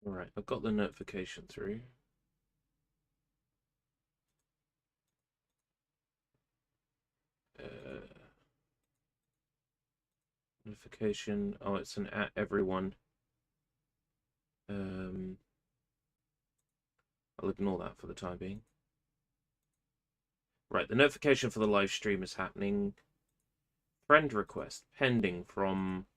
Alright, I've got the notification through. Notification. Oh, it's an at everyone. I'll ignore that for the time being. Right, the notification for the live stream is happening. Friend request pending from...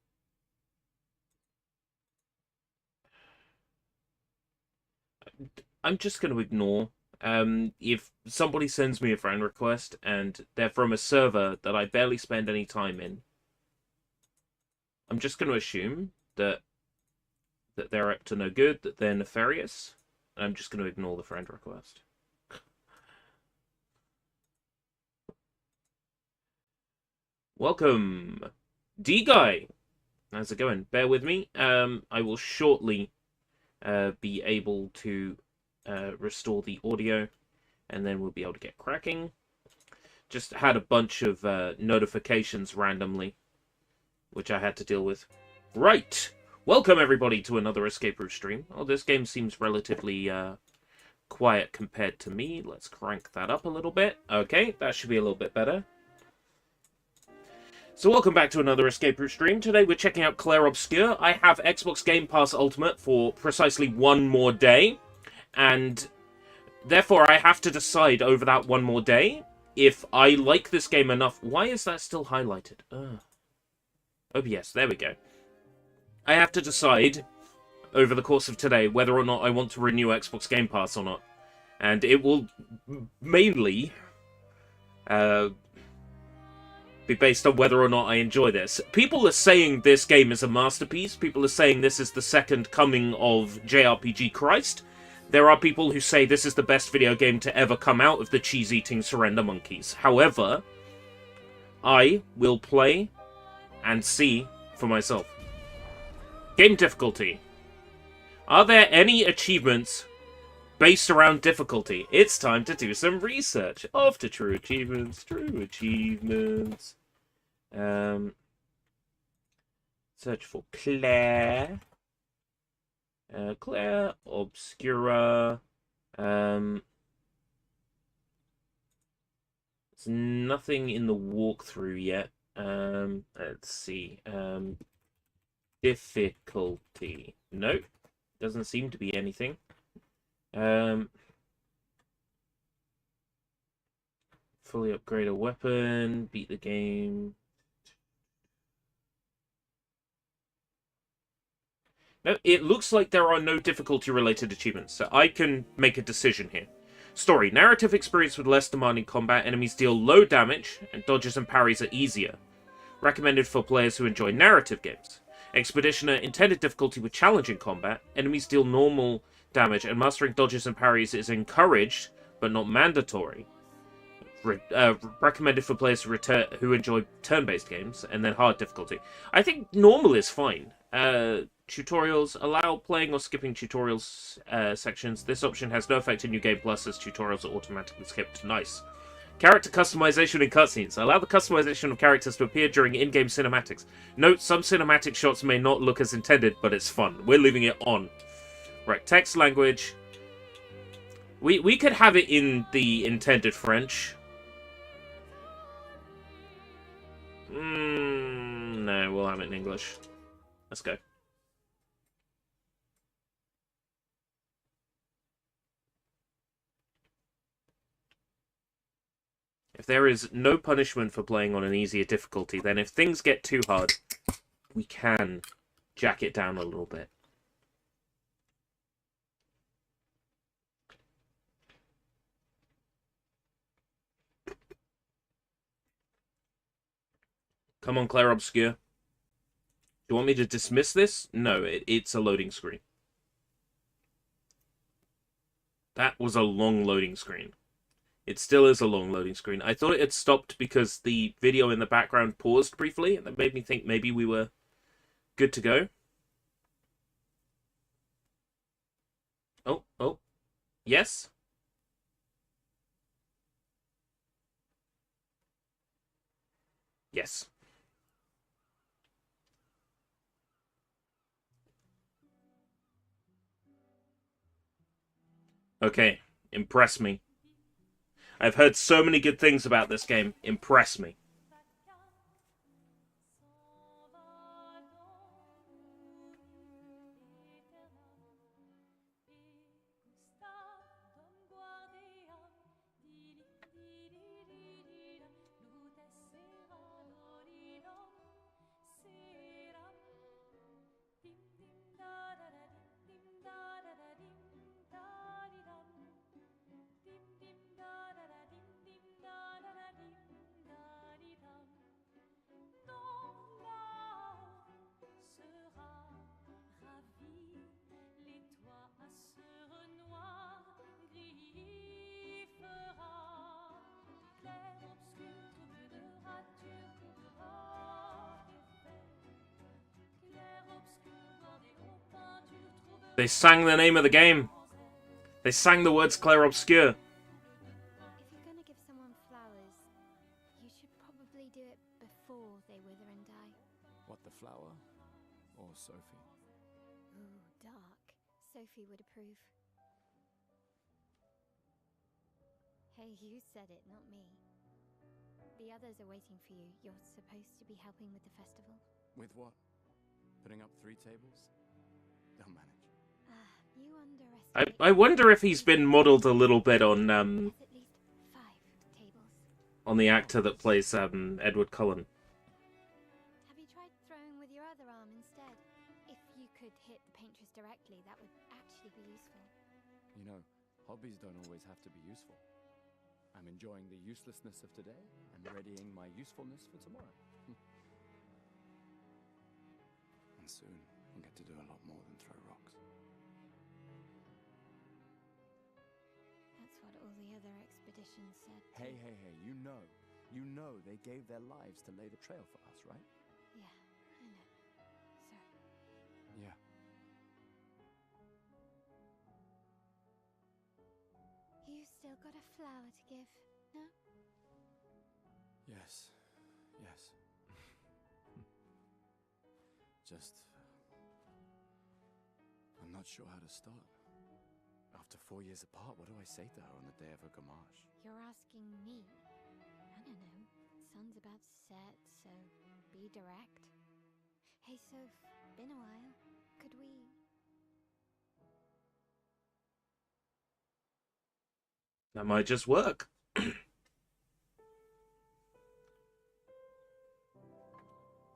I'm just going to ignore. If somebody sends me a friend request and they're from a server that I barely spend any time in, I'm just going to assume that they're up to no good, that they're nefarious, and I'm just going to ignore the friend request. Welcome, D-Guy! How's it going? Bear with me. I will shortly be able to restore the audio, and then we'll be able to get cracking. Just had a bunch of notifications randomly, which I had to deal with. Right! Welcome, everybody, to another Escape Room stream. Oh, this game seems relatively quiet compared to me. Let's crank that up a little bit. Okay, that should be a little bit better. So welcome back to another Escape Room stream. Today we're checking out Clair Obscur. I have Xbox Game Pass Ultimate for precisely one more day, and therefore I have to decide over that one more day if I like this game enough. Why is that still highlighted? OBS, there we go. I have to decide over the course of today whether or not I want to renew Xbox Game Pass or not. And it will mainly be based on whether or not I enjoy this. People are saying this game is a masterpiece. People are saying this is the second coming of JRPG Christ. There are people who say this is the best video game to ever come out of the cheese-eating Surrender Monkeys. However, I will play and see for myself. Game difficulty. Are there any achievements based around difficulty? It's time to do some research. Off to true achievements. True achievements. Search for Clair. Clair Obscura. There's nothing in the walkthrough yet. Let's see. Difficulty. Nope. Doesn't seem to be anything. Fully upgrade a weapon. Beat the game. No, it looks like there are no difficulty-related achievements, so I can make a decision here. Story. Narrative experience with less demanding combat. Enemies deal low damage, and dodges and parries are easier. Recommended for players who enjoy narrative games. Expeditioner. Intended difficulty with challenging combat. Enemies deal normal damage, and mastering dodges and parries is encouraged, but not mandatory. Recommended for players who enjoy turn-based games, and then hard difficulty. I think normal is fine. Tutorials. Allow playing or skipping tutorials sections. This option has no effect in New Game Plus, as tutorials are automatically skipped. Nice. Character customization in cutscenes. Allow the customization of characters to appear during in-game cinematics. Note, some cinematic shots may not look as intended, but it's fun. We're leaving it on. Right, text language. We could have it in the intended French. No, we'll have it in English. Let's go. If there is no punishment for playing on an easier difficulty, then if things get too hard, we can jack it down a little bit. Come on, Clair Obscur. Do you want me to dismiss this? No, it's a loading screen. That was a long loading screen. It still is a long loading screen. I thought it had stopped because the video in the background paused briefly, and that made me think maybe we were good to go. Oh. Yes? Yes. Okay, impress me. I've heard so many good things about this game. Impress me. They sang the name of the game. They sang the words Clair Obscur. If you're gonna give someone flowers, you should probably do it before they wither and die. What, the flower? Or Sophie? Ooh, dark. Sophie would approve. Hey, you said it, not me. The others are waiting for you. You're supposed to be helping with the festival. With what? Putting up 3 tables? They'll manage. You underestimate... I wonder if he's been modelled a little bit on There's at least 5 tables. the actor that plays Edward Cullen. Have you tried throwing with your other arm instead? If you could hit the paintress directly, that would actually be useful. You know, hobbies don't always have to be useful. I'm enjoying the uselessness of today and readying my usefulness for tomorrow. And soon, I'll get to do a lot more than throw rocks. That's what all the other expeditions said. Hey, you know they gave their lives to lay the trail for us, right? Yeah, I know. Sorry. Yeah. You still got a flower to give, no? Yes. Just... I'm not sure how to start. After 4 years apart, what do I say to her on the day of her gamage? You're asking me? I don't know. Sun's about to set, so be direct. Hey, Soph, been a while. Could we... That might just work.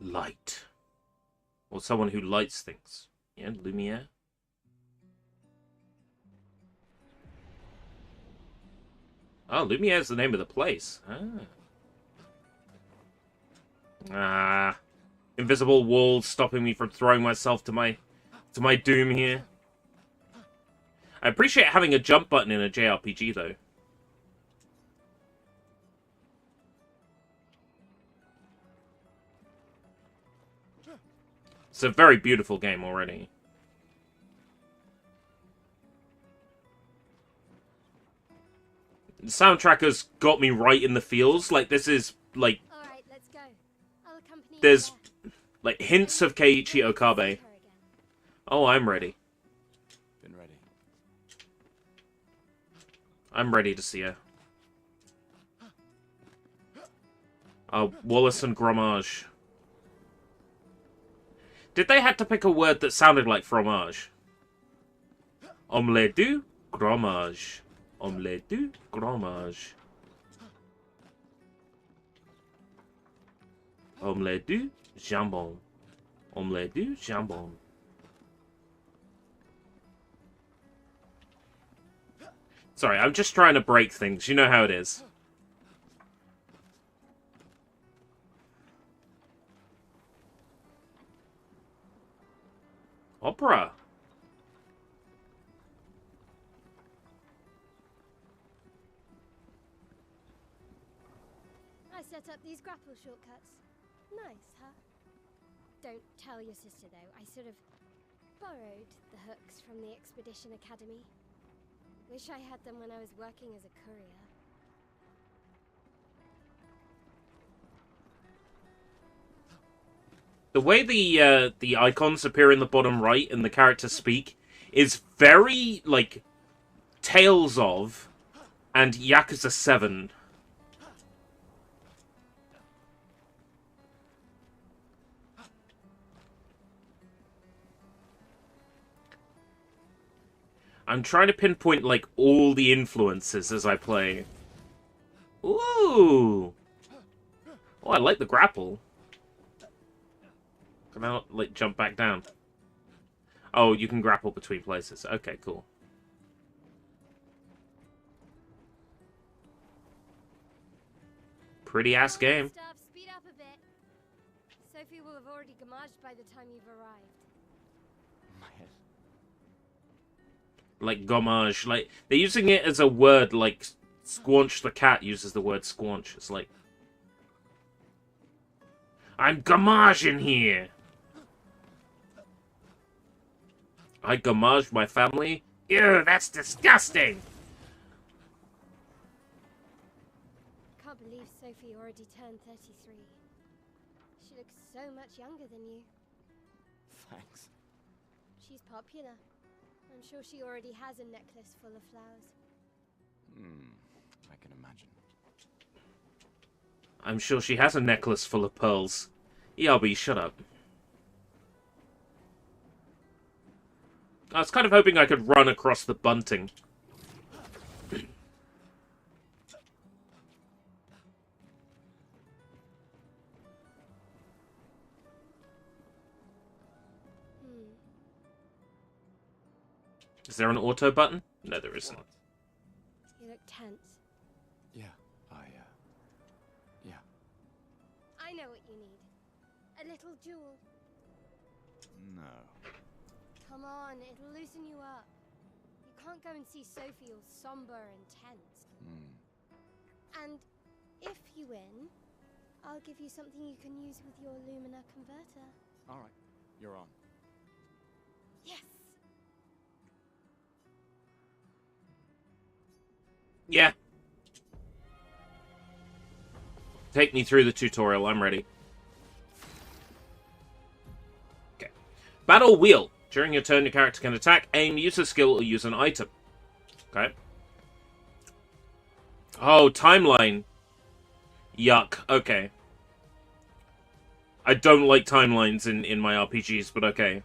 Light. Or someone who lights things. Yeah, Lumiere. Oh, Lumiere is the name of the place. Invisible walls stopping me from throwing myself to my doom here. I appreciate having a jump button in a JRPG, though. It's a very beautiful game already. The soundtrack has got me right in the feels. Like, this is, like... Alright, let's go. I'll accompany you There's, there. like, hints of Keiichi Okabe. Her again. Oh, I'm ready. Been ready. I'm ready to see her. Wallace and Gromage. Did they have to pick a word that sounded like fromage? Omelette du fromage. Omelette du fromage. Omelette du jambon. Omelette du jambon. Sorry, I'm just trying to break things. You know how it is. Opera. I set up these grapple shortcuts. Nice, huh? Don't tell your sister, though. I sort of borrowed the hooks from the Expedition Academy. Wish I had them when I was working as a courier. The way the icons appear in the bottom right and the characters speak is very, like, Tales of, and Yakuza 7. I'm trying to pinpoint, like, all the influences as I play. Ooh! Oh, I like the grapple. Can I not, like, jump back down? Oh, you can grapple between places. Okay, cool. Pretty-ass game. Stuff, speed up a bit. Sophie will have already gamaged by the time you've arrived. My head. Like, gommage. Like, they're using it as a word, like, Squanch the cat uses the word squanch. It's like, I'm gommage in here! I gommage my family? Ew, that's disgusting! Can't believe Sophie already turned 33. She looks so much younger than you. Thanks. She's popular. I'm sure she already has a necklace full of flowers. I can imagine. I'm sure she has a necklace full of pearls. ERB, shut up. I was kind of hoping I could run across the bunting. Is there an auto button? No, there isn't. You look tense. Yeah. I know what you need. A little jewel. No. Come on, it'll loosen you up. You can't go and see Sophie all somber and tense. And if you win, I'll give you something you can use with your Lumina converter. All right. You're on. Yes! Yeah. Take me through the tutorial, I'm ready. Okay. Battle wheel. During your turn, your character can attack, aim, use a skill, or use an item. Okay. Oh, timeline. Yuck. Okay. I don't like timelines in my RPGs, but okay.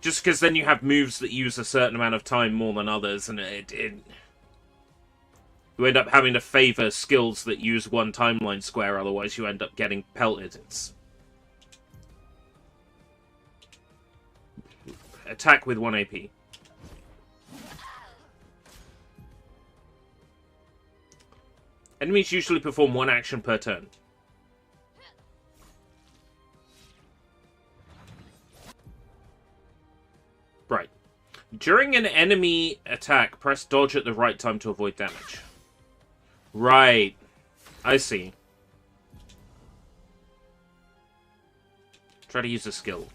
Just because then you have moves that use a certain amount of time more than others, and you end up having to favor skills that use one timeline square, otherwise you end up getting pelted. It's... Attack with 1 AP. Enemies usually perform one action per turn. Right. During an enemy attack, press dodge at the right time to avoid damage. Right. I see. Try to use a skill.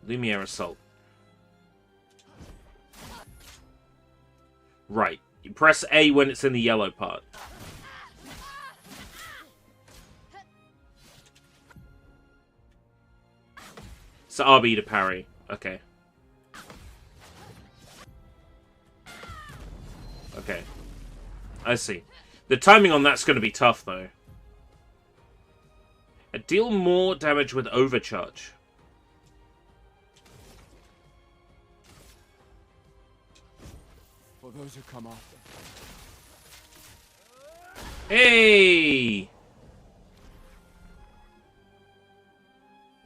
Lumiere Assault. Right. You press A when it's in the yellow part. So RB to parry. Okay. Okay. I see. The timing on that's going to be tough, though. Deal more damage with overcharge. For those who come after. Hey!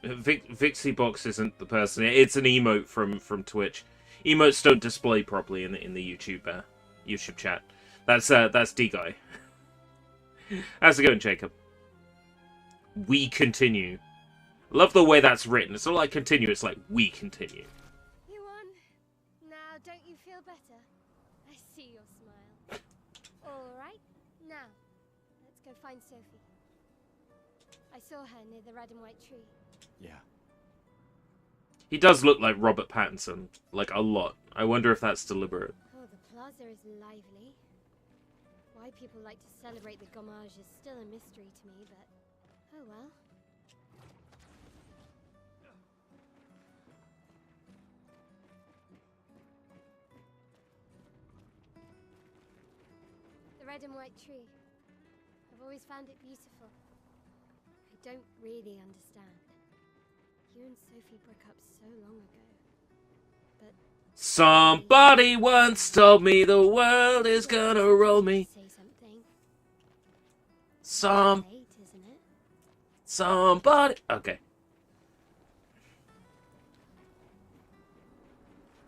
Vixie isn't the person. It's an emote from Twitch. Emotes don't display properly in the YouTube chat. That's D guy. How's it going, Jacob? We continue. Love the way that's written. It's not like continue. It's like we continue. You won. Now, don't you feel better? I see your smile. All right. Now, let's go find Sophie. I saw her near the red and white tree. Yeah. He does look like Robert Pattinson, like a lot. I wonder if that's deliberate. Oh, the plaza is lively. Why people like to celebrate the gommage is still a mystery to me, but oh well. red and white tree. I've always found it beautiful. I don't really understand. You and Sophie broke up so long ago. But Somebody once told me the world is gonna roll me. say something. Late, isn't it? Somebody. Okay.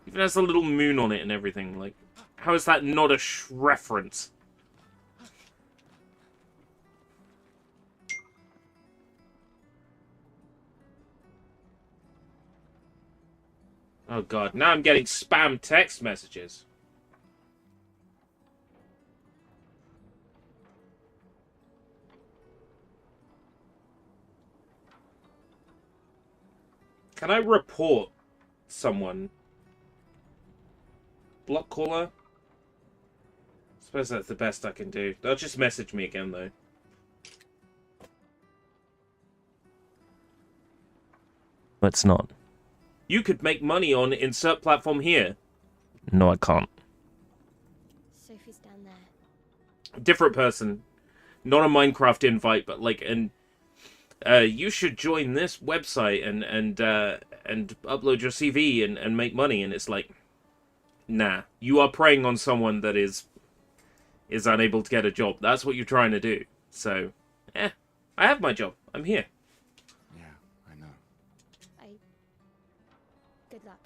Even has a little moon on it and everything. Like, how is that not a reference? Oh god, now I'm getting spam text messages. Can I report someone? Block caller? I suppose that's the best I can do. They'll just message me again, though. It's not. You could make money on insert platform here. No, I can't. Sophie's down there. Different person. Not a Minecraft invite, but like an... you should join this website and upload your CV and make money. And it's like, nah. You are preying on someone that is unable to get a job. That's what you're trying to do. So, I have my job. I'm here. Yeah, I know. Good luck.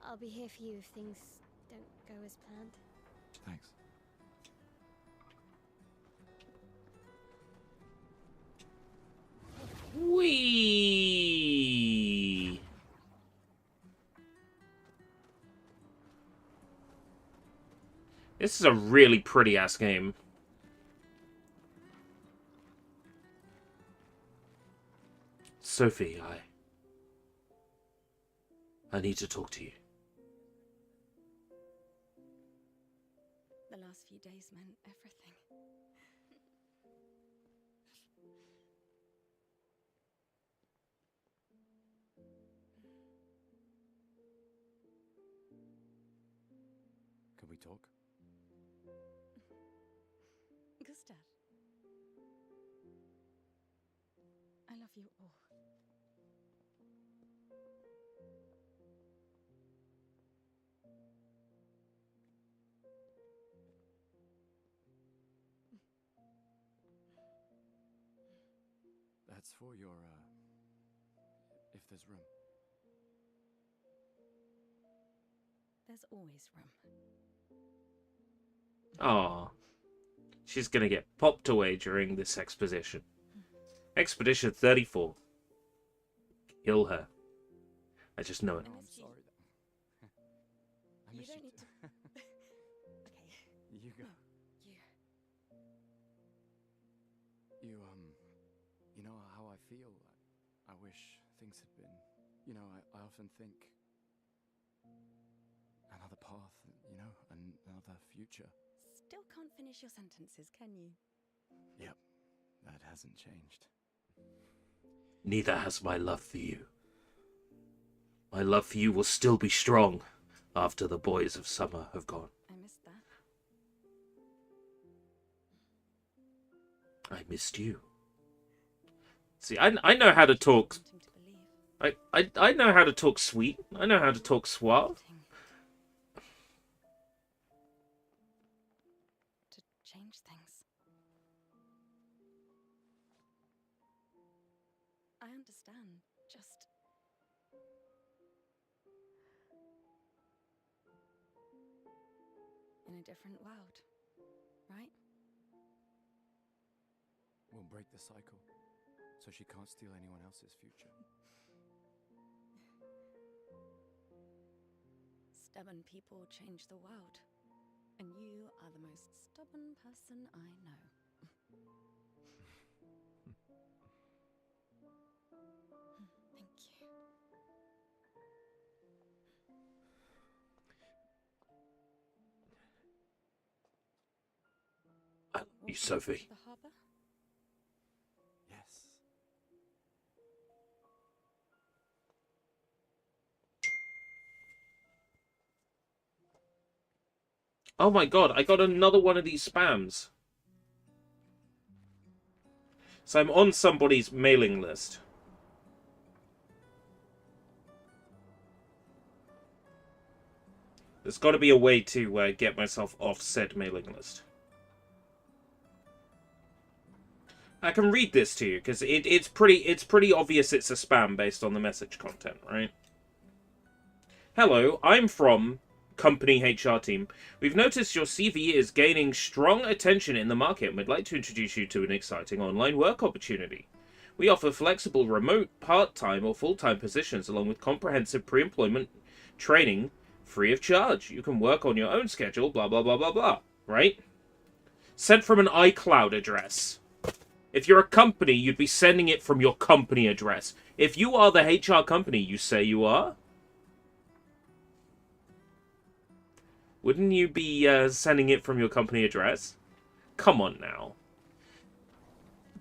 I'll be here for you if things don't go as planned. Thanks. Whee! This is a really pretty-ass game. Sophie, I need to talk to you. The last few days meant everything. Can we talk? Gustav, I love you all. That's for your, if there's room. There's always room. Aw. She's gonna get popped away during this expedition. Expedition 34. Kill her. I just know it. Oh, I'm sorry. I You miss don't you need too. to. Okay. You go. No, you. You know how I feel? I wish things had been... You know, I often think... Another path, you know, another future. Still can't finish your sentences, can you? Yep, that hasn't changed. Neither has my love for you. My love for you will still be strong after the boys of summer have gone. I missed that. I missed you. See, I know how to talk. Want him to believe. I know how to talk sweet. I know how to talk suave. To change things. I understand. Just in a different world, right? We'll break the cycle, so she can't steal anyone else's future. Stubborn people change the world. And you are the most stubborn person I know. Thank you. I love you, Walking Sophie. to the harbour? Yes. Oh my god, I got another one of these spams. So I'm on somebody's mailing list. There's got to be a way to get myself off said mailing list. I can read this to you because it's pretty obvious it's a spam based on the message content, right? Hello, I'm from company HR team. We've noticed your CV is gaining strong attention in the market and we'd like to introduce you to an exciting online work opportunity. We offer flexible remote, part-time or full-time positions along with comprehensive pre-employment training free of charge. You can work on your own schedule, blah, blah, blah, blah, blah. Right? Sent from an iCloud address. If you're a company, you'd be sending it from your company address. If you are the HR company you say you are, wouldn't you be sending it from your company address? Come on now.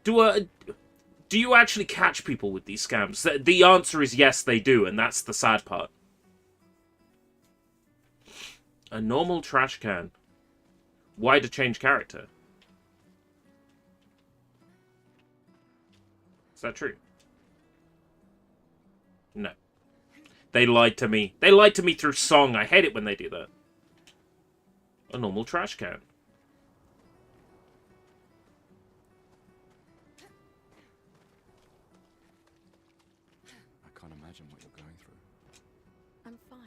Do you actually catch people with these scams? The answer is yes, they do, and that's the sad part. A normal trash can. Why to change character? Is that true? No. They lied to me. They lied to me through song. I hate it when they do that. A normal trash can. I can't imagine what you're going through. I'm fine.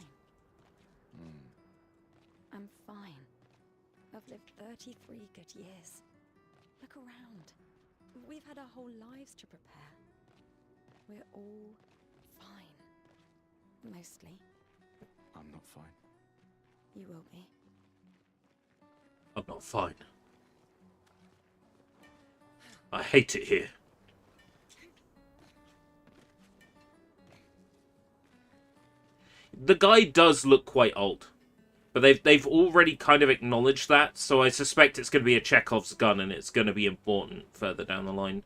I'm fine. I've lived 33 good years. Look around. We've had our whole lives to prepare. We're all fine. Mostly. I'm not fine. You will be. I'm not fine. I hate it here. The guy does look quite old. But they've already kind of acknowledged that, so I suspect it's going to be a Chekhov's gun and it's going to be important further down the line.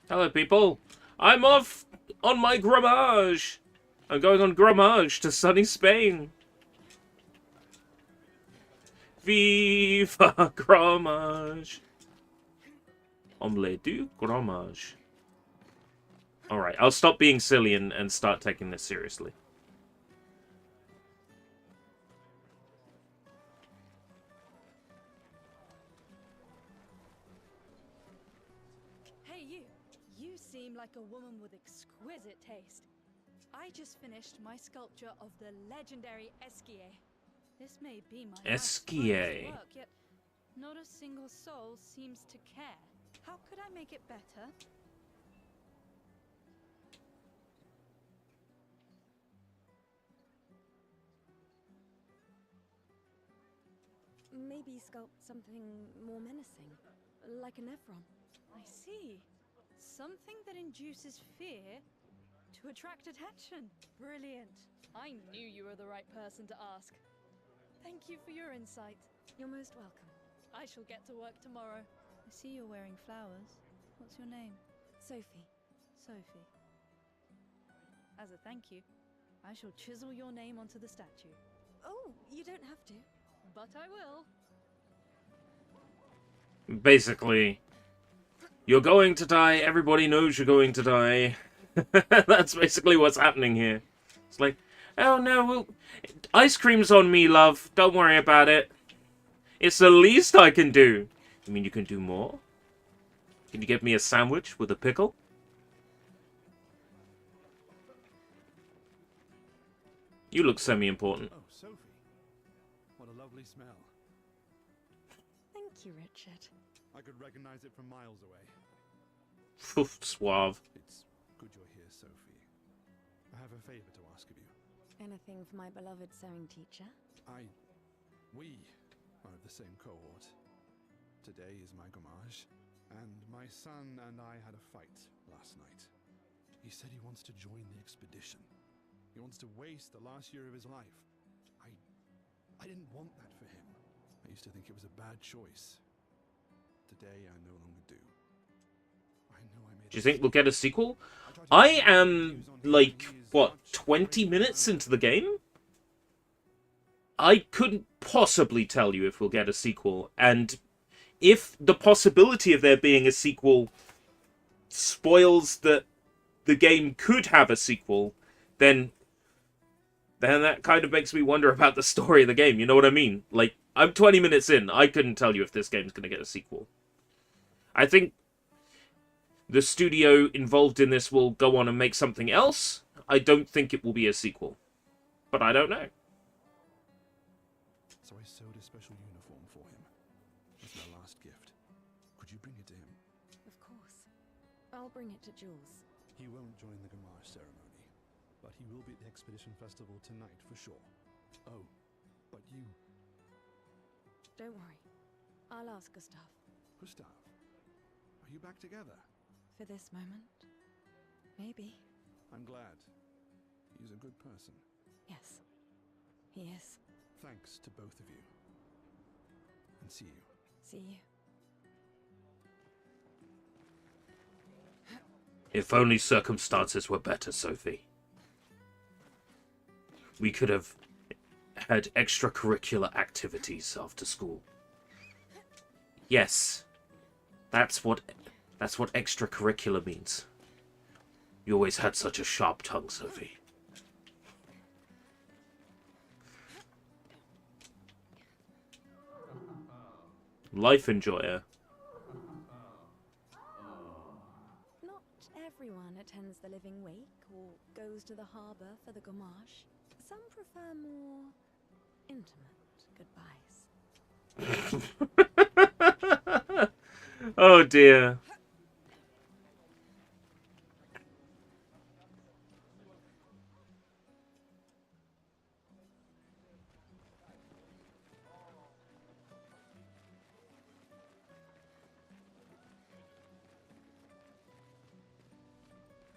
Hello, people. I'm off on my grammage. I'm going on grammage to sunny Spain. Viva grammage. Omelette du grammage. Alright, I'll stop being silly and start taking this seriously. Hey, you seem like a woman with exquisite taste. I just finished my sculpture of the legendary Esquier. This may be my last Esquier. work, yet not a single soul seems to care. How could I make it better? Maybe sculpt something more menacing, like an Evron. I see. Something that induces fear to attract attention. Brilliant. I knew you were the right person to ask. Thank you for your insight. You're most welcome. I shall get to work tomorrow. I see you're wearing flowers. What's your name? Sophie. Sophie. As a thank you, I shall chisel your name onto the statue. Oh, you don't have to. But I will. Basically, you're going to die, everybody knows you're going to die. That's basically what's happening here. It's like, oh no, well, ice cream's on me, love. Don't worry about it. It's the least I can do. You mean you can do more? Can you get me a sandwich with a pickle? You look semi-important. Oh, Sophie. What a lovely smell. Thank you, Richard. I could recognize it from miles away. Poof, suave. It's good you're here, Sophie. I have a favor to ask of you. Anything for my beloved sewing teacher? We are of the same cohort. Today is my grammage, and my son and I had a fight last night. He said he wants to join the expedition. He wants to waste the last year of his life. I didn't want that for him. I used to think it was a bad choice. Today I no longer do. I know I made Do you a think we'll mistake. get a sequel? I I tried to am, use on like, him years what, much 20 great minutes power. into the game? I couldn't possibly tell you if we'll get a sequel, and if the possibility of there being a sequel spoils that the game could have a sequel, then that kind of makes me wonder about the story of the game, you know what I mean? Like, I'm 20 minutes in, I couldn't tell you if this game's gonna get a sequel. I think the studio involved in this will go on and make something else. I don't think it will be a sequel. But I don't know. So I sewed a special uniform for him. As my last gift. Could you bring it to him? Of course. I'll bring it to Jules. He won't join the Gamage ceremony, but he will be at the Expedition Festival tonight for sure. Oh, but you... Don't worry. I'll ask Gustav. Gustav, are you back together? For this moment. Maybe. I'm glad. He's a good person. Yes. He is. Thanks to both of you. And see you. See you. If only circumstances were better, Sophie. We could have had extracurricular activities after school. Yes. That's what extracurricular means. You always had such a sharp tongue, Sophie. Life enjoyer. Not everyone attends the Living Wake or goes to the harbour for the gommage. Some prefer more intimate goodbyes. Oh dear.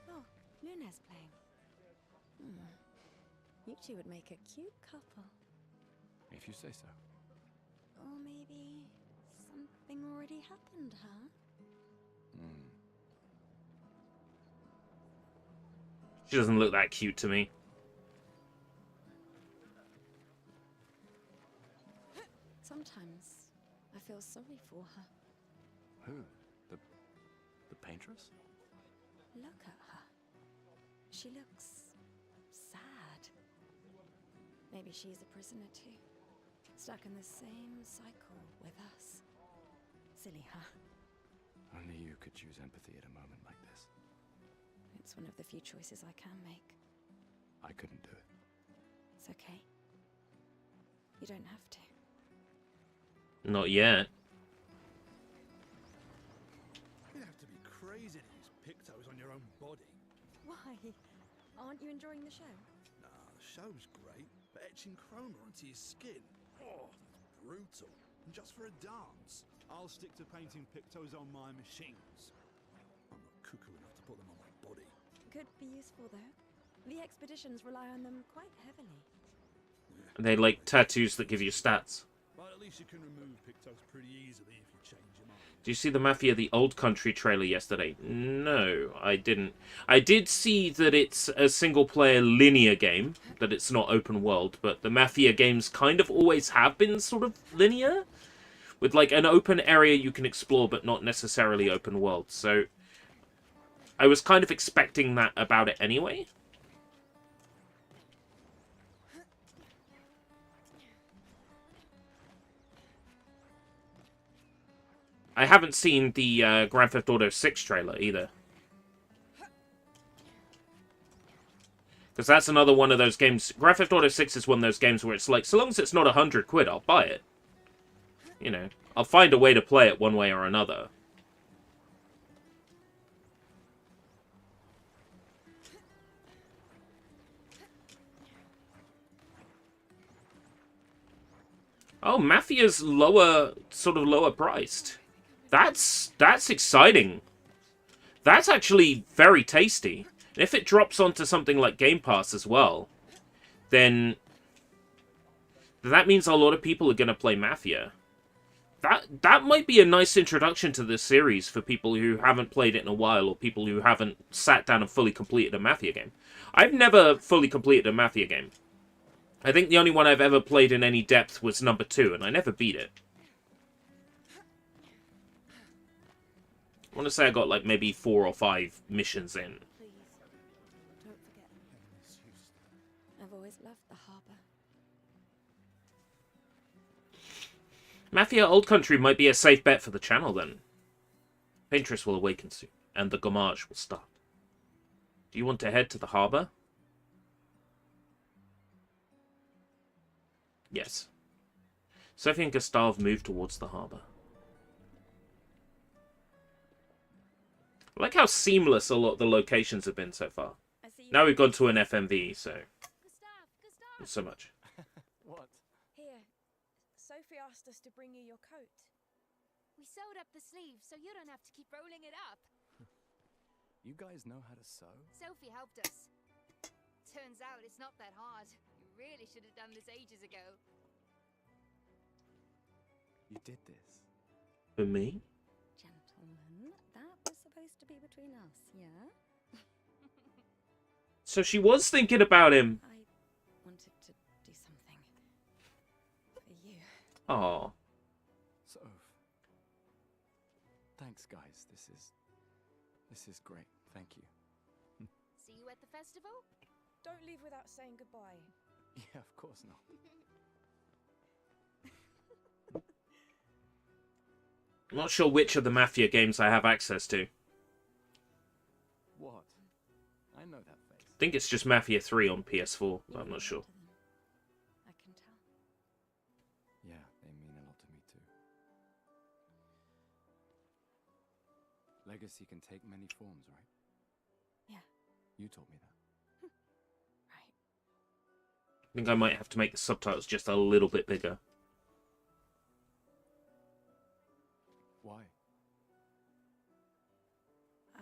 Oh, Luna's playing. You two would make a cute couple. If you say so. Or maybe something already happened, huh? She doesn't look that cute to me. Sometimes I feel sorry for her. Who? The paintress? Look at her. She looks sad. Maybe she's a prisoner too. Stuck in the same cycle with us. Silly, huh? Only you could choose empathy at a moment like this. It's one of the few choices I can make. I couldn't do it. It's okay. You don't have to. Not yet. You'd have to be crazy to use pictos on your own body. Why? Aren't you enjoying the show? Nah, the show's great, but etching chroma onto your skin, oh, that's brutal. And just for a dance, I'll stick to painting pictos on my machines. I'm not cuckoo enough to put them on my body. Could be useful though. The expeditions rely on them quite heavily. They like tattoos that give you stats. But at least you can remove pictos pretty easily if you change your mind. Did you see the Mafia the Old Country trailer yesterday? No, I didn't. I did see that it's a single-player linear game, that it's not open world, but the Mafia games kind of always have been sort of linear, with like an open area you can explore, but not necessarily open world. So I was kind of expecting that about it anyway. I haven't seen the Grand Theft Auto 6 trailer either. Because that's another one of those games. Grand Theft Auto 6 is one of those games where it's like, so long as it's not 100 quid, I'll buy it. You know, I'll find a way to play it one way or another. Oh, Mafia's lower, sort of lower priced. That's exciting. That's actually very tasty. And if it drops onto something like Game Pass as well, then that means a lot of people are going to play Mafia. That might be a nice introduction to this series for people who haven't played it in a while, or people who haven't sat down and fully completed a Mafia game. I've never fully completed a Mafia game. I think the only one I've ever played in any depth was number 2, and I never beat it. I want to say I got like maybe 4 or 5 missions in. Please, don't forget. I've always loved the harbour. Mafia Old Country might be a safe bet for the channel then. Interest will awaken soon, and the gommage will start. Do you want to head to the harbour? Yes. Sophie and Gustav move towards the harbour. I like how seamless a lot of the locations have been so far. Now we've gone to an FMV, so not so much. What? Here, Sophie asked us to bring you your coat. We sewed up the sleeves so you don't have to keep rolling it up. You guys know how to sew? Sophie helped us. Turns out it's not that hard. You really should have done this ages ago. You did this? For me? Gentlemen, that was supposed to be between us, yeah? So she was thinking about him. I wanted to do something for you. Oh. Soph. Thanks, guys. This is great. Thank you. See you at the festival? Don't leave without saying goodbye. Yeah, of course not. I'm not sure which of the Mafia games I have access to. What? I know that face. I think it's just Mafia 3 on PS4, but I'm not sure. I can tell. Yeah, they mean a lot to me too. Legacy can take many forms, right? Yeah. You told me that. Right. I think I might have to make the subtitles just a little bit bigger. Why? I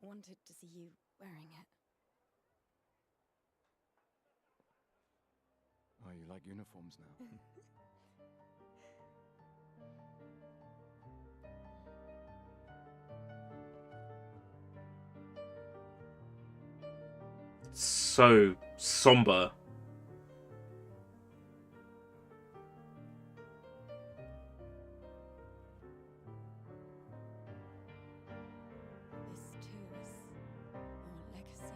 wanted to see you wearing it. Oh, you like uniforms now? So somber. This too is your legacy.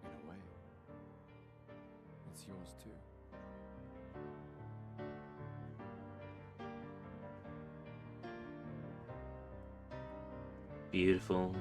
In a way. It's yours too. Beautiful.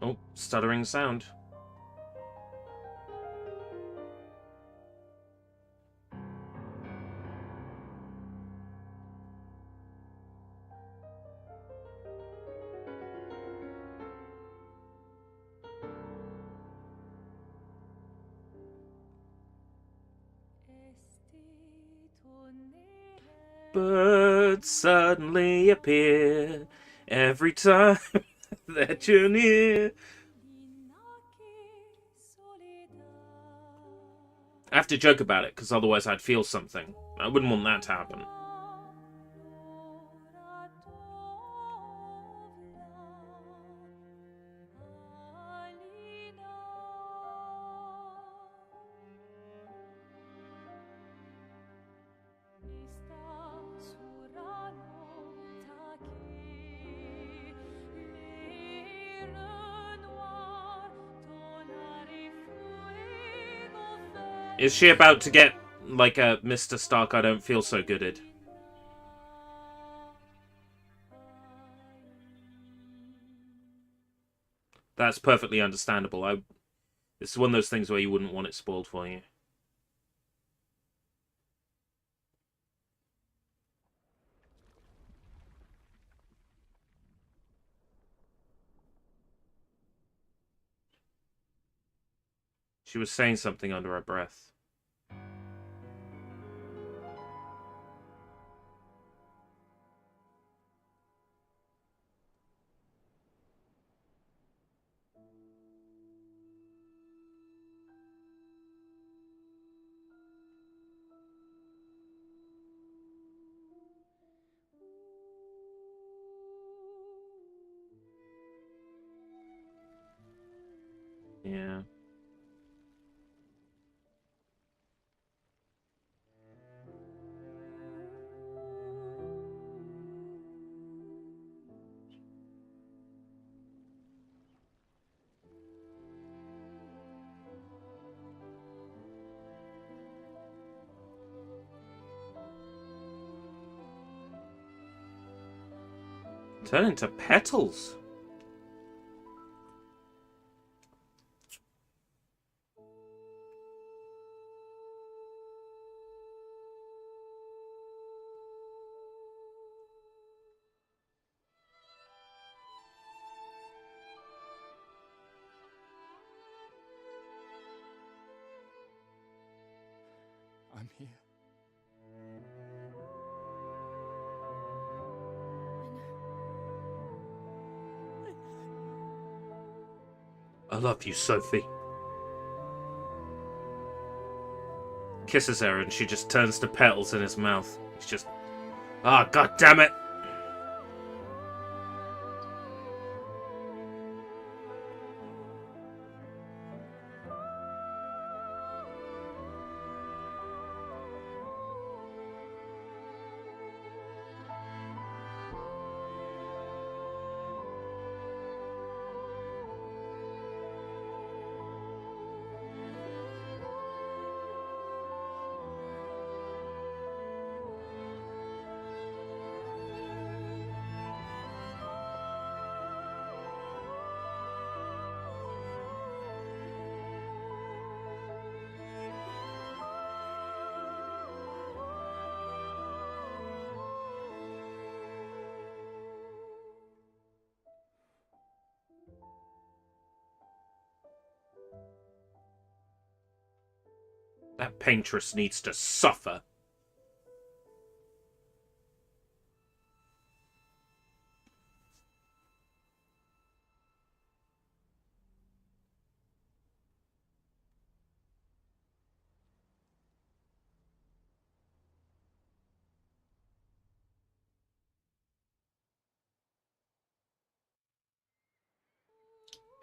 Oh, stuttering sound. Birds suddenly appear every time that you're near. I have to joke about it, because otherwise I'd feel something. I wouldn't want that to happen. Is she about to get, like, a Mr. Stark I don't feel so gooded? That's perfectly understandable. It's one of those things where you wouldn't want it spoiled for you. She was saying something under her breath. Yeah. Turn into petals. I'm here. I love you, Sophie. Kisses her and she just turns to petals in his mouth. He's just... Ah, god damn it! That paintress needs to suffer.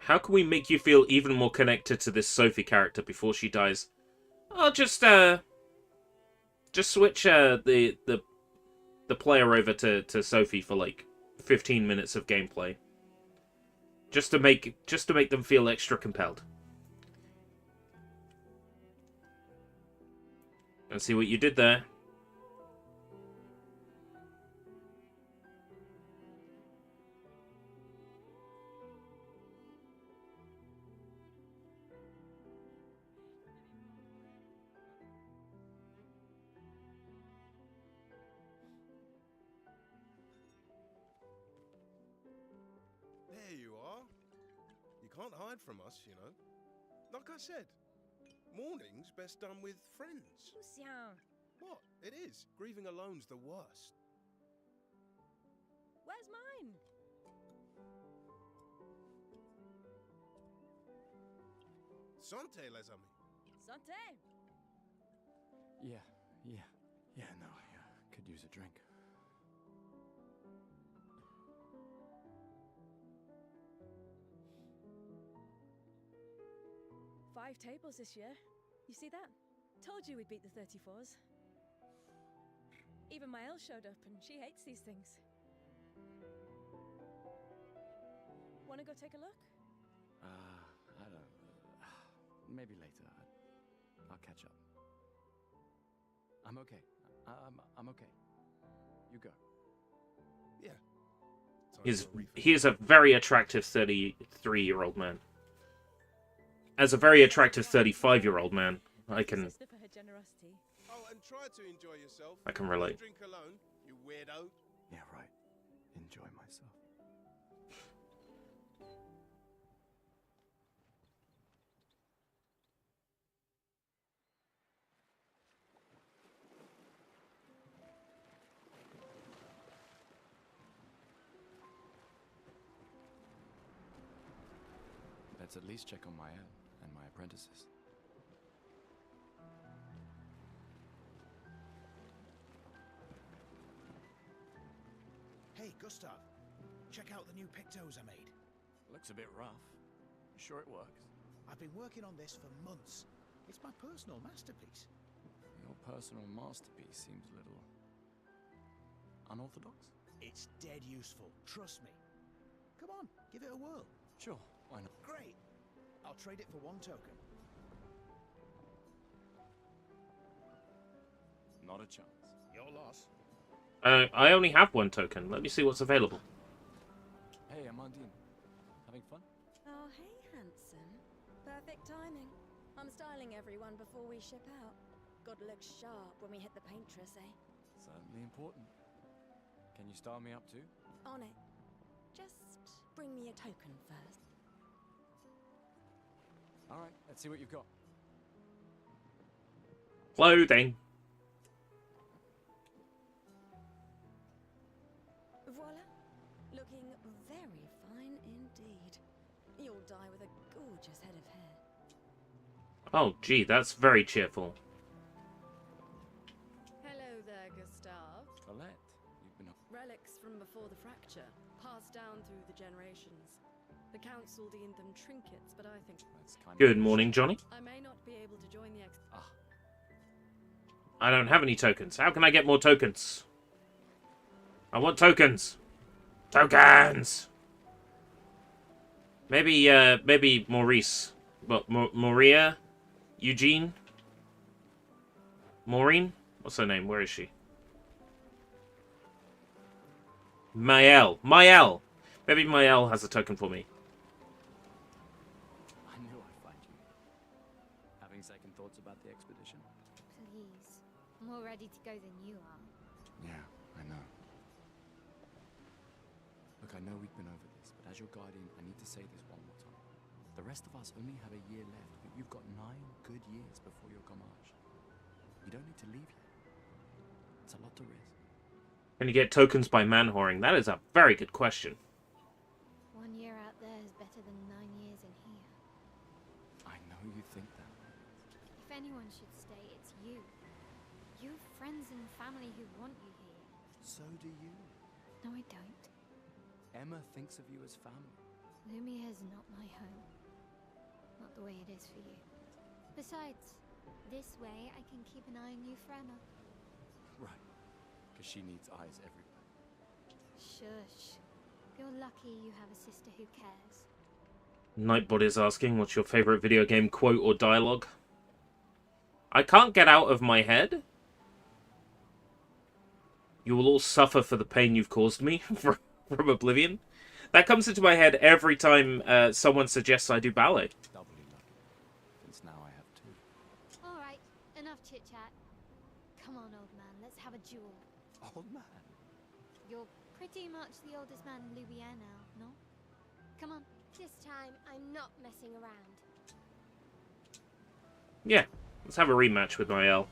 How can we make you feel even more connected to this Sophie character before she dies? I'll just switch the player over to Sophie for like 15 minutes of gameplay. Just to make them feel extra compelled. And see what you did there. There you are. You can't hide from us, you know. Like I said, mourning's best done with friends. Lucien, What? It is. Grieving alone's the worst. where's mine? Santé, les amis. Santé. Yeah, no, I could use a drink. Five tables this year. You see that? Told you we'd beat the 34s. Even my Elle showed up, and she hates these things. Wanna go take a look? I don't... maybe later. I'll catch up. I'm okay. I'm okay. You go. Yeah. He is a very attractive 33-year-old man. As a very attractive 35-year-old man, I can Oh, and try to enjoy yourself. I can relate. Drink alone, you weirdo. Yeah, right. Enjoy myself. Let's at least check on Mael and my apprentices. Hey, Gustav. Check out the new pictos I made. Looks a bit rough. You sure it works? I've been working on this for months. It's my personal masterpiece. Your personal masterpiece seems a little unorthodox. It's dead useful, trust me. Come on, give it a whirl. Sure, why not? Great. I'll trade it for 1 token. Not a chance. Your loss. I only have 1 token. Let me see what's available. Hey, Amandine. Having fun? Oh, hey, handsome. Perfect timing. I'm styling everyone before we ship out. Gotta look sharp when we hit the paintress, eh? Certainly important. Can you style me up too? On it. Just bring me a token first. Alright, let's see what you've got. Clothing. Voila. Looking very fine indeed. You'll die with a gorgeous head of hair. Oh, gee, that's very cheerful. Hello there, Gustav. Colette, you've been... Relics from before the fracture, passed down through the generations. The council deemed them trinkets, but I think That's kind Good of... morning, Johnny. I may not be able to join the I don't have any tokens. How can I get more tokens? I want tokens. Tokens! Maybe Maurice. But Maria? Eugene? Maureen? What's her name? Where is she? Mael. Mael! Maybe Mael has a token for me. I knew I'd find you. Having second thoughts about the expedition? Please. I'm more ready to go than you are. Yeah, I know. Look, I know we've been over this, but as your guardian, I need to say this one more time. The rest of us only have a year left, but you've got 9 good years before your Gamage. You don't need to leave yet. It's a lot to risk. Can you get tokens by man-whoring? That is a very good question. 1 year out there is better than 9 years in here. I know you think that. If anyone should stay, it's you. You have friends and family who want you here. So do you. No, I don't. Emma thinks of you as family. Lumia's not my home. Not the way it is for you. Besides, this way I can keep an eye on you for Emma. Right. Because she needs eyes everywhere. Shush. You're lucky you have a sister who cares. Nightbody's asking, what's your favorite video game quote or dialogue? I can't get out of my head. You will all suffer for the pain you've caused me from Oblivion. That comes into my head every time someone suggests I do ballet. Doubly lucky. Since now I have 2. Alright, enough chit-chat. Come on, old man, let's have a duel. Old man. You're pretty much the oldest man in Louisiana now, no? Come on. This time, I'm not messing around. Yeah, let's have a rematch with Mael.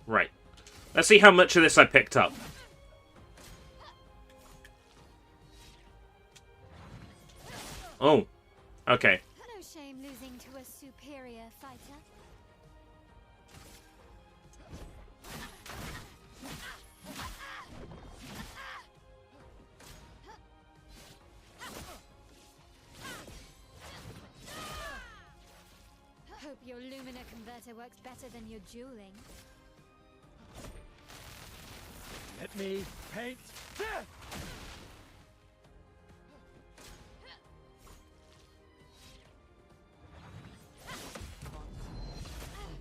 Right. Let's see how much of this I picked up. Oh. Okay. No shame losing to a superior fighter. Hope your Lumina converter works better than your dueling. Let me paint death!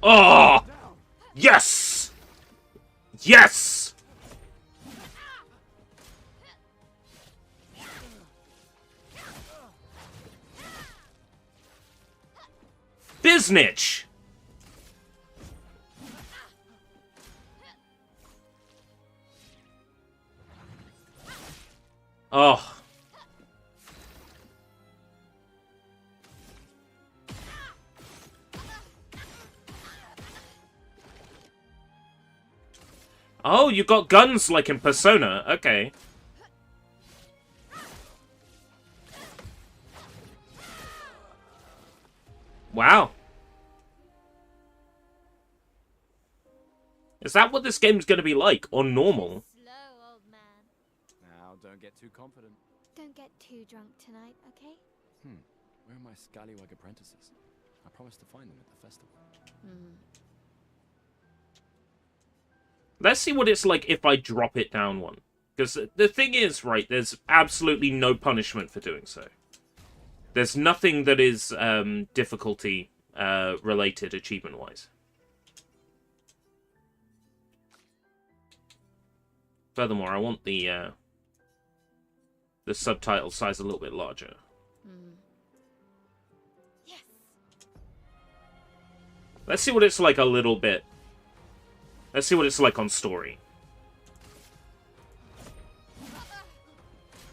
Oh! Yes! Yes! Shiznitch! Oh. Oh, you got guns like in Persona. Okay. Wow. Is that what this game's going to be like, or normal? Slow, old man. Now, don't get too confident. Don't get too drunk tonight, okay? Where are my scallywag apprentices? I promised to find them at the festival. Let's see what it's like if I drop it down one. Because the thing is, right, there's absolutely no punishment for doing so. There's nothing that is difficulty related achievement-wise. Furthermore, I want the subtitle size a little bit larger. Yes. Let's see what it's like a little bit. Let's see what it's like on story.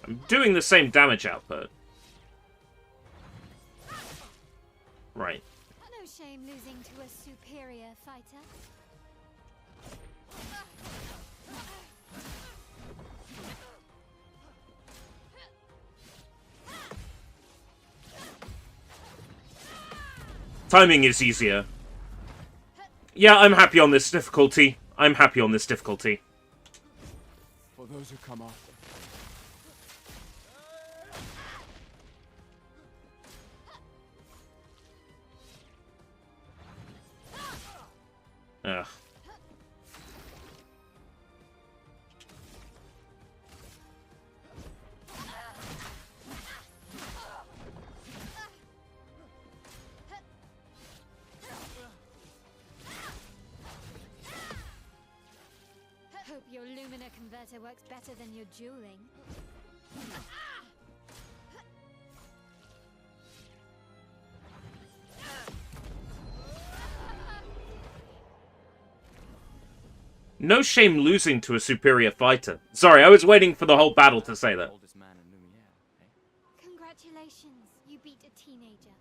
I'm doing the same damage output. Right. No shame losing to a superior fighter. Timing is easier. Yeah, I'm happy on this difficulty. I'm happy on this difficulty. For those who come after. Ugh. Hope your Lumina converter works better than your dueling. No shame losing to a superior fighter. Sorry, I was waiting for the whole battle to say that. Oldest man in Lumiere, eh? Congratulations, you beat a teenager.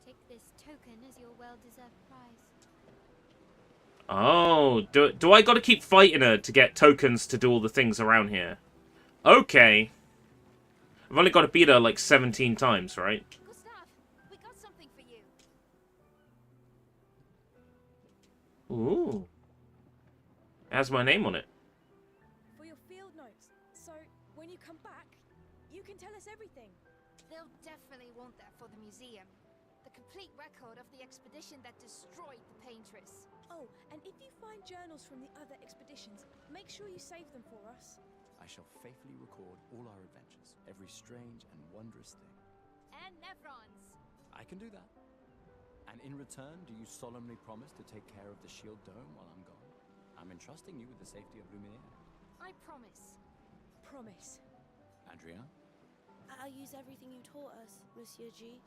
Take this token as your well-deserved prize. Oh, do I gotta keep fighting her to get tokens to do all the things around here? Okay. I've only got to beat her like 17 times, right? Gustav, we got something for you. Ooh. It has my name on it. For your field notes. So, when you come back, you can tell us everything. They'll definitely want that for the museum. The complete record of the expedition that destroyed the Paintress. Oh, and if you find journals from the other expeditions, make sure you save them for us. I shall faithfully record all our adventures, every strange and wondrous thing. And Nevrons. I can do that. And in return, do you solemnly promise to take care of the shield dome while I'm gone? I'm entrusting you with the safety of Lumiere. I promise. Promise. Adrien? I'll use everything you taught us, Monsieur G.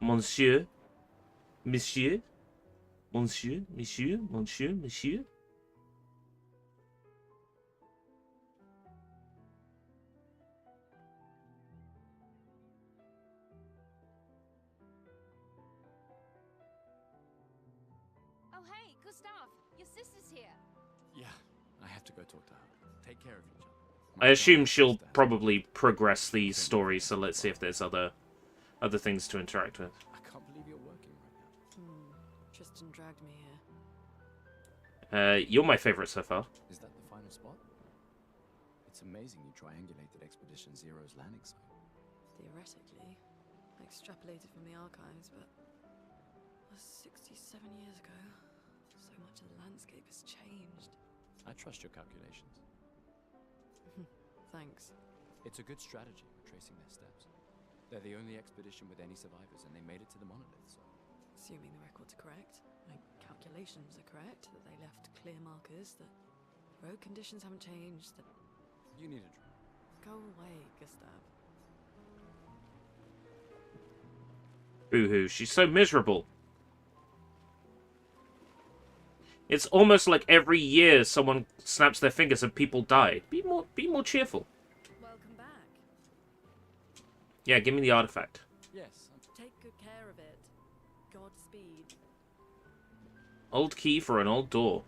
Monsieur? Monsieur? Monsieur? Monsieur? Monsieur? Monsieur? Oh hey, Gustav, your sister's here. Yeah, I have to go talk to her. Take care of each other. I assume she'll probably progress these stories, so let's see if there's other things to interact with. I can't believe you're working right now. Tristan dragged me here. You're my favorite so far. Is that the final spot? It's amazing you triangulated Expedition Zero's landing site. Theoretically, I extrapolated from the archives, but that was 67 years ago. So much of the landscape has changed. I trust your calculations. Thanks. It's a good strategy, tracing their steps. They're the only expedition with any survivors, and they made it to the monolith, so... Assuming the records are correct, my calculations are correct, that they left clear markers, that road conditions haven't changed, that... You need a drink. Go away, Gustav. Boo-hoo, she's so miserable. It's almost like every year someone snaps their fingers and people die. Be more cheerful. Welcome back. Yeah, give me the artifact. Yes. Take good care of it. Godspeed. Old key for an old door.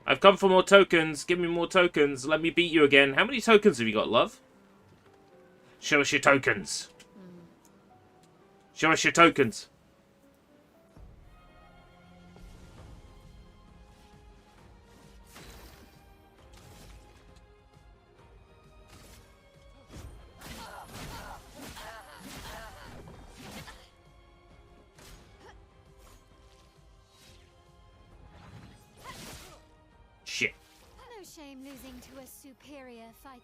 I've come for more tokens. Give me more tokens. Let me beat you again. How many tokens have you got, love? Show us your tokens. Show us your tokens. Shit. No shame losing to a superior fighter.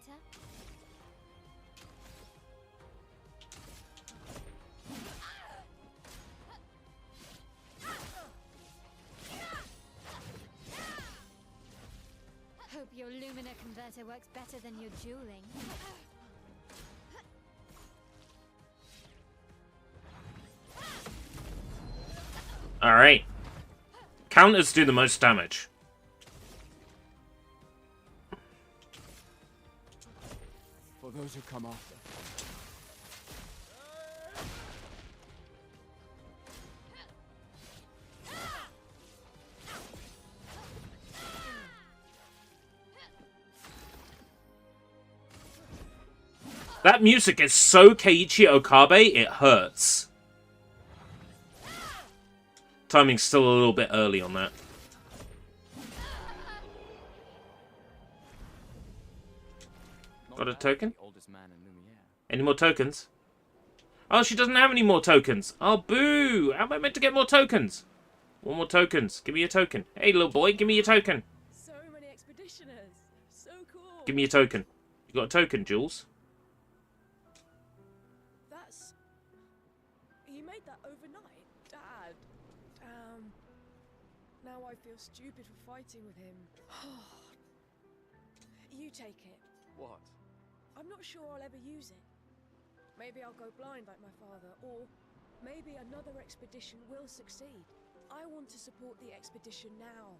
Hope your Lumina converter works better than your dueling. Alright. Counters do the most damage. For those who come after. That music is so Keiichi Okabe, it hurts. Timing's still a little bit early on that. Got a token? Any more tokens? Oh, she doesn't have any more tokens. Oh, boo! How am I meant to get more tokens? One more tokens. Give me a token. Hey, little boy, give me your token. So many expeditioners. So cool. Give me a token. You got a token, Jules? That's... You made that overnight, Dad. Now I feel stupid for fighting with him. You take it. What? I'm not sure I'll ever use it. Maybe I'll go blind like my father, or maybe another expedition will succeed. I want to support the expedition now.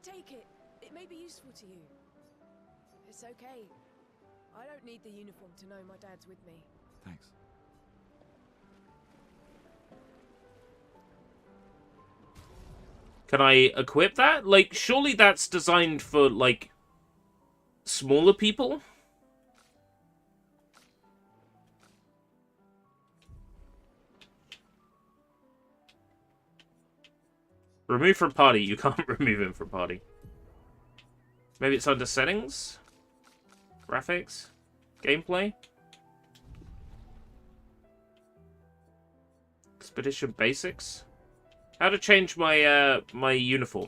Take it. It may be useful to you. It's okay. I don't need the uniform to know my dad's with me. Thanks. Can I equip that? Like, surely that's designed for, like, smaller people? Remove from party. You can't remove him from party. Maybe it's under settings? Graphics? Gameplay? Expedition basics? How to change my my uniform?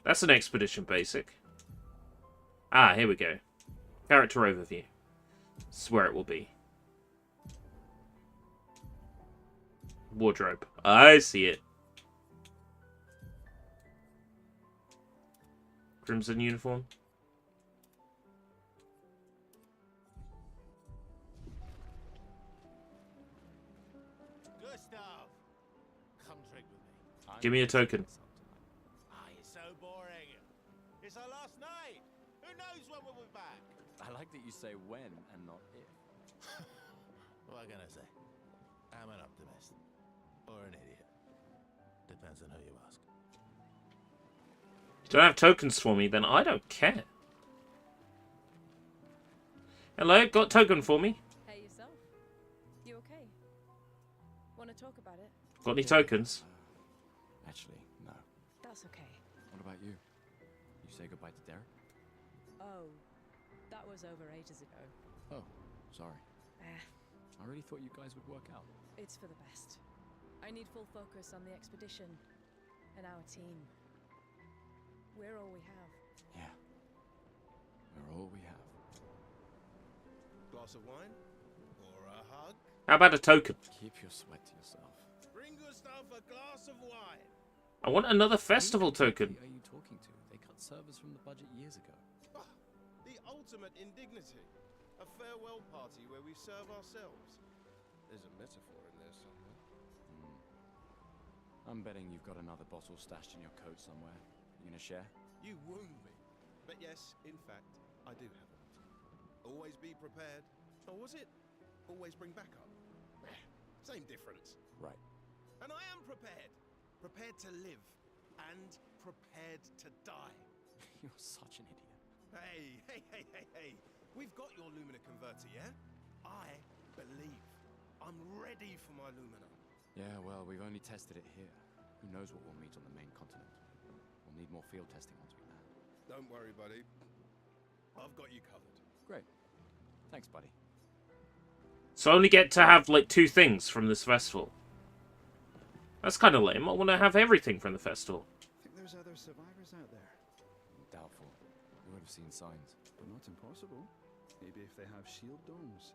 That's an expedition basic. Ah, here we go. Character overview. This is where it will be. Wardrobe. I see it. Crimson uniform. Gustav, come drink with me. Give me a token. Ah, you're so boring. It's our last night. Who knows when we'll be back? I like that you say when and not if. What can I say? I'm an optimist. Or an idiot. Depends on who you ask. If you don't have tokens for me, then I don't care. Hello, got token for me? Hey, yourself. You okay? Want to talk about it? Got any tokens? Actually, no. That's okay. What about you? You say goodbye to Derek? Oh, that was over ages ago. Oh, sorry. I really thought you guys would work out. It's for the best. I need full focus on the expedition and our team. We're all we have. Yeah. We're all we have. Glass of wine? Or a hug? How about a token? Keep your sweat to yourself. Bring Gustav a glass of wine. I want another festival token. Who are you talking to? They cut servers from the budget years ago. Ah, the ultimate indignity. A farewell party where we serve ourselves. There's a metaphor in there somewhere. I'm betting you've got another bottle stashed in your coat somewhere. You gonna share? You wound me. But yes, in fact, I do have a bottle. Always be prepared. Or was it? Always bring backup. Same difference. Right. And I am prepared. Prepared to live. And prepared to die. You're such an idiot. Hey. We've got your Lumina converter, yeah? I believe. I'm ready for my Lumina. Yeah, well, we've only tested it here. Who knows what we'll meet on the main continent? We'll need more field testing once we land. Don't worry, buddy. I've got you covered. Great. Thanks, buddy. So I only get to have, like, 2 things from this festival. That's kind of lame. I want to have everything from the festival. Think there's other survivors out there? Doubtful. We would have seen signs. But not impossible. Maybe if they have shield domes.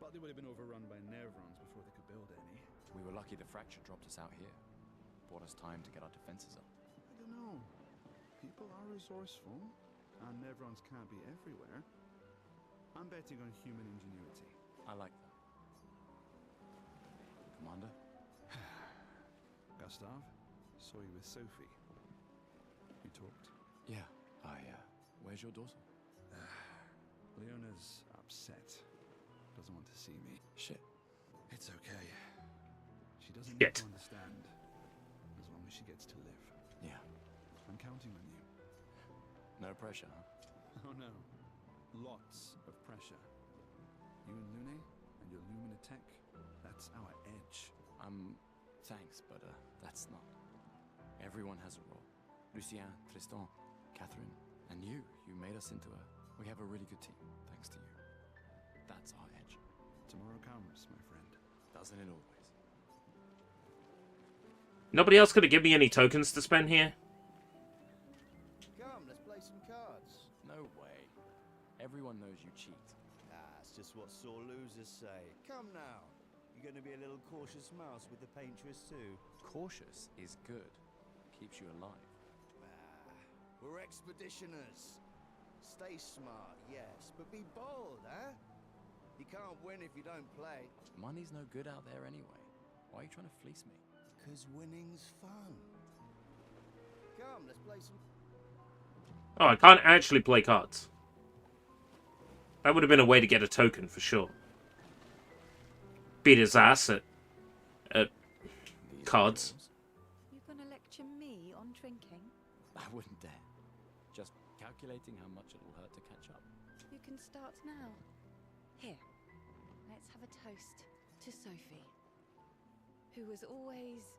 But they would have been overrun by Nevrons before they could build any. We were lucky the fracture dropped us out here. Bought us time to get our defenses up. I don't know. People are resourceful, and Nevrons can't be everywhere. I'm betting on human ingenuity. I like that. Commander? Gustav, saw you with Sophie. You talked? Yeah, where's your daughter? Leona's upset. Doesn't want to see me. Shit. It's okay. She doesn't Shit. need to understand. As long as she gets to live. Yeah. I'm counting on you. No pressure, huh? Oh no. Lots of pressure. You and Lune and your Lumina tech, that's our edge. Thanks, but that's not. Everyone has a role. Lucien, Tristan, Catherine, and you. You made us into we have a really good team, thanks to you. That's our edge. Tomorrow comes, my friend. Doesn't it always? Nobody else gonna give me any tokens to spend here? Come, let's play some cards. No way. Everyone knows you cheat. That's just what sore losers say. Come now. You're going to be a little cautious mouse with the paintress too. Cautious is good. Keeps you alive. We're expeditioners. Stay smart, yes, but be bold, huh? You can't win if you don't play. Money's no good out there anyway. Why are you trying to fleece me? 'Cause winning's fun. Come, let's play some... Oh, I can't actually play cards. That would have been a way to get a token for sure. Beat his ass at These cards. rules? You gonna lecture me on drinking? I wouldn't dare. Just calculating how much it'll hurt to catch up. You can start now. Here, let's have a toast to Sophie, who was always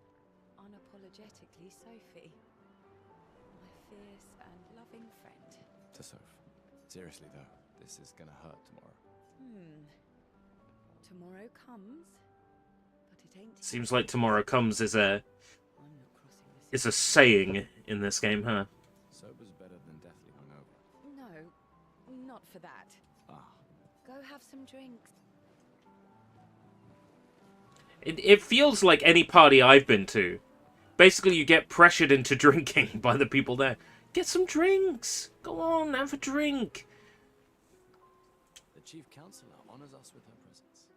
unapologetically Sophie, my fierce and loving friend. To Soph. Seriously though, this is gonna hurt tomorrow. Tomorrow comes, but it ain't. Seems like tomorrow comes is a I'm not crossing this. saying in this game, huh? Sober's better than deathly hungover. No, not for that. Ah, Go have some drinks. It feels like any party I've been to. Basically, you get pressured into drinking by the people there. Get some drinks. Go on, have a drink. the chief counselor honors us with her presence.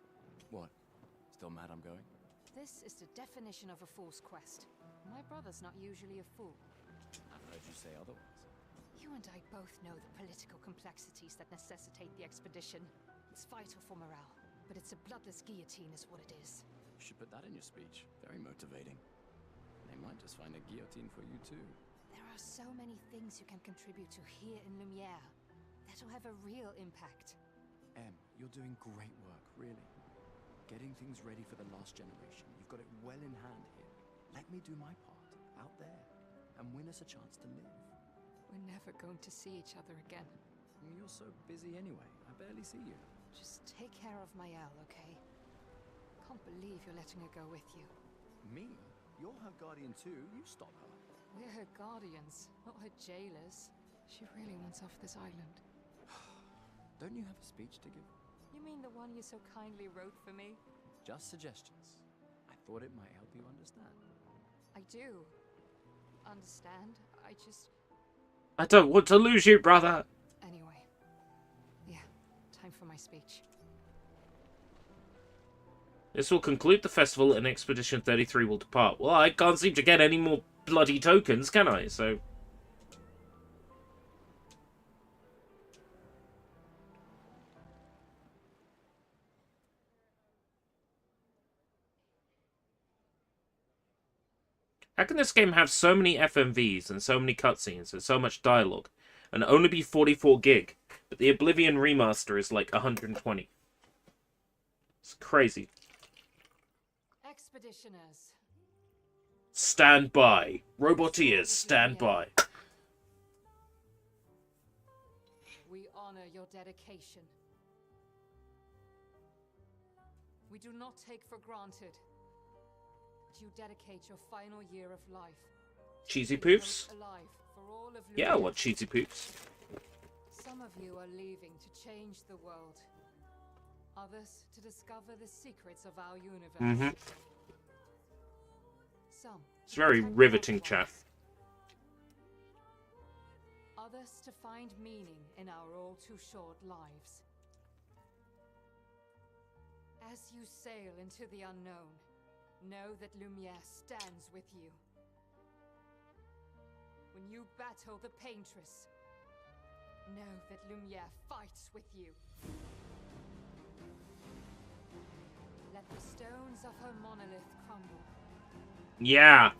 What? Still mad I'm going? This is the definition of a fool's quest. My brother's not usually a fool. I've heard you say otherwise. You and I both know the political complexities that necessitate the expedition. It's vital for morale, but it's a bloodless guillotine is what it is. You should put that in your speech. Very motivating. They might just find a guillotine for you too. There are so many things you can contribute to here in Lumiere that'll have a real impact. Em, you're doing great work, really. Getting things ready for the last generation. You've got it well in hand here. Let me do my part, out there, and win us a chance to live. We're never going to see each other again. You're so busy anyway. I barely see you. Just take care of Mayel, okay? Can't believe you're letting her go with you. Me? You're her guardian too. You stop her. We're her guardians, not her jailers. She really wants off this island. Don't you have a speech to give? You mean the one you so kindly wrote for me? Just suggestions. I thought it might help you understand. I do. Understand? I don't want to lose you, brother. Anyway. Yeah, time for my speech. This will conclude the festival and Expedition 33 will depart. Well, I can't seem to get any more bloody tokens, can I? So... How can this game have so many FMVs and so many cutscenes and so much dialogue and only be 44 gig, but the Oblivion remaster is like 120? It's crazy. Expeditioners. Stand by. Roboteers, stand by. We honor your dedication. We do not take for granted that you dedicate your final year of life. Cheesy poofs? Yeah, I want cheesy poofs. Some of you are leaving to change the world. Others to discover the secrets of our universe. Some It's very riveting, chat. Others to find meaning in our all too short lives. As you sail into the unknown, know that Lumiere stands with you. When you battle the Paintress, know that Lumiere fights with you. Let the stones of her monolith crumble. Yeah.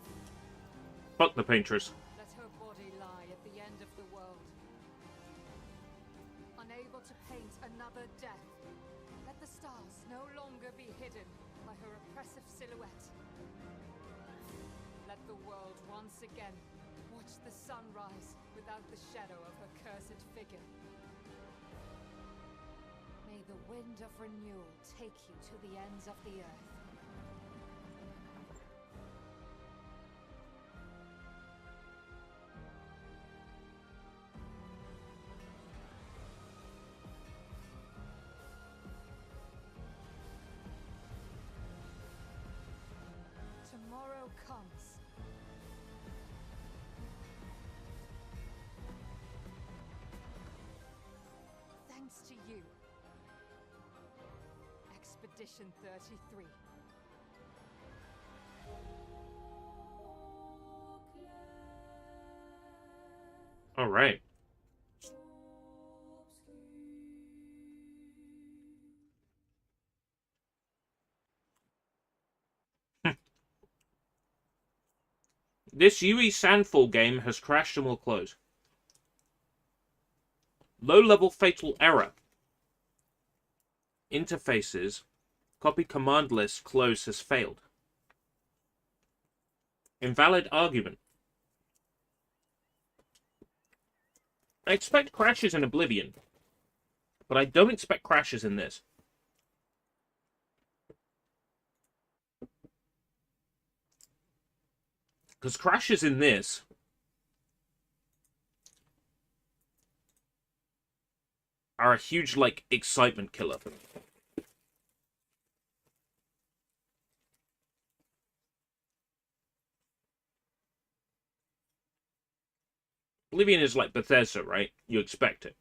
Fuck the Paintress. Let her body lie at the end of the world. Unable to paint another death, let the stars no longer be hidden by her oppressive silhouette. Let the world once again watch the sun rise without the shadow of her cursed figure. May the wind of renewal take you to the ends of the earth. Tomorrow comes. Thanks to you. Expedition 33. All right. This UE Sandfall game has crashed and will close. Low-level fatal error. Interfaces. Copy command list close has failed. Invalid argument. I expect crashes in Oblivion, but I don't expect crashes in this. Because crashes in this are a huge, like, excitement killer. Oblivion is like Bethesda, right? You expect it.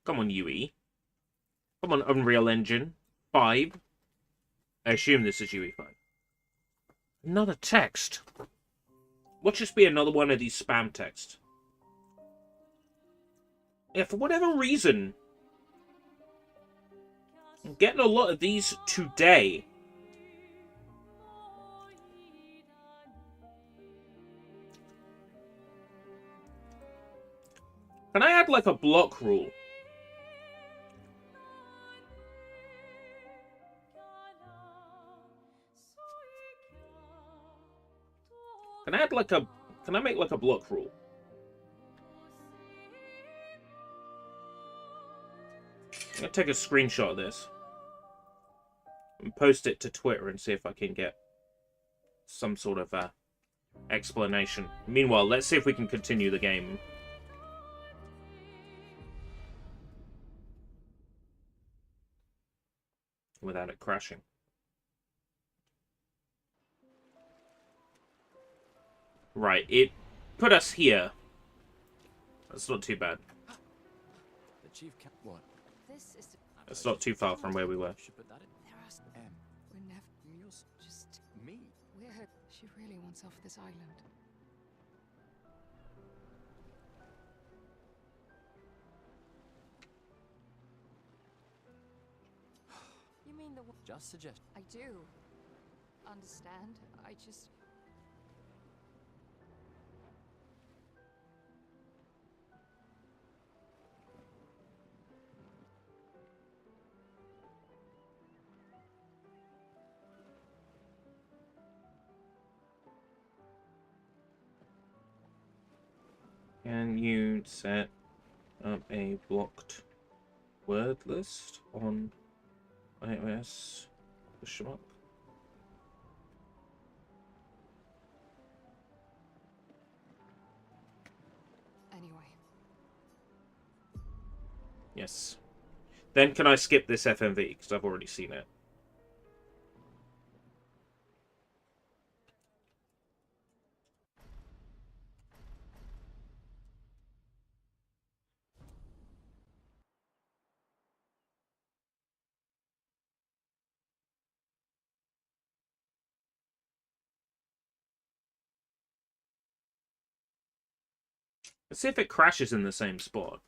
Come on, UE. Come on, Unreal Engine 5. I assume this is UE 5. Another text. Watch this be another one of these spam texts. Yeah, for whatever reason, I'm getting a lot of these today. Can I add, like, a block rule? Can I add, like, a... Can I make, like, a block rule? I'm gonna take a screenshot of this and post it to Twitter and see if I can get some sort of explanation. Meanwhile, let's see if we can continue the game. Without it crashing. Right, it put us here. That's not too bad. The chief what? This is. That's not too far from where we were. Should put that in. There are. We're never. Just. Me? We're. She really wants off this island. You mean the? Just suggest. I do. Understand? I just. Can you set up a blocked word list on iOS? Question mark. Anyway. Yes. Then can I skip this FMV? Because I've already seen it. Let's see if it crashes in the same spot.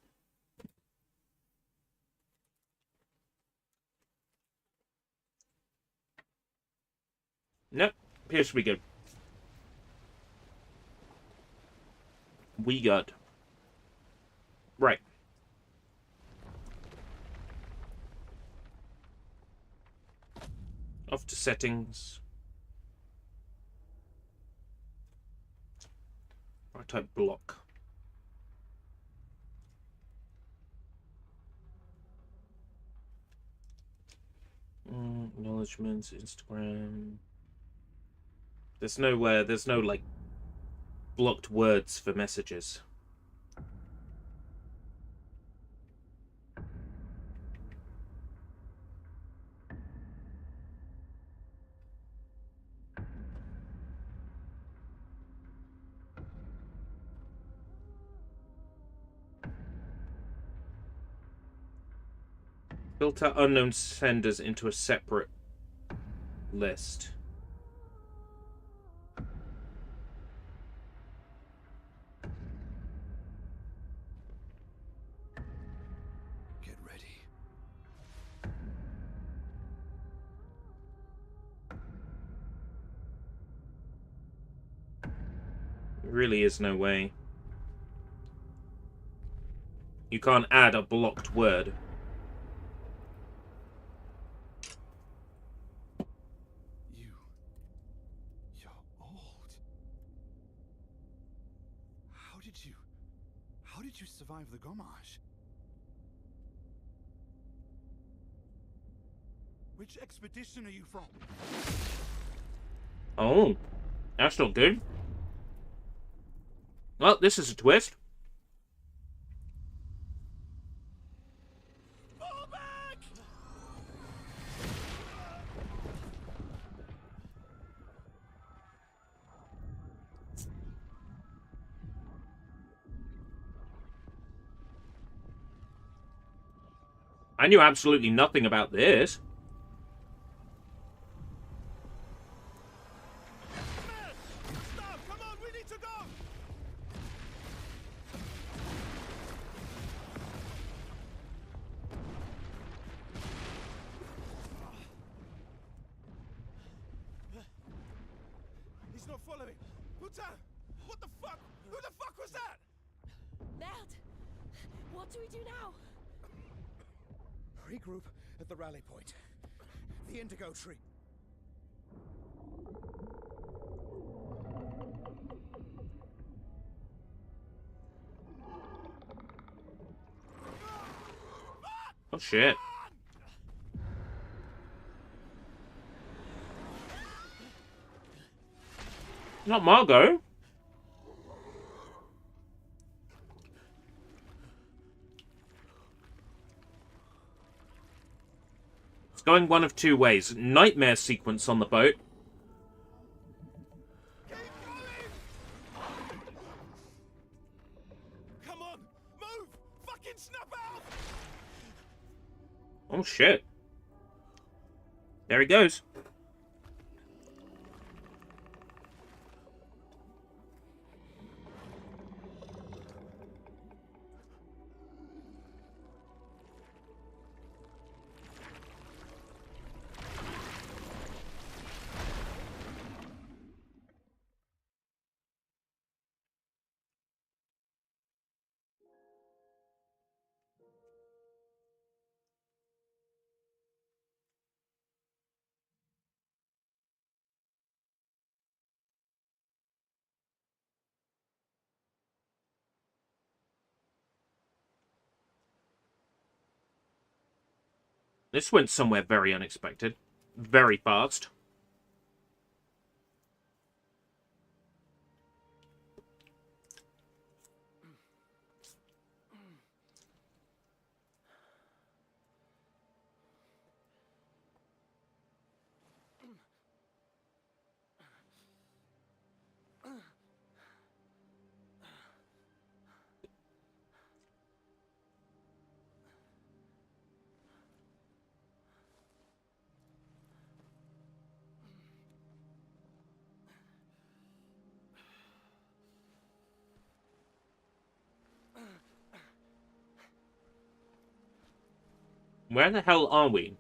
Nope. Appears to be good. We good. Right. Off to settings. I type block. Acknowledgements, Instagram. There's nowhere, there's no, like, blocked words for messages. Filter unknown senders into a separate list. Get ready. There really is no way. You can't add a blocked word. You're old. How did you survive the Gommage? Which expedition are you from? Oh, that's not good. Well, this is a twist. Fall back! I knew absolutely nothing about this. Stop! Come on, we need to go! He's not following. Putain! What the fuck? Who the fuck was that? Merde! What do we do now? Regroup at the rally point. The Indigo Tree. Oh shit. Not Margot. It's going one of two ways. Nightmare sequence on the boat. Keep going! fucking snap out! Oh shit. There he goes. This went somewhere very unexpected. Very fast. Where the hell are we?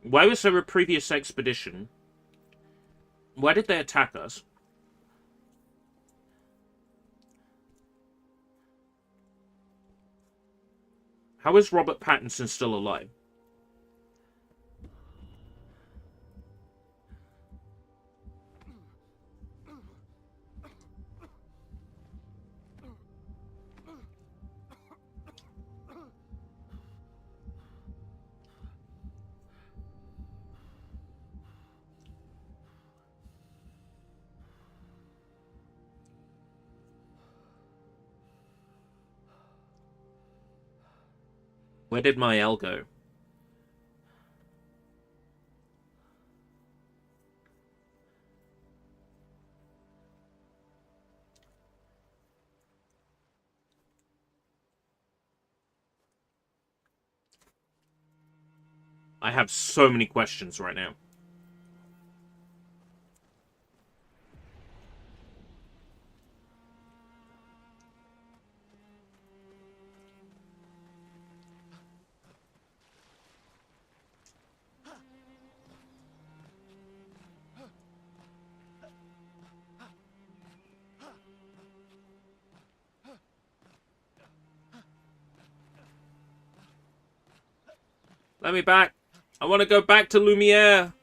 Why was there a previous expedition? Why did they attack us? How is Robert Pattinson still alive? Where did my L go? I have so many questions right now. Let me back. I want to go back to Lumiere.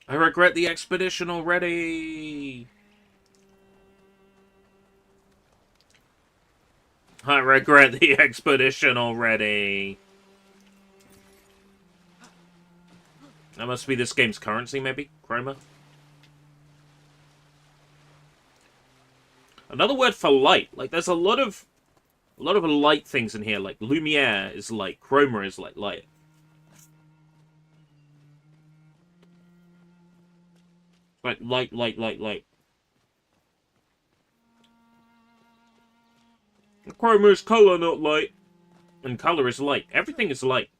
I regret the expedition already. I regret the expedition already. That must be this game's currency, maybe? Chroma? Another word for light. Like, there's a lot of light things in here. Like, Lumiere is light. Chroma is like light. Like, light, light, light, light. Chroma is color, not light. And color is light. Everything is light.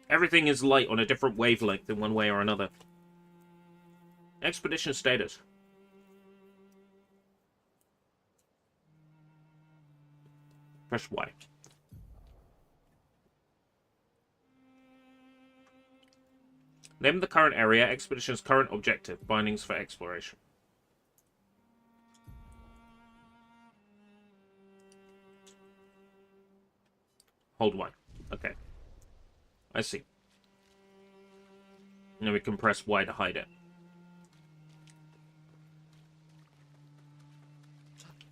Everything is light on a different wavelength in one way or another. Expedition status. Press Y. Name the current area, expedition's current objective, bindings for exploration. Hold Y. Okay. I see. Now we can press Y to hide it.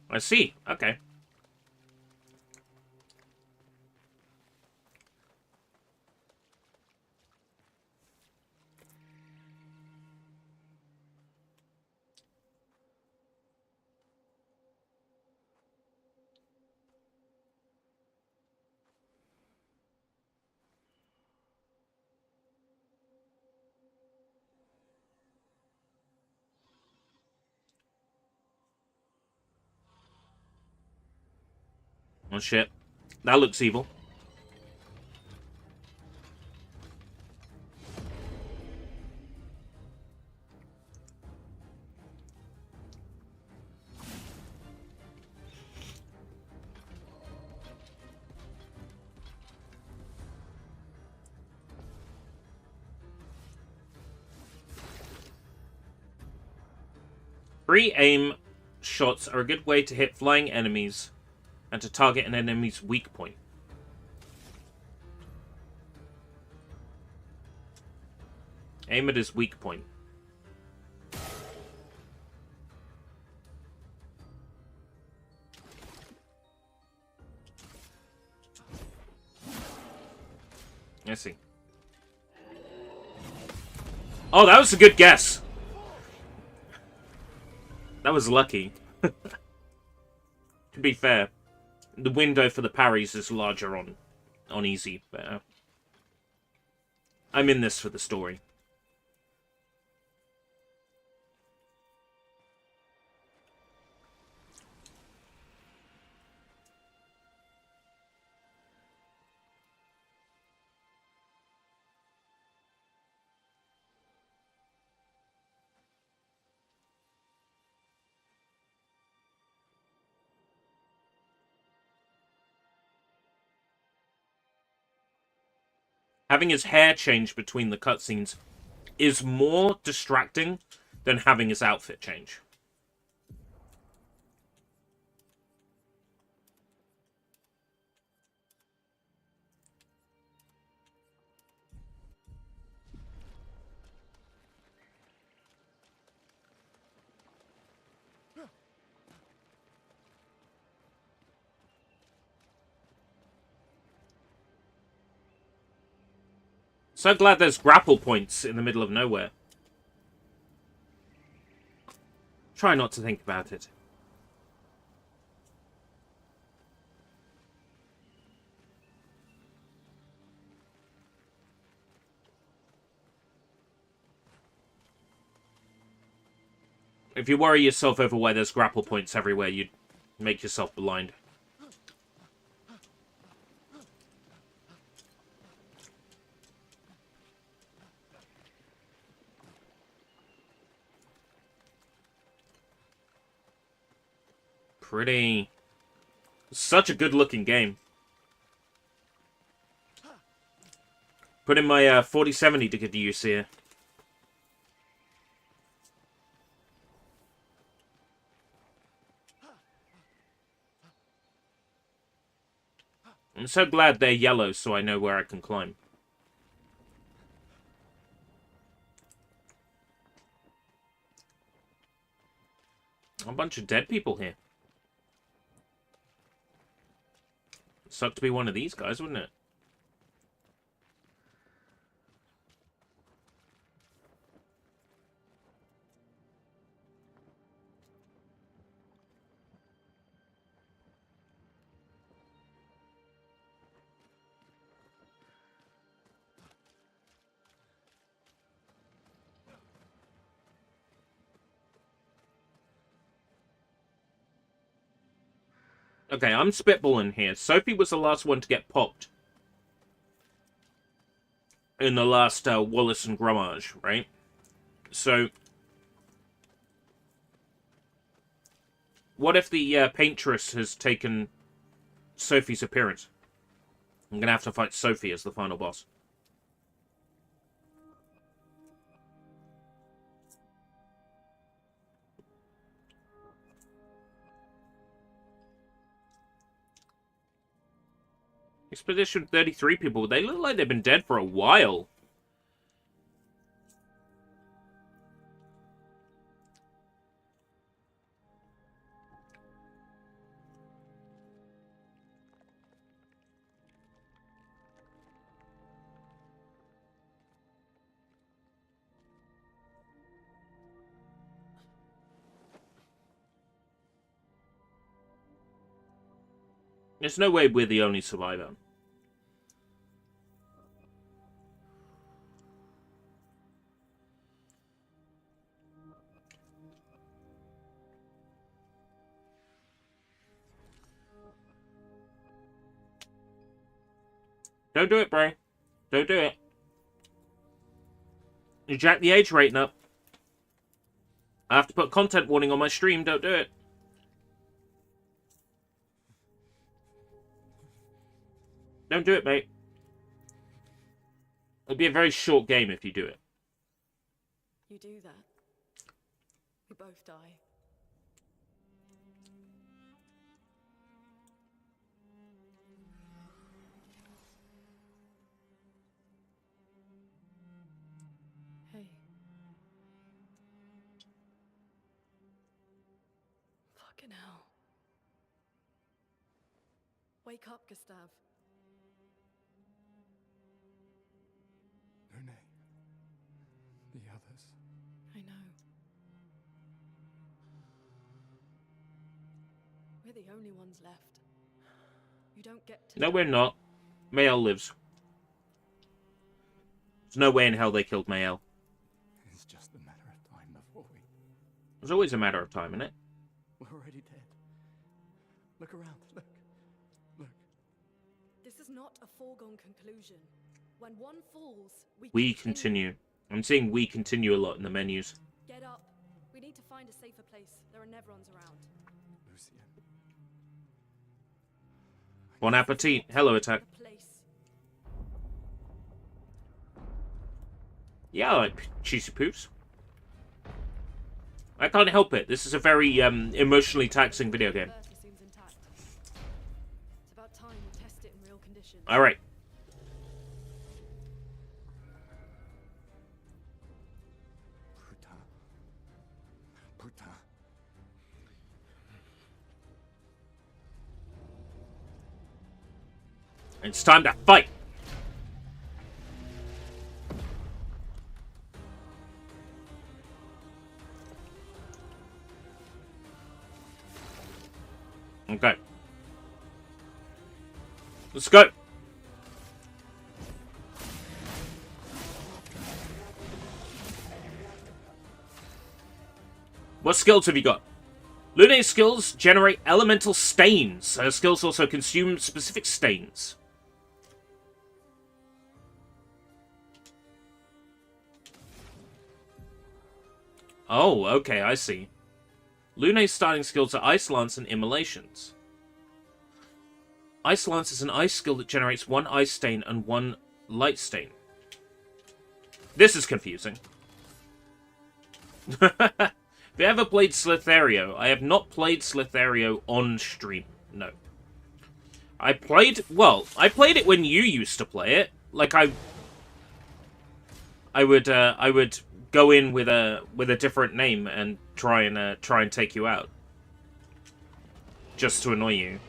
I see. Okay. Oh shit. That looks evil. Free aim shots are a good way to hit flying enemies and to target an enemy's weak point. Aim at his weak point. I see. Oh, that was a good guess. That was lucky. To be fair, the window for the parries is larger on easy, but I'm in this for the story. Having his hair change between the cutscenes is more distracting than having his outfit change. So glad there's grapple points in the middle of nowhere. Try not to think about it. If you worry yourself over why there's grapple points everywhere, you'd make yourself blind. Pretty. Such a good-looking game. Put in my 4070 to get the use here. I'm so glad they're yellow so I know where I can climb. A bunch of dead people here. Suck to be one of these guys, wouldn't it? Okay, I'm spitballing here. Sophie was the last one to get popped in the last Wallace and Gromage, right? So, what if the paintress has taken Sophie's appearance? I'm gonna have to fight Sophie as the final boss. Expedition 33 people. They look like they've been dead for a while. There's no way we're the only survivor. Don't do it, bro. Don't do it. You jack the age rating up. I have to put content warning on my stream. Don't do it. Don't do it, mate. It'll be a very short game if you do it. You do that, we both die. Hey. Fucking hell. Wake up, Gustav. Lune. The others. I know. We're the only ones left. You don't get to... No, we're not. Mael lives. There's no way in hell they killed Mael. It's just a matter of time before we... There's always a matter of time, isn't it? We're already dead. Look around. Look. Look. This is not a foregone conclusion. When one falls, We continue. I'm seeing we continue a lot in the menus. Get up. We need to find a safer place. There are Nevrons around. Lucien. Bon appetit. Hello, Attack. A place. Yeah, I like cheesy poofs. I can't help it. This is a very emotionally taxing video game. Seems intact. It's about time we test it in real conditions. All right. Putain. It's time to fight. Okay. Let's go. What skills have you got? Lune's skills generate elemental stains. Her skills also consume specific stains. Oh, okay, I see. Lune's starting skills are Ice Lance and Immolations. Ice Lance is an ice skill that generates one ice stain and one light stain. This is confusing. Have you ever played Slithario? I have not played Slithario on stream. No. I played it when you used to play it. Like I would go in with a different name and try and take you out. Just to annoy you.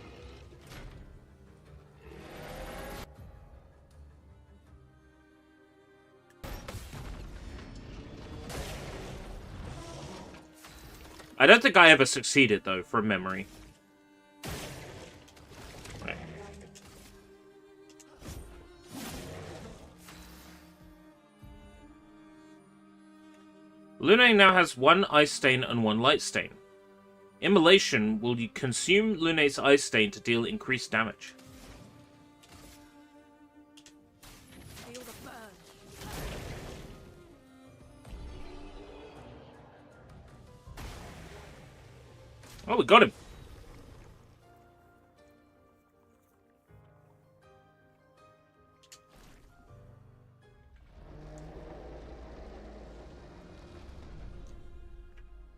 I don't think I ever succeeded, though, from memory. Right. Lune now has one ice stain and one light stain. Immolation will consume Lune's ice stain to deal increased damage. Feel the burn. Oh, we got him.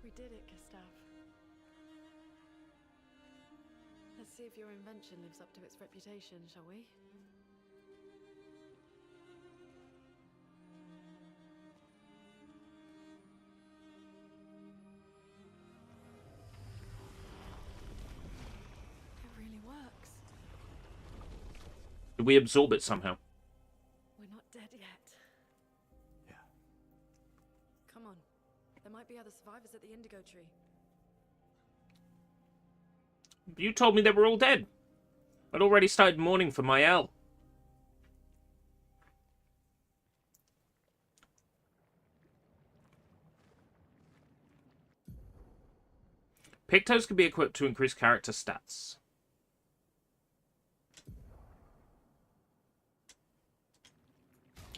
We did it, Gustav. Let's see if your invention lives up to its reputation, shall we? It really works. Did we absorb it somehow? We're not dead yet. Yeah. Come on. There might be other survivors at the Indigo Tree. You told me they were all dead. I'd already started mourning for Mael. Pictos can be equipped to increase character stats.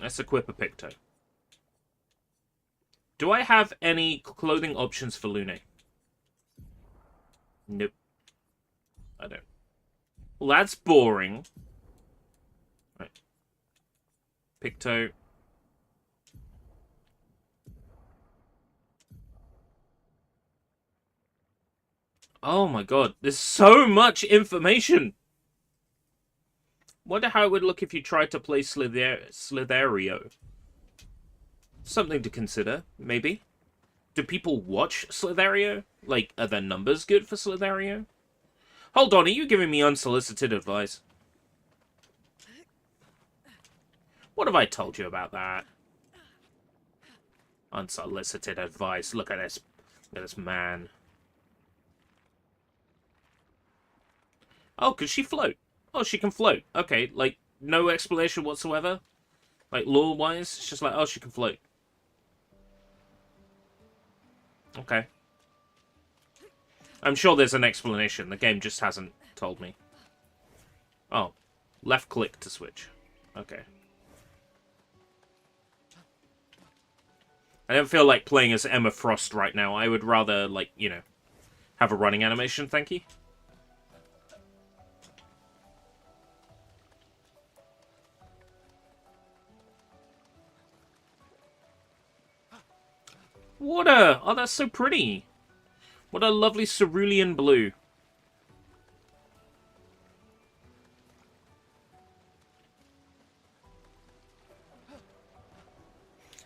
Let's equip a Picto. Do I have any clothing options for Lune? Nope. I don't. Well, that's boring. Right. Picto. Oh my god, there's so much information! Wonder how it would look if you tried to play Slitherio. Something to consider, maybe. Do people watch Slitherio? Like, are their numbers good for Slitherio? Hold on, are you giving me unsolicited advice? What have I told you about that? Unsolicited advice. Look at this. Look at this man. Oh, could she float? Oh, she can float. Okay, like, no explanation whatsoever? Like, lore-wise? It's just like, oh, she can float. Okay. I'm sure there's an explanation. The game just hasn't told me. Oh. Left click to switch. Okay. I don't feel like playing as Emma Frost right now. I would rather, like, you know, have a running animation, thank you. Water! Oh, that's so pretty. What a lovely cerulean blue.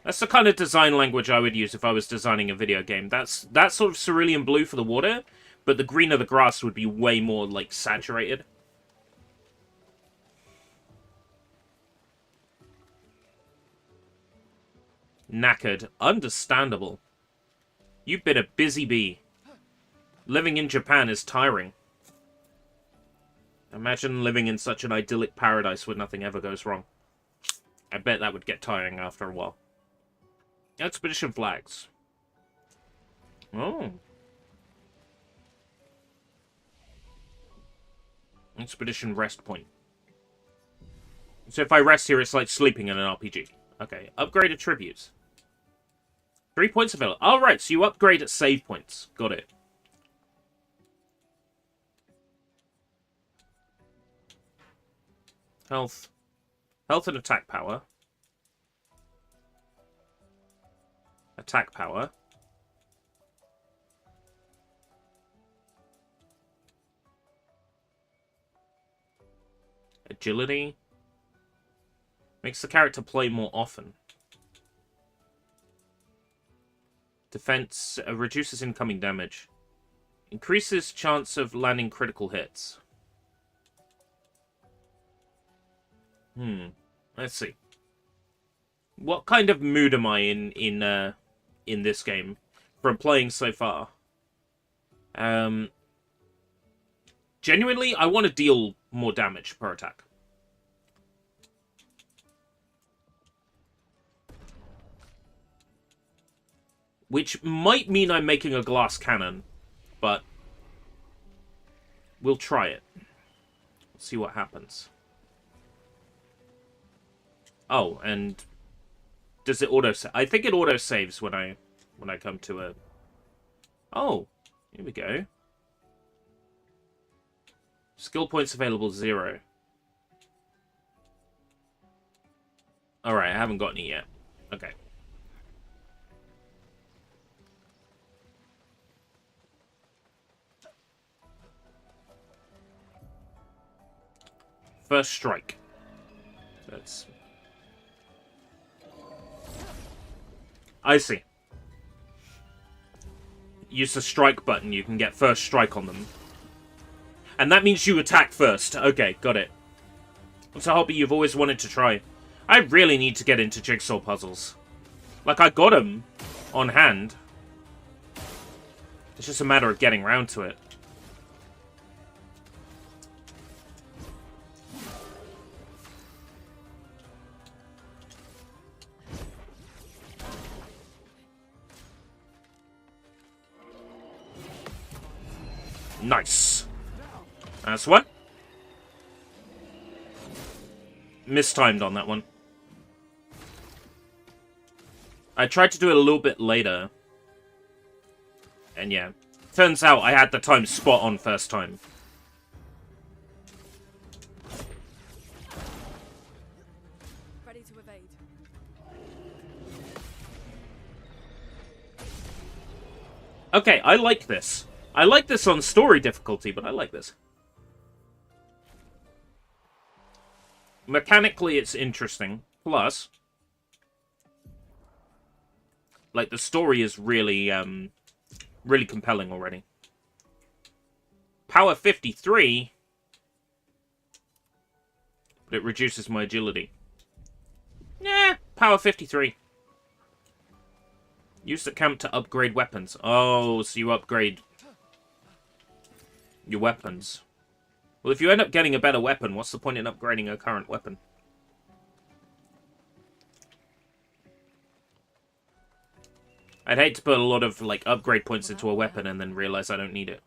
That's the kind of design language I would use if I was designing a video game. That's that sort of cerulean blue for the water, but the green of the grass would be way more, like, saturated. Knackered. Understandable. You've been a busy bee. Living in Japan is tiring. Imagine living in such an idyllic paradise where nothing ever goes wrong. I bet that would get tiring after a while. Expedition flags. Oh. Expedition rest point. So if I rest here, it's like sleeping in an RPG. Okay. Upgrade attributes. 3 points available. Alright, so you upgrade at save points. Got it. Health. Health and attack power. Attack power. Agility. Makes the character play more often. Defense reduces incoming damage. Increases chance of landing critical hits. Let's see. What kind of mood am I in this game from playing so far? Genuinely, I want to deal more damage per attack. Which might mean I'm making a glass cannon, but we'll try it. Let's see what happens. Oh, and does it auto-save? I think it auto-saves when I come to a... Oh, here we go. Skill points available 0. Alright, I haven't got any yet. Okay. First strike. That's... I see. Use the strike button, you can get first strike on them. And that means you attack first. Okay, got it. It's a hobby you've always wanted to try. I really need to get into jigsaw puzzles. Like, I got them on hand. It's just a matter of getting around to it. Nice. That's one. Mistimed on that one. I tried to do it a little bit later. And yeah. Turns out I had the time spot on first time. Ready to evade. Okay, I like this. I like this on story difficulty, but I like this. Mechanically, it's interesting. Plus, like, the story is really, really compelling already. Power 53, but it reduces my agility. Yeah, power 53. Use the camp to upgrade weapons. Oh, so you upgrade your weapons. Well, if you end up getting a better weapon, what's the point in upgrading a current weapon? I'd hate to put a lot of, like, upgrade points into a weapon and then realize I don't need it.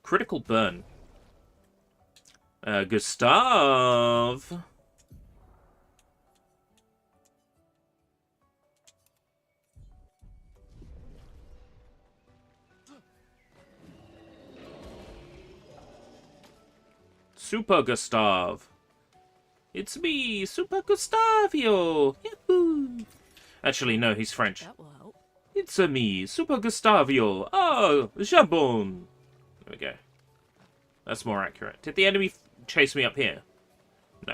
Critical burn. Gustav. Super Gustav. It's me, Super Gustavio. Yahoo! Actually, no, he's French. That will help. It's me, Super Gustavio. Oh, jambon. There we go. That's more accurate. Did the enemy chase me up here? No.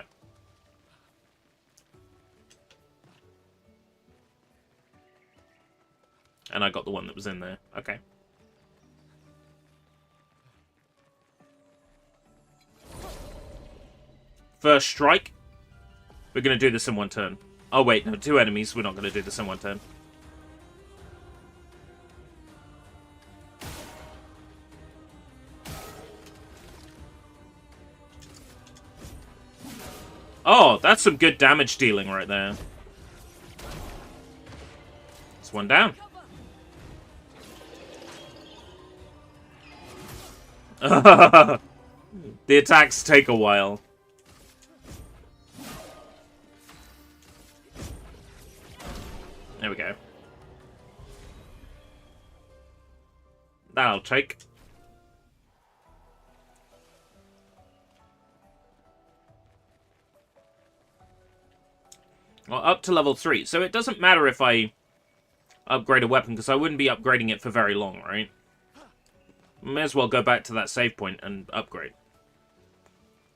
And I got the one that was in there. Okay. First strike. We're going to do this in one turn. Oh, wait, no, 2 enemies. We're not going to do this in one turn. Oh, that's some good damage dealing right there. It's one down. The attacks take a while. There we go. That'll take. Well, up to level 3. So it doesn't matter if I upgrade a weapon, because I wouldn't be upgrading it for very long, right? May as well go back to that save point and upgrade.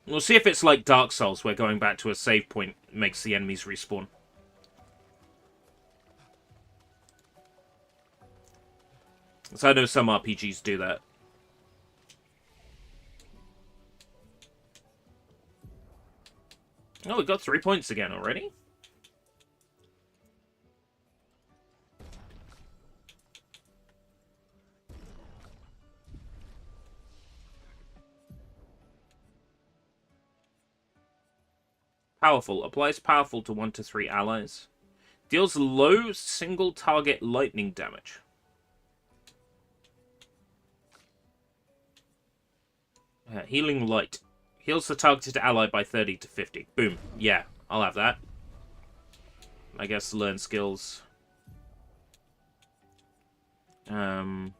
We'll see if it's like Dark Souls, where going back to a save point makes the enemies respawn. So I know some RPGs do that. Oh, we got 3 points again already? Powerful. Applies powerful to 1 to 3 allies. Deals low single target lightning damage. Healing light. Heals the targeted ally by 30 to 50. Boom. Yeah, I'll have that. I guess learn skills. Lightning.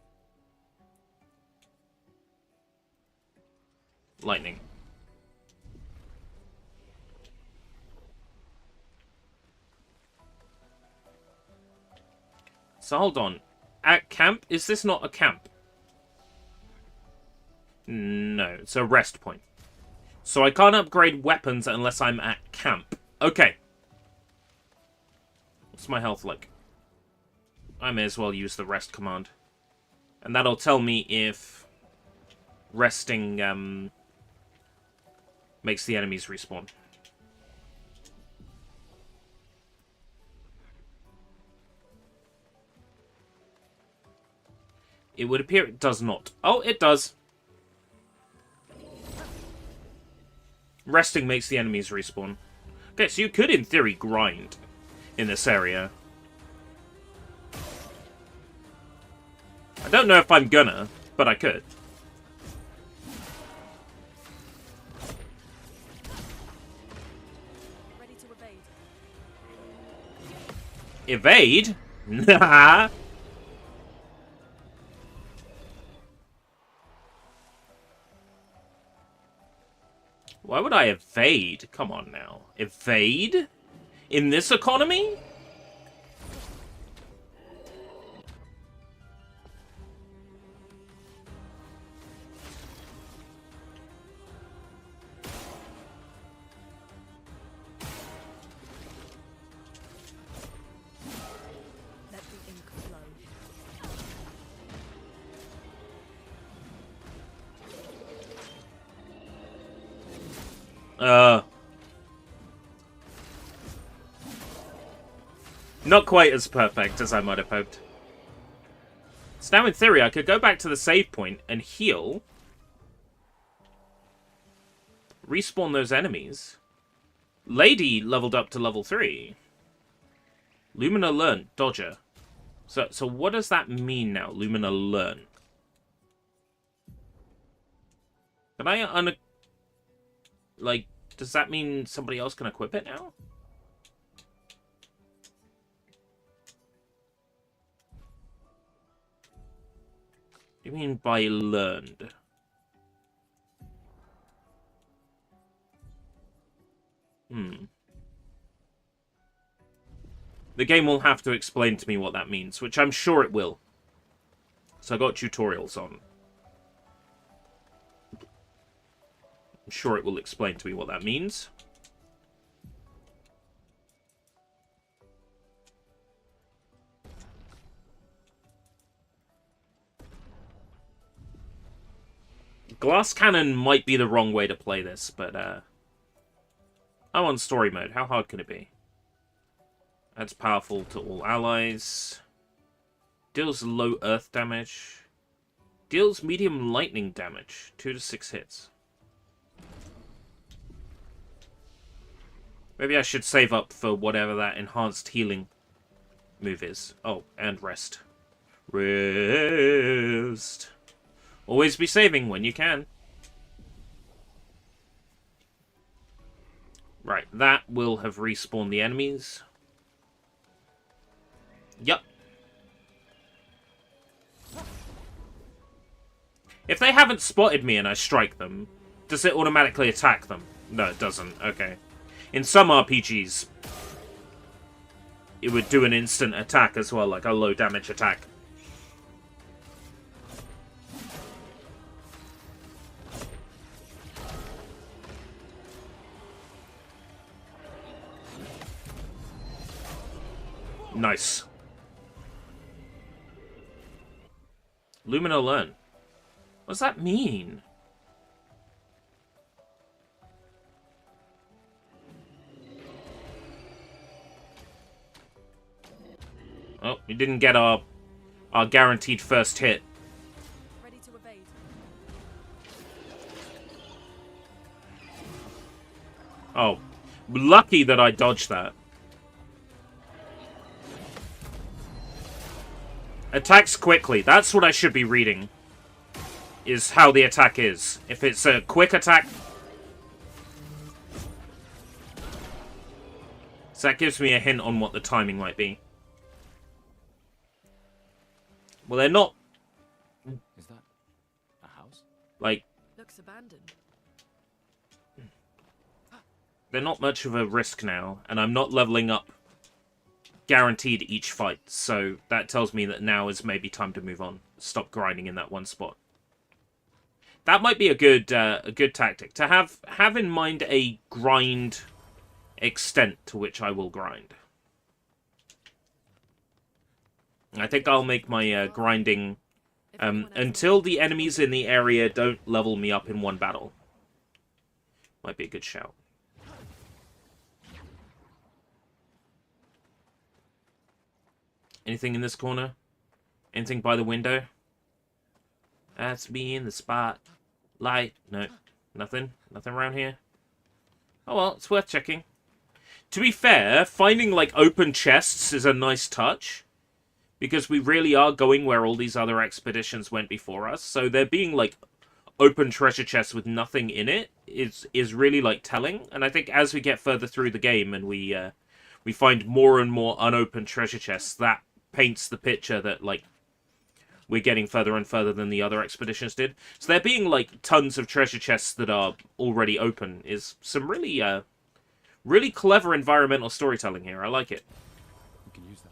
So hold on. At camp? Is this not a camp? No, it's a rest point. So I can't upgrade weapons unless I'm at camp. Okay. What's my health like? I may as well use the rest command. And that'll tell me if resting makes the enemies respawn. It would appear it does not. Oh, it does. Resting makes the enemies respawn. Okay, so you could, in theory, grind in this area. I don't know if I'm gonna, but I could. Ready to evade. Evade? Nah. Why would I evade? Come on now. Evade? In this economy? Let the ink flow. Not quite as perfect as I might have hoped. So now in theory I could go back to the save point and heal. Respawn those enemies. Lady leveled up to level 3. Lumina learned, Dodger. So what does that mean now, Lumina learn? Can I like, does that mean somebody else can equip it now? What do you mean by learned? The game will have to explain to me what that means, which I'm sure it will. So I got tutorials on. I'm sure it will explain to me what that means. Glass cannon might be the wrong way to play this, but I'm on story mode. How hard can it be? Adds powerful to all allies. Deals low earth damage. Deals medium lightning damage. 2 to 6 hits. Maybe I should save up for whatever that enhanced healing move is. Oh, and rest. Rest. Always be saving when you can. Right, that will have respawned the enemies. Yup. If they haven't spotted me and I strike them, does it automatically attack them? No, it doesn't. Okay. In some RPGs, it would do an instant attack as well, like a low damage attack. Nice. Lumina learn. What does that mean? Oh, we didn't get our guaranteed first hit. Ready to evade. Oh, lucky that I dodged that. Attacks quickly. That's what I should be reading. Is how the attack is. If it's a quick attack... So that gives me a hint on what the timing might be. Well, they're not... Is that a house? Like... Looks abandoned. They're not much of a risk now, and I'm not leveling up guaranteed each fight, so that tells me that now is maybe time to move on. Stop grinding in that one spot. That might be a good tactic, to have in mind a grind extent to which I will grind. I think I'll make my grinding until the enemies in the area don't level me up in one battle. Might be a good shout. Anything in this corner? Anything by the window? That's me in the spot. Light. No. Nothing? Nothing around here? Oh well, it's worth checking. To be fair, finding like open chests is a nice touch. Because we really are going where all these other expeditions went before us. So there being like open treasure chests with nothing in it is really like telling. And I think as we get further through the game and we find more and more unopened treasure chests, that paints the picture that, like, we're getting further and further than the other expeditions did. So there being, like, tons of treasure chests that are already open is some really, really clever environmental storytelling here. I like it. We can use that.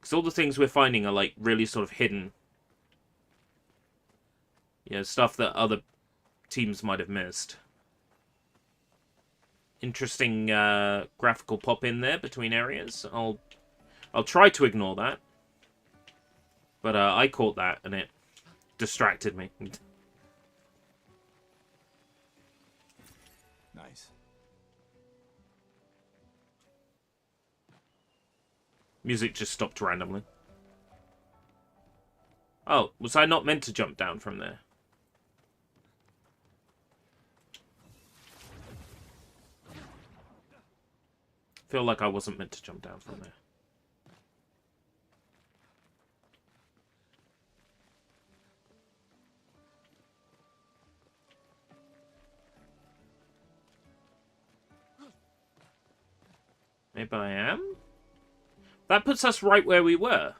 Because all the things we're finding are, like, really sort of hidden. You know, stuff that other teams might have missed. Interesting graphical pop in there between areas. I'll try to ignore that. But I caught that and it distracted me. Nice. Music just stopped randomly. Oh, was I not meant to jump down from there? Feel like I wasn't meant to jump down from there. Maybe I am? That puts us right where we were.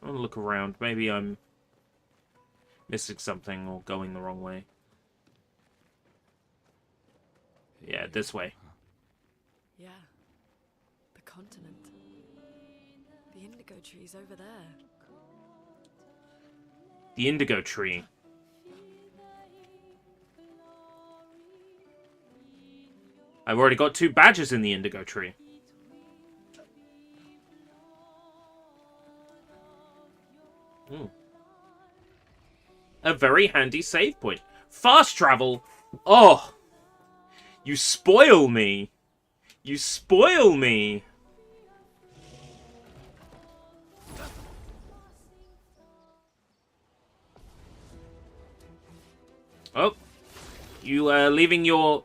I want to look around. Maybe I'm missing something or going the wrong way. Yeah, this way. Yeah. The continent. The indigo tree's over there. The indigo tree. I've already got 2 badges in the indigo tree. A very handy save point. Fast travel! Oh! You spoil me! You spoil me! Oh. You leaving your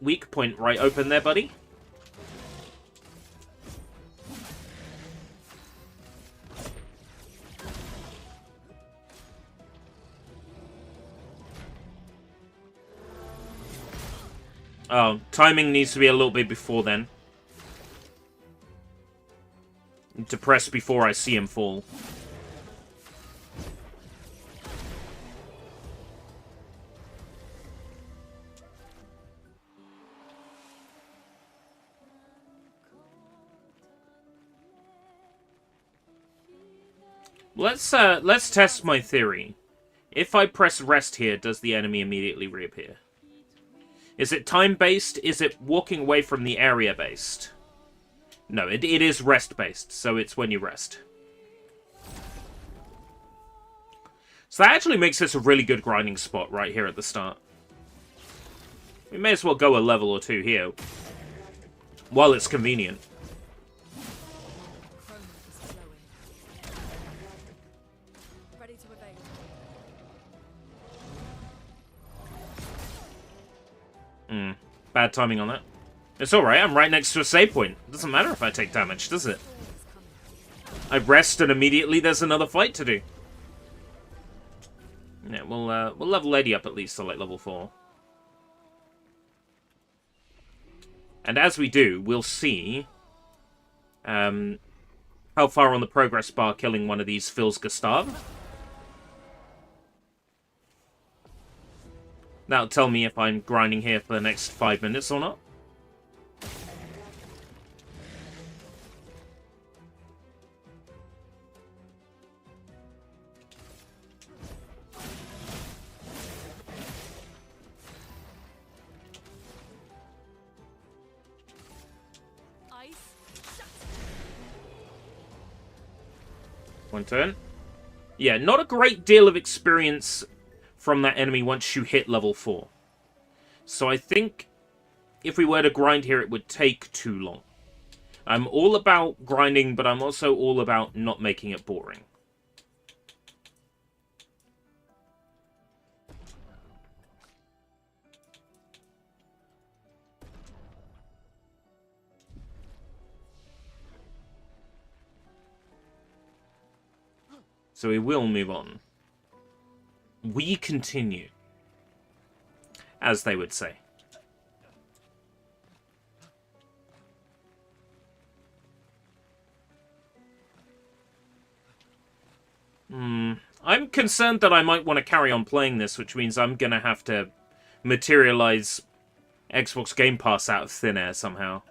weak point right open there, buddy? Oh, timing needs to be a little bit before then. To press before I see him fall. Let's test my theory. If I press rest here, does the enemy immediately reappear? Is it time-based? Is it walking away from the area-based? No, it is rest-based, so it's when you rest. So that actually makes this a really good grinding spot right here at the start. We may as well go a level or 2 here. While it's convenient. Bad timing on that. It's alright, I'm right next to a save point. It doesn't matter if I take damage, does it? I rest and immediately there's another fight to do. Yeah, we'll level Lady up at least to like level 4. And as we do, we'll see how far on the progress bar killing one of these fills Gustav. That'll tell me if I'm grinding here for the next 5 minutes or not. One turn. Yeah, not a great deal of experience from that enemy once you hit level 4. So I think if we were to grind here, it would take too long. I'm all about grinding, but I'm also all about not making it boring. So we will move on. We continue, as they would say. concerned that I might want to carry on playing this, which means I'm going to have to materialize Xbox Game Pass out of thin air somehow.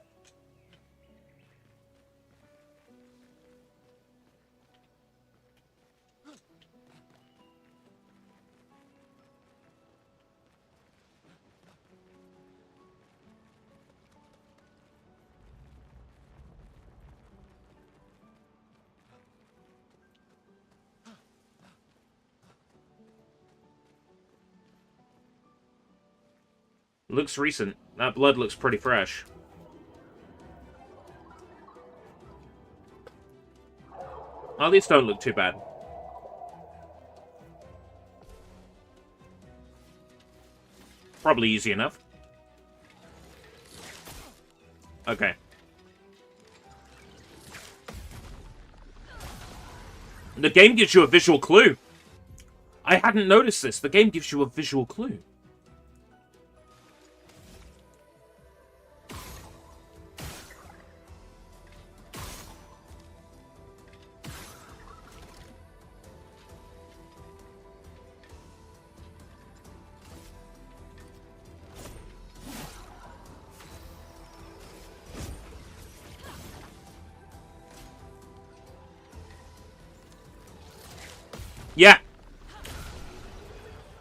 Looks recent. That blood looks pretty fresh. Oh, these don't look too bad. Probably easy enough. Okay. The game gives you a visual clue. I hadn't noticed this. The game gives you a visual clue. Yeah.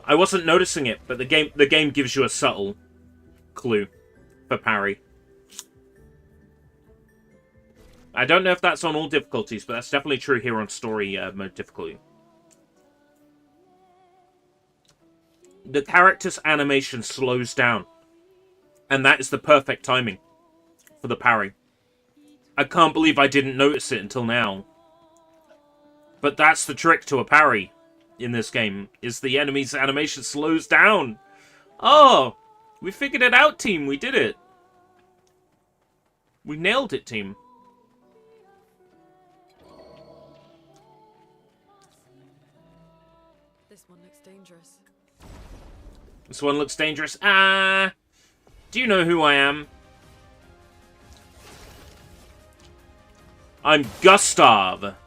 I wasn't noticing it, but the game gives you a subtle clue for parry. I don't know if that's on all difficulties, but that's definitely true here on story mode difficulty. The character's animation slows down, and that is the perfect timing for the parry. I can't believe I didn't notice it until now. But that's the trick to a parry in this game, is the enemy's animation slows down. Oh, we figured it out, team. We did it. We nailed it, team. This one looks dangerous. This one looks dangerous. Do you know who I am? I'm Gustav.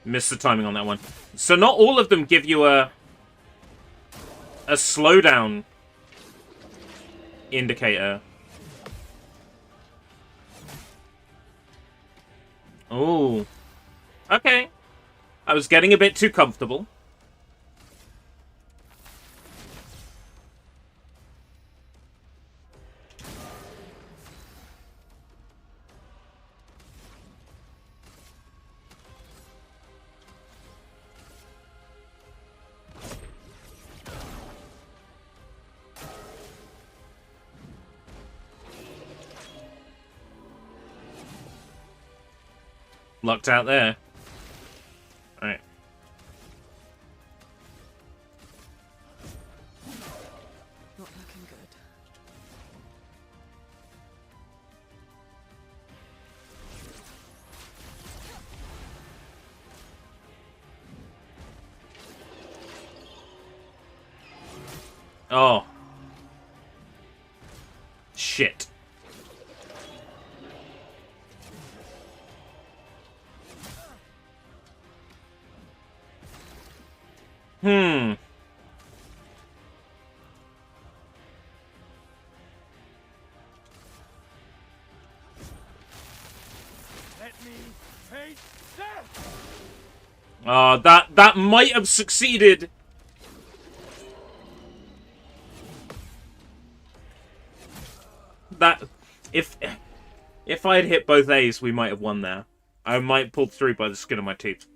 Missed the timing on that one. So not all of them give you a slowdown indicator. Oh. Okay. I was getting a bit too comfortable. Locked out there. Alright. Not looking good. Oh. Shit. Hmm. Let me face death! That might have succeeded. That if I had hit both A's, we might have won there. I might have pulled through by the skin of my teeth.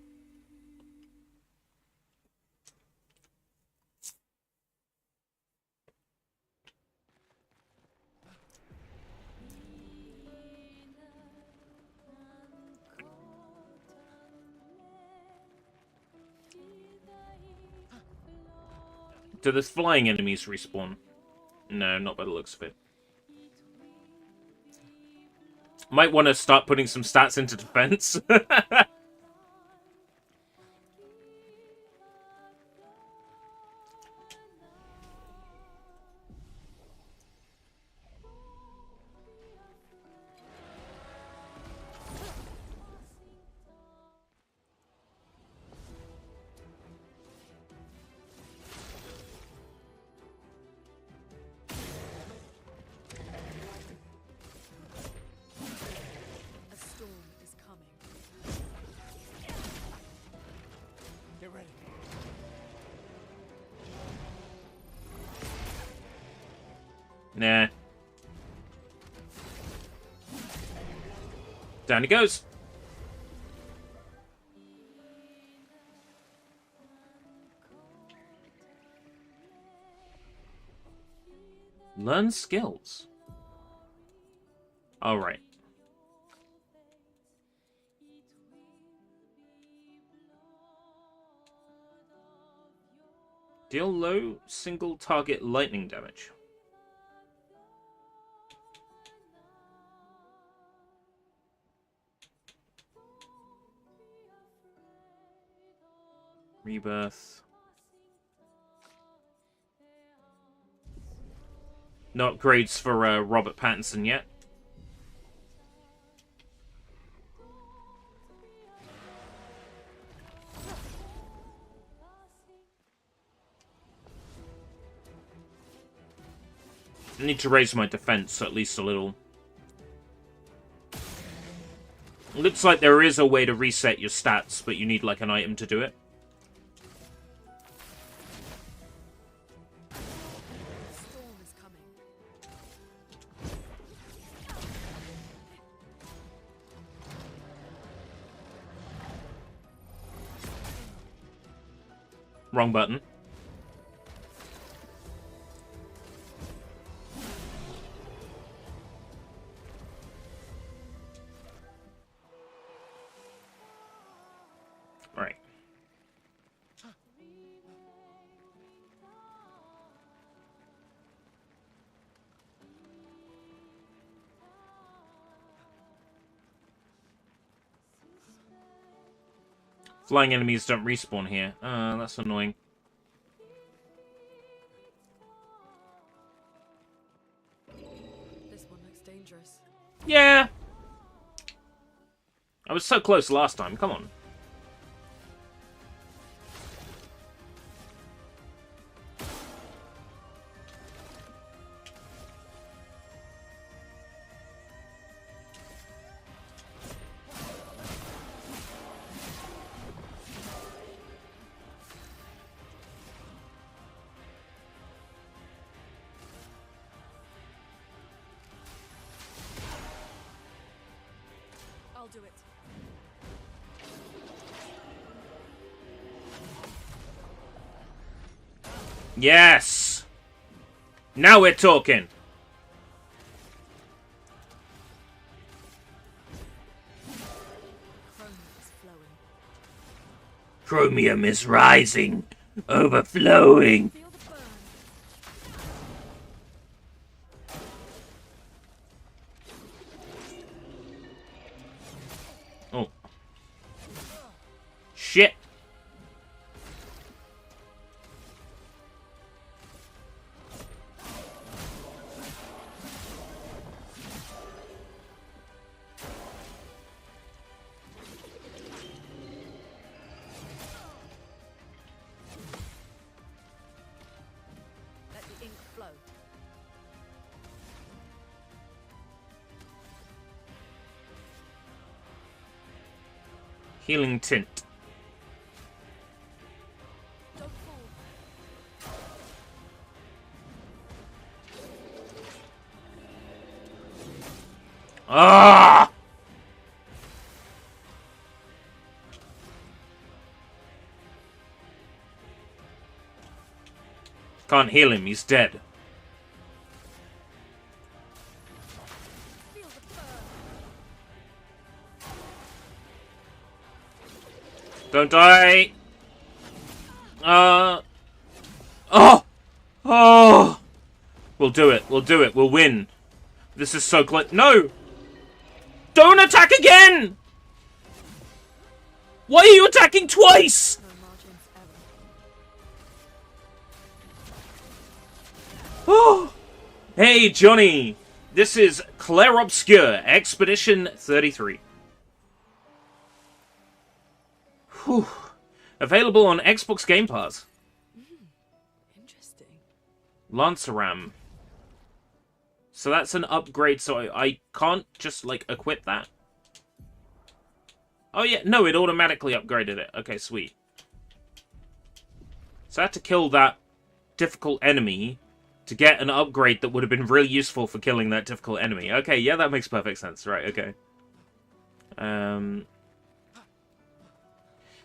Do the flying enemies respawn? No, not by the looks of it. Might want to start putting some stats into defense. A storm is coming. Get ready. Nah. Down he goes. Learn skills. All right. Deal low single target lightning damage. Rebirth. No upgrades for Robert Pattinson yet. I need to raise my defense at least a little. Looks like there is a way to reset your stats, but you need like an item to do it. Storm is coming. Wrong button. Right. Flying enemies don't respawn here. That's annoying. This one looks dangerous. Yeah! I was so close last time, come on. I'll do it. Yes! Now we're talking! Chromium is rising, overflowing. Feel the burn. Oh. Shit. Let the ink flow. Healing tint. Don't fall. Ah! Can't heal him, he's dead. Feel the burn. Don't die! Oh! Oh! We'll do it, we'll do it, we'll win. This is so close. No! Don't attack again! Why are you attacking twice? Oh! Hey, Johnny! This is Clair Obscur, Expedition 33. Whew. Available on Xbox Game Pass. Interesting. Lanceram. So that's an upgrade, so I can't just, like, equip that. Oh, yeah. No, it automatically upgraded it. Okay, sweet. So I had to kill that difficult enemy to get an upgrade that would have been really useful for killing that difficult enemy. Okay, yeah, that makes perfect sense. Right, okay.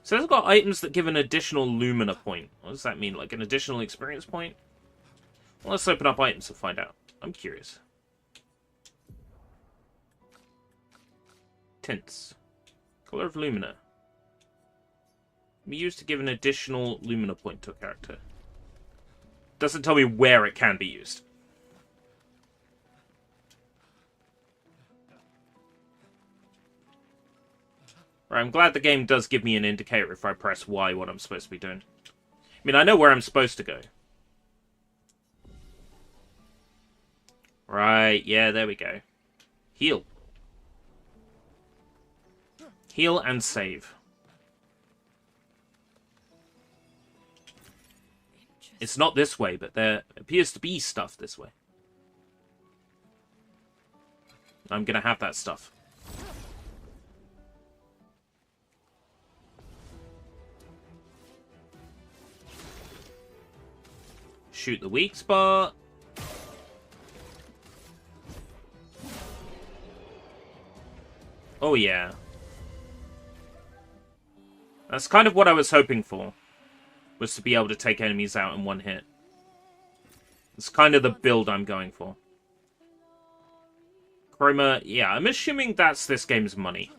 So it's got items that give an additional Lumina point. What does that mean? Like an additional experience point? Well, let's open up items and find out. I'm curious. Tints. Color of Lumina. Be used to give an additional Lumina point to a character. Doesn't tell me where it can be used. Right, I'm glad the game does give me an indicator if I press Y what I'm supposed to be doing. I mean, I know where I'm supposed to go. Right, yeah, there we go. Heal. Heal and save. It's not this way, but there appears to be stuff this way. I'm gonna have that stuff. Shoot the weak spot. Oh yeah. That's kind of what I was hoping for. Was to be able to take enemies out in one hit. It's kind of the build I'm going for. Chroma, yeah, I'm assuming that's this game's money.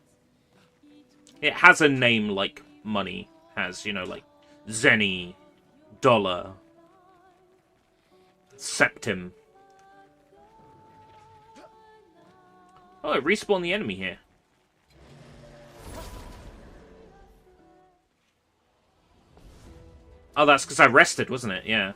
It has a name like money has, you know, like Zenny, Dollar, Septim. Oh, it respawned the enemy here. Oh, that's because I rested, wasn't it? Yeah.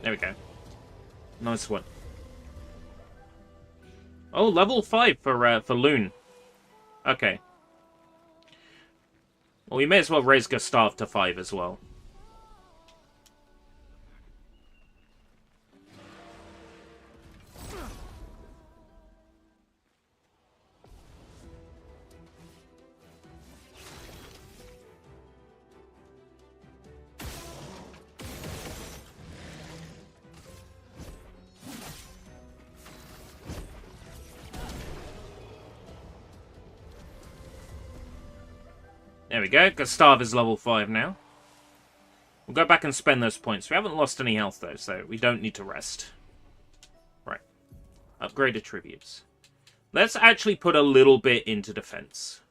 There we go. Nice one. Oh, level 5 for Loon. Okay. Well, we may as well raise Gustav to 5 as well. There we go. Gustav is level 5 now. We'll go back and spend those points. We haven't lost any health, though, so we don't need to rest. Right. Upgrade attributes. Let's actually put a little bit into defense.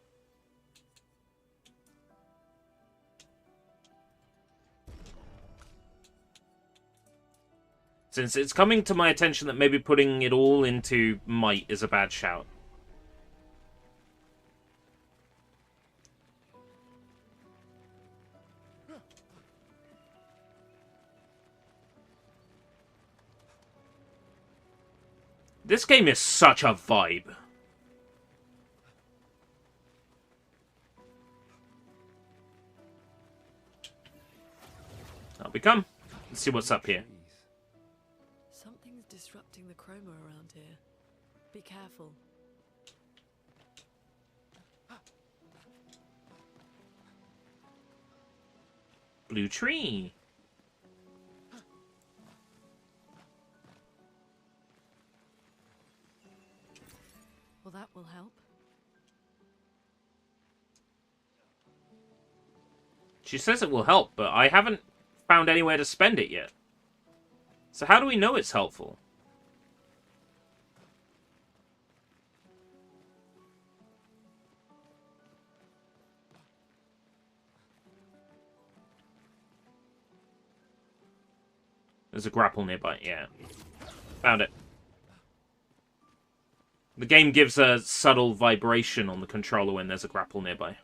Since it's coming to my attention that maybe putting it all into might is a bad shout. This game is such a vibe. Up we come. Let's see what's up here. Something's disrupting the chroma around here. Be careful. Blue tree. Well, that will help. She says it will help, but I haven't found anywhere to spend it yet. So how do we know it's helpful? There's a grapple nearby, yeah. Found it. The game gives a subtle vibration on the controller when there's a grapple nearby.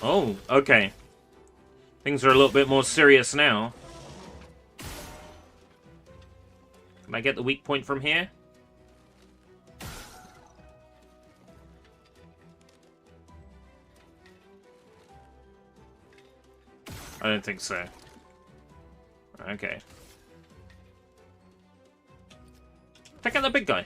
Oh, okay. Things are a little bit more serious now. Can I get the weak point from here? I don't think so. Okay. Take out the big guy.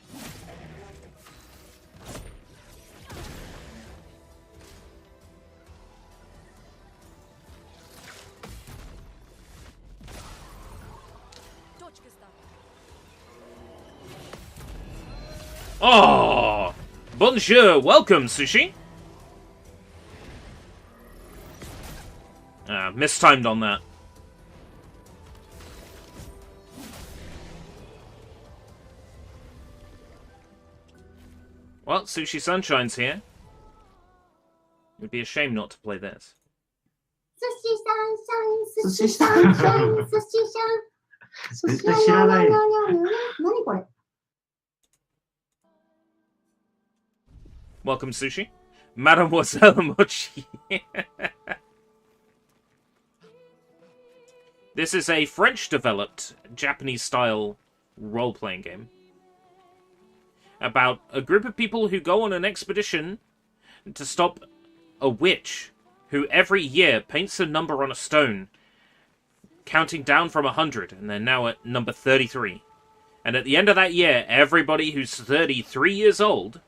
Oh! Bonjour! Welcome, Sushi! Mistimed on that. Well, Sushi Sunshine's here. It'd be a shame not to play this. Sushi Sunshine, Sushi Sunshine, Sushi Sunshine. 絶対知らない。何これ? Welcome, Sushi. Mademoiselle Mochi. This is a French-developed, Japanese-style role-playing game about a group of people who go on an expedition to stop a witch who every year paints a number on a stone, counting down from 100, and they're now at number 33. And at the end of that year, everybody who's 33 years old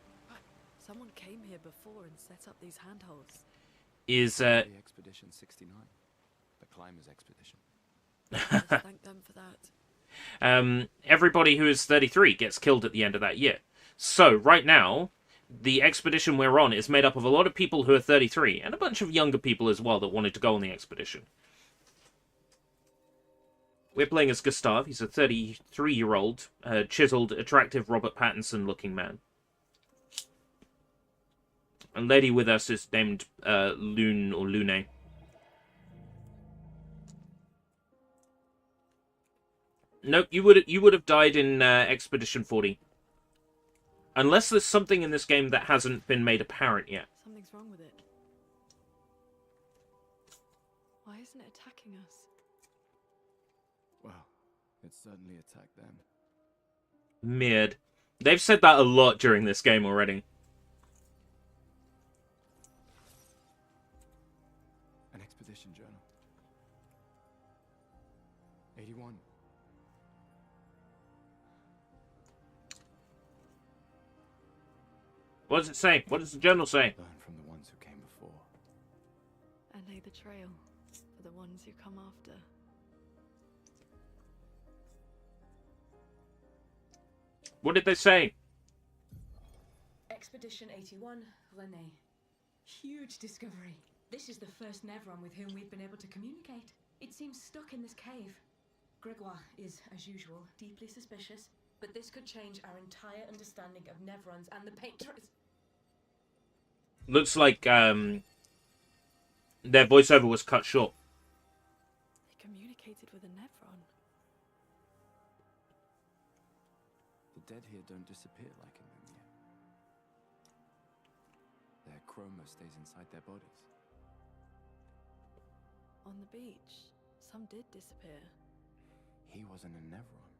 Someone came here before and set up these handholds. is The Expedition 69. The Climbers Expedition. Thank them for that. everybody who is 33 gets killed at the end of that year. So, right now, the expedition we're on is made up of a lot of people who are 33, and a bunch of younger people as well that wanted to go on the expedition. We're playing as Gustav. He's a 33-year-old, chiseled, attractive Robert Pattinson-looking man. A lady with us is named Lune or Lune. Nope, you would have died in Expedition 40. Unless there's something in this game that hasn't been made apparent yet. Something's wrong with it. Why isn't it attacking us? Well, it certainly attacked them. Weird. They've said that a lot during this game already. An expedition journal. 81. What does it say? What does the journal say? Learn from the ones who came before. And lay the trail for the ones who come after. What did they say? Expedition 81, Renee. Huge discovery. This is the first Nevron with whom we've been able to communicate. It seems stuck in this cave. Gregoire is, as usual, deeply suspicious, but this could change our entire understanding of Nevrons and the Painters. Looks like their voiceover was cut short. They communicated with a Nevron. The dead here don't disappear like in Mumia. Their chroma stays inside their bodies. On the beach, some did disappear. He wasn't a Nevron.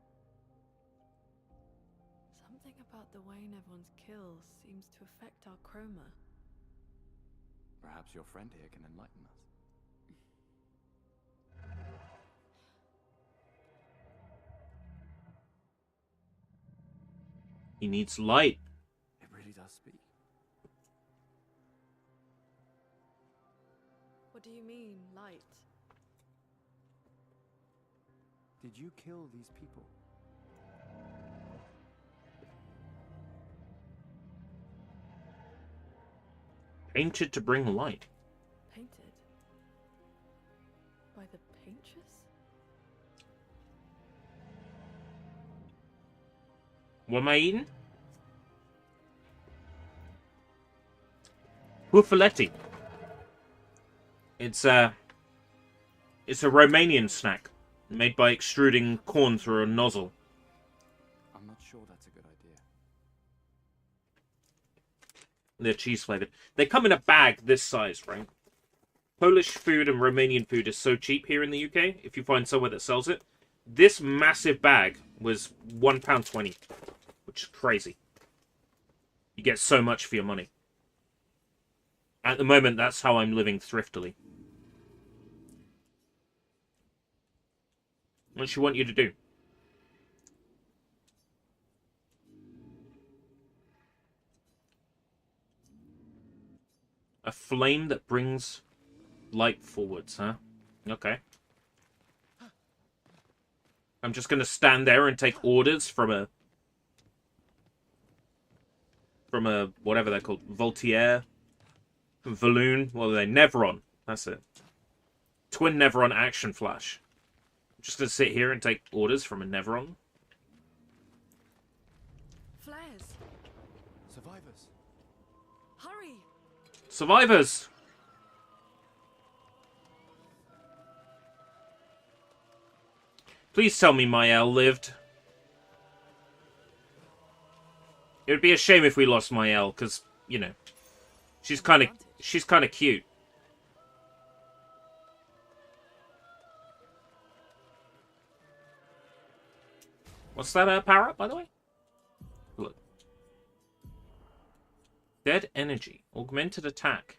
Something about the way Nevrons kill seems to affect our chroma. Perhaps your friend here can enlighten us. He needs light. It really does speak. you mean, light? Did you kill these people? Painted to bring light. Painted? By the paintress? What am I eating? Bufaletti. It's a Romanian snack made by extruding corn through a nozzle. I'm not sure that's a good idea. They're cheese flavored. They come in a bag this size, right? Polish food and Romanian food is so cheap here in the UK. If you find somewhere that sells it, this massive bag was £1.20, which is crazy. You get so much for your money. At the moment, that's how I'm living thriftily. What she want you to do? A flame that brings light forwards, huh? Okay. I'm just gonna stand there and take orders from a whatever they're called, Voltaire, Valoon. What are they? Nevron. That's it. Twin Nevron action flash. I'm just gonna sit here and take orders from a Nevron. Flares! Survivors! Hurry! Survivors! Please tell me Mael lived. It would be a shame if we lost Mael, because, you know, she's kind of cute. What's that power up, by the way? Look. Dead energy. Augmented attack.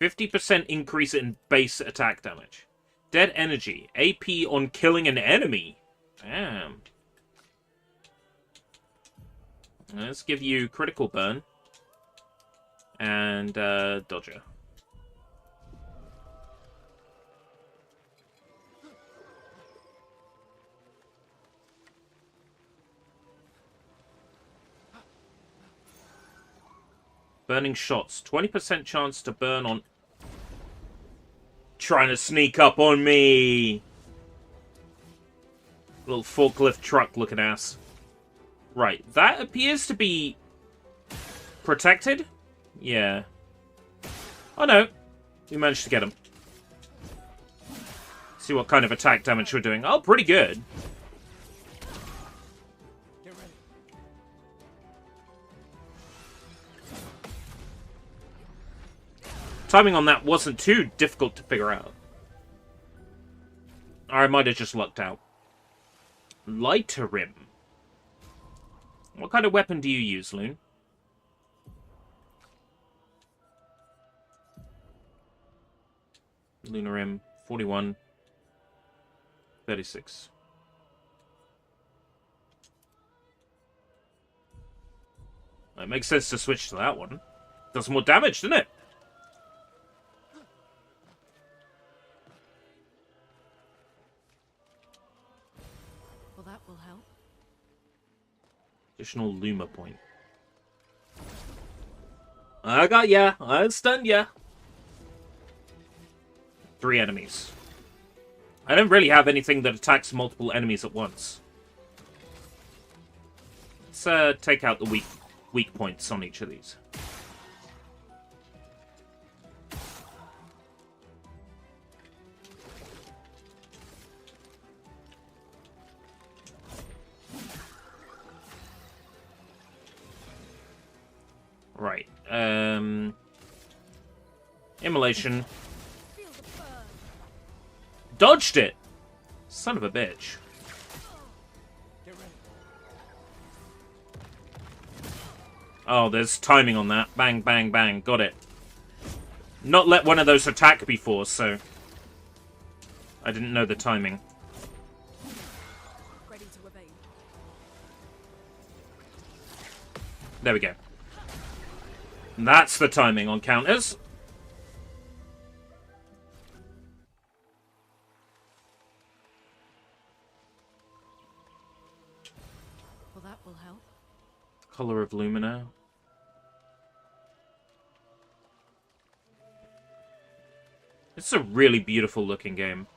50% increase in base attack damage. Dead energy. AP on killing an enemy. Damn. Let's give you critical burn. And dodger. Burning shots. 20% chance to burn on... Trying to sneak up on me! Little forklift truck looking ass. Right, that appears to be... protected? Yeah. Oh no. We managed to get him. See what kind of attack damage we're doing. Oh, pretty good. Timing on that wasn't too difficult to figure out. Or I might have just lucked out. Lighter rim. What kind of weapon do you use, Loon? Lunar rim, 41, 36. It makes sense to switch to that one. Does more damage, doesn't it? Well, that will help. Additional Luma point. I got ya. I stunned ya. 3 enemies. I don't really have anything that attacks multiple enemies at once. Let's take out the weak points on each of these. Right. Immolation. Dodged it! Son of a bitch. Oh, there's timing on that. Bang, bang, bang. Got it. Not let one of those attack before, so... I didn't know the timing. Ready to evade. There we go. That's the timing on counters. Well, that will help. Color of Lumina. It's a really beautiful looking game.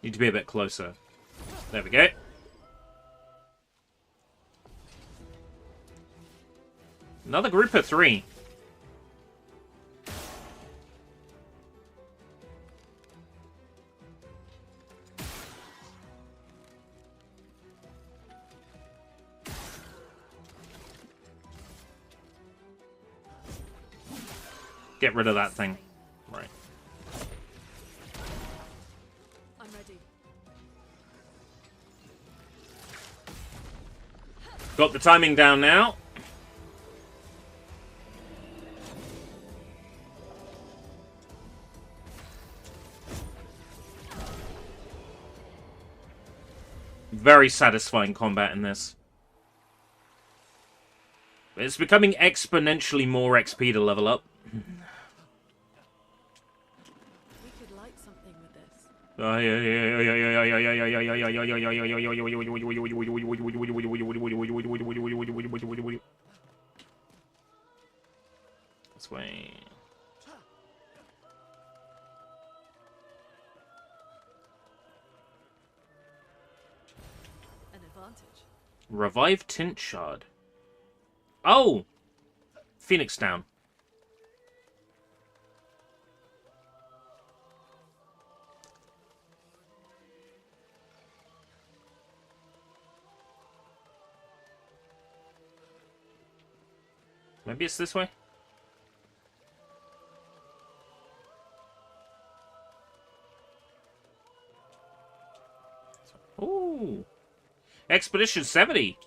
Need to be a bit closer. There we go. Another group of 3. Get rid of that thing. Right. I'm ready. Got the timing down now. Very satisfying combat in this. It's becoming exponentially more XP to level up. We could light something with this. This way. An advantage. Revive Tint Shard. Oh! Phoenix down. Maybe it's this way? Ooh. Expedition 70.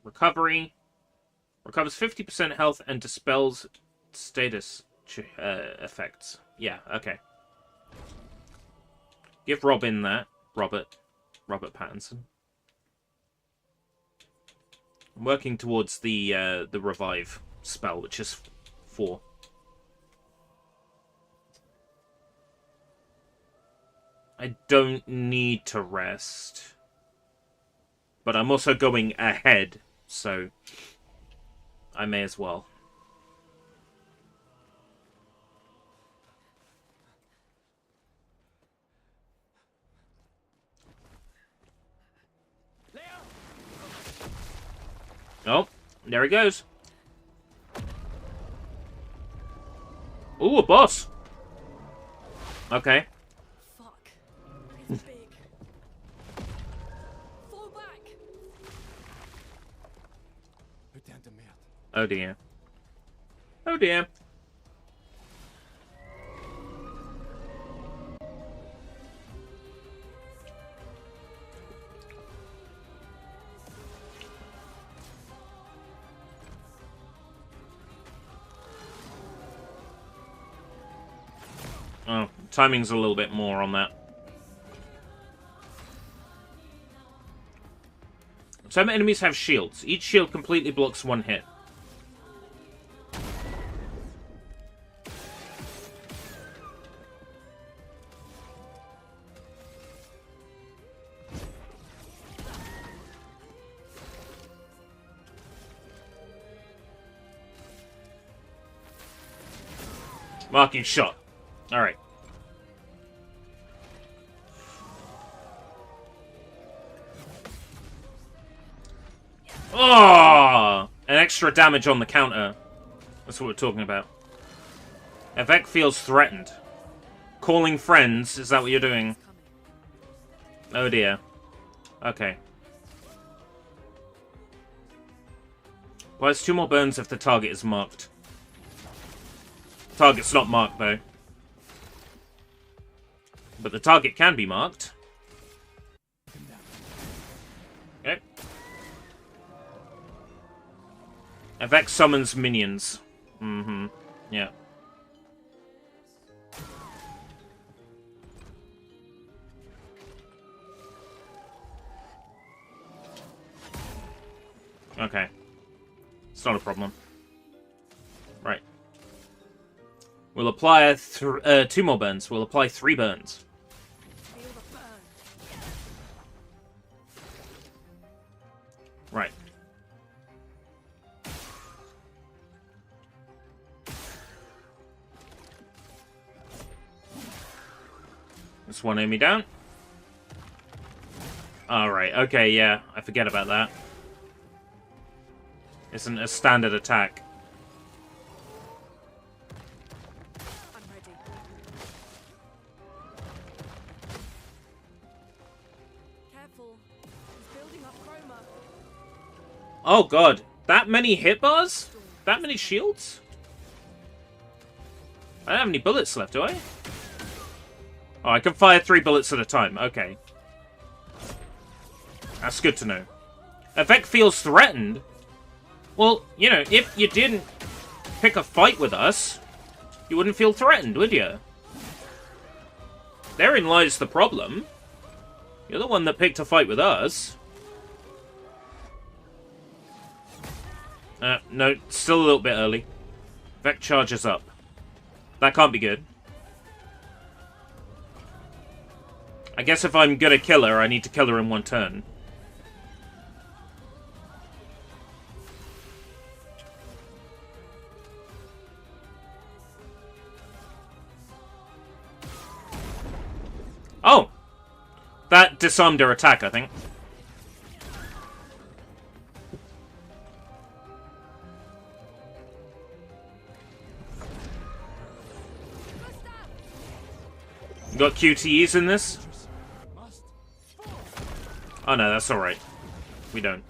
Recovery. Recovers 50% health and dispels status effects. Yeah, okay. Give Robin that. Robert Pattinson. I'm working towards the revive spell, which is 4. I don't need to rest. But I'm also going ahead, so I may as well. Oh, there he goes. Ooh, a boss. Okay. Fuck. It's big. Fall back. Putain de merde. Oh dear. Oh dear. Oh, timing's a little bit more on that. Some enemies have shields. Each shield completely blocks 1 hit. Marking shot. Alright. Oh! An extra damage on the counter. That's what we're talking about. Evek feels threatened. Calling friends, is that what you're doing? Oh dear. Okay. Well, it's 2 more burns if the target is marked. Target's not marked, though. But the target can be marked. Okay. Evek summons minions. Mm-hmm. Yeah. Okay. It's not a problem. Right. We'll apply 2 more burns. We'll apply 3 burns. Right. This one enemy down. Alright, okay, yeah. I forget about that. Isn't a standard attack. I'm ready. Careful. He's building up chroma. Oh god. That many hit bars? That many shields? I don't have any bullets left, do I? Oh, I can fire 3 bullets at a time. Okay. That's good to know. Vec feels threatened. Well, you know, if you didn't pick a fight with us, you wouldn't feel threatened, would you? Therein lies the problem. You're the one that picked a fight with us. No, still a little bit early. Vec charges up. That can't be good. I guess if I'm gonna kill her, I need to kill her in 1 turn. Oh! That disarmed her attack, I think. You got QTEs in this? Oh no, that's alright. We don't.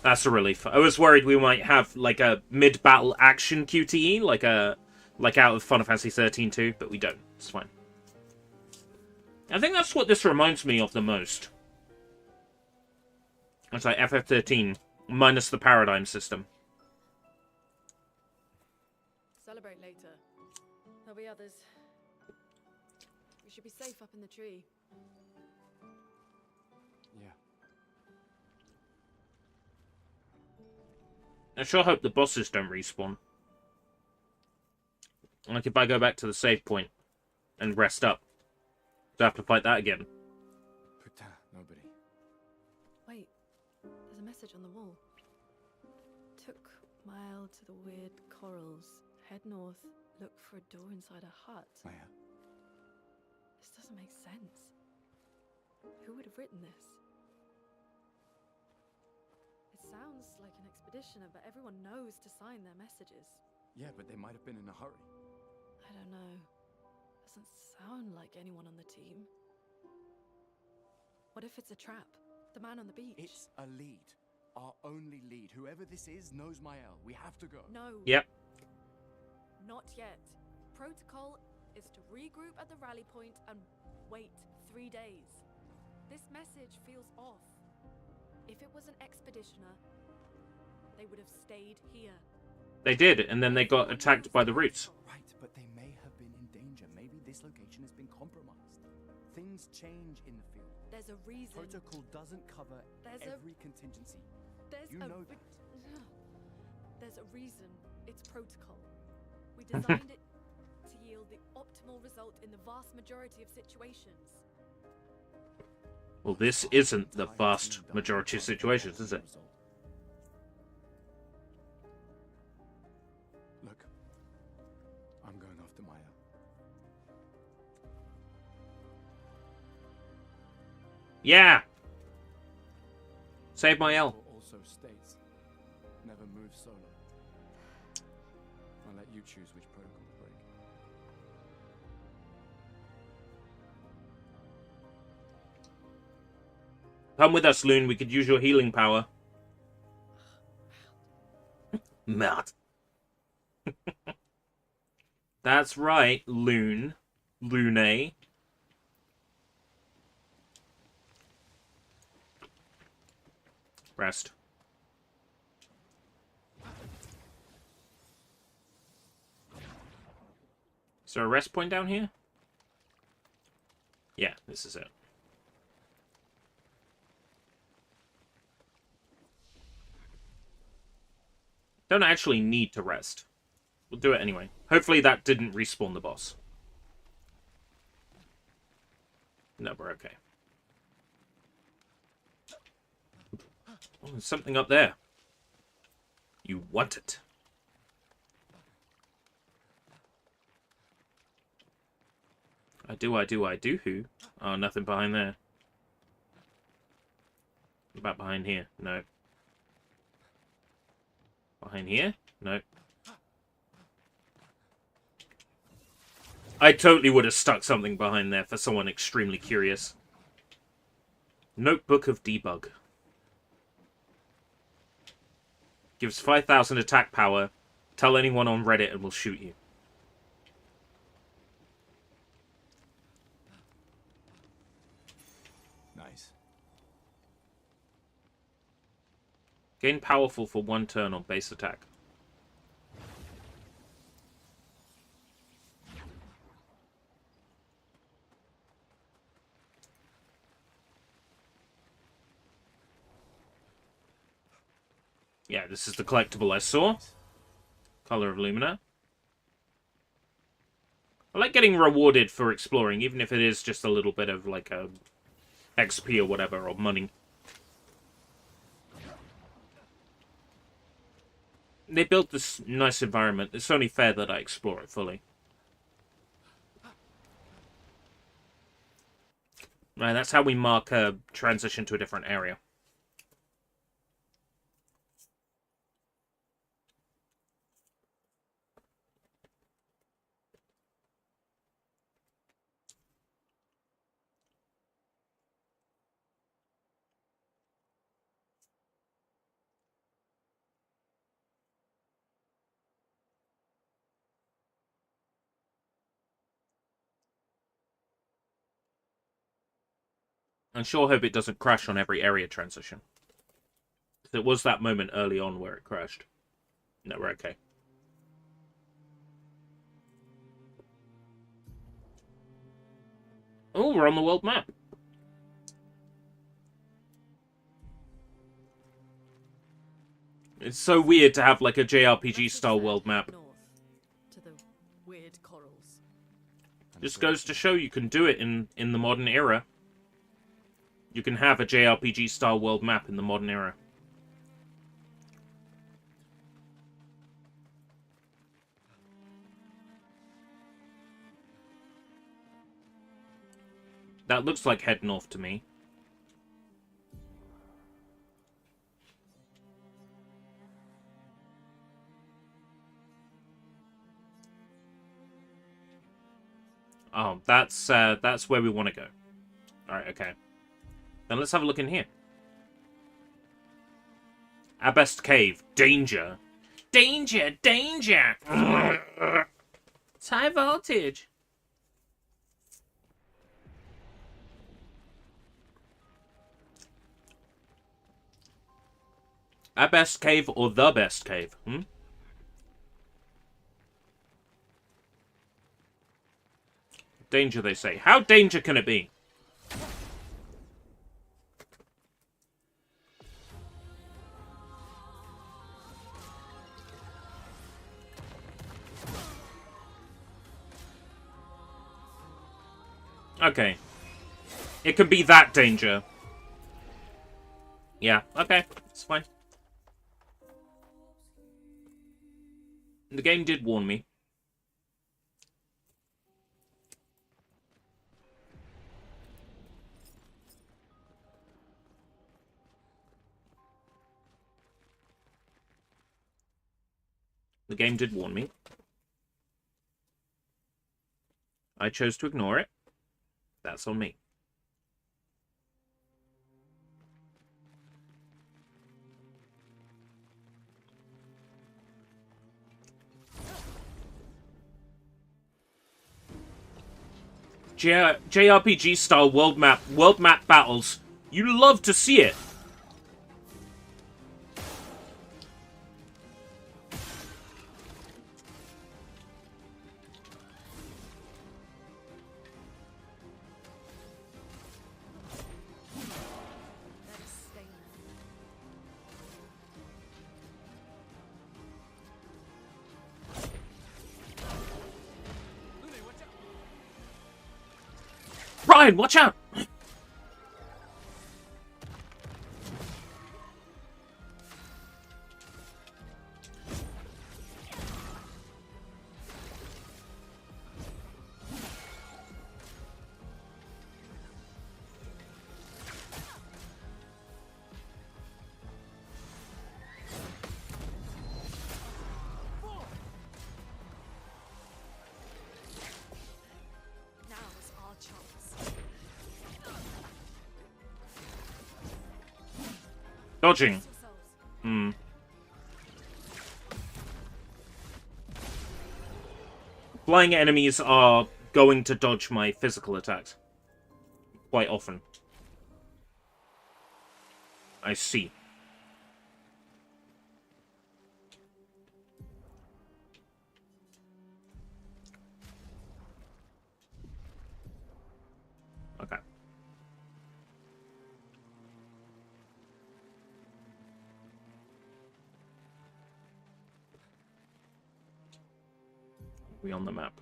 That's a relief. I was worried we might have, like, a mid-battle action QTE, like out of Final Fantasy 13 too, but we don't. It's fine. I think that's what this reminds me of the most. It's like FF13, minus the paradigm system. Celebrate later. There'll be others. We should be safe up in the tree. Yeah. I sure hope the bosses don't respawn. Like if I go back to the save point and rest up, do I have to fight that again? Putain, nobody. Wait, there's a message on the wall. Took mile to the weird corals. Head north, look for a door inside a hut. Maya. This doesn't make sense. Who would have written this? It sounds like an expeditioner, but everyone knows to sign their messages. Yeah, but they might have been in a hurry. I don't know. Doesn't sound like anyone on the team. What if it's a trap? The man on the beach? It's a lead. Our only lead. Whoever this is knows Mael. We have to go. No. Yep. Not yet. Protocol is to regroup at the rally point and wait 3 days. This message feels off. If it was an expeditioner, they would have stayed here. They did, and then they got attacked by the roots. Right, but they may have been in danger. Maybe this location has been compromised. Things change in the field. There's a reason. Protocol doesn't cover every contingency. You know that. There's a reason it's protocol. We designed it to yield the optimal result in the vast majority of situations. Well, this isn't the vast majority of situations, is it? Look, I'm going after Maya. Yeah! Save my L. Also states, never move solo. I'll let you choose which protocol to break. Come with us, Loon. We could use your healing power. Matt. That's right, Loon. Lune. Rest. Is there a rest point down here? Yeah, this is it. Don't actually need to rest. We'll do it anyway. Hopefully that didn't respawn the boss. No, we're okay. Oh, there's something up there. You want it. I do, who? Oh, nothing behind there. What about behind here? No. Behind here? No. I totally would have stuck something behind there for someone extremely curious. Notebook of Debug. Gives 5,000 attack power. Tell anyone on Reddit and we'll shoot you. Nice. Gain powerful for 1 turn on base attack. Yeah, this is the collectible I saw. Color of Lumina. I like getting rewarded for exploring, even if it is just a little bit of, like, a XP or whatever, or money. They built this nice environment. It's only fair that I explore it fully. Right, that's how we mark a transition to a different area. I sure hope it doesn't crash on every area transition. There was that moment early on where it crashed. No, we're okay. Oh, we're on the world map. It's so weird to have like a JRPG-style world map. To the weird corals. Just goes to show you can do it in the modern era. You can have a JRPG-style world map in the modern era. That looks like head north to me. Oh, that's where we want to go. Alright, okay. Then let's have a look in here. Abest Cave. Danger. Danger! Danger! It's high voltage. Abest Cave or the best cave? Danger, they say. How danger can it be? Okay. It can be that danger. Yeah, okay. It's fine. The game did warn me. The game did warn me. I chose to ignore it. That's on me. JRPG style world map battles. You love to see it. Ryan, watch out! Now's our chance. Dodging. Hmm. Flying enemies are going to dodge my physical attacks. Quite often. I see. Okay. We on the map.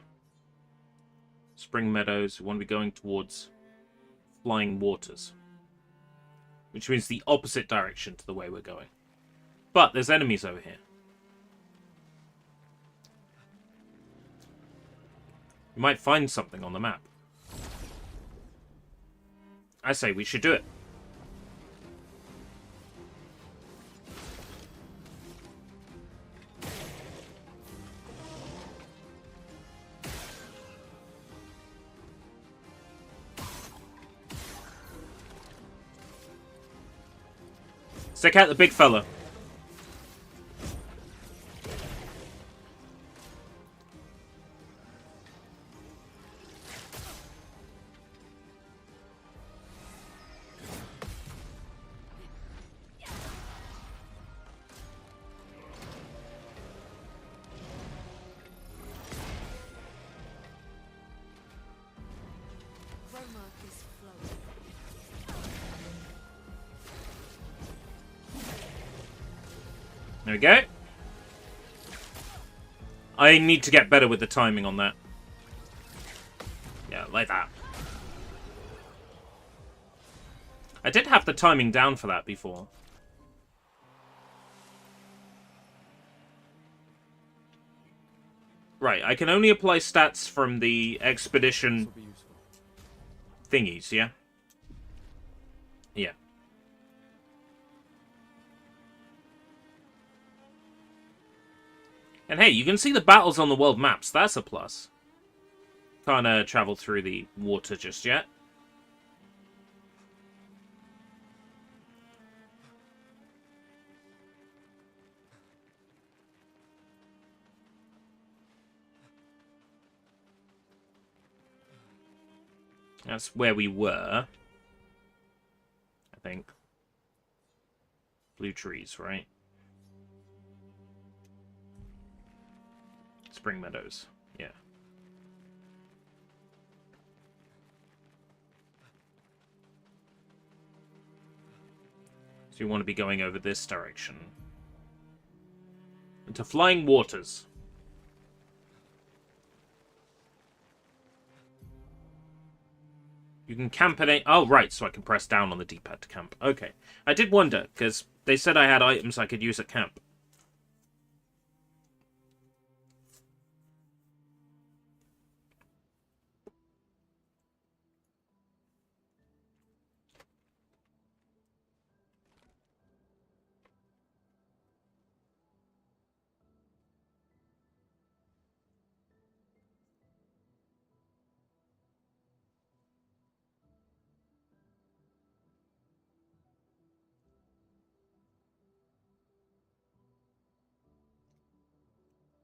Spring Meadows. We want to be going towards Flying Waters. Which means the opposite direction to the way we're going. But there's enemies over here. We might find something on the map. I say we should do it. Check out the big fella. Roma is flowing. There we go. I need to get better with the timing on that. Yeah, like that. I did have the timing down for that before. Right, I can only apply stats from the expedition thingies, yeah? Yeah. And hey, you can see the battles on the world maps. That's a plus. Can't travel through the water just yet. That's where we were. I think. Blue trees, right? Spring Meadows. Yeah. So you want to be going over this direction. Into Flying Waters. You can camp at a... Oh, right, so I can press down on the D-pad to camp. Okay. I did wonder, because they said I had items I could use at camp.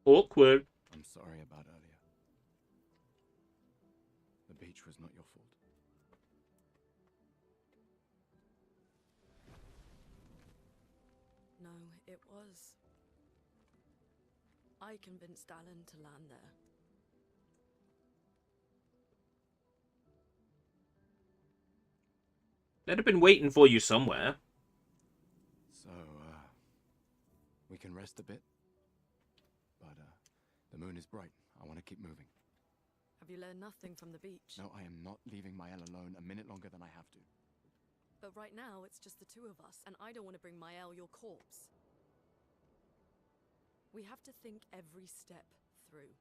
Awkward. I'm sorry about earlier. The beach was not your fault. No, it was. I convinced Alan to land there. They'd have been waiting for you somewhere. So, we can rest a bit. But, the moon is bright. I want to keep moving. Have you learned nothing from the beach? No, I am not leaving Mael alone a minute longer than I have to. But right now, it's just the two of us, and I don't want to bring Mael your corpse. We have to think every step through.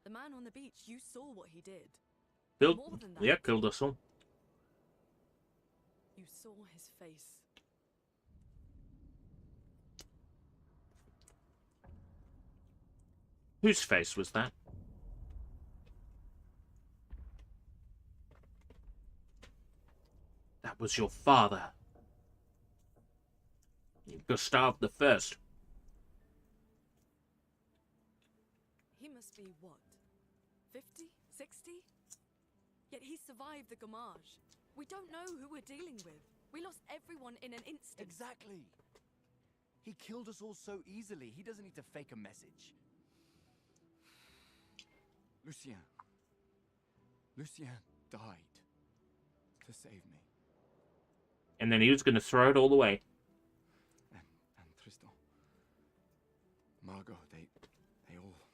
The man on the beach, you saw what he did. More than that, Yeah, killed us all. you saw his face. Whose face was that? That was your father. Gustav the First. He must be what? 50? 60? Yet he survived the Gamage. We don't know who we're dealing with. We lost everyone in an instant. Exactly. He killed us all so easily. He doesn't need to fake a message. Lucien. Lucien died to save me. And then he was going to throw it all away. And Tristan. Margot, they all...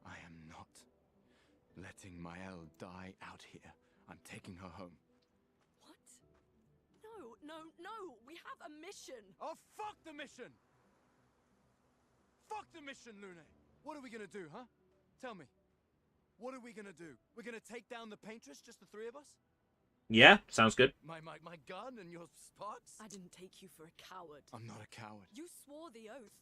I am not letting Mael die out here. I'm taking her home. What? No, no, no! We have a mission! Oh, fuck the mission! Fuck the mission, Lune! What are we gonna do, huh? Tell me. What are we gonna do? We're gonna take down the paintress, just the three of us? Yeah, sounds good. My gun and your sparks? I didn't take you for a coward. I'm not a coward. You swore the oath.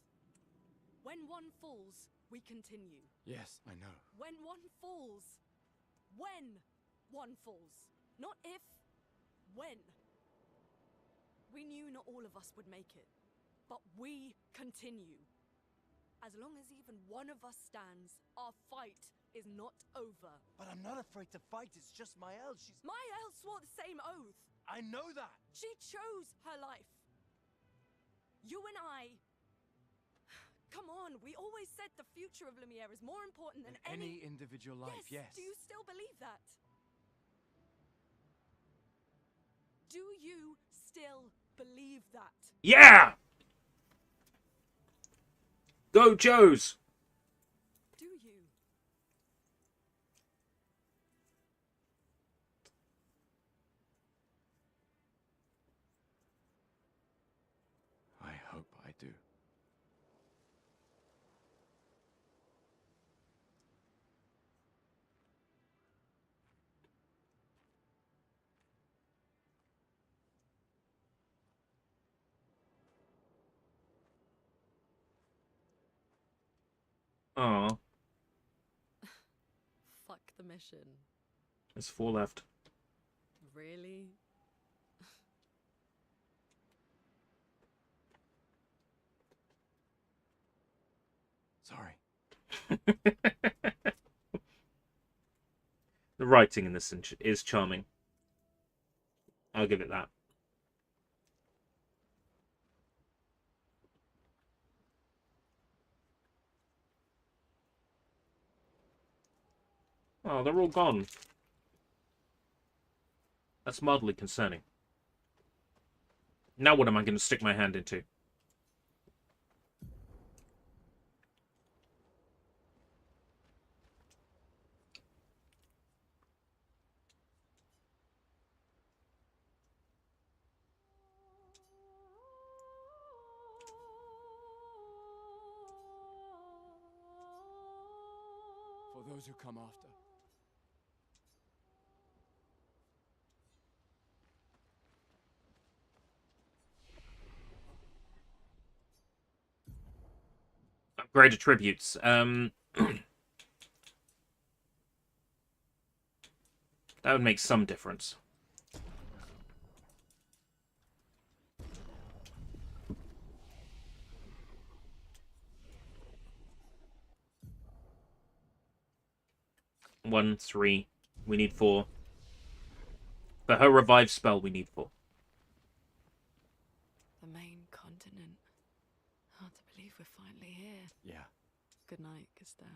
When one falls, we continue. Yes, I know. When one falls. When one falls. Not if. When. We knew not all of us would make it. But we continue. As long as even one of us stands, our fight is not over. But I'm not afraid to fight. It's just Mael. Mael swore the same oath. I know that. She chose her life. You and I... Come on, we always said the future of Lumiere is more important than any individual life, yes. Do you still believe that? Do you still believe that? Yeah! Go, Joes! Do you? I hope I do. Aw. Fuck the mission. There's 4 left. Really? Sorry. The writing in this is charming. I'll give it that. Oh, they're all gone. That's mildly concerning. Now what am I going to stick my hand into? For those who come after. Upgrade attributes. That would make some difference. One, 3. We need 4. For her revive spell, we need 4. The main continent. Hard to believe we're finally here. Yeah. Good night, Gustav.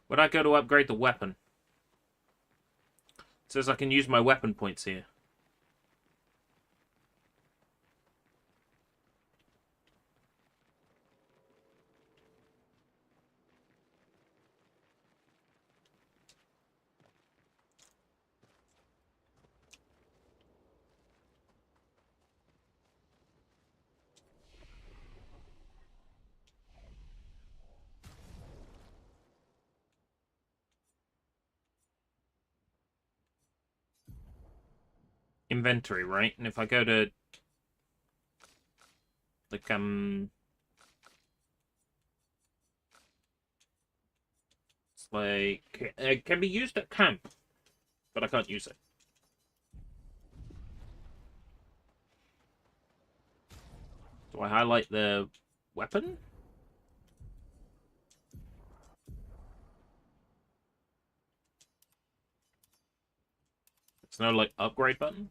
Would I go to upgrade the weapon? It says I can use my weapon points here. inventory, right? And if I go to like it's like it can be used at camp, but I can't use it. Do I highlight the weapon? There's no like upgrade button.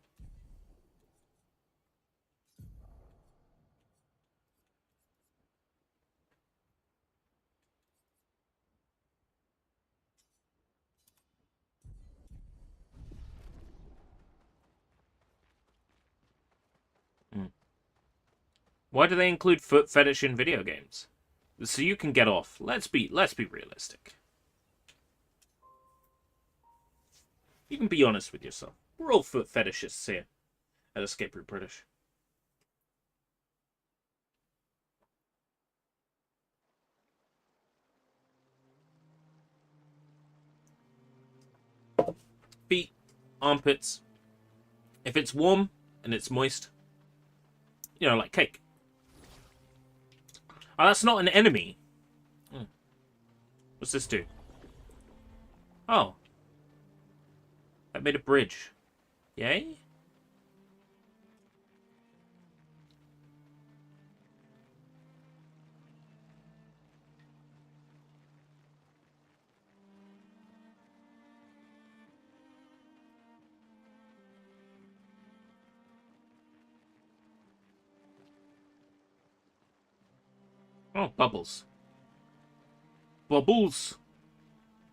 Why do they include foot fetish in video games? So you can get off. Let's be realistic. You can be honest with yourself. We're all foot fetishists here at Escape Route British. Feet, armpits. If it's warm and it's moist, you know, like cake. Oh, that's not an enemy. What's this do? Oh. That made a bridge. Yay? Oh, bubbles. Bubbles.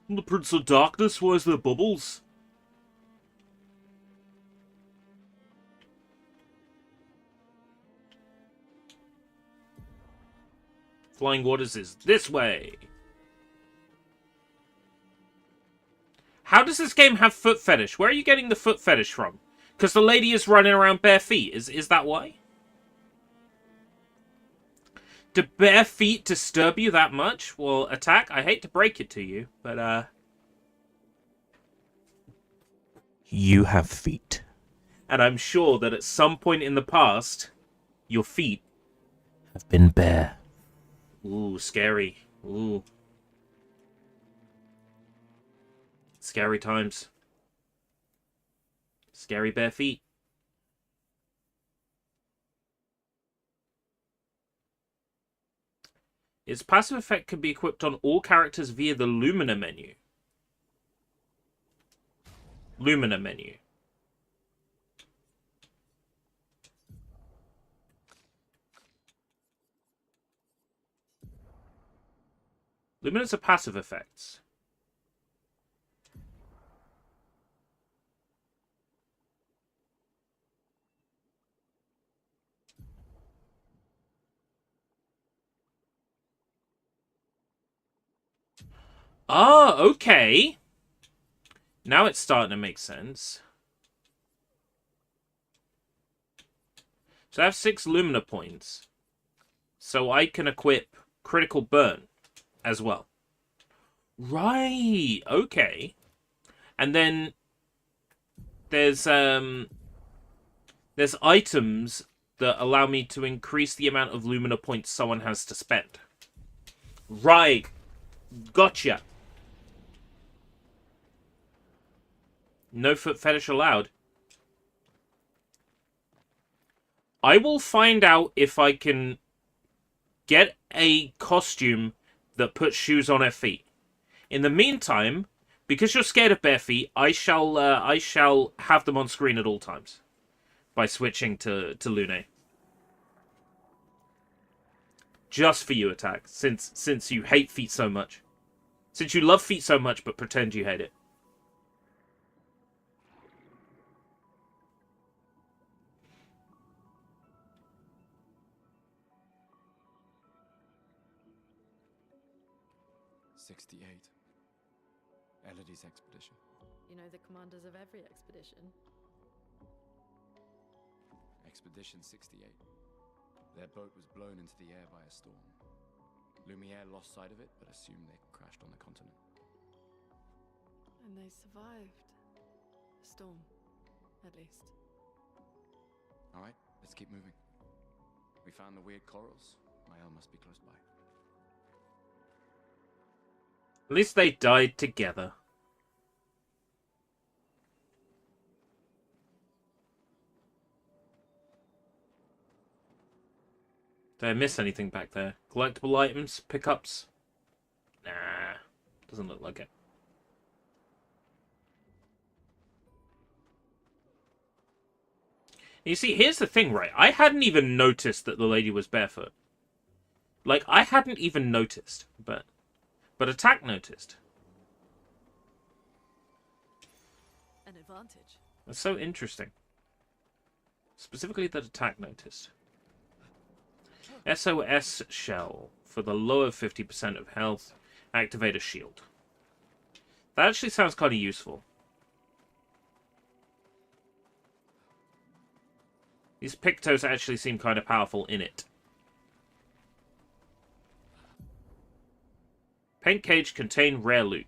I'm the Prince of Darkness, why is there bubbles? Flying Waters is this way. How does this game have foot fetish? Where are you getting the foot fetish from? Because the lady is running around bare feet. Is that why? Do bare feet disturb you that much? Well, Attack, I hate to break it to you, but, you have feet. And I'm sure that at some point in the past, your feet have been bare. Ooh, scary. Ooh. Scary times. Scary bare feet. Its passive effect can be equipped on all characters via the Lumina menu. Lumina menu. Lumina's are passive effects. Ah, okay. Now it's starting to make sense. So I have 6 Lumina points. So I can equip Critical Burn as well. Right, okay. And then there's items that allow me to increase the amount of Lumina points someone has to spend. Right. Gotcha. No foot fetish allowed. I will find out if I can get a costume that puts shoes on her feet. In the meantime, because you're scared of bare feet, I shall have them on screen at all times by switching to Lune. Just for you, Attack, since you hate feet so much. Since you love feet so much but pretend you hate it. Elodie's expedition. You know the commanders of every expedition. Expedition 68. Their boat was blown into the air by a storm. Lumiere lost sight of it, but assumed they crashed on the continent. And they survived. A storm, at least. Alright, let's keep moving. We found the weird corals. Mael must be close by. At least they died together. Did I miss anything back there? Collectible items? Pickups? Nah. Doesn't look like it. You see, here's the thing, right? I hadn't even noticed that the lady was barefoot. Like, I hadn't even noticed, but Attack noticed. An advantage. That's so interesting. Specifically that Attack noticed. SOS shell. For the lower 50% of health, activate a shield. That actually sounds kind of useful. These Pictos actually seem kind of powerful in it. Paint cage contain rare loot.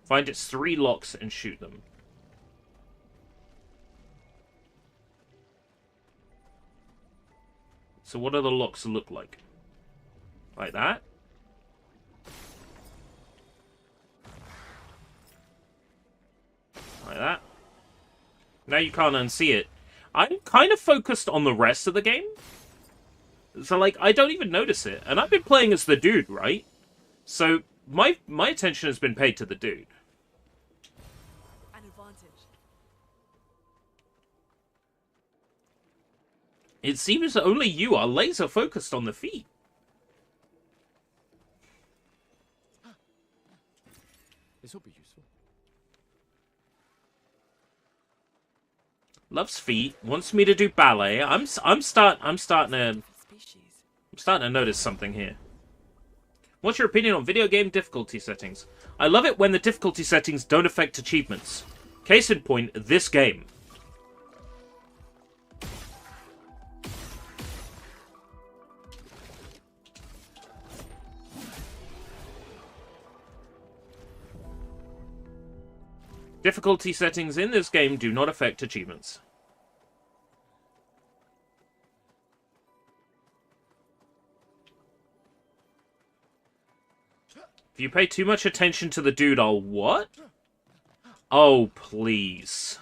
Find its 3 locks and shoot them. So what do the locks look like? Like that? Like that? Now you can't unsee it. I'm kind of focused on the rest of the game. So, like, I don't even notice it. And I've been playing as the dude, right? So, my attention has been paid to the dude. An advantage. It seems that only you are laser focused on the feet. This will be useful. Loves feet. Wants me to do ballet. I'm starting to notice something here. What's your opinion on video game difficulty settings? I love it when the difficulty settings don't affect achievements. Case in point, this game. Difficulty settings in this game do not affect achievements. If you pay too much attention to the dude, I'll what? Oh, please.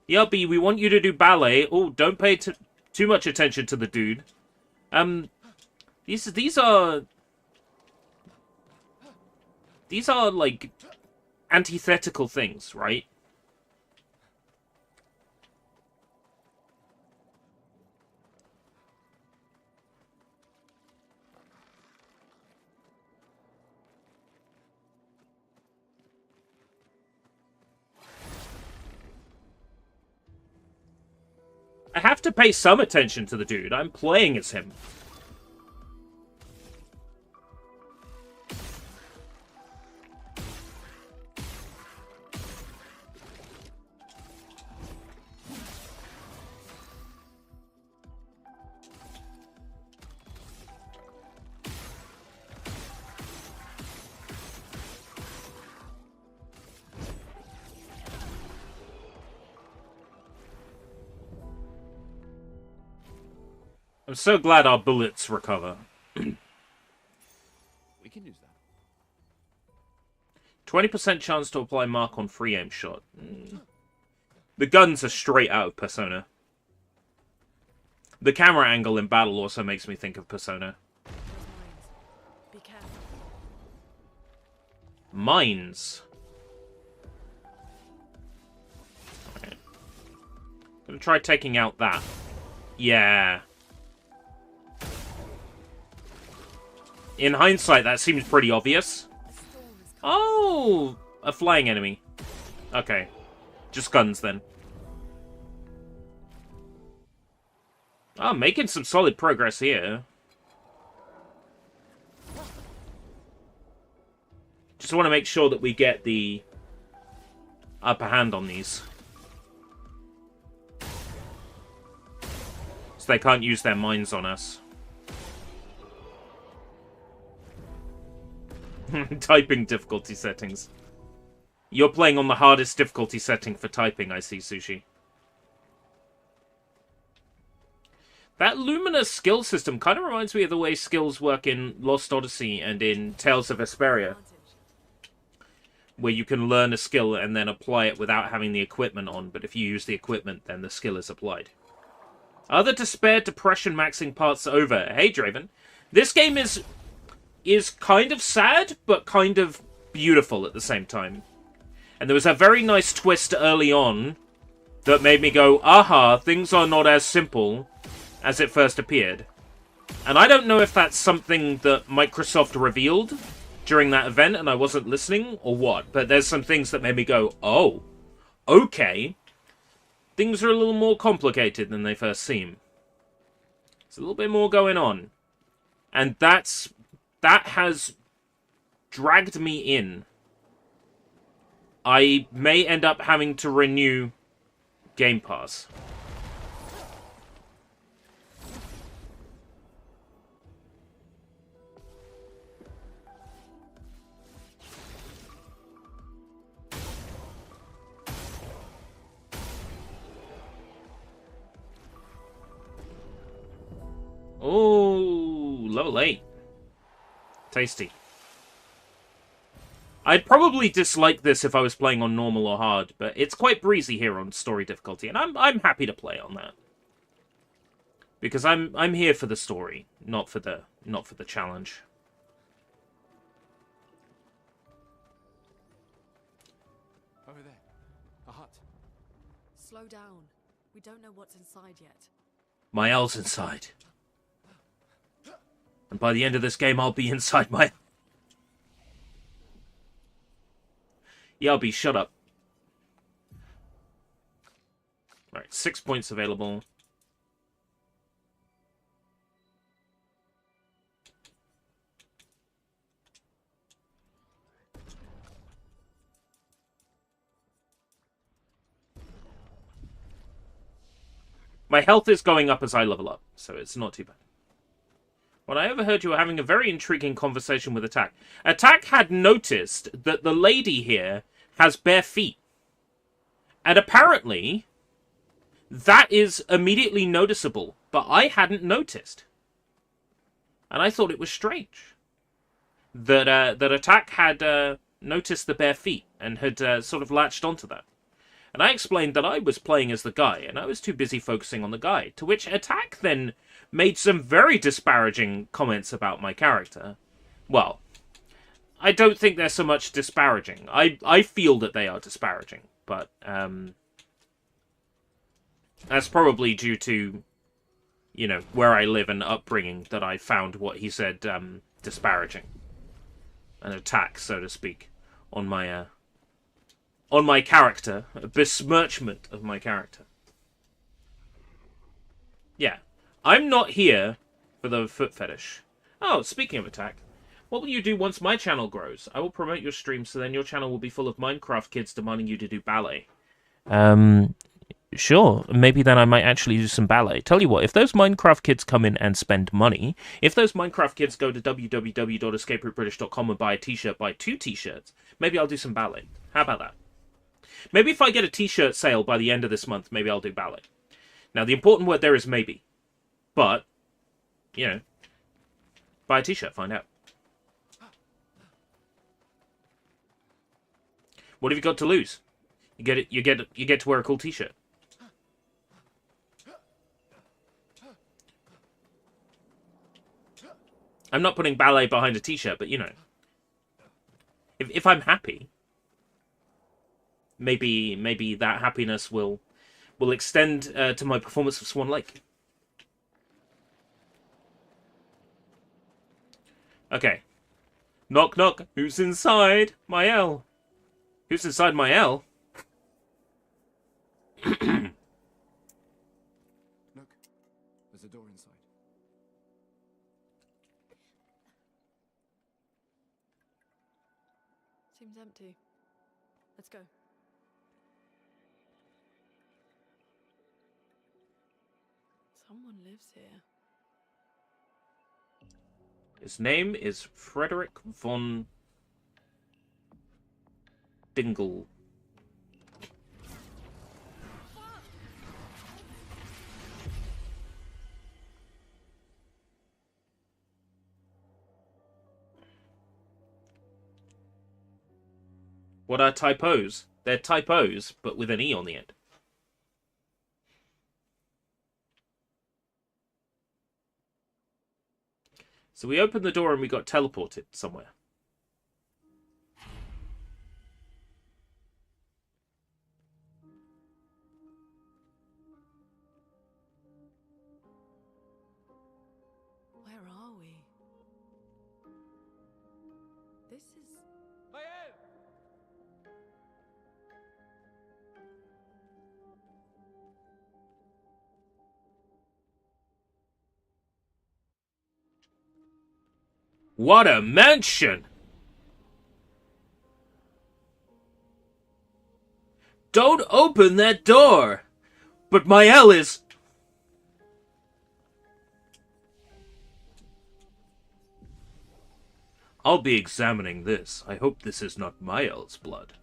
Yubby, we want you to do ballet. Oh, don't pay too much attention to the dude. These are like antithetical things, right? I have to pay some attention to the dude. I'm playing as him. I'm so glad our bullets recover. We can use that. 20% chance to apply mark on free aim shot. The guns are straight out of Persona. The camera angle in battle also makes me think of Persona. Be careful. Mines. Okay. Gonna try taking out that. Yeah. In hindsight, that seems pretty obvious. Oh! A flying enemy. Okay. Just guns, then. Oh, making some solid progress here. Just want to make sure that we get the upper hand on these. So they can't use their mines on us. Typing difficulty settings. You're playing on the hardest difficulty setting for typing, I see, Sushi. That Lumina skill system kind of reminds me of the way skills work in Lost Odyssey and in Tales of Vesperia, where you can learn a skill and then apply it without having the equipment on, but if you use the equipment, then the skill is applied. Are the despair depression maxing parts over? Hey, Draven. This game is kind of sad, but kind of beautiful at the same time. And there was a very nice twist early on that made me go, aha, things are not as simple as it first appeared. And I don't know if that's something that Microsoft revealed during that event and I wasn't listening or what, but there's some things that made me go, oh, okay. Things are a little more complicated than they first seem. There's a little bit more going on. And that has dragged me in. I may end up having to renew Game Pass. Oh, level 8. Tasty. I'd probably dislike this if I was playing on normal or hard, but it's quite breezy here on story difficulty, and I'm happy to play on that. Because I'm here for the story, not for the challenge. Over there. A hut. Slow down. We don't know what's inside yet. My L's inside. And by the end of this game, I'll be inside my... Yalby, shut up. Alright, 6 points available. My health is going up as I level up, so it's not too bad. When I overheard you were having a very intriguing conversation with Attack. Attack had noticed that the lady here has bare feet. And apparently, that is immediately noticeable, but I hadn't noticed. And I thought it was strange that Attack had noticed the bare feet and had sort of latched onto that. And I explained that I was playing as the guy, and I was too busy focusing on the guy, to which Attack then made some very disparaging comments about my character. Well, I don't think they're so much disparaging. I feel that they are disparaging, but that's probably due to, you know, where I live and upbringing that I found what he said disparaging. An attack, so to speak, on my character, a besmirchment of my character. Yeah. I'm not here for the foot fetish. Oh, speaking of Attack, what will you do once my channel grows? I will promote your stream so then your channel will be full of Minecraft kids demanding you to do ballet. Sure. Maybe then I might actually do some ballet. Tell you what, if those Minecraft kids come in and spend money, if those Minecraft kids go to www.escaperoutebritish.com and buy a t-shirt, buy 2 t-shirts, maybe I'll do some ballet. How about that? Maybe if I get a t-shirt sale by the end of this month, maybe I'll do ballet. Now, the important word there is maybe. But, you know, buy a t-shirt, find out. What have you got to lose? You get to wear a cool t-shirt. I'm not putting ballet behind a t-shirt, but you know, if I'm happy, maybe that happiness will extend to my performance of Swan Lake. Okay. Knock knock. Who's inside my L? Who's inside my L? Look, there's a door inside. Seems empty. Let's go. Someone lives here. His name is Frederick von... Dingle. What are typos? They're typos, but with an E on the end. So we opened the door and we got teleported somewhere. Where are we? This is... What a mansion! Don't open that door! But Mael is... I'll be examining this. I hope this is not Mael's blood.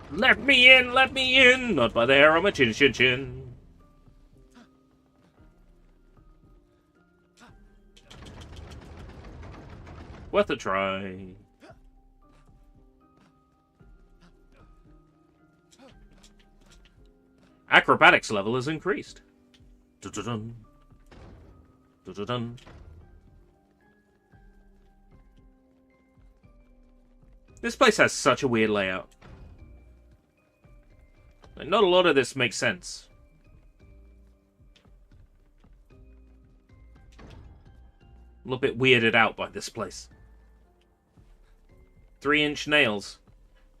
Let me in! Let me in! Not by the hair on my chin, chin, chin. Worth a try. Acrobatics level is increased. Dun-dun-dun. Dun-dun-dun. This place has such a weird layout. Like, not a lot of this makes sense. A little bit weirded out by this place. 3-inch nails.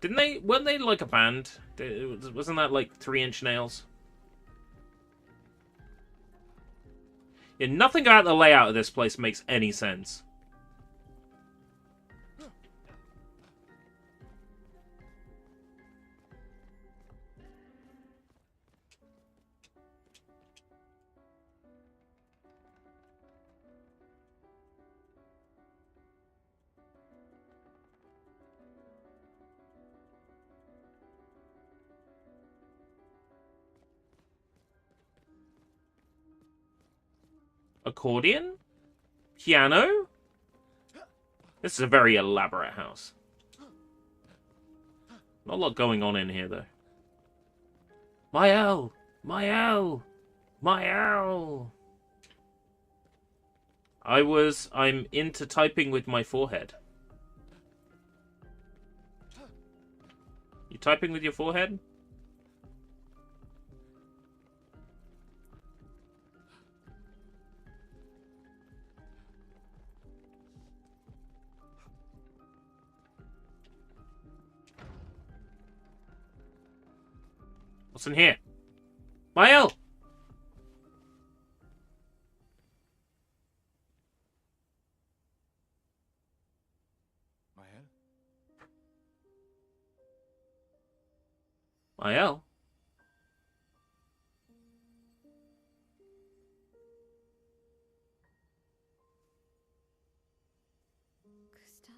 Weren't they like a band? Wasn't that like 3-inch nails? Yeah, nothing about the layout of this place makes any sense. Accordion? Piano? This is a very elaborate house. Not a lot going on in here, though. Mael! Mael! Mael! I'm into typing with my forehead. You typing with your forehead? What's in here? Mael! Mael? Mael? Gustav?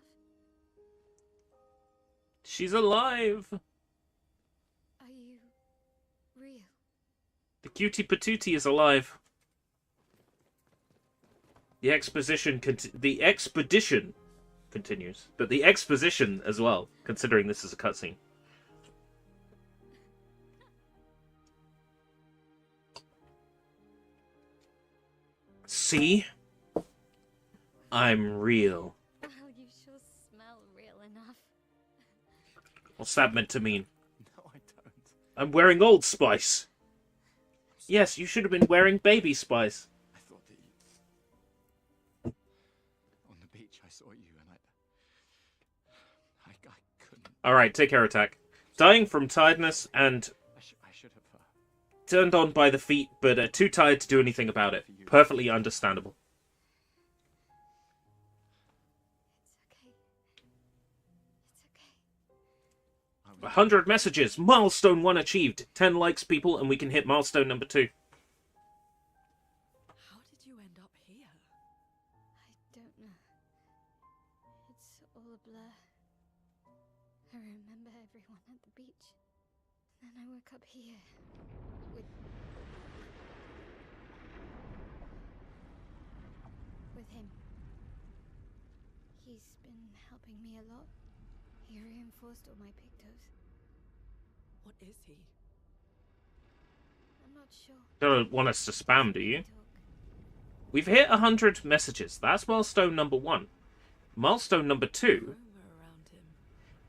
She's alive! Are you real? The cutie patootie is alive. The expedition continues, but the exposition as well, considering this is a cutscene. See? I'm real. Oh, you sure smell real enough. What's that meant to mean? No, I don't. I'm wearing Old Spice. Yes, you should have been wearing Baby Spice. I thought that you... On the beach, I saw you and I couldn't... Alright, take care, attack. Dying from tiredness and I should have... turned on by the feet, but too tired to do anything about it. Perfectly understandable. It's okay. 100 messages. Milestone 1 achieved. 10 likes, people, and we can hit milestone number 2. How did you end up here? I don't know. It's all a blur. I remember everyone at the beach. Then I woke up here with him. He's been helping me a lot. He reinforced all my pictos. What is he? I'm not sure. Don't want us to spam, do you? We've hit 100 messages. That's milestone number 1. Milestone number 2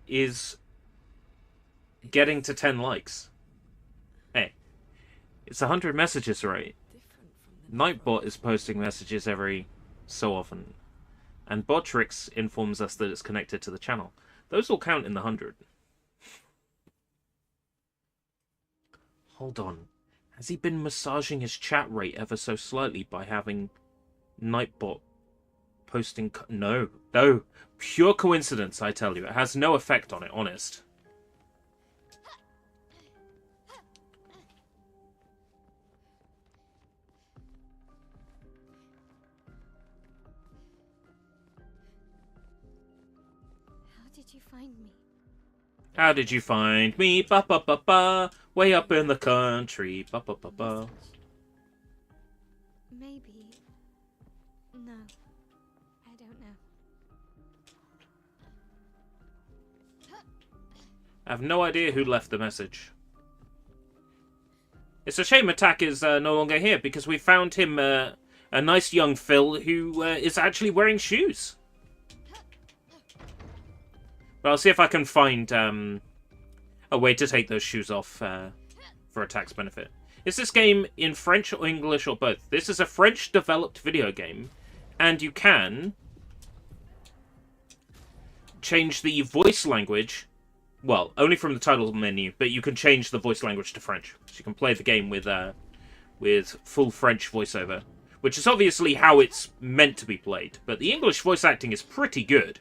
is getting to 10 likes. Hey, it's 100 messages, right? Nightbot is posting messages every so often, and Botrix informs us that it's connected to the channel. Those all count in the 100. Hold on. Has he been massaging his chat rate ever so slightly by having Nightbot posting... No. No. Pure coincidence, I tell you. It has no effect on it, honest. How did you find me? How did you find me? Ba ba ba ba. Way up in the country. Ba ba ba ba. Maybe. No. I don't know. I have no idea who left the message. It's a shame Attack is no longer here, because we found him a nice young Phil who is actually wearing shoes. But I'll see if I can find a way to take those shoes off for Attack's benefit. Is this game in French or English or both? This is a French-developed video game, and you can change the voice language. Well, only from the title menu, but you can change the voice language to French. So you can play the game with full French voiceover, which is obviously how it's meant to be played. But the English voice acting is pretty good.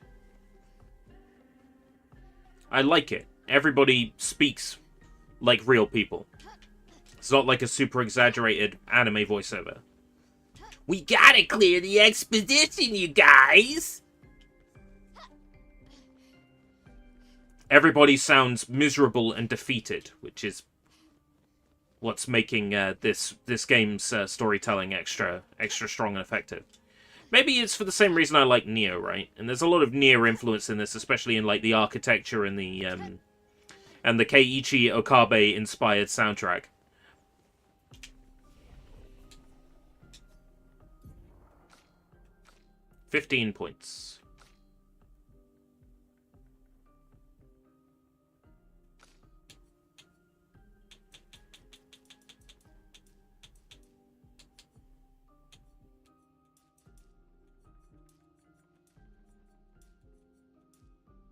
I like it. Everybody speaks like real people. It's not like a super exaggerated anime voiceover. We gotta clear the expedition, you guys! Everybody sounds miserable and defeated, which is what's making this game's storytelling extra strong and effective. Maybe it's for the same reason I like Neo, right? And there's a lot of Neo influence in this, especially in like the architecture and the Keiichi Okabe inspired soundtrack. $15 points.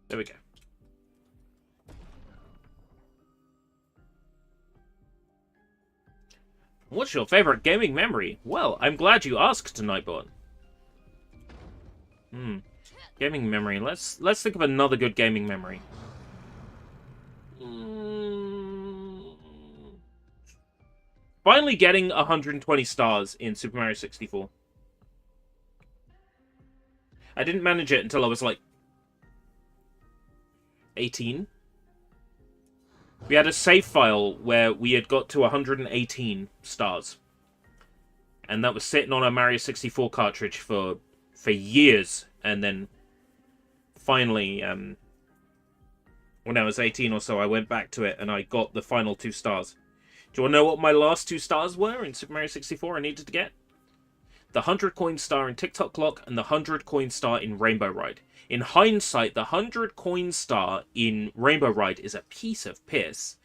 There we go. What's your favorite gaming memory? Well, I'm glad you asked, Nightbot. Gaming memory. Let's think of another good gaming memory. Finally getting 120 stars in Super Mario 64. I didn't manage it until I was like 18. We had a save file where we had got to 118 stars. And that was sitting on a Mario 64 cartridge for years. And then finally, when I was 18 or so, I went back to it and I got the final 2 stars. Do you want to know what my last 2 stars were in Super Mario 64 I needed to get? The 100 coin star in TikTok Clock and the 100 coin star in Rainbow Ride. In hindsight, the 100 coin star in Rainbow Ride is a piece of piss.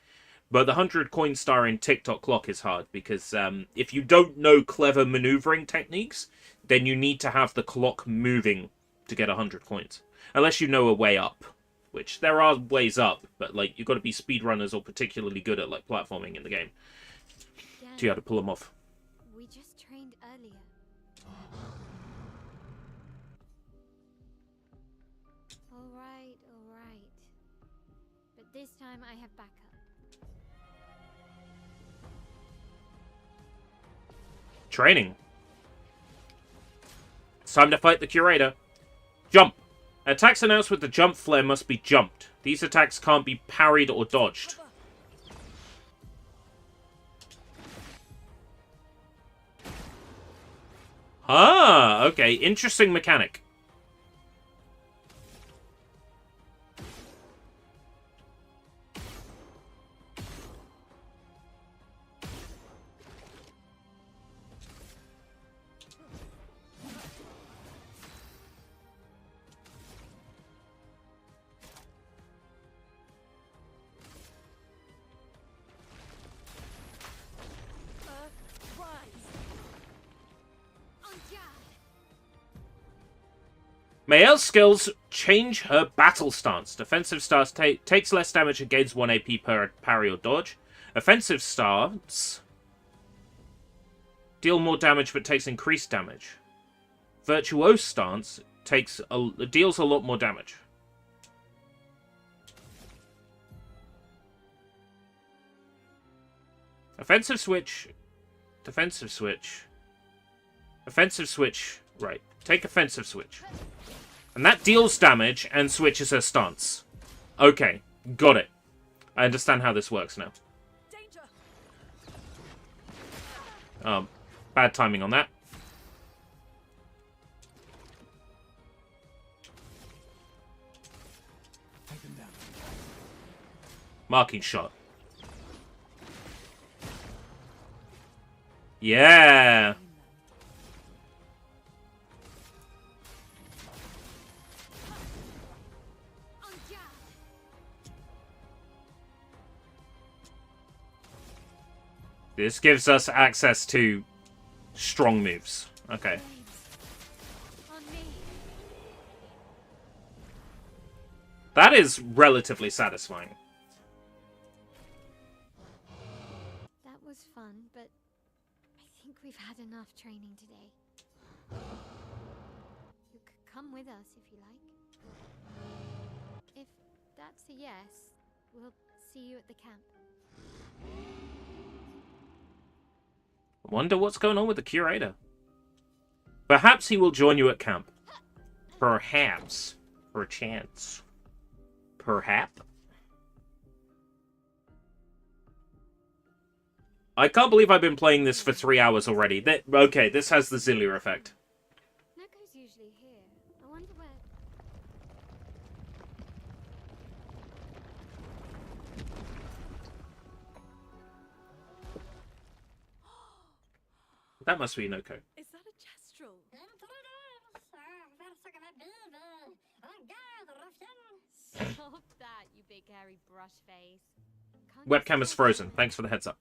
But the 100 coin star in TikTok Clock is hard because if you don't know clever maneuvering techniques, then you need to have the clock moving to get 100 coins. Unless you know a way up, which there are ways up, but like you've got to be speedrunners or particularly good at like platforming in the game to be able to pull them off. We just trained earlier. All right. But this time I have backup. Training. It's time to fight the curator. Jump. Attacks announced with the jump flare must be jumped. These attacks can't be parried or dodged. Ah, okay. Interesting mechanic. Mael's skills change her battle stance. Defensive stance takes less damage and gains 1 AP per parry or dodge. Offensive stance deal more damage but takes increased damage. Virtuose stance deals a lot more damage. Offensive switch. Defensive switch. Offensive switch. Right. Take offensive switch. And that deals damage and switches her stance. Okay, got it. I understand how this works now. Bad timing on that. Marking shot. Yeah. This gives us access to strong moves. Okay. That is relatively satisfying. That was fun, but I think we've had enough training today. You could come with us if you like. If that's a yes, we'll see you at the camp. Wonder what's going on with the curator. Perhaps he will join you at camp. Perhaps. Perchance. Perhap. I can't believe I've been playing this for 3 hours already. Okay, this has the Zillia effect. Neko's usually here. I wonder where... That must be Noko. Is that a Jestrel? Stop that, you big hairy brush face. Webcam is frozen. Thanks for the heads up.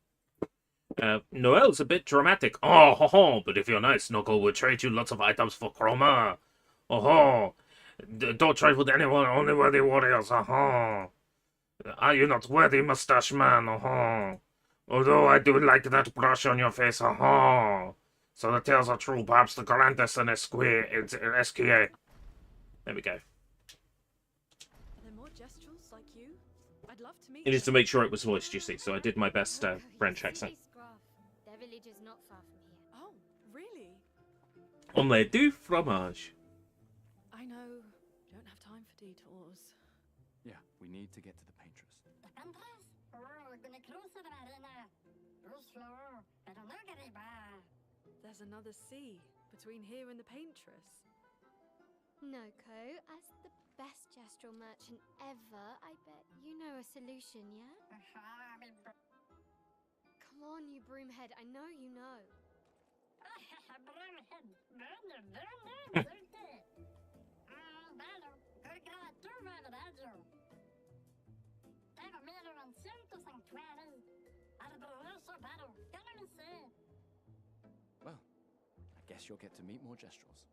Noel's a bit dramatic. Oh, ho, ho. But if you're nice, Noko will trade you lots of items for Chroma. Oh, ho. Don't trade with anyone, only worthy warriors. Oh, ho. Are you not worthy, mustache man? Oh, ho. Although I do like that brush on your face. Oh, ho. So the tales are true. Perhaps the Galantis and Esquia. There we go. Are there more Jestrels like you? I'd love to meet It is to make sure it was voiced, you see, so I did my best French accent. Their village is not far from here. Oh, really? Omelette du fromage. I know. Don't have time for detours. Yeah, we need to get to the paintress. The paintress? Oh, we're gonna cruise to the marina. Go slow. I don't know, Gariba. There's another sea between here and the paintress. Noko, as the best Jestrel merchant ever, I bet you know a solution, yeah? Come on, you broomhead, I know you know. Well, I guess you'll get to meet more Jestrels.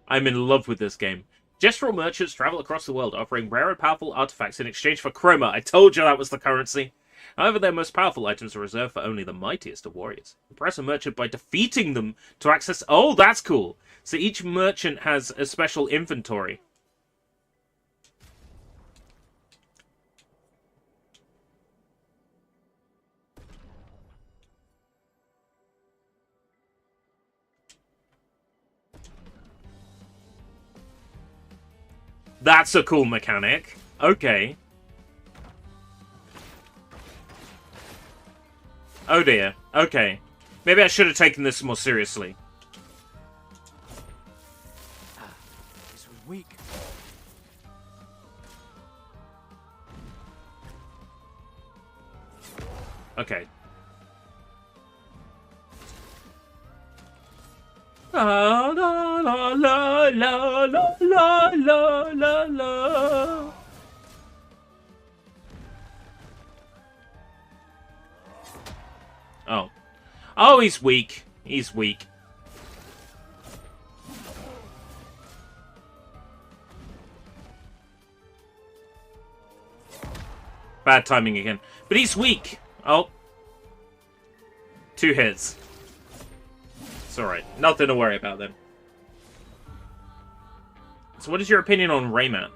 I'm in love with this game. Gestural merchants travel across the world, offering rare and powerful artifacts in exchange for chroma. I told you that was the currency. However, their most powerful items are reserved for only the mightiest of warriors. Impress a merchant by defeating them to access... Oh, that's cool. So each merchant has a special inventory. That's a cool mechanic. Okay. Oh dear. Okay. Maybe I should have taken this more seriously. This was weak. Okay. La la la la la la la la la la. Oh. Oh, he's weak. He's weak. Bad timing again. But he's weak. Oh. 2 hits. It's alright. Nothing to worry about then. So what is your opinion on Rayman?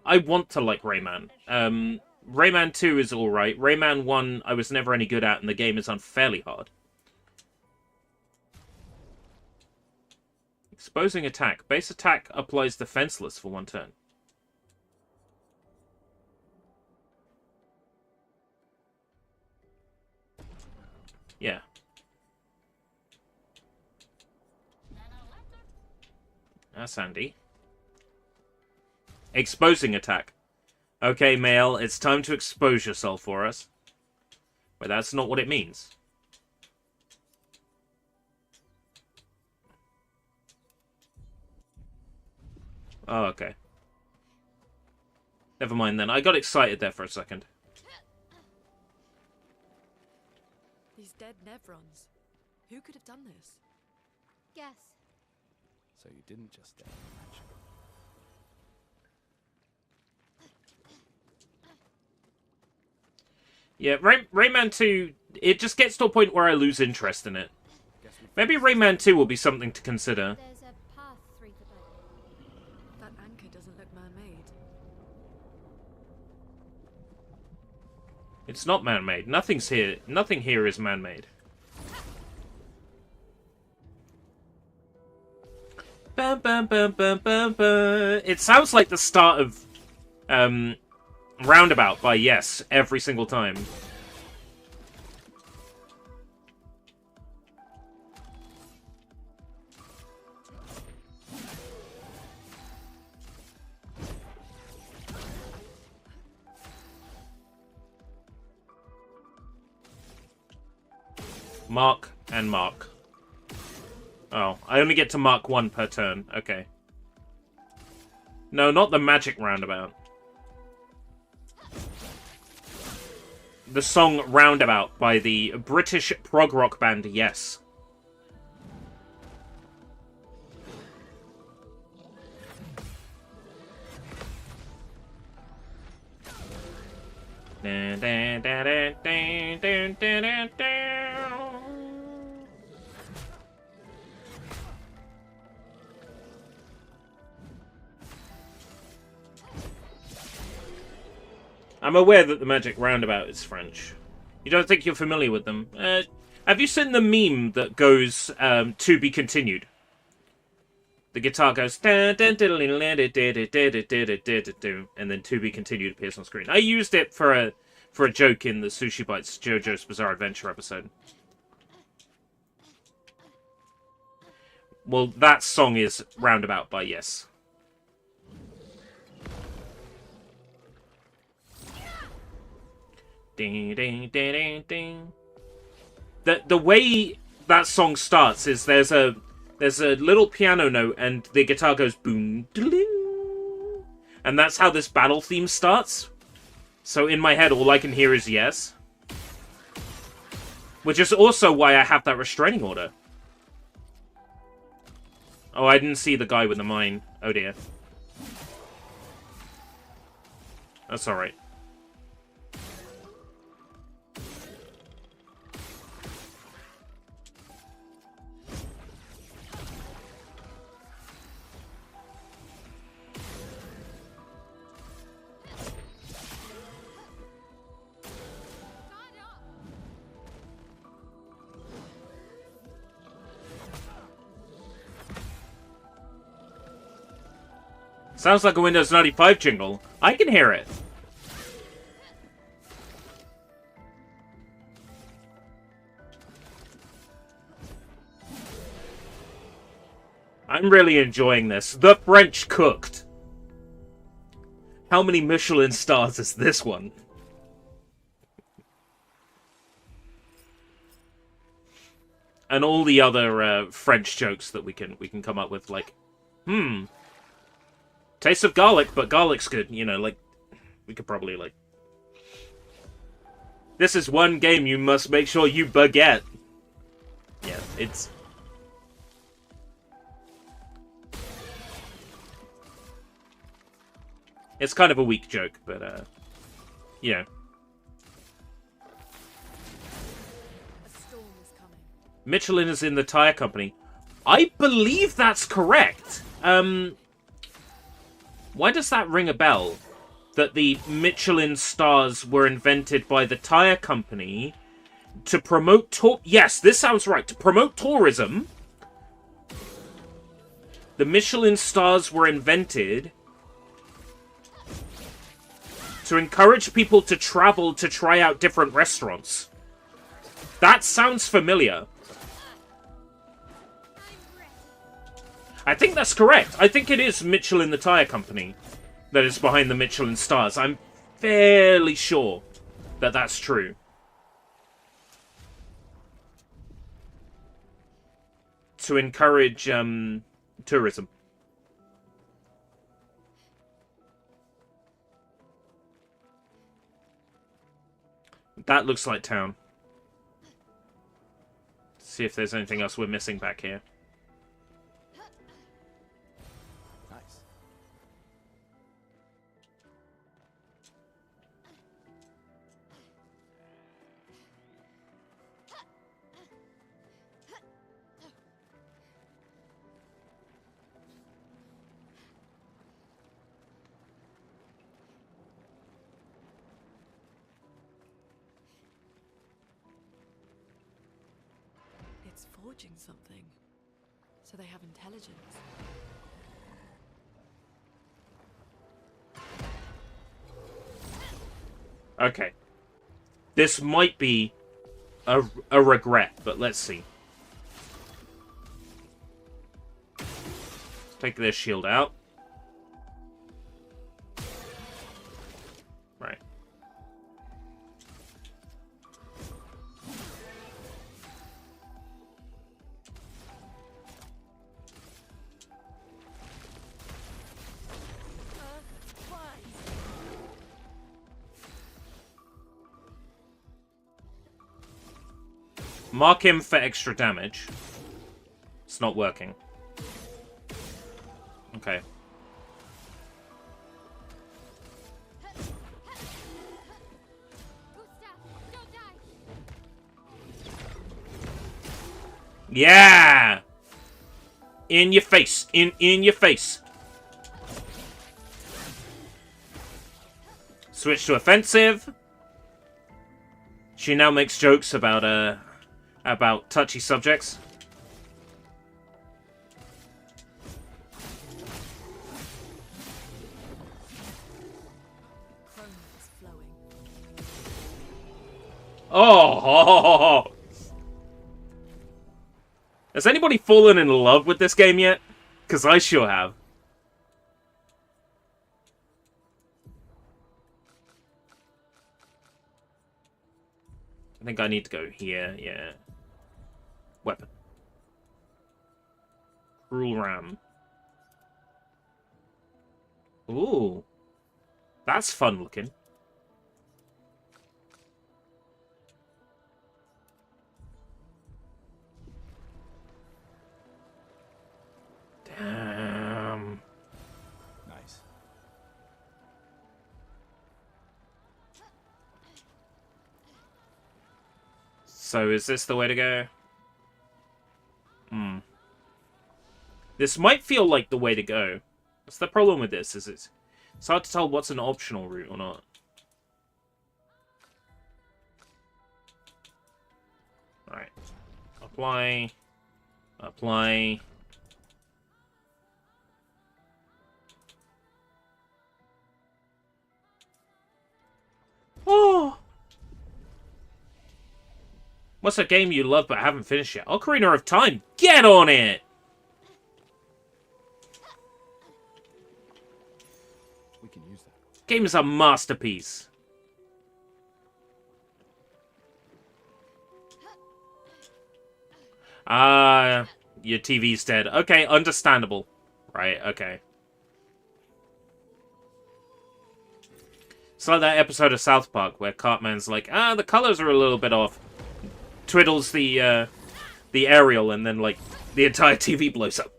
I want to like Rayman. Rayman 2 is alright. Rayman 1 I was never any good at, and the game is unfairly hard. Exposing attack. Base attack applies defenseless for 1 turn. Yeah. That's handy. Exposing attack. Okay, male, it's time to expose yourself for us. But that's not what it means. Oh, okay. Never mind then. I got excited there for a second. These dead Nevrons. Who could have done this? Guess. So you didn't just stay magic. Yeah, Rayman 2, it just gets to a point where I lose interest in it. Maybe Rayman 2 will be something to consider. There's a path through the boat. That anchor doesn't look man-made. It's not man-made. Nothing's here. Nothing here is man-made. Bum, bum, bum, bum, bum, bum. It sounds like the start of Roundabout by Yes every single time. Mark and mark. Oh, I only get to mark 1 per turn. Okay. No, not the magic roundabout. The song Roundabout by the British prog rock band Yes. I'm aware that the Magic Roundabout is French. You don't think you're familiar with them? Have you seen the meme that goes, to be continued? The guitar goes, and then to be continued appears on screen. I used it for a joke in the Sushi Bites JoJo's Bizarre Adventure episode. Well, that song is Roundabout by Yes. Ding, ding, ding, ding, ding. The way that song starts is there's a little piano note and the guitar goes boom, ding, and that's how this battle theme starts. So in my head, all I can hear is Yes, which is also why I have that restraining order. Oh, I didn't see the guy with the mine. Oh dear. That's alright. Sounds like a Windows 95 jingle. I can hear it. I'm really enjoying this. The French cooked. How many Michelin stars is this one? And all the other French jokes that we can come up with, like, taste of garlic, but garlic's good. You know, like, we could probably, like... This is one game you must make sure you baguette. Yeah, it's... It's kind of a weak joke, but, you know. Michelin is in the tire company. I believe that's correct. Why does that ring a bell? That the Michelin stars were invented by the tire company to promote Yes, this sounds right. To promote tourism. The Michelin stars were invented to encourage people to travel to try out different restaurants. That sounds familiar. I think that's correct. I think it is Michelin the tire company that is behind the Michelin stars. I'm fairly sure that that's true. To encourage tourism. That looks like town. See if there's anything else we're missing back here. Nice. It's forging something. So they have intelligence. Okay. This might be a regret, but let's see. Take this shield out. Right. Mark him for extra damage. It's not working. Okay. Yeah! In your face. In your face. Switch to offensive. She now makes jokes about touchy subjects. Oh! Has anybody fallen in love with this game yet? Because I sure have. I think I need to go here, yeah. Weapon. Cruel Ram. Ooh. That's fun looking. Damn. Nice. So is this the way to go? This might feel like the way to go. What's the problem with this? Is it's hard to tell what's an optional route or not. Alright. Apply. Apply. What's a game you love but haven't finished yet? Ocarina of Time. Get on it! We can use that. Game is a masterpiece. Your TV's dead. Okay, understandable. Right, okay. It's like that episode of South Park where Cartman's like, the colors are a little bit off. Twiddles the aerial and then, like, the entire TV blows up.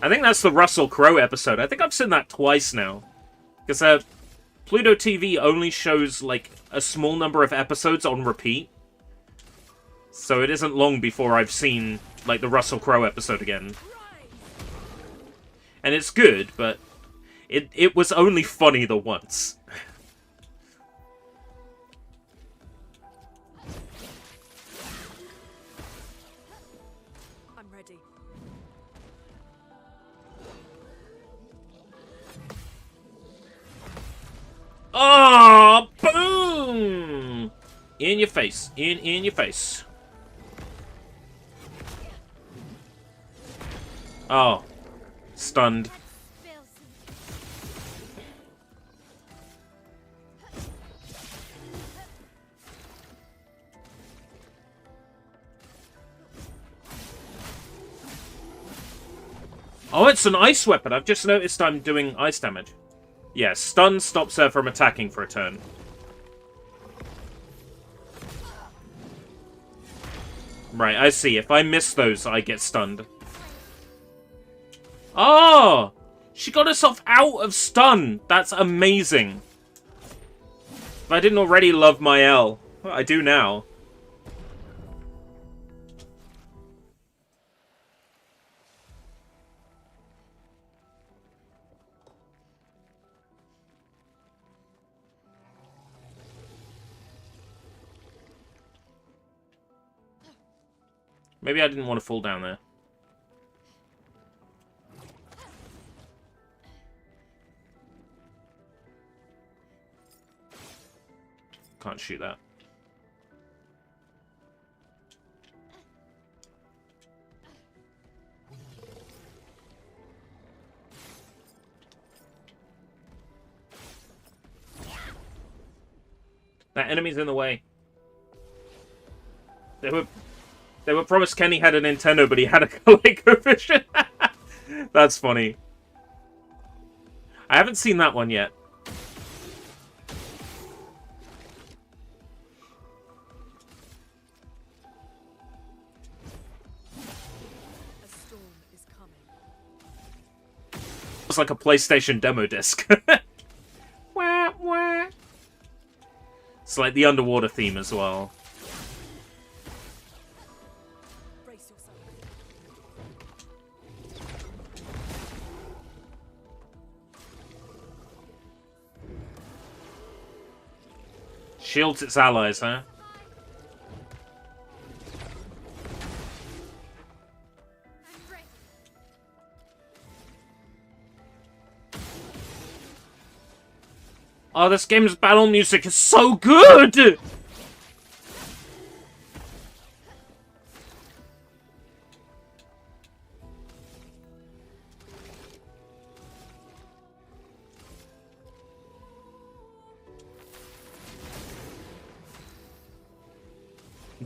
I think that's the Russell Crowe episode. I think I've seen that twice now. Because Pluto TV only shows, like, a small number of episodes on repeat. So it isn't long before I've seen, like, the Russell Crowe episode again. And it's good, but it was only funny the once. I'm ready. Oh, boom! In your face. In your face. Oh. Stunned. Oh, it's an ice weapon. I've just noticed I'm doing ice damage. Yeah, stun stops her from attacking for a turn. Right, I see. If I miss those, I get stunned. Oh! She got herself out of stun! That's amazing. If I didn't already love my L, I do now. Maybe I didn't want to fall down there. Can't shoot that. That enemy's in the way. They were promised Kenny had a Nintendo, but he had a ColecoVision. That's funny. I haven't seen that one yet. A storm is coming. It's like a PlayStation demo disc. Wah, wah. It's like the underwater theme as well. Shields its allies, huh? Oh, this game's battle music is so good!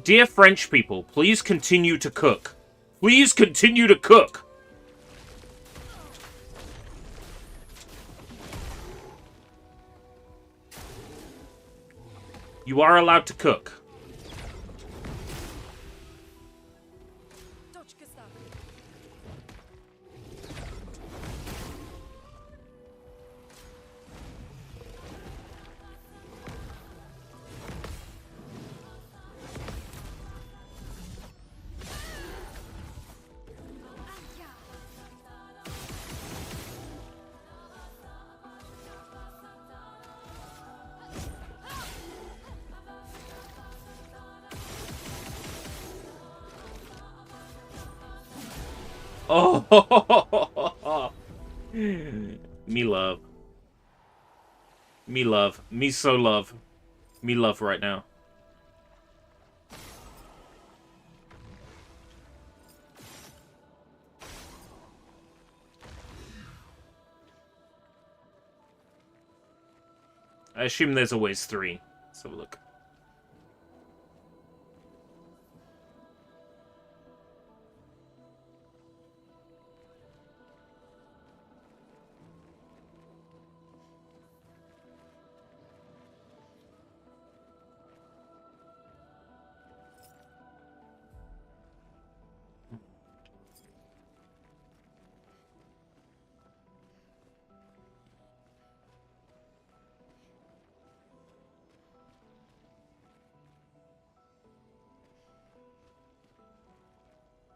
Dear French people, please continue to cook. Please continue to cook! You are allowed to cook. Oh, me love. Me love. Me so love. Me love right now. I assume there's always 3. Let's have a look.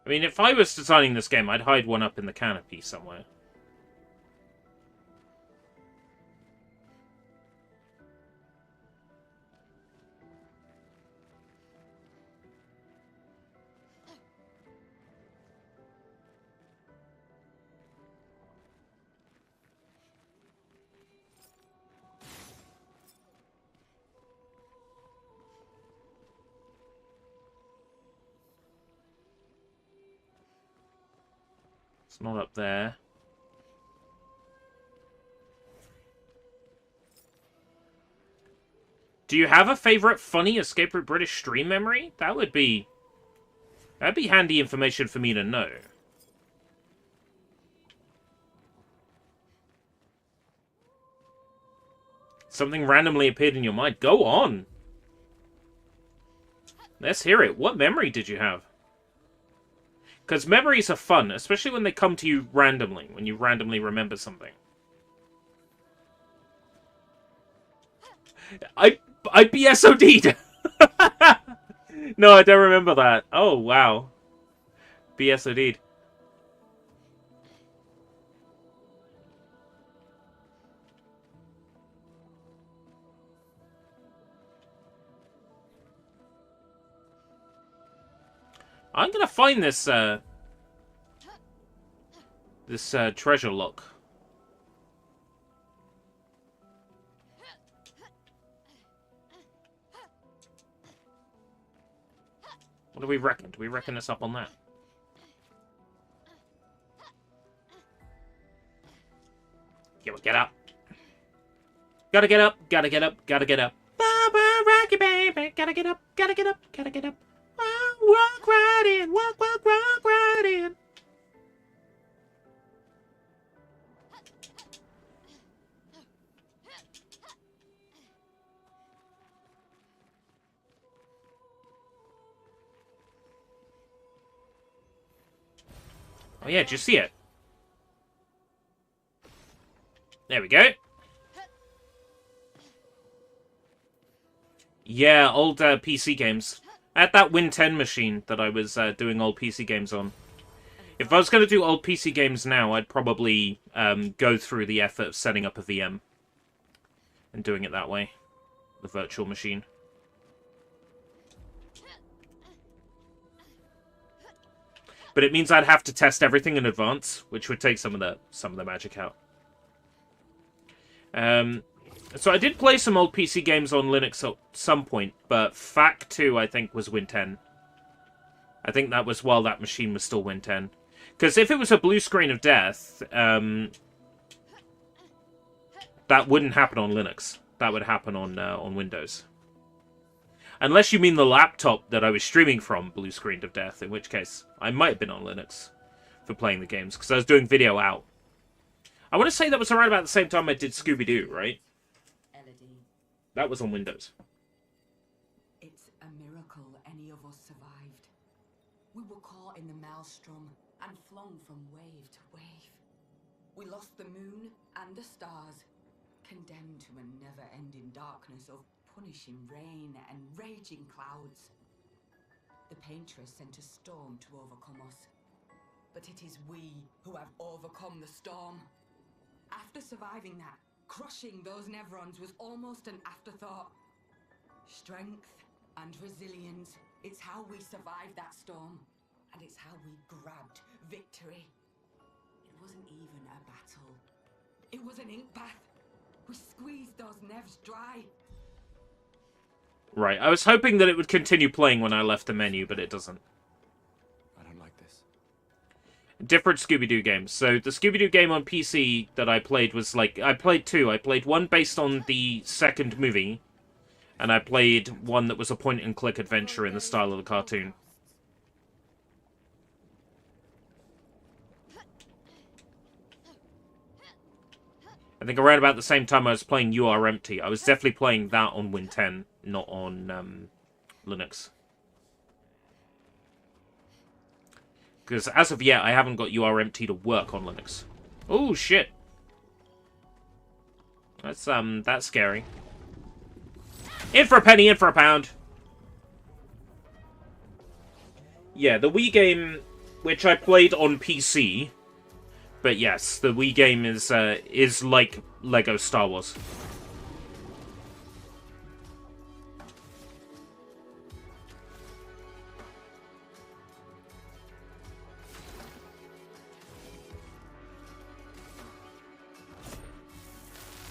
I mean, if I was designing this game, I'd hide one up in the canopy somewhere. It's not up there. Do you have a favorite funny Escape Route British stream memory? That'd be handy information for me to know. Something randomly appeared in your mind. Go on. Let's hear it. What memory did you have? Because memories are fun, especially when they come to you randomly, when you randomly remember something. I BSOD'd! No, I don't remember that. Oh, wow. BSOD'd. I'm gonna find this, treasure lock. What do we reckon? Do we reckon us up on that? Get up. Gotta get up, gotta get up, gotta get up. Baba, rocky baby, gotta get up, gotta get up, gotta get up. Walk right in, walk right in. Oh yeah, did you see it? There we go. Yeah, old PC games. I had that Win 10 machine that I was doing old PC games on. If I was going to do old PC games now, I'd probably go through the effort of setting up a VM and doing it that way. The virtual machine. But it means I'd have to test everything in advance, which would take some of the magic out. So I did play some old PC games on Linux at some point, but FAC 2, I think, was Win 10. I think that was while that machine was still Win 10. Because if it was a blue screen of death, that wouldn't happen on Linux. That would happen on Windows. Unless you mean the laptop that I was streaming from blue screened of death, in which case I might have been on Linux for playing the games, because I was doing video out. I want to say that was around about the same time I did Scooby-Doo, right? That was on Windows. It's a miracle any of us survived. We were caught in the maelstrom and flung from wave to wave. We lost the moon and the stars, condemned to a never-ending darkness of punishing rain and raging clouds. The paintress sent a storm to overcome us, but it is we who have overcome the storm. After surviving that, crushing those Nevrons was almost an afterthought. Strength and resilience, it's how we survived that storm, and it's how we grabbed victory. wasn't even a battle. It was an ink bath. We squeezed those nevs dry. Right, I was hoping that it would continue playing when I left the menu, but it doesn't. I don't like this. Different Scooby-Doo games. So the Scooby-Doo game on PC that I played was like... I played two. I played one based on the second movie, and I played one that was a point-and-click adventure in the style of the cartoon. I think around about the same time I was playing You Are Empty. I was definitely playing that on Win 10, not on Linux. Because as of yet, I haven't got You Are Empty to work on Linux. Oh, shit. That's scary. In for a penny, in for a pound. Yeah, the Wii game, which I played on PC... But yes, the Wii game is like Lego Star Wars.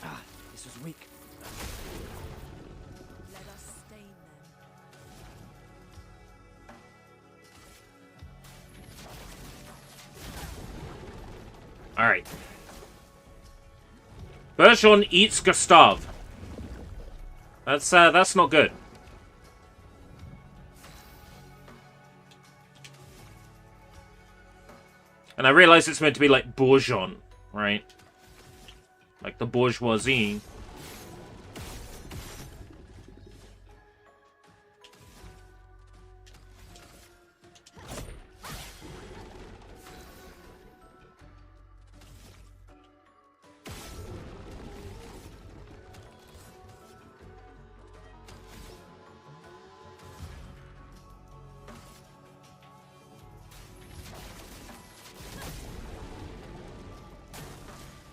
Ah, this was weak. Let us stain them. Alright. Bergeron eats Gustave. That's not good. And I realize it's meant to be like bourgeon, right? Like the bourgeoisie.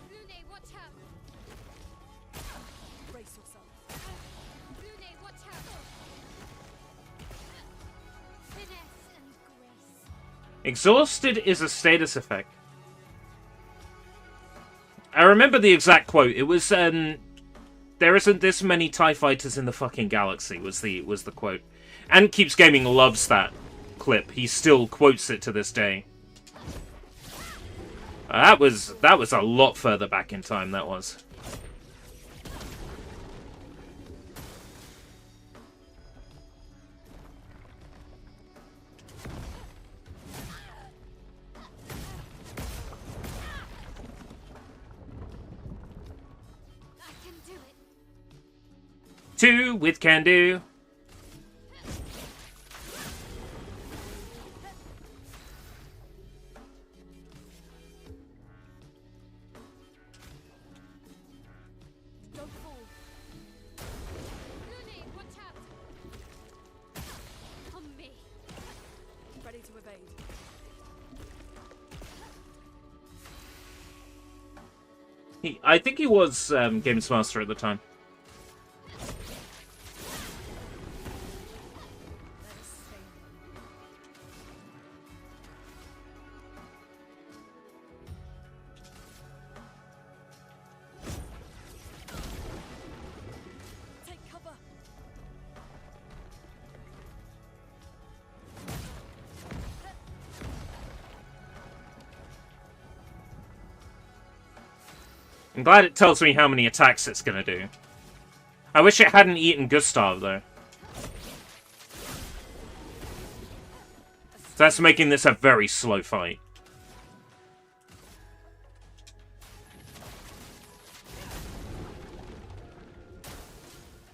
Lune, watch out! Brace yourself. Lune, watch out! Finesse and grace. Exhausted is a status effect. I remember the exact quote. It was, there isn't this many TIE fighters in the fucking galaxy, was the quote. And Keeps Gaming loves that clip. He still quotes it to this day. That was a lot further back in time, that was. I can do it. Two with can do. Don't fall. Lune, watch out! On me. Ready to evade. I think he was Games Master at the time. Let us stain them. Take cover. I'm glad it tells me how many attacks it's gonna do. I wish it hadn't eaten Gustav, though. That's making this a very slow fight.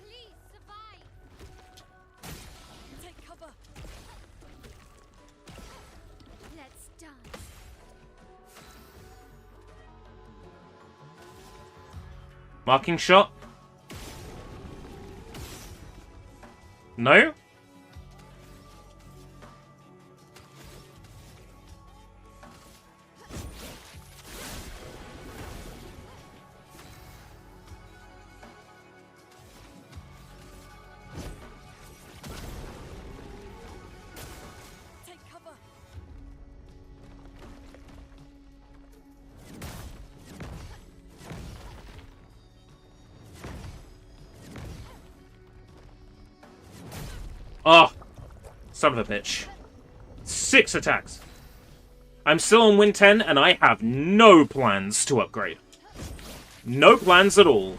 Please survive. Take cover. Let's dance. Marking shot? No? Take cover. Oh, son of a bitch. 6 attacks. I'm still on Win 10, and I have no plans to upgrade. No plans at all.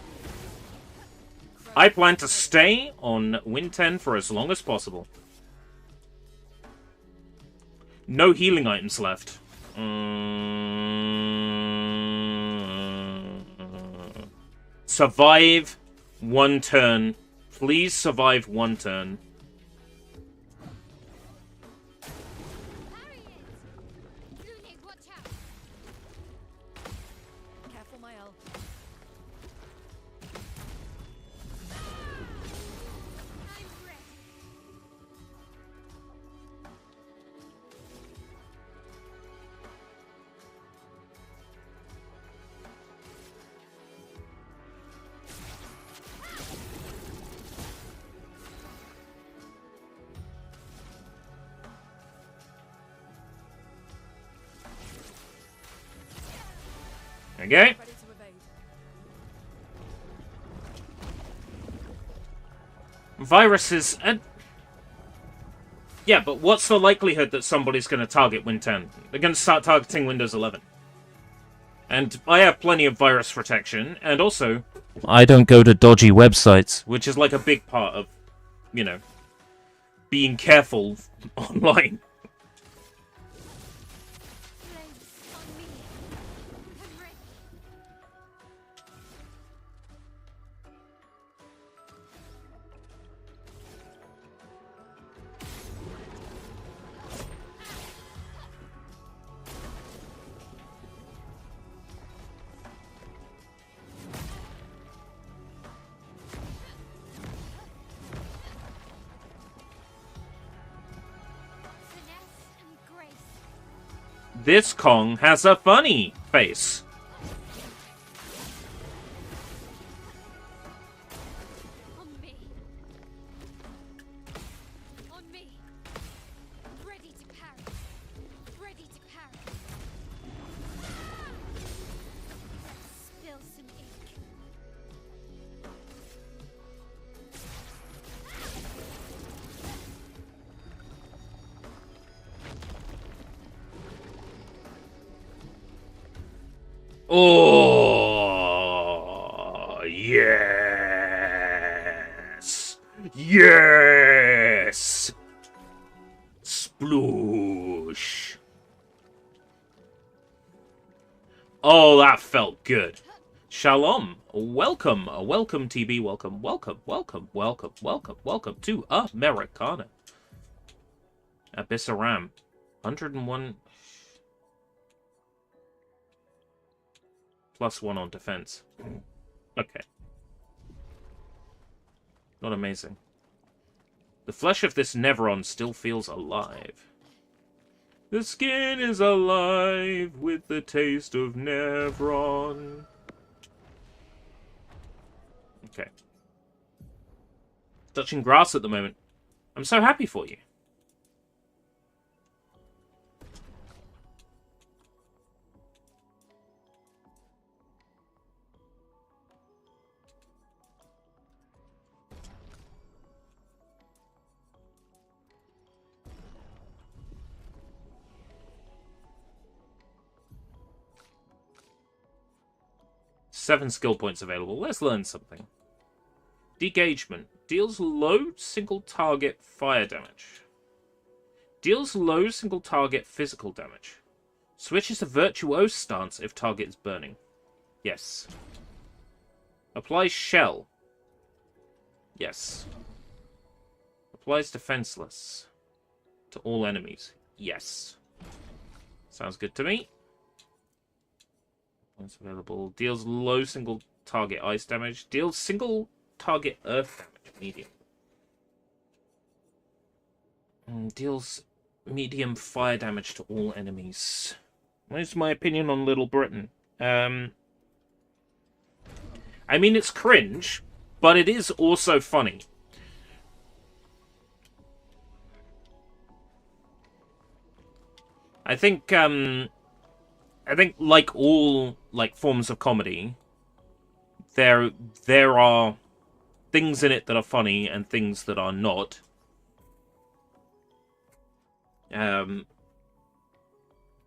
I plan to stay on Win 10 for as long as possible. No healing items left. Survive 1 turn. Please survive 1 turn. Careful, my L. Okay. Viruses. Yeah, but what's the likelihood that somebody's going to target Win 10? They're going to start targeting Windows 11. And I have plenty of virus protection, and also, I don't go to dodgy websites, which is like a big part of, you know, being careful online. This Kong has a funny face. On me. On me. Ready to parry. Ready to parry. Spill some ink. Oh, yes. Yes. Sploosh. Oh, that felt good. Shalom. Welcome. Welcome, TB. Welcome, welcome, welcome, welcome, welcome, welcome to Americana. Abyssaram. 101... +1 on defense. Okay. Not amazing. The flesh of this Neveron still feels alive. The skin is alive with the taste of Neveron. Okay. Touching grass at the moment. I'm so happy for you. Seven skill points available. Let's learn something. Degagement. Deals low single target fire damage. Deals low single target physical damage. Switches to virtuose stance if target is burning. Yes. Applies shell. Yes. Applies defenseless to all enemies. Yes. Sounds good to me. Points available. Deals low single target ice damage. Deals single target earth damage. Medium. Deals medium fire damage to all enemies. What's my opinion on Little Britain? I mean, it's cringe, but it is also funny. I think like all forms of comedy, there are things in it that are funny and things that are not.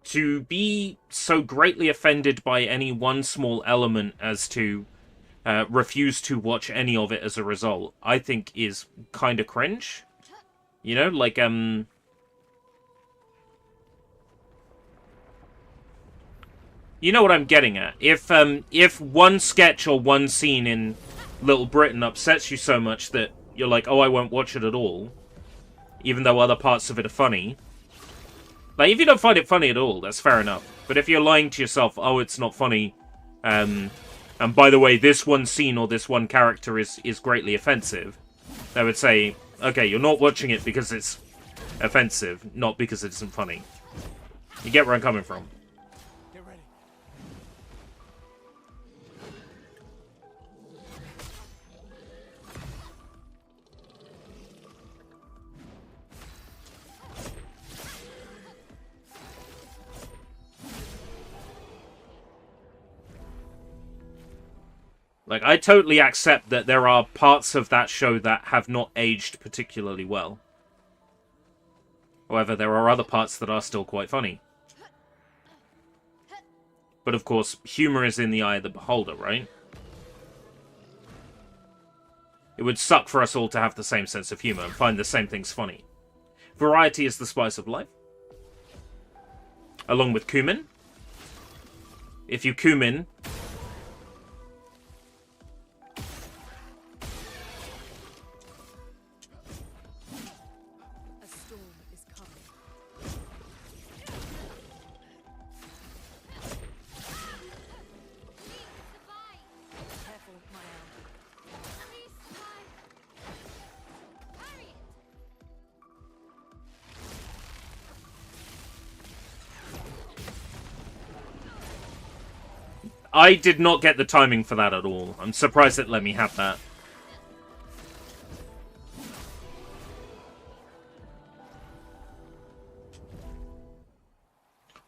To be so greatly offended by any one small element as to refuse to watch any of it as a result, I think is kind of cringe. You know, like, you know what I'm getting at. If one sketch or one scene in Little Britain upsets you so much that you're like, oh, I won't watch it at all, even though other parts of it are funny. Like, if you don't find it funny at all, that's fair enough. But if you're lying to yourself, oh, it's not funny, and by the way, this one scene or this one character is greatly offensive, I would say, okay, you're not watching it because it's offensive, not because it isn't funny. You get where I'm coming from. Like, I totally accept that there are parts of that show that have not aged particularly well. However, there are other parts that are still quite funny. But of course, humor is in the eye of the beholder, right? It would suck for us all to have the same sense of humor and find the same things funny. Variety is the spice of life. Along with cumin. If you cumin... I did not get the timing for that at all. I'm surprised it let me have that.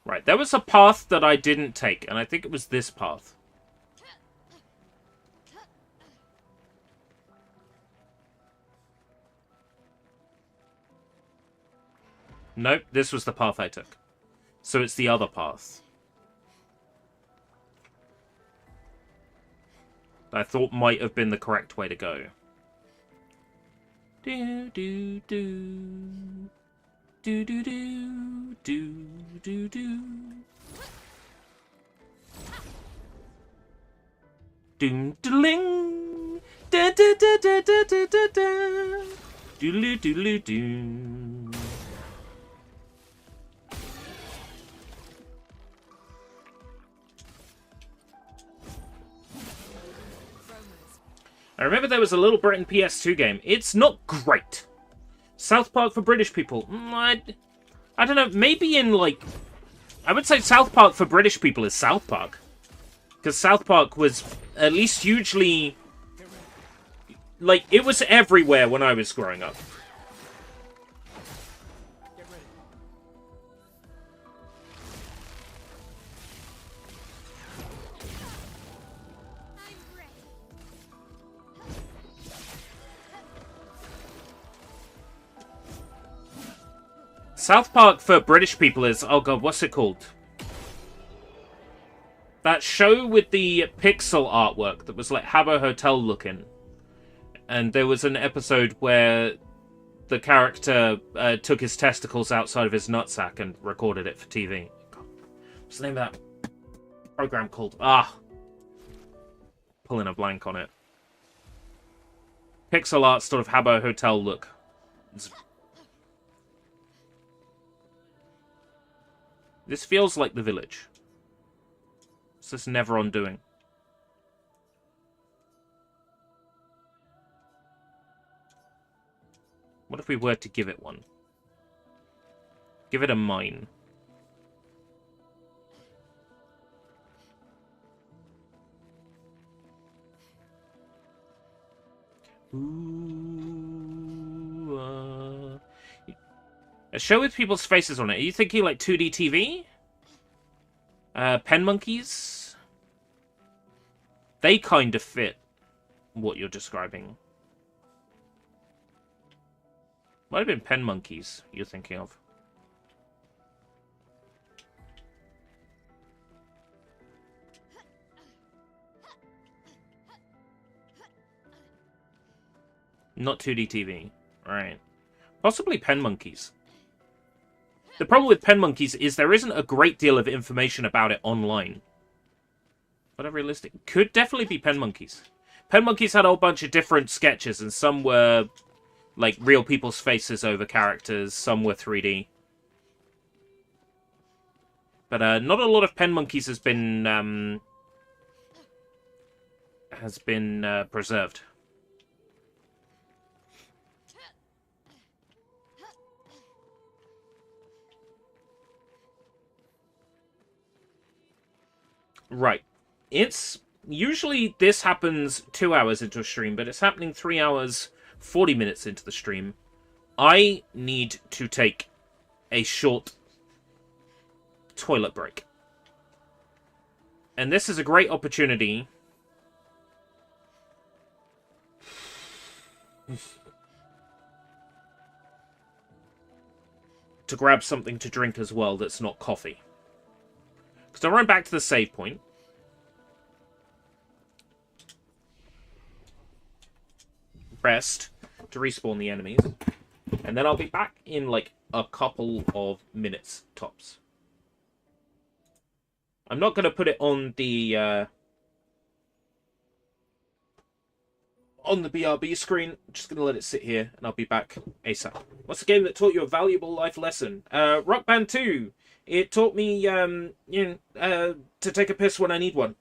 Right, there was a path that I didn't take, and I think it was this path. Nope, this was the path I took. So it's the other path. I thought might have been the correct way to go. Do do do do do do do do do. Doom ling da da da da da da da da. Doodle doodle doo. I remember there was a Little Britain PS2 game. It's not great. South Park for British people. I don't know. Maybe in, like... I would say South Park for British people is South Park. Because South Park was at least hugely... Like, it was everywhere when I was growing up. South Park for British people is... Oh god, what's it called? That show with the pixel artwork that was like Habbo Hotel looking. And there was an episode where the character took his testicles outside of his nutsack and recorded it for TV. God, what's the name of that program called? Ah! Pulling a blank on it. Pixel art sort of Habbo Hotel look. This feels like The Village. It's this never undoing. What if we were to give it one? Give it a mine. Ooh, a show with people's faces on it. Are you thinking like 2D TV? Pen monkeys? They kind of fit what you're describing. Might have been pen monkeys you're thinking of. Not 2D TV. Right. Possibly pen monkeys. The problem with pen monkeys is there isn't a great deal of information about it online. But a realistic... Could definitely be pen monkeys. Pen monkeys had a whole bunch of different sketches, and some were, like, real people's faces over characters. Some were 3D. But not a lot of pen monkeys has been preserved. Right. It's... Usually this happens 2 hours into a stream, but it's happening 3 hours, 40 minutes into the stream. I need to take a short toilet break. And this is a great opportunity to grab something to drink as well that's not coffee. Because I'll run back to the save point. Rest to respawn the enemies. And then I'll be back in like a couple of minutes tops. I'm not going to put it on the BRB screen. I'm just going to let it sit here, and I'll be back ASAP. What's the game that taught you a valuable life lesson? Rock Band 2. It taught me, to take a piss when I need one.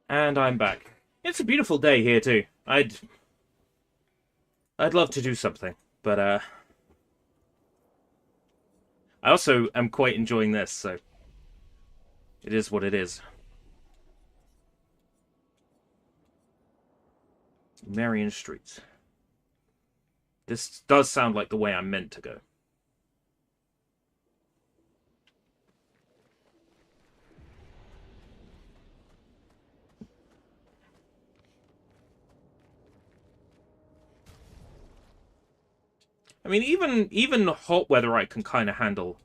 And I'm back. It's a beautiful day here too. I'd love to do something, but I also am quite enjoying this, so it is what it is. Marion Street. This does sound like the way I'm meant to go. I mean, even hot weather I can kind of handle.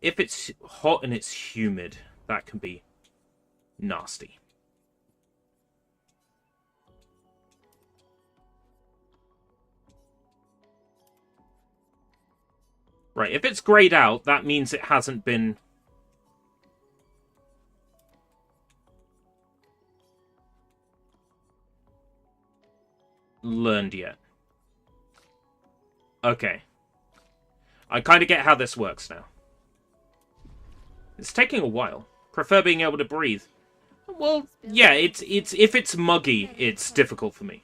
If it's hot and it's humid, that can be nasty. Right, if it's grayed out, that means it hasn't been... learned yet. Okay. I kind of get how this works now. It's taking a while. Prefer being able to breathe. Well, yeah, it's if it's muggy, it's difficult for me.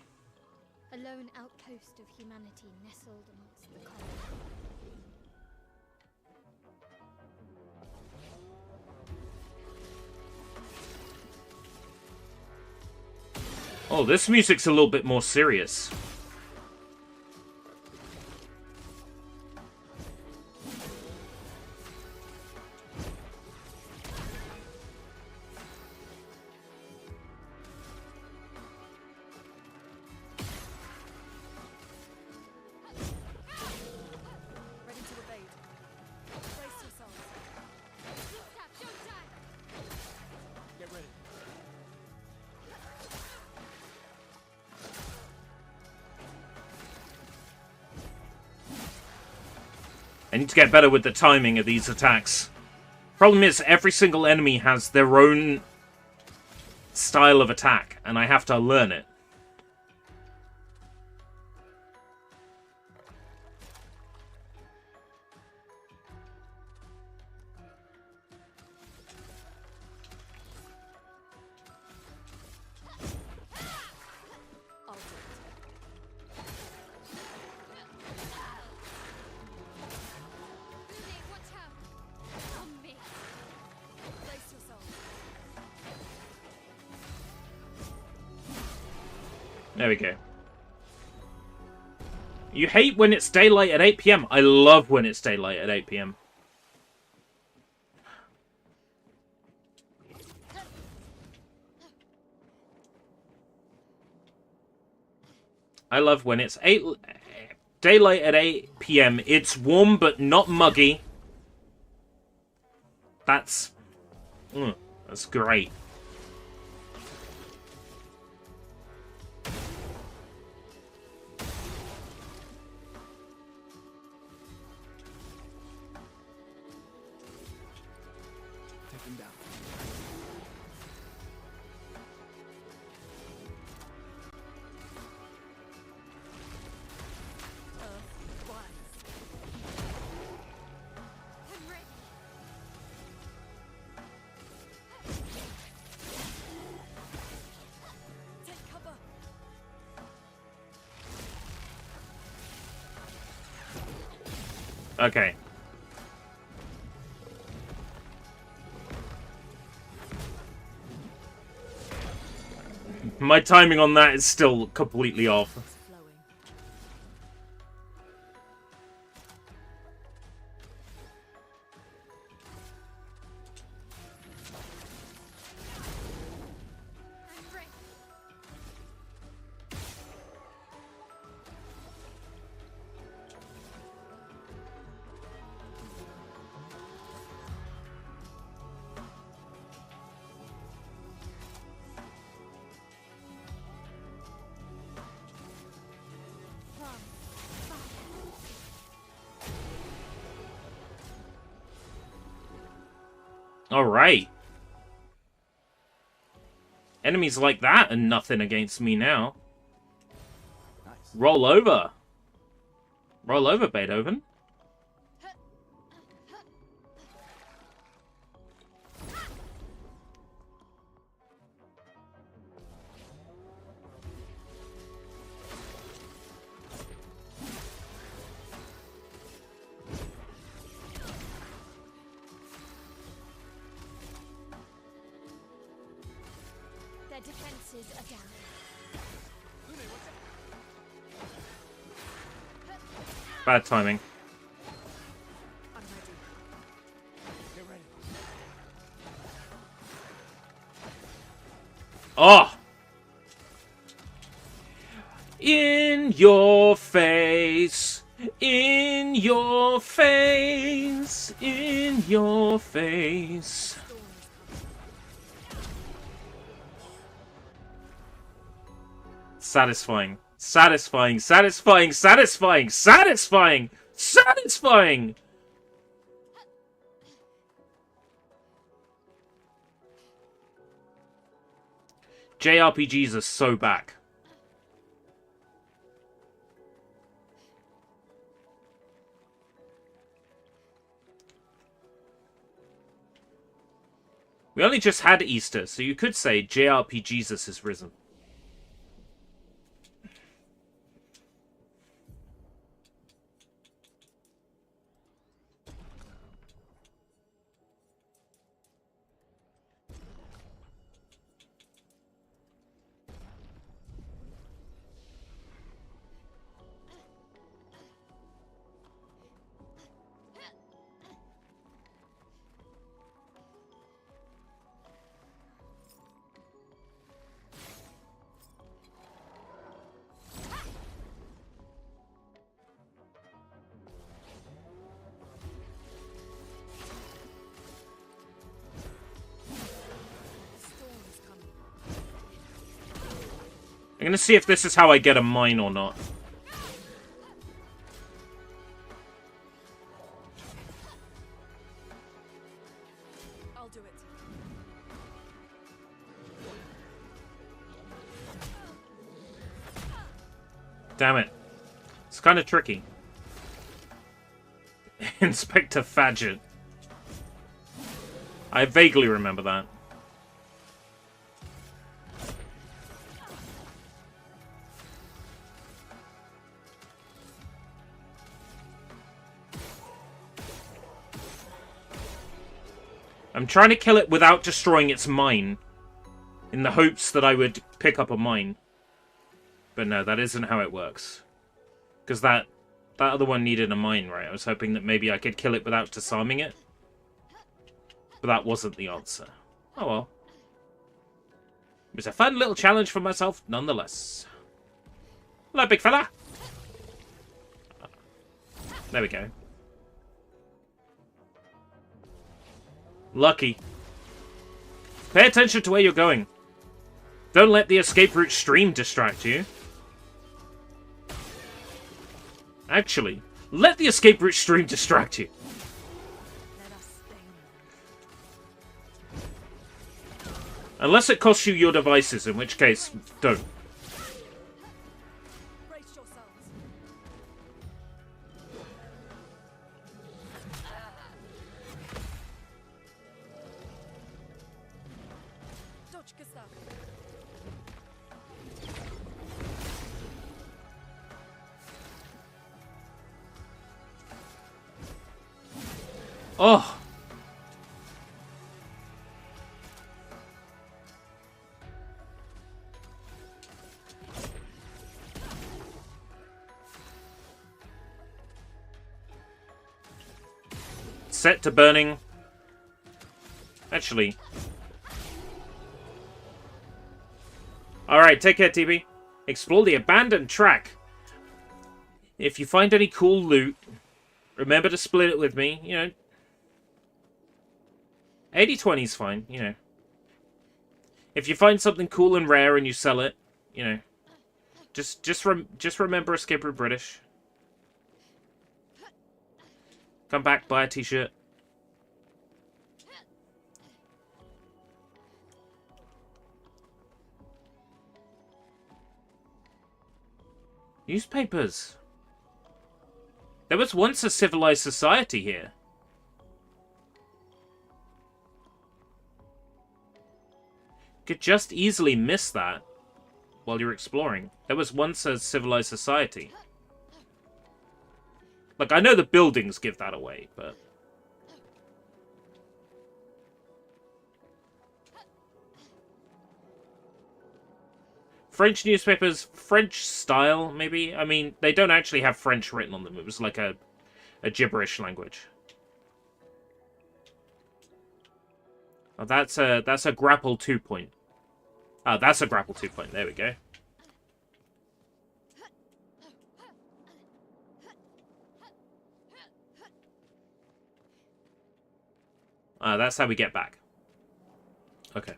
A lone outpost of humanity nestled amongst the colony. Oh, this music's a little bit more serious. Ready to evade. Brace yourselves. Get ready. I need to get better with the timing of these attacks. Problem is, every single enemy has their own style of attack, and I have to learn it. Brace yourselves. There we go. You hate when it's daylight at 8 PM. I love when it's daylight at 8 PM. I love when it's daylight at 8 PM. It's warm but not muggy. That's great. Take him down. Take cover. Okay. My timing on that is still completely off. Alright. Enemies like that are nothing against me now. Nice. Roll over. Roll over, Beethoven. Their defenses are down. Bad timing. I'm ready. Get ready. Oh! In your face. In your face. In your face. Satisfying. Satisfying. Satisfying. Satisfying. Satisfying. Satisfying. JRPGs are so back. We only just had Easter, so you could say JRP Jesus has risen. I'm gonna see if this is how I get a mine or not. I'll do it. Damn it. It's kind of tricky. Inspector Fadget. I vaguely remember that. I'm trying to kill it without destroying its mine, in the hopes that I would pick up a mine. But no, that isn't how it works. Because that other one needed a mine, right? I was hoping that maybe I could kill it without disarming it. But that wasn't the answer. Oh well. It was a fun little challenge for myself, nonetheless. Hello, big fella! There we go. Lucky. Pay attention to where you're going. Don't let the escape route stream distract you. Actually, let the escape route stream distract you. Unless it costs you your devices, in which case, don't. Oh! Set to burning. Actually. Alright, take care, TB. Explore the abandoned track. If you find any cool loot, remember to split it with me, you know. 80-20 is fine, you know. If you find something cool and rare and you sell it, you know, just remember Escape Route British. Come back, buy a t-shirt. Newspapers. There was once a civilized society here. Could just easily miss that while you're exploring. There was once a civilized society. Like, I know the buildings give that away, but... French newspapers, French style, maybe? I mean, they don't actually have French written on them. It was like a gibberish language. Oh, that's a grapple 2 point. Oh, that's a grapple 2 point. There we go. That's how we get back. Okay.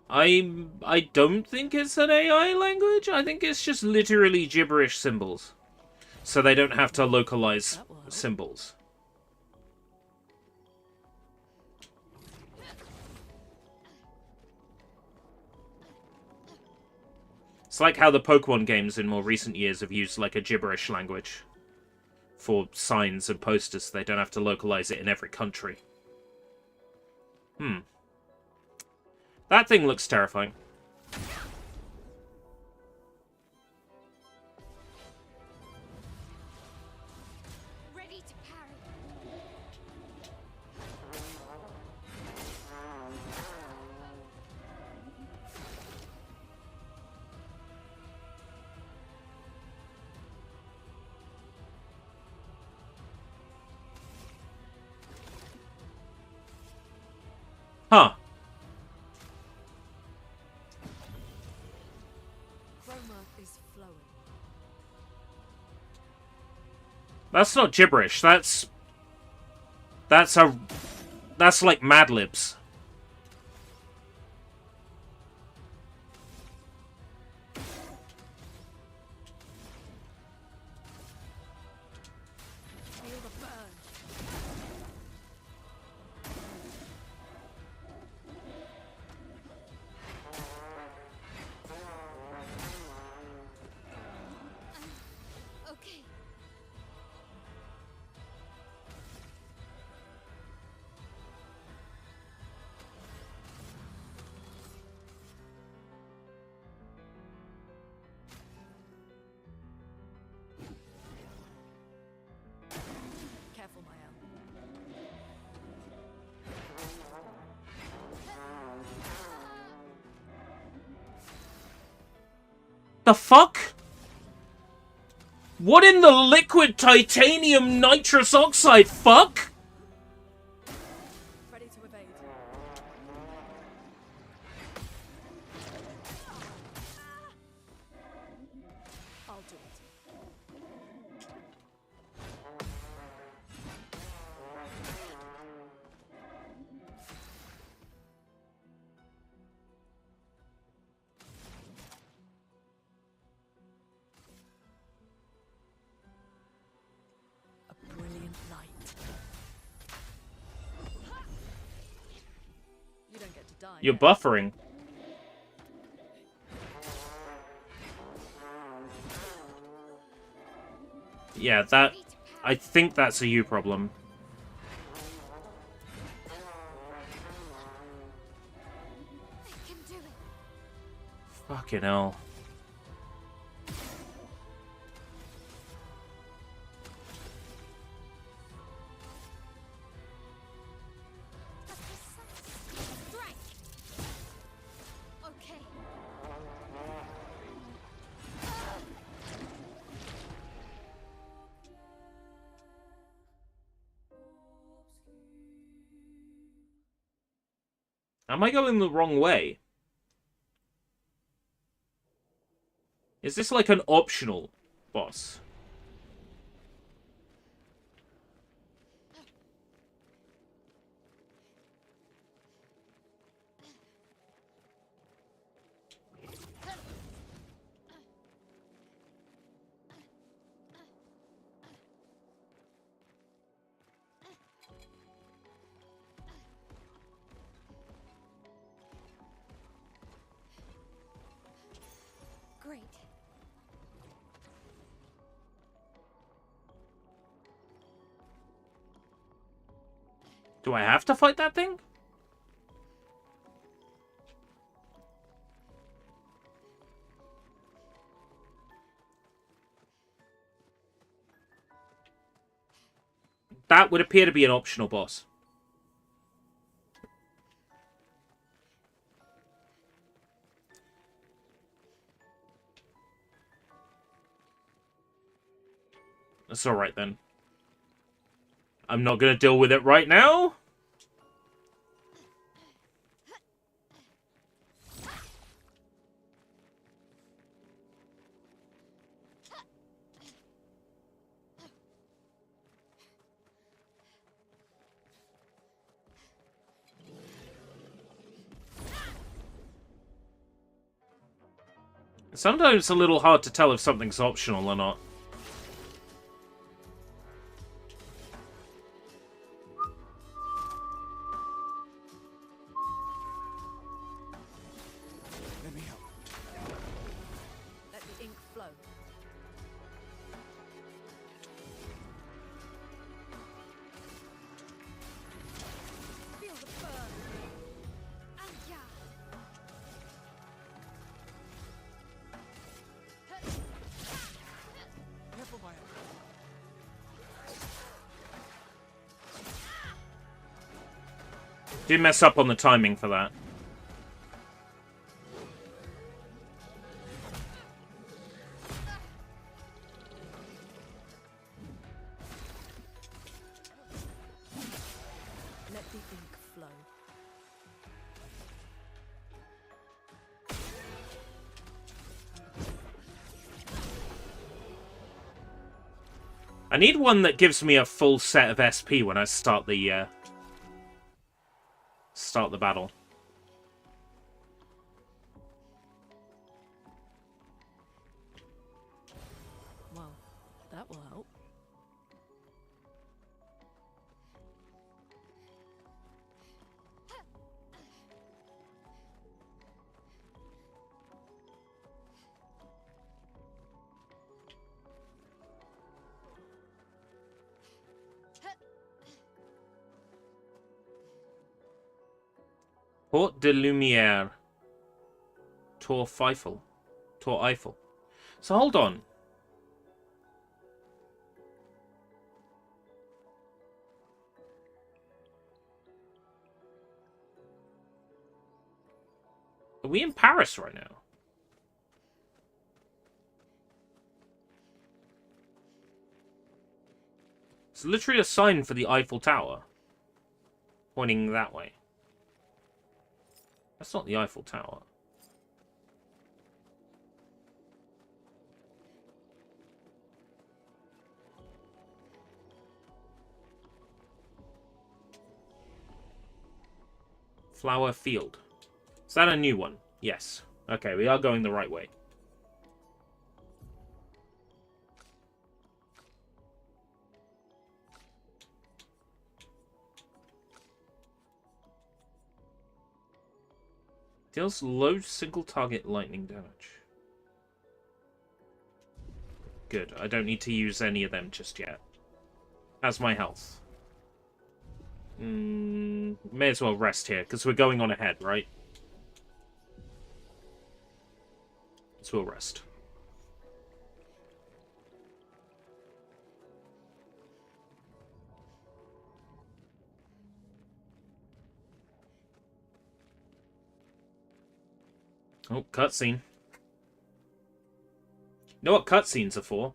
I don't think it's an AI language. I think it's just literally gibberish symbols. So they don't have to localize symbols. It's like how the Pokemon games in more recent years have used like a gibberish language for signs and posters, so they don't have to localize it in every country. That thing looks terrifying. Ready to parry. Huh. Chroma is flowing. That's not gibberish. That's like Mad Libs. Feel the burn. Okay. Careful, Mael. The fuck? What in the liquid titanium nitrous oxide fuck? Ready to evade. I'll do it. A brilliant light. You don't get to die. You're yet. buffering. Yeah, I think that's a you problem. I can do it. Fucking hell. Okay. Am I going the wrong way? Is this like an optional boss? Great. Do I have to fight that thing? That would appear to be an optional boss. That's alright then. I'm not gonna deal with it right now. Sometimes it's a little hard to tell if something's optional or not. Let me help. Did mess up on the timing for that. Let the ink flow. I need one that gives me a full set of SP when I start the battle. Well, that will help. Port de Lumière. Tour Eiffel. Tour Eiffel. So hold on. Are we in Paris right now? It's literally a sign for the Eiffel Tower. Pointing that way. That's not the Eiffel Tower. Flower Field. Is that a new one? Yes. Okay, we are going the right way. Deals low single target lightning damage. Good. I don't need to use any of them just yet. How's my health? May as well rest here, because we're going on ahead, right? So we'll rest. Oh, cutscene. You know what cutscenes are for?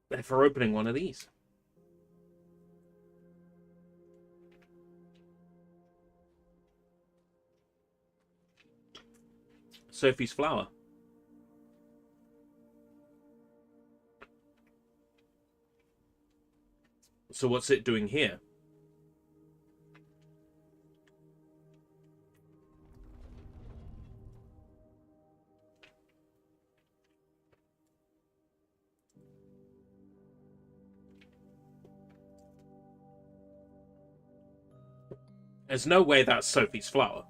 They're for opening one of these. Sophie's flower. So what's it doing here? There's no way that's Sophie's flower.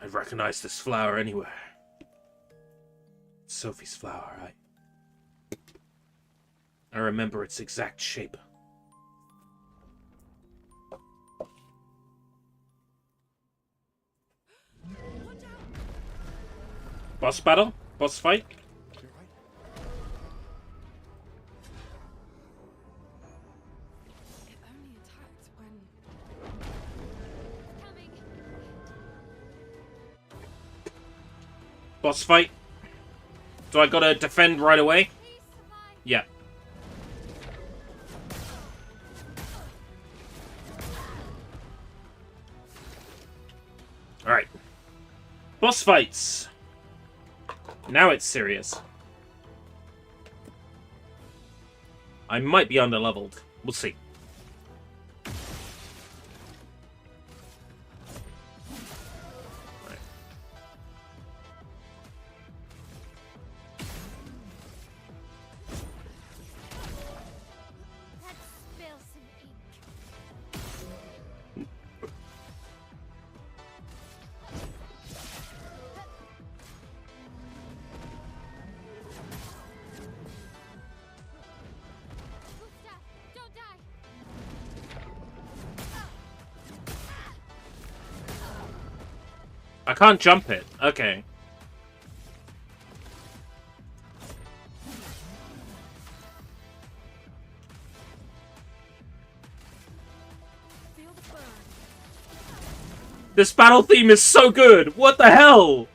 I'd recognize this flower anywhere. It's Sophie's flower, I remember its exact shape. Boss battle? Boss fight? It only attacked when... Boss fight? Do I gotta defend right away? Yeah. Alright. Boss fights! Now it's serious. I might be underleveled. We'll see. I can't jump it. Okay. This battle theme is so good! What the hell?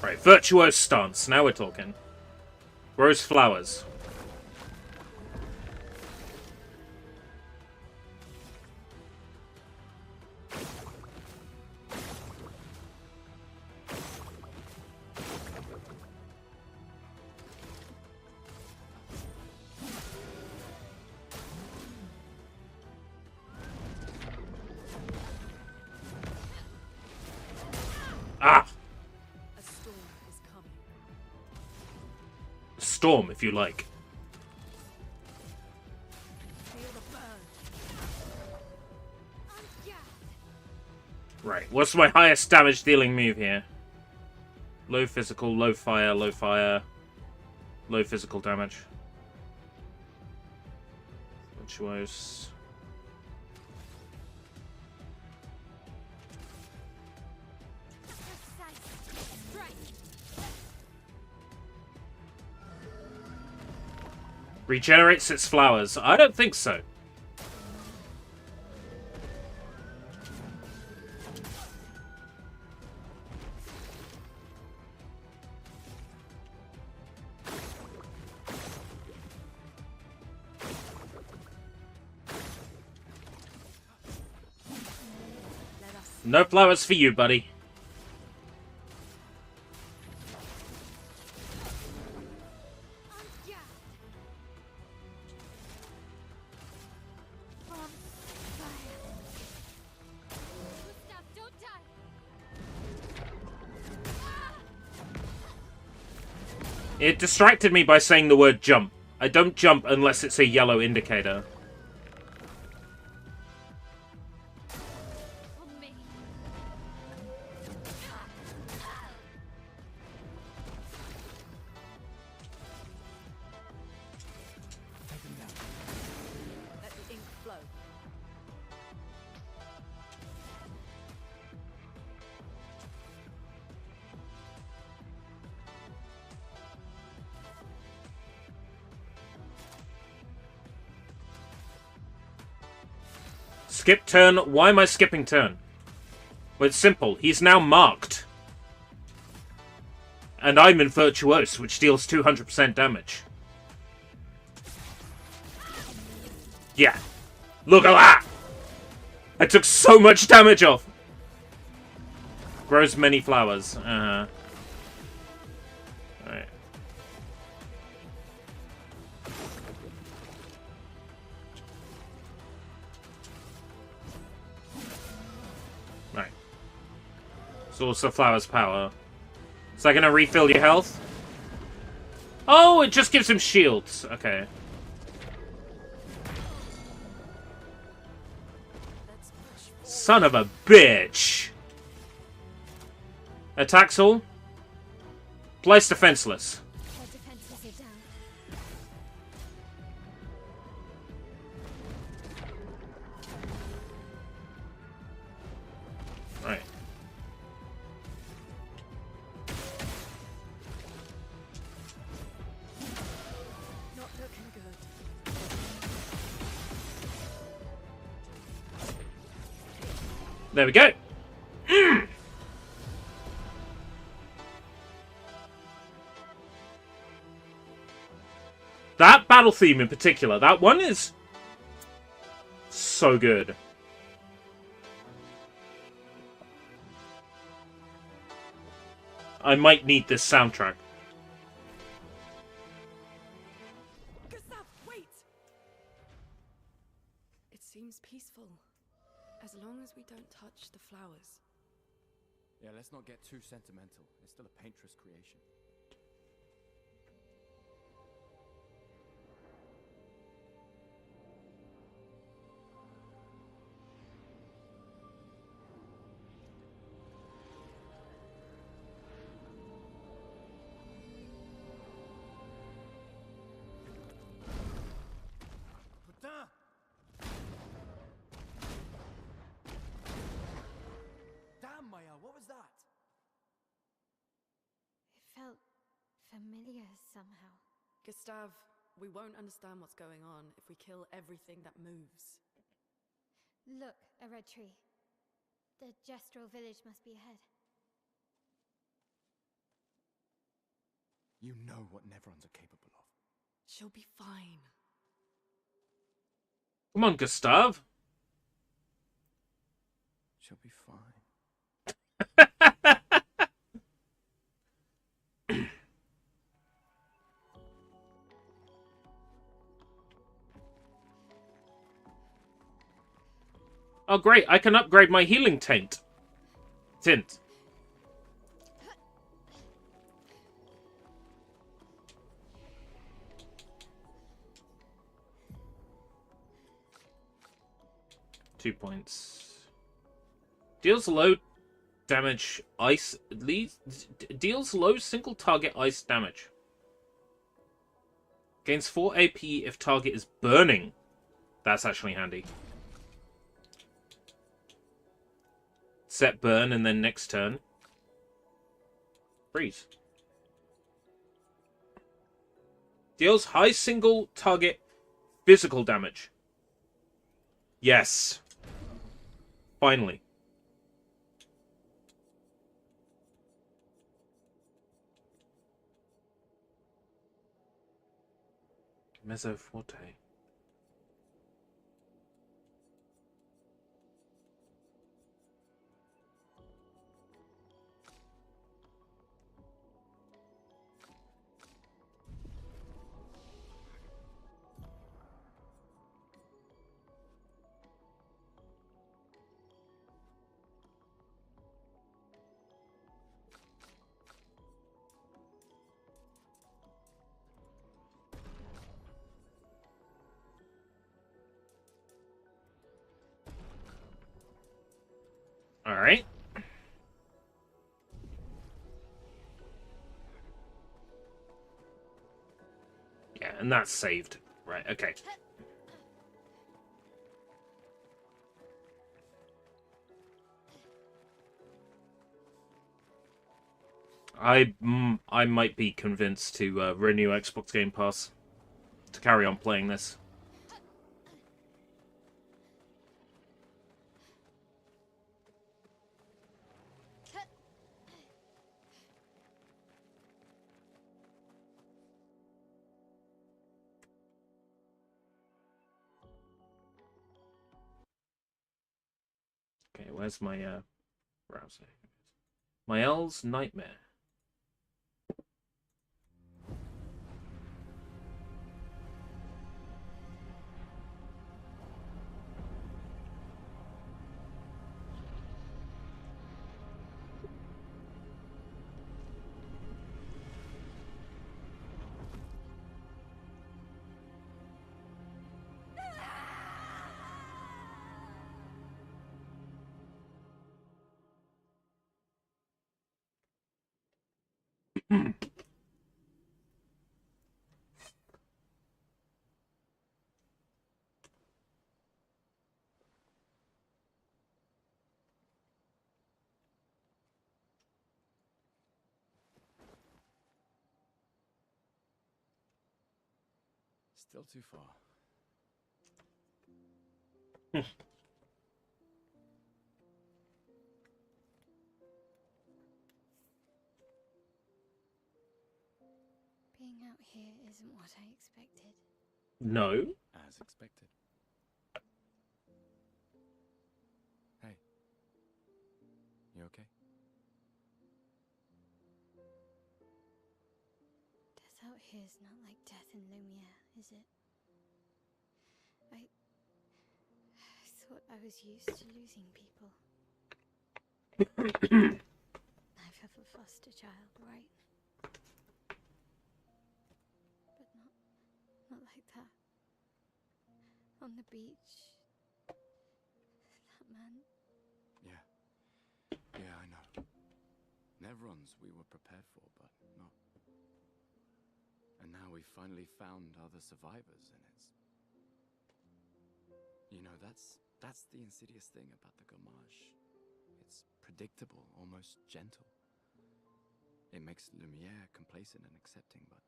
Right, virtuose stance. Now we're talking. Rose flowers. Ah! A storm is coming. Storm, if you like. Feel the burn. Right, what's my highest damage dealing move here? Low physical, low fire, low physical damage. Virtuose. Regenerates its flowers. I don't think so. No flowers for you, buddy. It distracted me by saying the word jump. I don't jump unless it's a yellow indicator. Let the ink flow. Skip turn. Why am I skipping turn? Well, it's simple. He's now marked. And I'm in Virtuose, which deals 200% damage. Yeah. Look at that! I took so much damage off! Grows many flowers. Alright. Right. Source of flowers power. Is that gonna refill your health? Oh, it just gives him shields. Okay. Son of a bitch! Attacks all. Place defenseless. Their defenses are down. Right. Not looking good. There we go. That battle theme in particular, that one is so good. I might need this soundtrack. Gustav, wait! It seems peaceful. As long as we don't touch the flowers. Yeah, let's not get too sentimental. It's still a painter's creation. It felt familiar somehow. Gustav, we won't understand what's going on if we kill everything that moves. Look, a red tree. The Gestural village must be ahead. You know what Nevrons are capable of. She'll be fine. Come on, Gustav. She'll be fine. Oh, great. I can upgrade my healing tint. 2 points. Deals low damage ice. Deals low single target ice damage. Gains 4 AP if target is burning. That's actually handy. Set burn and then next turn. Freeze. Deals high single target physical damage. Yes. Finally. Mezzo Forte. Alright. Yeah, and that's saved. Right, okay. I might be convinced to renew Xbox Game Pass to carry on playing this. Okay, where's my browser? Mael's Nightmare. Still too far. Being out here isn't what I expected. No. As expected. Hey. You okay? Death out here is not like death in Lumiere, is it? I thought I was used to losing people. I've have a foster child, right? But not like that. On the beach. That man. Yeah. Yeah, I know. Nevrons we were prepared for, but not. And now we finally found other survivors, and it's... You know, that's the insidious thing about the Gomage. It's predictable, almost gentle. It makes Lumiere complacent and accepting, but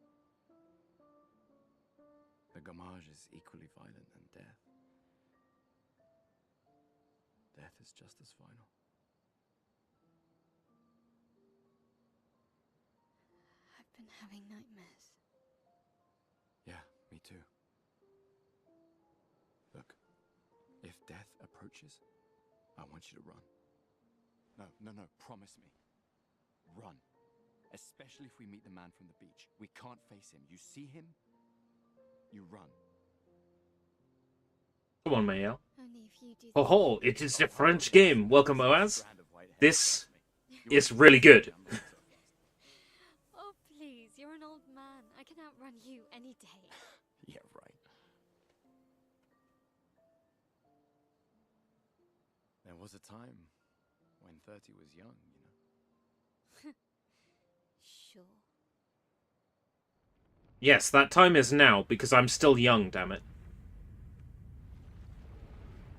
the Gamage is equally violent than death. Death is just as final. I've been having nightmares. Yeah, me too. Look, if death approaches, I want you to run. No, promise me. Run. Especially if we meet the man from the beach. We can't face him. You see him, you run. Come on, Mael. Only if you do. Oh ho, it is the French game. Welcome, Moaz. This is really good. Oh, please, you're an old man. I can outrun you any day. Yeah, right. There was a time when 30 was young, you know. Sure. Yes, that time is now, because I'm still young, damn it.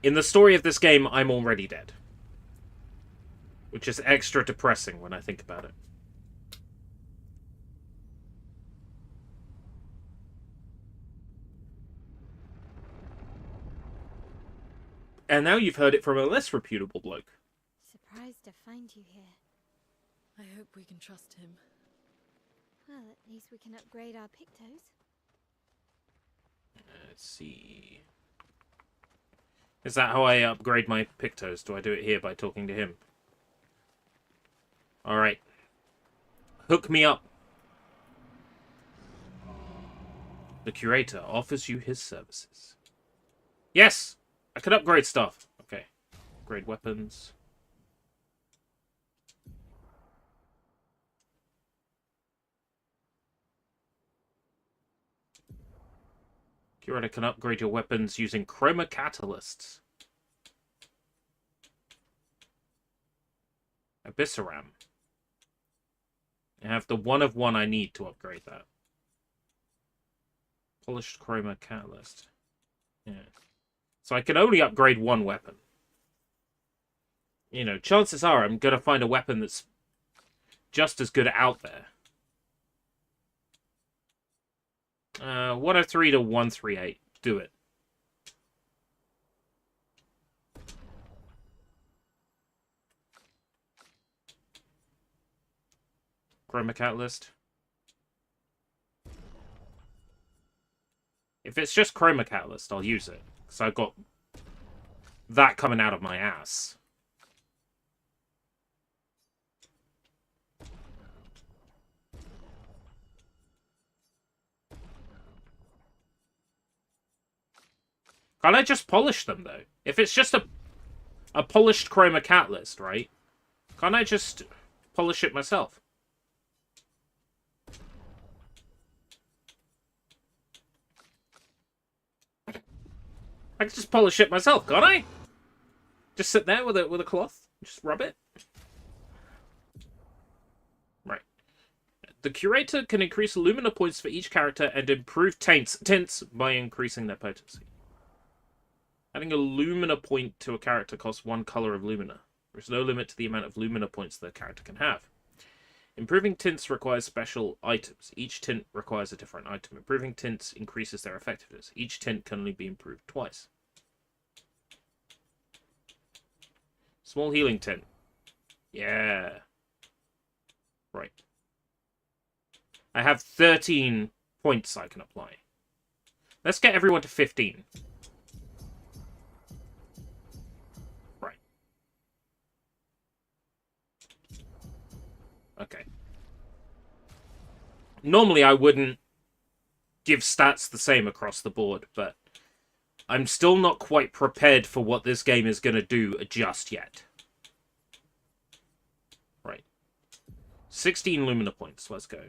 In the story of this game, I'm already dead. Which is extra depressing when I think about it. And now you've heard it from a less reputable bloke. Surprised to find you here. I hope we can trust him. Well, at least we can upgrade our Pictos. Let's see. Is that how I upgrade my Pictos? Do I do it here by talking to him? Alright. Hook me up. The curator offers you his services. Yes! I can upgrade stuff. Okay. Upgrade weapons. Curator can upgrade your weapons using chroma catalysts. Abyssaram. I have the 1 of 1 I need to upgrade that. Polished chroma catalyst. Yeah. So I can only upgrade 1 weapon. You know, chances are I'm going to find a weapon that's just as good out there. 103 to 138. Do it. Chroma catalyst. If it's just chroma catalyst, I'll use it. Because I've got that coming out of my ass. Can't I just polish them, though? If it's just a polished chroma catalyst, right? Can't I just polish it myself? I can just polish it myself, can't I? Just sit there with a cloth, just rub it. Right. The curator can increase lumina points for each character and improve tints by increasing their potency. Adding a lumina point to a character costs 1 color of lumina. There is no limit to the amount of lumina points the character can have. Improving tints requires special items. Each tint requires a different item. Improving tints increases their effectiveness. Each tint can only be improved twice. Small healing tint. Yeah. Right. I have 13 points I can apply. Let's get everyone to 15. Right. Okay. Normally I wouldn't give stats the same across the board, but I'm still not quite prepared for what this game is going to do just yet. Right. 16 Lumina points. Let's go.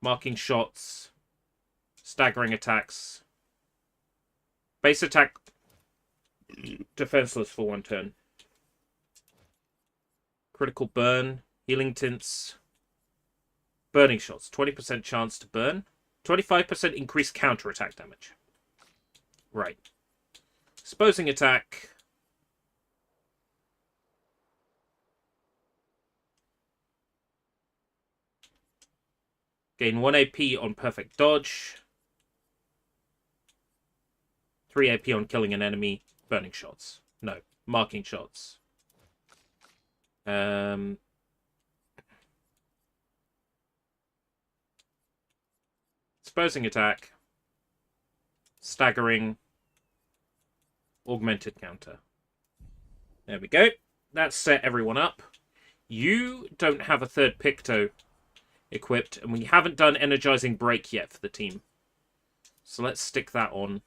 Marking shots. Staggering attacks. Base attack. Defenseless for 1 turn. Critical burn. Healing tints. Burning shots. 20% chance to burn. 25% increased counterattack damage. Right. Exposing attack. Gain 1 AP on perfect dodge. 3 AP on killing an enemy. Burning shots. No, marking shots. Exposing attack. Staggering. Augmented counter. There we go. That's set everyone up. You don't have a third Picto equipped, and we haven't done Energizing Break yet for the team. So let's stick that on.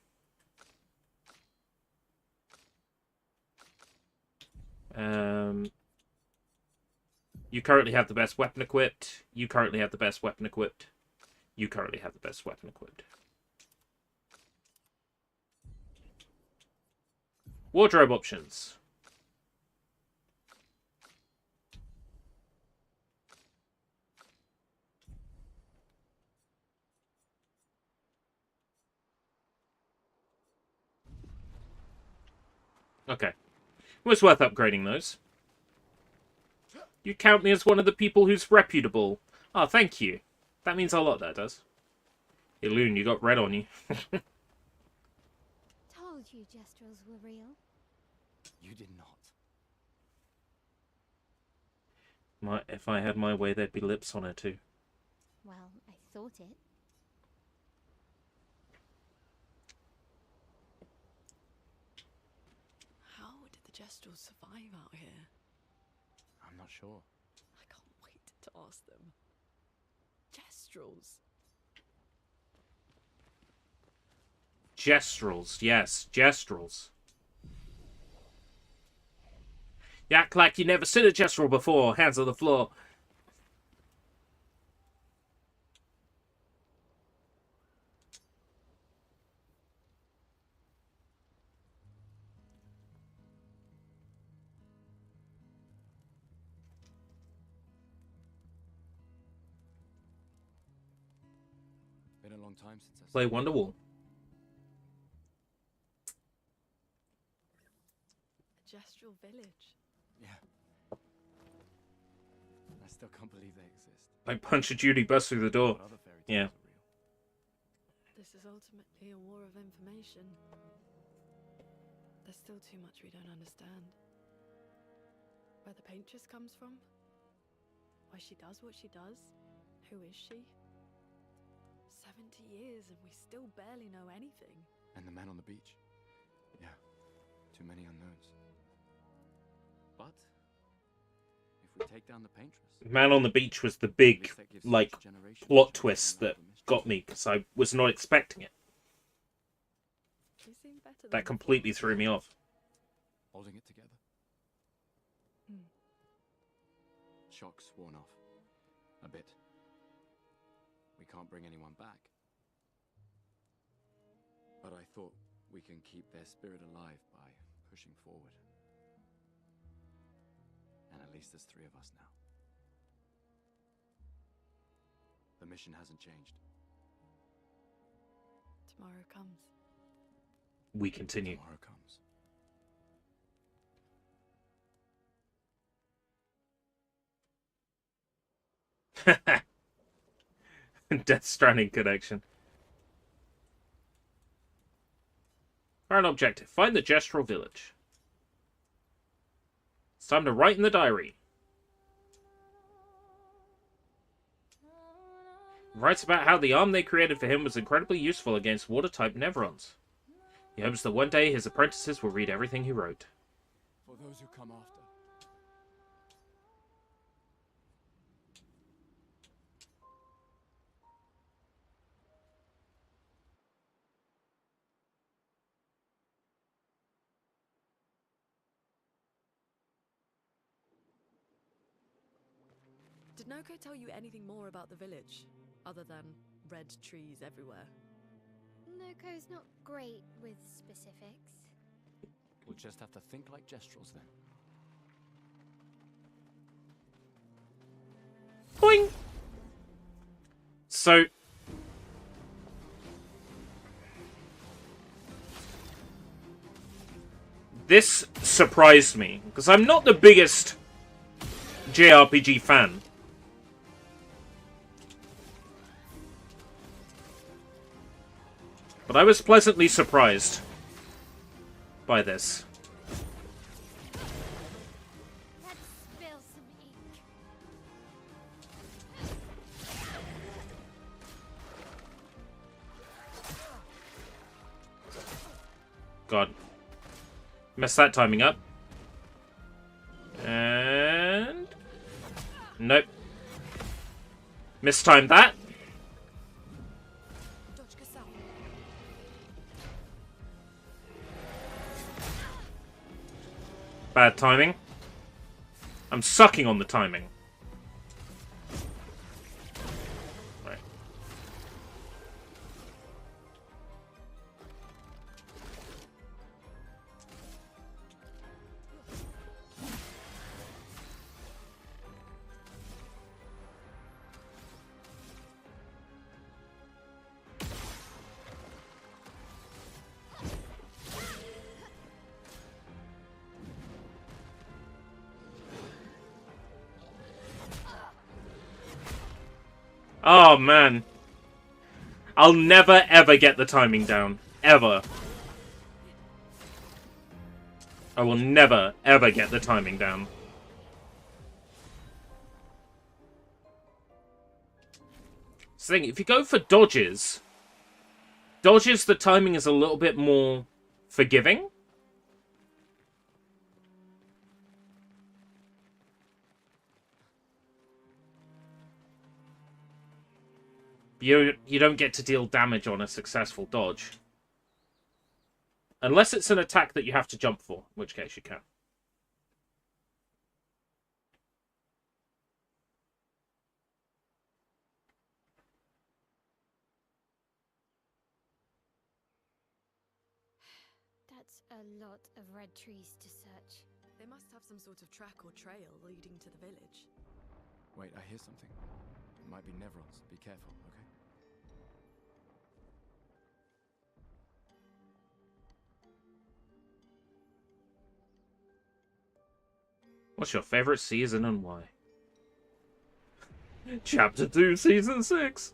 You currently have the best weapon equipped. You currently have the best weapon equipped. You currently have the best weapon equipped. Wardrobe options. Okay. It was worth upgrading those. You count me as one of the people who's reputable. Oh, thank you. That means a lot, that does. Hey, Loon, you got red on you. Told you Gestrels were real. You did not. If I had my way, there'd be lips on her too. Well, I thought it. How did the Gestrels survive out here? I'm not sure. I can't wait to ask them. Gestrels. Gestrels, yes, Gestrels. You act like you never seen a Gestrel before. Hands on the floor. Been a long time since I Play Wonderwall. A Gestral village. Yeah. I still can't believe they exist. Like Punch a Judy bust through the door. Yeah. This is ultimately a war of information. There's still too much we don't understand. Where the paintress comes from? Why she does what she does? Who is she? 70 years and we still barely know anything. And the man on the beach. Yeah. Too many unknowns. But if we take down the paintress, Man on the Beach was the big, like, plot twist that got me, because I was not expecting it. That completely threw me off. Holding it together. Shock's worn off. A bit. We can't bring anyone back. But I thought we can keep their spirit alive by pushing forward. And at least there's 3 of us now. The mission hasn't changed. Tomorrow comes. We continue. Tomorrow comes. Death Stranding connection. Current objective. Find the Gestral village. It's time to write in the diary. Writes about how the arm they created for him was incredibly useful against water-type Nevrons. He hopes that one day his apprentices will read everything he wrote. For those who come after. Did Noko tell you anything more about the village, other than red trees everywhere? Noko's not great with specifics. We'll just have to think like Gestrels then. Boing! So... this surprised me, because I'm not the biggest JRPG fan. But I was pleasantly surprised by this. Let's spill some ink. God. Messed that timing up. And... Nope. Mistimed that. Bad timing. I'm sucking on the timing. Right. Oh, man. I'll never, ever get the timing down. Ever. I will never, ever get the timing down. So if you go for dodges, the timing is a little bit more forgiving. You don't get to deal damage on a successful dodge. Unless it's an attack that you have to jump for, in which case you can. That's a lot of red trees to search. They must have some sort of track or trail leading to the village. Wait, I hear something. It might be Nevrons. Be careful, okay? What's your favorite season and why? Chapter 2, Season 6.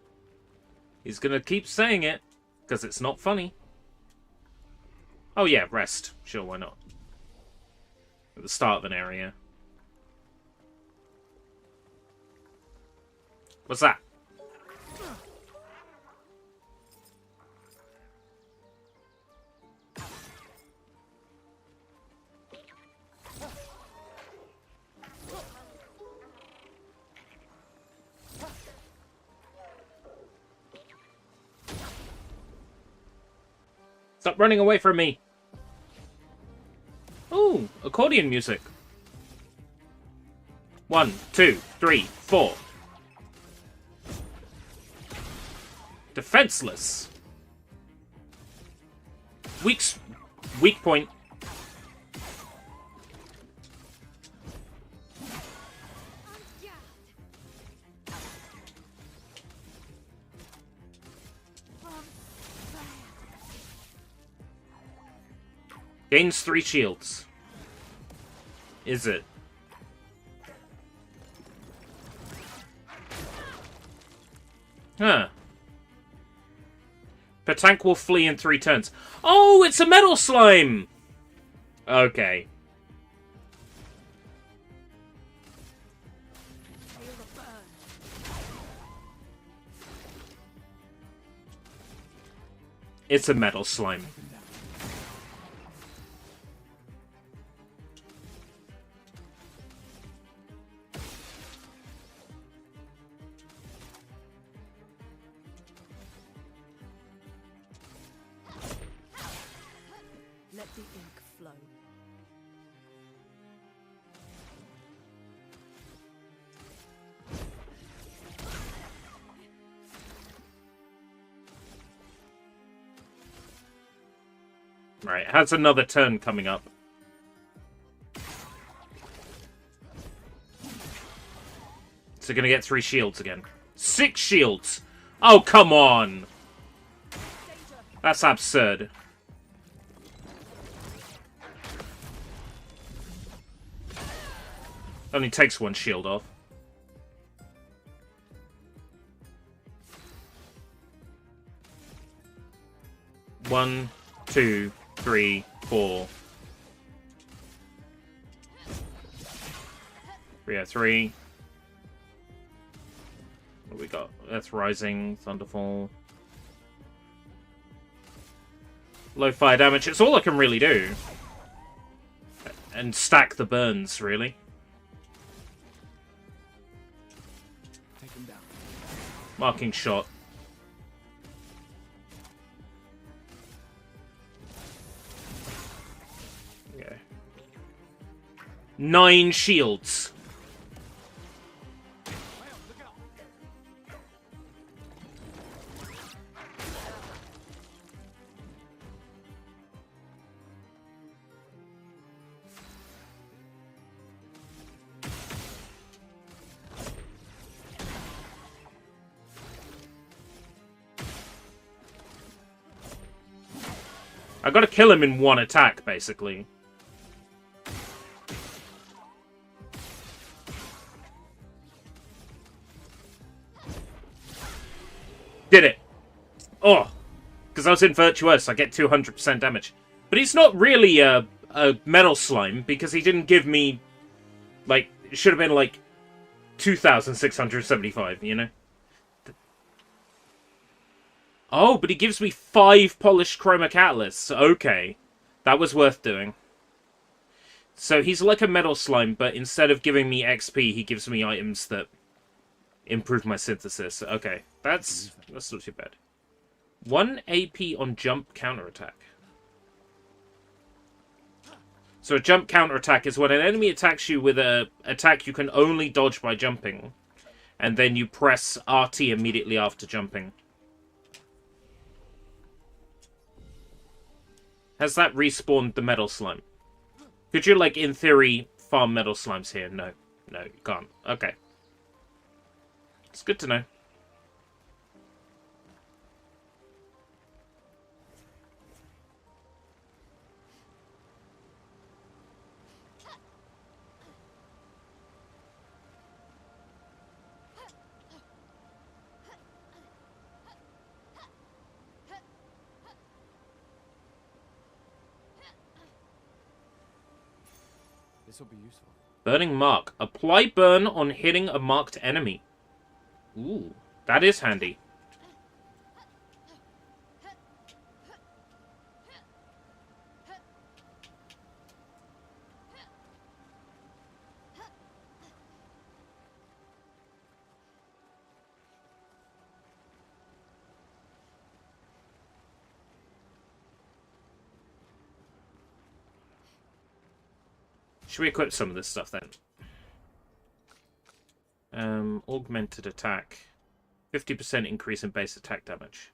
He's gonna keep saying it, because it's not funny. Oh yeah, rest. Sure, why not? At the start of an area. What's that? Stop running away from me! Ooh, accordion music. 1, 2, 3, 4. Defenseless. Weak point. Gains 3 shields. Is it? Huh. Petank will flee in 3 turns. Oh, it's a metal slime! Okay. It's a metal slime. Let the ink flow. Right, it has another turn coming up. So gonna get 3 shields again. 6 shields! Oh, come on! That's absurd. Only takes 1 shield off. 1, 2, 3, 4. 303. What do we got? Earth Rising, Thunderfall. Low fire damage. It's all I can really do. And stack the burns, really. Take him down. Marking shot. Okay. 9 shields. I gotta kill him in one attack, basically. Did it. Oh. Because I was in Virtuous, I get 200% damage. But he's not really a metal slime, because he didn't give me, like, it should have been, like, 2,675, you know? Oh, but he gives me 5 polished chroma catalysts. Okay. That was worth doing. So he's like a metal slime, but instead of giving me XP, he gives me items that improve my synthesis. Okay. That's not too bad. 1 AP on jump counterattack. So a jump counterattack is when an enemy attacks you with an attack you can only dodge by jumping. And then you press RT immediately after jumping. Has that respawned the metal slime? Could you, like, in theory, farm metal slimes here? No. No, you can't. Okay. It's good to know. This will be useful. Burning Mark. Apply burn on hitting a marked enemy. Ooh, that is handy. Should we equip some of this stuff then? Augmented attack. 50% increase in base attack damage.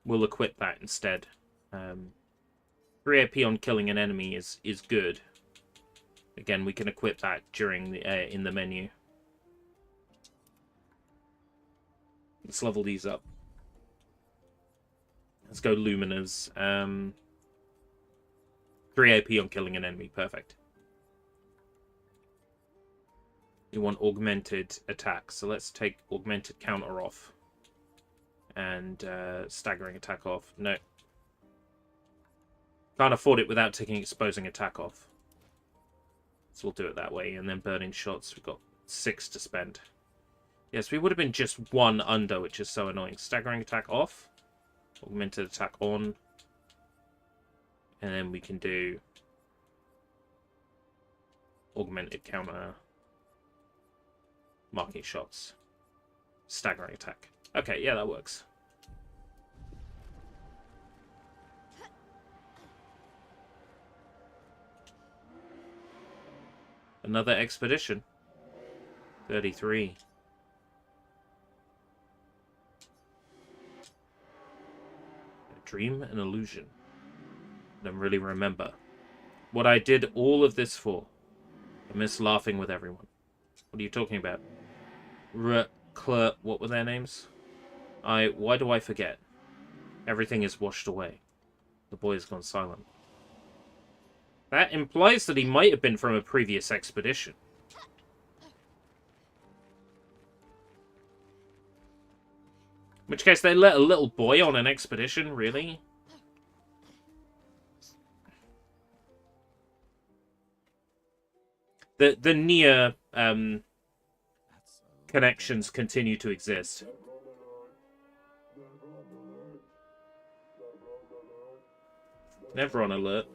We'll equip that instead. 3 AP on killing an enemy is good. Again, we can equip that during the in the menu. Let's level these up. Let's go Luminous. 3 AP on killing an enemy. Perfect. You want augmented attack. So let's take augmented counter off. And staggering attack off. No. Can't afford it without taking exposing attack off. So we'll do it that way. And then burning shots. We've got 6 to spend. Yes, we would have been just 1 under, which is so annoying. Staggering attack off. Augmented attack on. And then we can do augmented counter, marking shots, staggering attack. Okay, yeah, that works. Another expedition. 33. A dream and illusion. I don't really remember what I did all of this for. I miss laughing with everyone. What are you talking about? Clair, what were their names? Why do I forget? Everything is washed away. The boy has gone silent. That implies that he might have been from a previous expedition. which case they let a little boy on an expedition, really? The near connections continue to exist. Never on alert.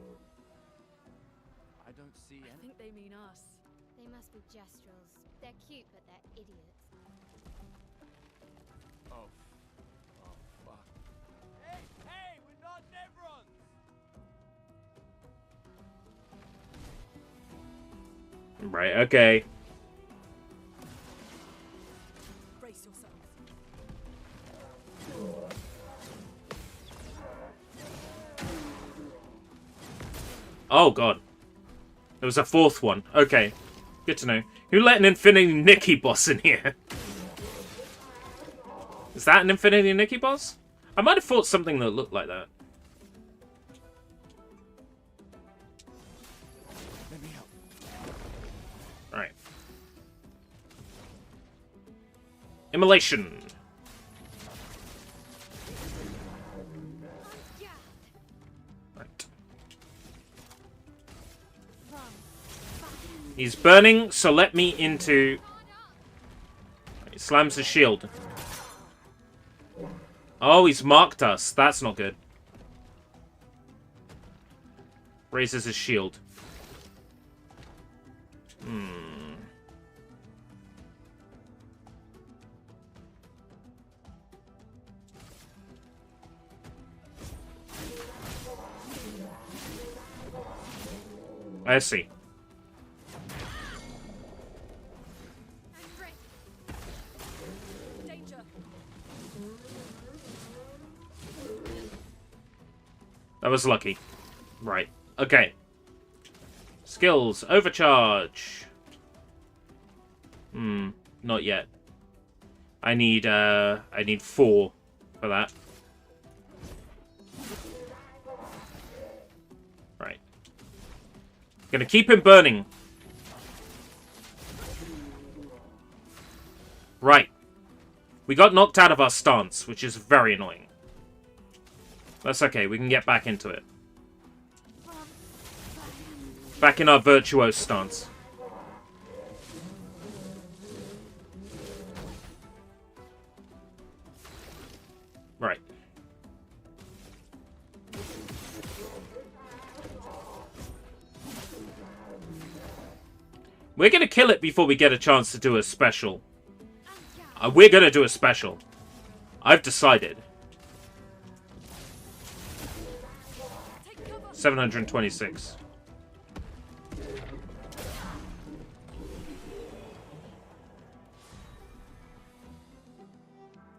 I don't see I think they mean us. They must be Jestrels. They're cute, but they're idiots. Oh. Oh, fuck. Hey, we're not Nevrons! Right, okay. Brace yourselves. Oh, God. There was a fourth one. Okay. Good to know. Who let an Infinity Nikki boss in here? Is that an Infinity Nikki boss? I might have thought something that looked like that. Let me help. Alright. Immolation. Right. He's burning, so let me into... He slams his shield. Oh, he's marked us. That's not good. Raises his shield. I see. Danger. That was lucky. Right. Okay. Skills. Overcharge. Not yet. I need 4 for that. Right. Gonna keep him burning. Right. We got knocked out of our stance, which is very annoying. That's okay, we can get back into it. Back in our virtuose stance. Right. We're gonna kill it before we get a chance to do a special. We're gonna do a special. I've decided. 726.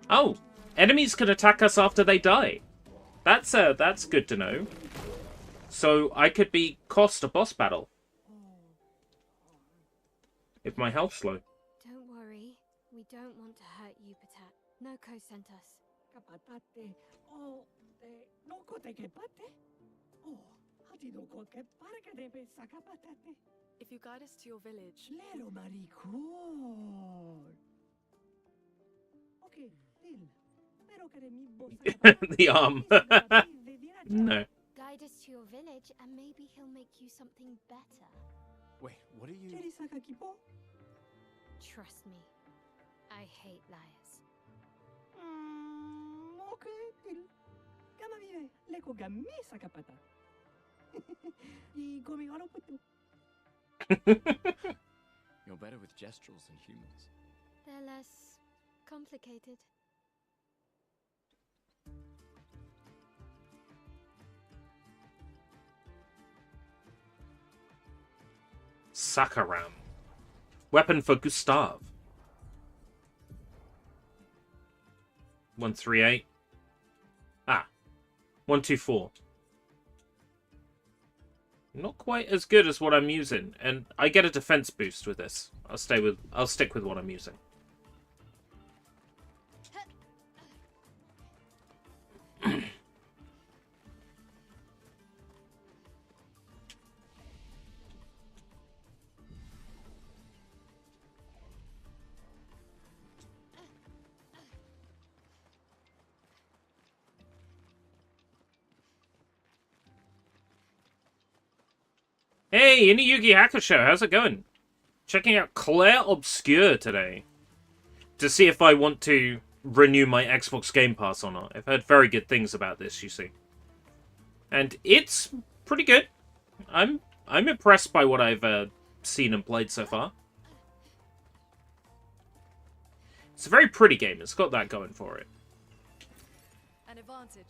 Oh, enemies can attack us after they die. That's good to know. So I could be cost a boss battle. If my health's low. Don't worry. We don't want to hurt you, Patat. Noko sent us. If you guide us to your village. The arm. No. Guide us to your village and maybe he'll make you something better. Wait, what are you... Trust me. I hate liars. You're better with gestrels than humans. They're less complicated. Sakaram. Weapon for Gustav. 138. 124. Not quite as good as what I'm using, and I get a defense boost with this. I'll stick with what I'm using. Hey, Inuyuki Hakusho, how's it going? Checking out Clair Obscur today to see if I want to renew my Xbox Game Pass or not. I've heard very good things about this, you see. And it's pretty good. I'm impressed by what I've seen and played so far. It's a very pretty game. It's got that going for it. An advantage.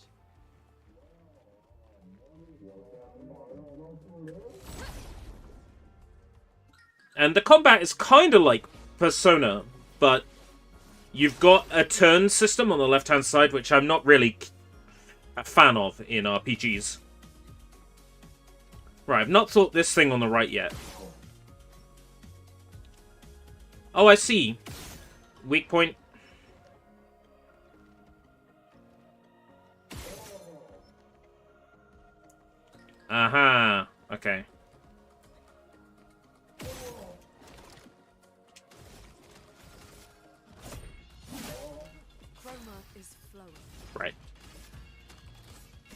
And the combat is kind of like Persona, but you've got a turn system on the left-hand side, which I'm not really a fan of in RPGs. Right, I've not thought this thing on the right yet. Oh, I see. Weak point. Aha. Okay. Chroma is flowing. Right.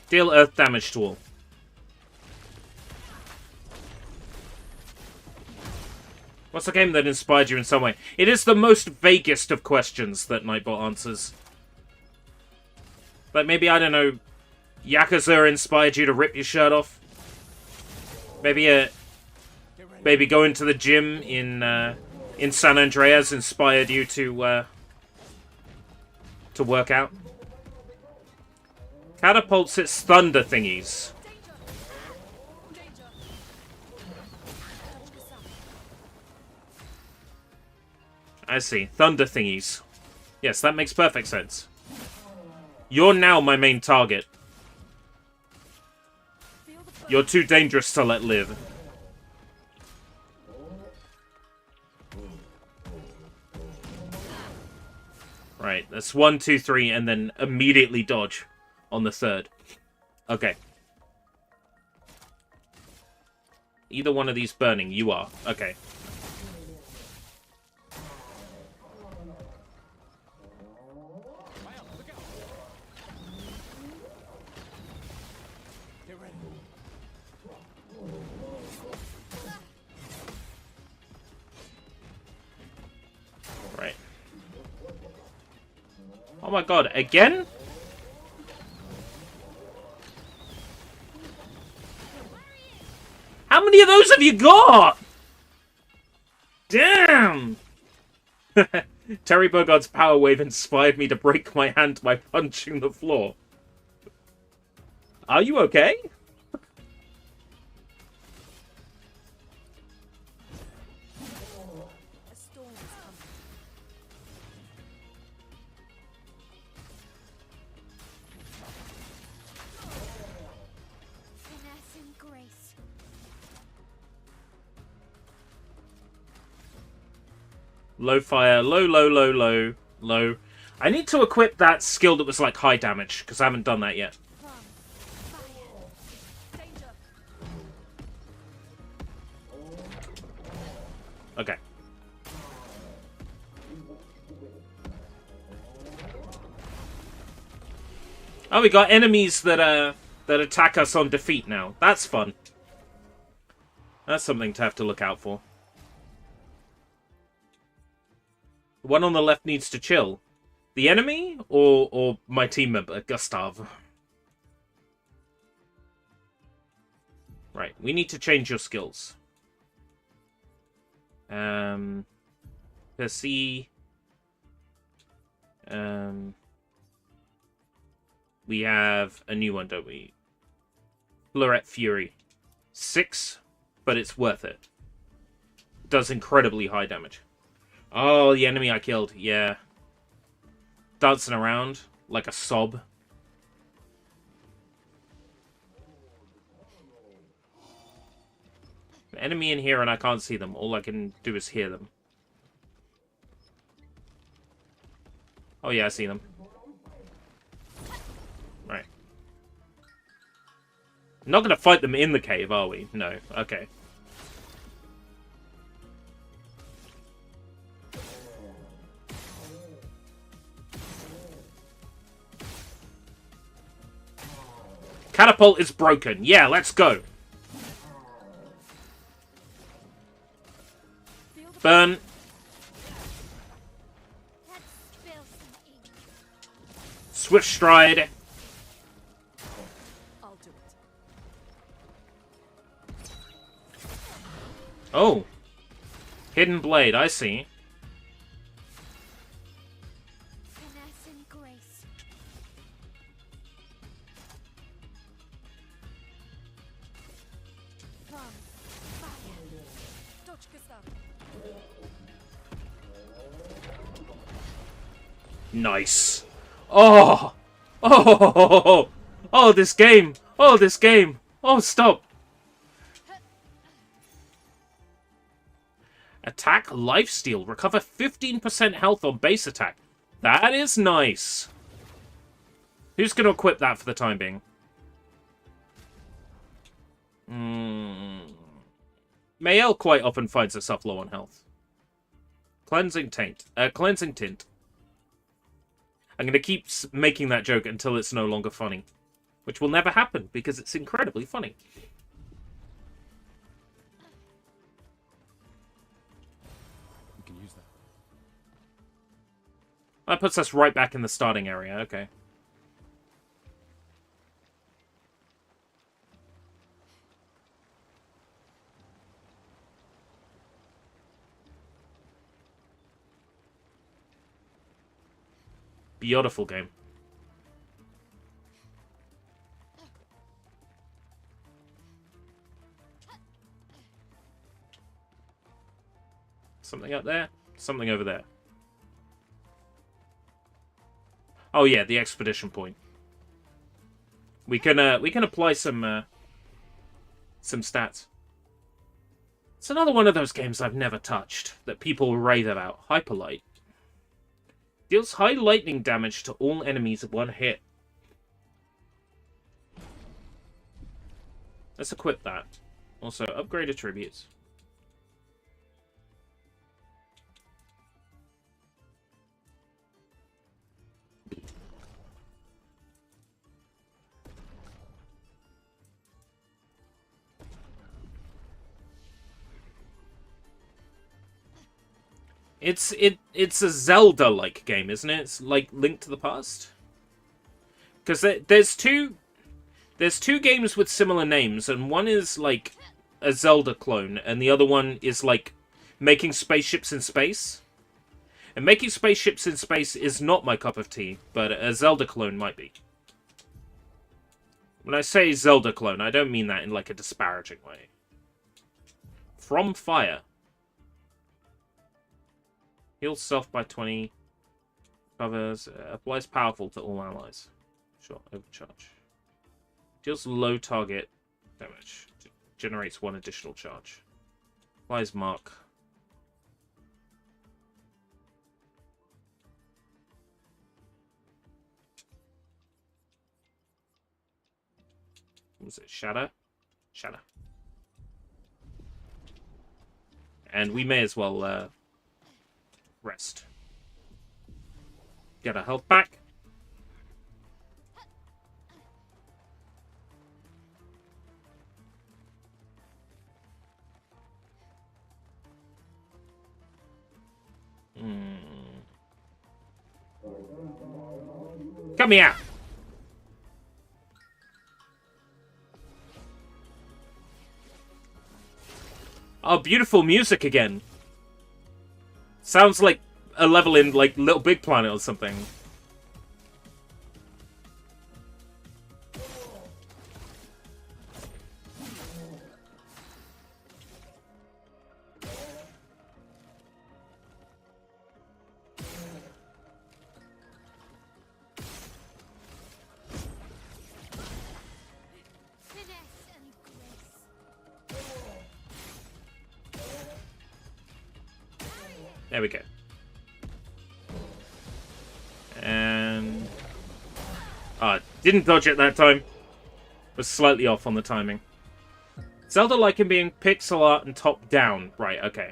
Deal earth damage to all. What's the game that inspired you in some way? It is the most vaguest of questions that Nightbot answers. Like maybe, I don't know, Yakuza inspired you to rip your shirt off? Maybe maybe going to the gym in San Andreas inspired you to work out? Catapults its thunder thingies. I see. Thunder thingies. Yes, that makes perfect sense. You're now my main target. You're too dangerous to let live. Right, that's 1, 2, 3, and then immediately dodge on the third. Okay. Either one of these burning. You are. Okay. Right. Oh my god, again? How many of those have you got? Damn! Terry Bogard's power wave inspired me to break my hand by punching the floor. Are you okay? A storm is coming. Finesse and grace. Low fire, low, low, low, low, low. I need to equip that skill that was like high damage, because I haven't done that yet. Okay. Oh, we got enemies that attack us on defeat now. That's fun. That's something to have to look out for. The one on the left needs to chill. The enemy or my team member, Gustav? Right, we need to change your skills. Percy. We have a new one, don't we? Fleuret Fury. 6, but it's worth it. Does incredibly high damage. Oh, the enemy I killed, yeah. Dancing around like a sob. Enemy in here and I can't see them. All I can do is hear them. Oh yeah, I see them. Right. Not gonna fight them in the cave, are we? No. Okay. Catapult is broken. Yeah, let's go. Burn. Swift stride. I'll do it. Oh. Hidden blade, I see. Finesse and grace. Nice. Oh! Oh! Oh, this game! Oh, this game! Oh, stop! Attack lifesteal. Recover 15% health on base attack. That is nice. Who's going to equip that for the time being? Mayel quite often finds herself low on health. Cleansing tint. Cleansing tint. I'm going to keep making that joke until it's no longer funny. Which will never happen, because it's incredibly funny. We can use that. That puts us right back in the starting area, okay. Beautiful game. Something up there, something over there. Oh yeah, the expedition point. We can apply some stats. It's another one of those games I've never touched that people rave about. Hyperlight. Deals high lightning damage to all enemies at one hit. Let's equip that. Also, upgrade attributes. It's a Zelda-like game, isn't it? It's like Link to the Past. Because there's two games with similar names, and one is like a Zelda clone, and the other one is like making spaceships in space. And making spaceships in space is not my cup of tea, but a Zelda clone might be. When I say Zelda clone, I don't mean that in like a disparaging way. From Fire. Heals self by 20. Covers. Applies powerful to all allies. Sure, overcharge. Deals low target damage. Generates 1 additional charge. Applies mark. What was it? Shatter? Shatter. And we may as well rest. Get our health back. Come here! Oh, beautiful music again. Sounds like a level in, like, Little Big Planet or something. There we go. And... didn't dodge it that time. Was slightly off on the timing. Zelda-like in being pixel art and top-down. Right, okay.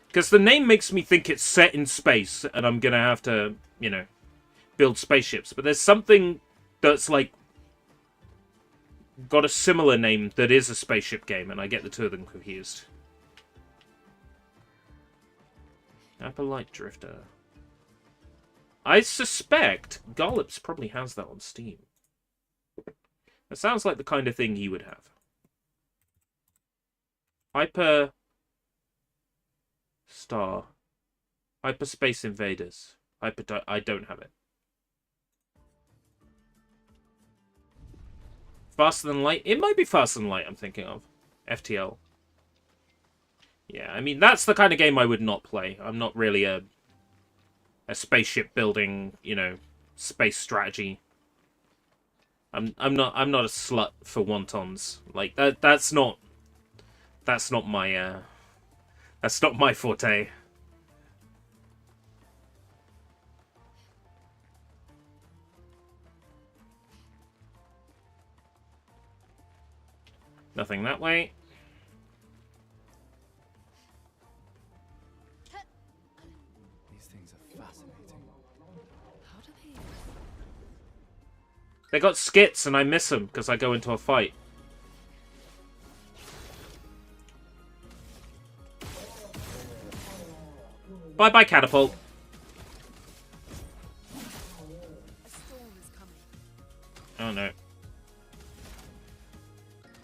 Because the name makes me think it's set in space, and I'm gonna have to, you know, build spaceships. But there's something that's, like, got a similar name that is a spaceship game, and I get the two of them confused. Apple Drifter. I suspect Gollops probably has that on Steam. It sounds like the kind of thing he would have. Hyper Star. Hyperspace Invaders. I don't have it. Faster Than Light? It might be Faster Than Light I'm thinking of. FTL. Yeah, I mean, that's the kind of game I would not play. I'm not really a spaceship building, you know, space strategy. I'm not a slut for wontons. Like that's not my forte. Nothing that way. These things are fascinating. How do they... They got skits and I miss them because I go into a fight. Bye-bye, catapult. A storm is coming. Oh, no.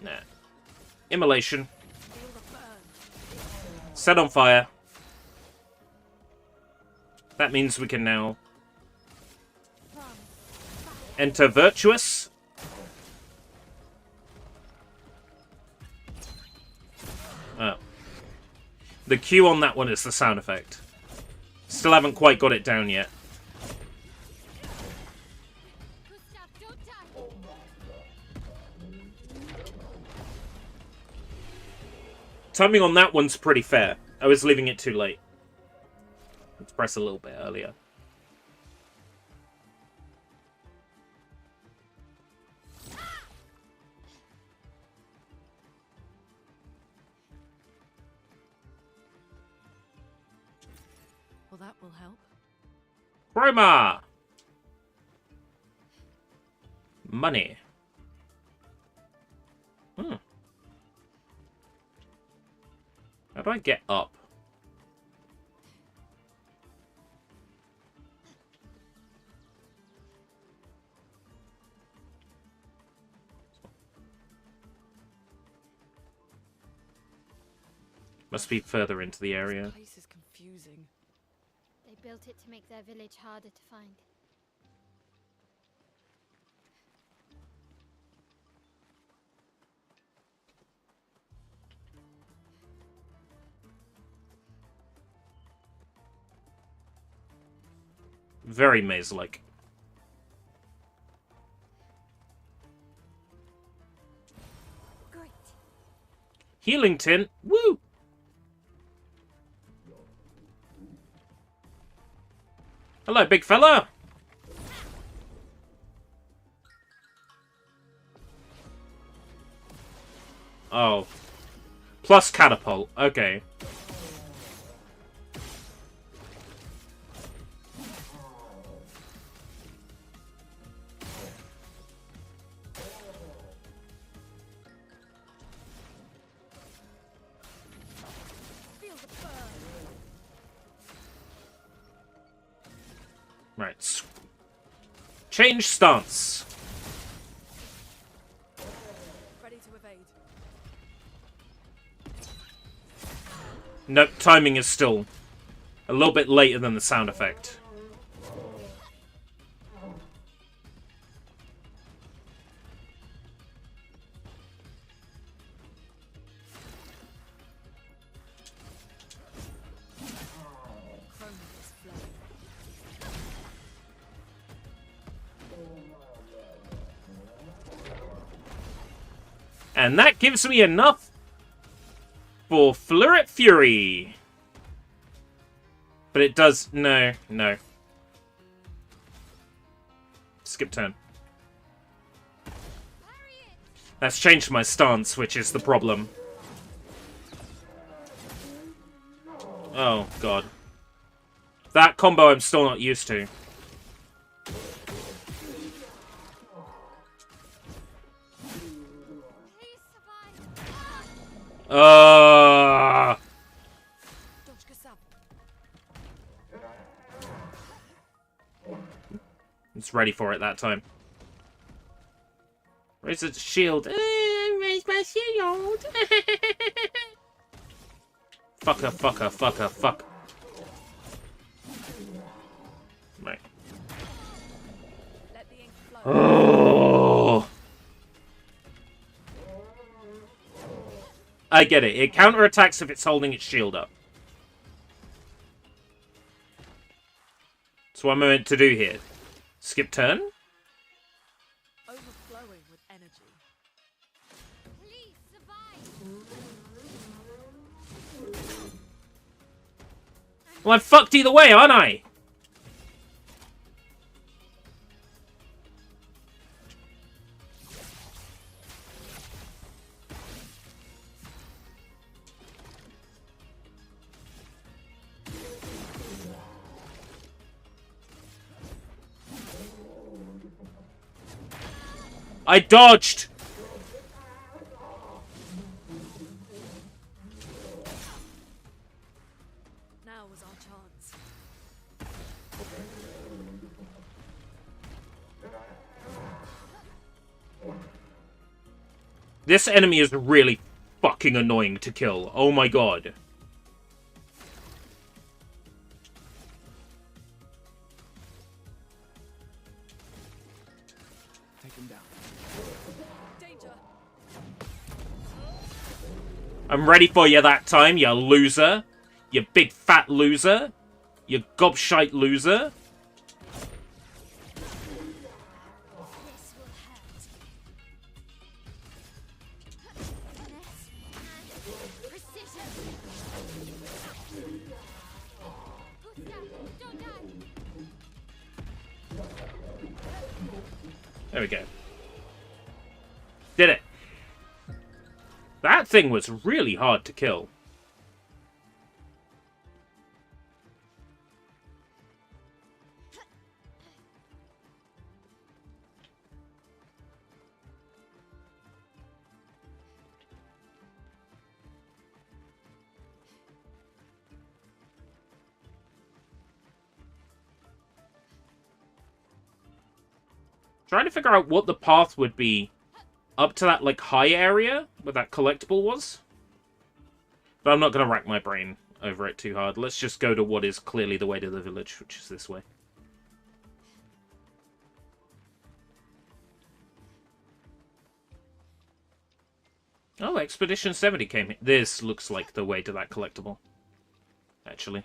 Nah. Immolation. Feel the burn. Set on fire. That means we can now enter Virtuous. Oh. The cue on that one is the sound effect. Still haven't quite got it down yet. Timing on that one's pretty fair. I was leaving it too late. Let's press a little bit earlier. Well, that will help. Chroma! Money. How do I get up? Must be further into the area. This place is confusing. They built it to make their village harder to find. Very maze-like. Great. Healing tint. Woo! Hello, big fella. Oh. Plus catapult. Okay. Feel the burn. Right. Change stance. Ready to evade. Nope, timing is still a little bit later than the sound effect. And that gives me enough for Fluid Fury. But it does... No. Skip turn. That's changed my stance, which is the problem. Oh, God. That combo I'm still not used to. It's ready for it that time. Raise its shield. Raise my shield. Fucker, fucker, fucker, fuck. Right. Oh. I get it. It counterattacks if it's holding its shield up. That's what I'm meant to do here. Skip turn? Overflowing with energy. Please survive. Well, I'm fucked either way, aren't I? I dodged! Now was our chance. This enemy is really fucking annoying to kill. Oh my god. Take him down. Danger. I'm ready for you that time, you loser. You big fat loser. You gobshite loser. There we go. Did it. That thing was really hard to kill. Trying to figure out what the path would be up to that, like, high area where that collectible was. But I'm not going to rack my brain over it too hard. Let's just go to what is clearly the way to the village, which is this way. Oh, Expedition 70 came here. This looks like the way to that collectible, actually.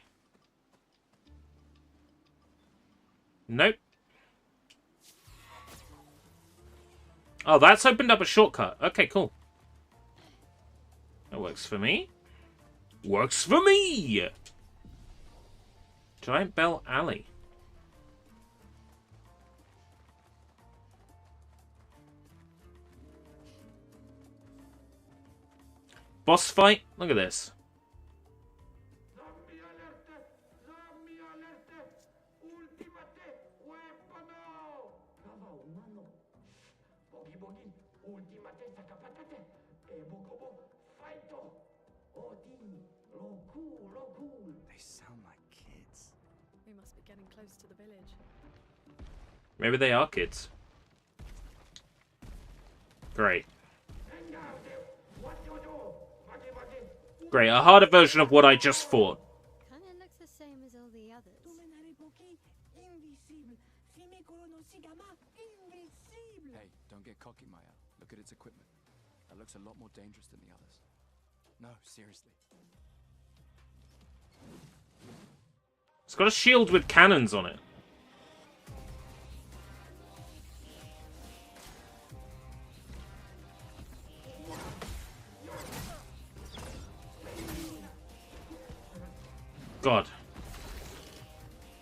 Nope. Oh, that's opened up a shortcut. Okay, cool. That works for me. Works for me! Giant Bell Alley. Boss fight? Look at this. They sound like kids. We must be getting close to the village. Maybe they are kids. Great. Great, a harder version of what I just fought. Kinda looks the same as all the others. Hey, don't get cocky, Maya. Look at its equipment. That looks a lot more dangerous than the others. No, seriously. It's got a shield with cannons on it. God.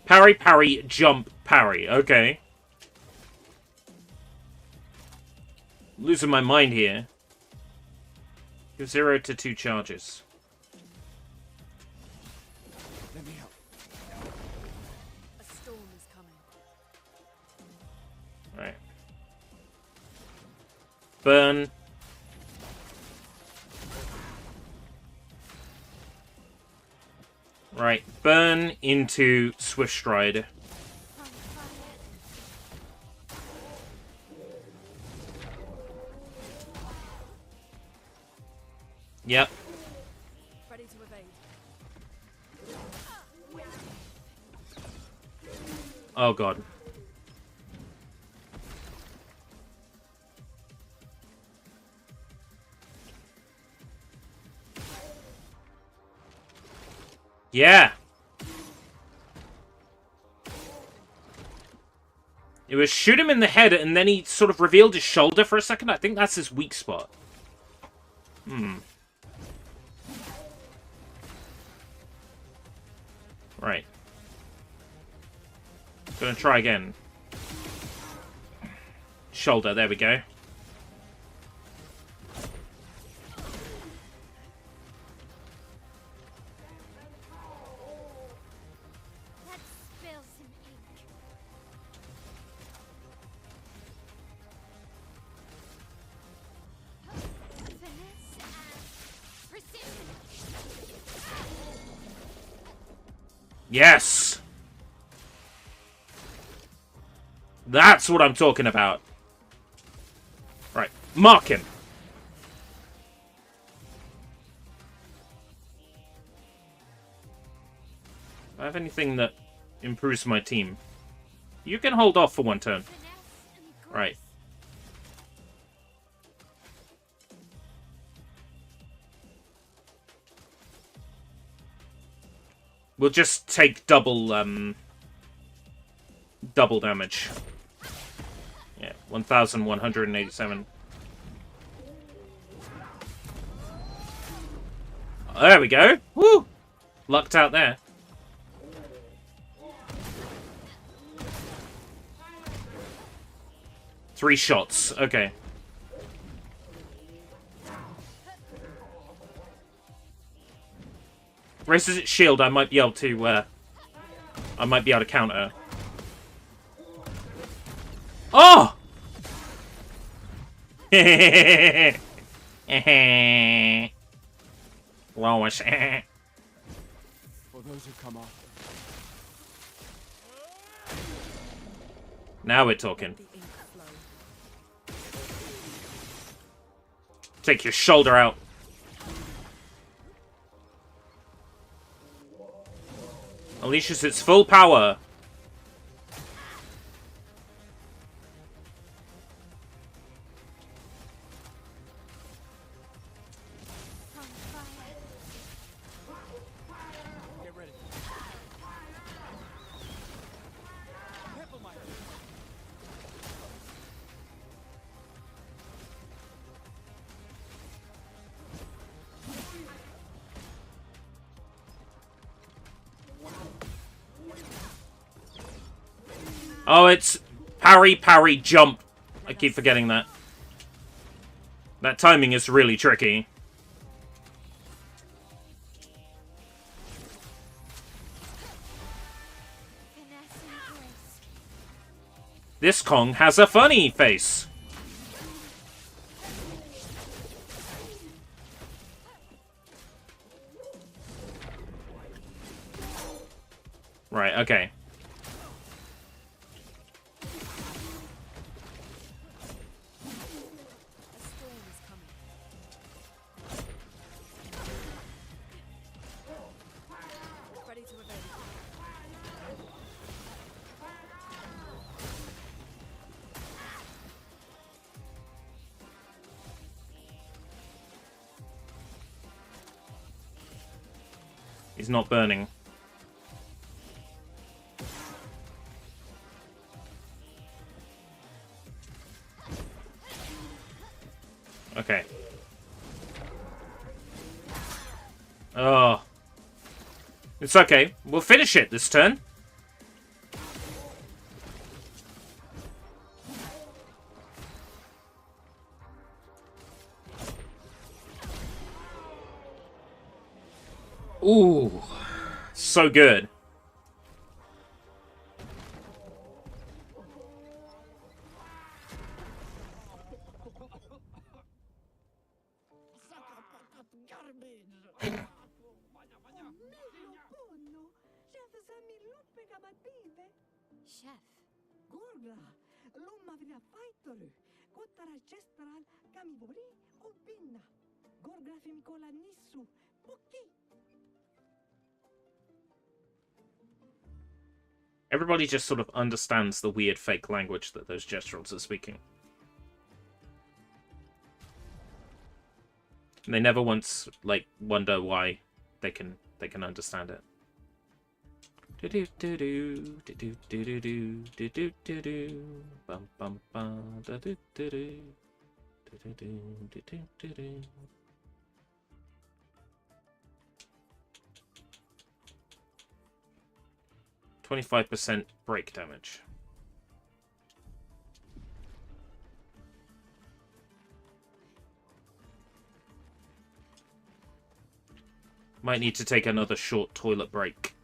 Parry, parry, jump, parry. Okay. Losing my mind here. Give 0 to 2 charges. Let me help. A storm is coming. Right. Burn. Right, burn into Swift Stride. Yep. Ready to evade. Oh god. Yeah. It was shoot him in the head and then he sort of revealed his shoulder for a second. I think that's his weak spot. Right. Gonna try again. Shoulder, there we go. Let's spill some ink. Finesse and precision. Yes! That's what I'm talking about. Right, mark him. Do I have anything that improves my team? You can hold off for one turn. Right. We'll just take double damage. Yeah, 1,187. There we go. Woo! Lucked out there. Three shots. Okay. Raises its shield. I might be able to. I might be able to counter. Oh! Lois. For those who come after. Now we're talking. Take your shoulder out. Unleashes its full power. Get ready. Careful, Mike. Oh, it's parry, parry, jump. I keep forgetting that. That timing is really tricky. This Kong has a funny face. Right, okay. Ready to evade. He's not burning. Okay. Oh. It's okay. We'll finish it this turn. Ooh. So good. Chef. Gorga, lumma vina faitori, kottara gestral kamivori o binna. Everybody just sort of understands the weird fake language that those Gestrels are speaking. And they never once, like, wonder why they can understand it. Bum bum bum 25% break damage. Might need to take another short toilet break.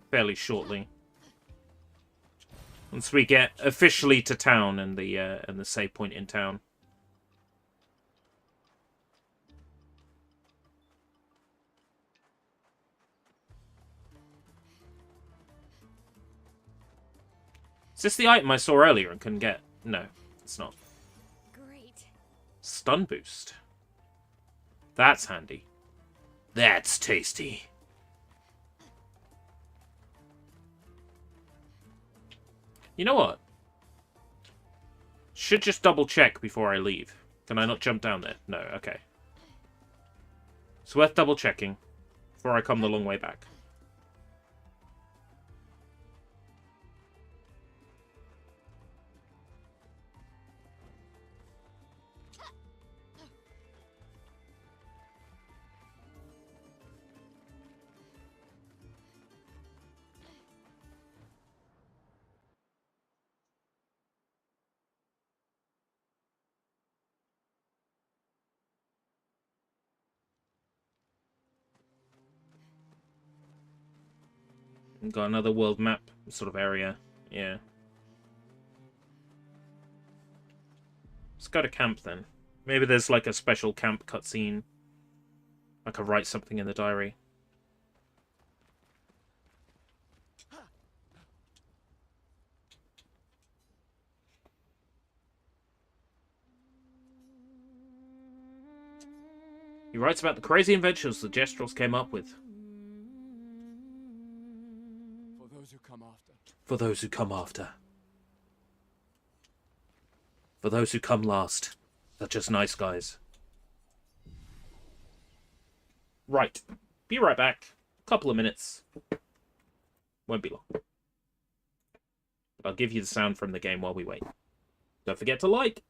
Fairly shortly. Once we get officially to town and the save point in town. Is this the item I saw earlier and couldn't get? No, it's not. Great. Stun boost. That's handy. That's tasty. You know what? Should just double check before I leave. Can I not jump down there? No, okay. It's worth double checking before I come the long way back. Got another world map sort of area. Yeah. Let's go to camp then. Maybe there's like a special camp cutscene. I could write something in the diary. He writes about the crazy inventions the Gestrels came up with. For those who come after. For those who come after. For those who come last. They're just nice guys. Right. Be right back. Couple of minutes. Won't be long. But I'll give you the sound from the game while we wait. Don't forget to like.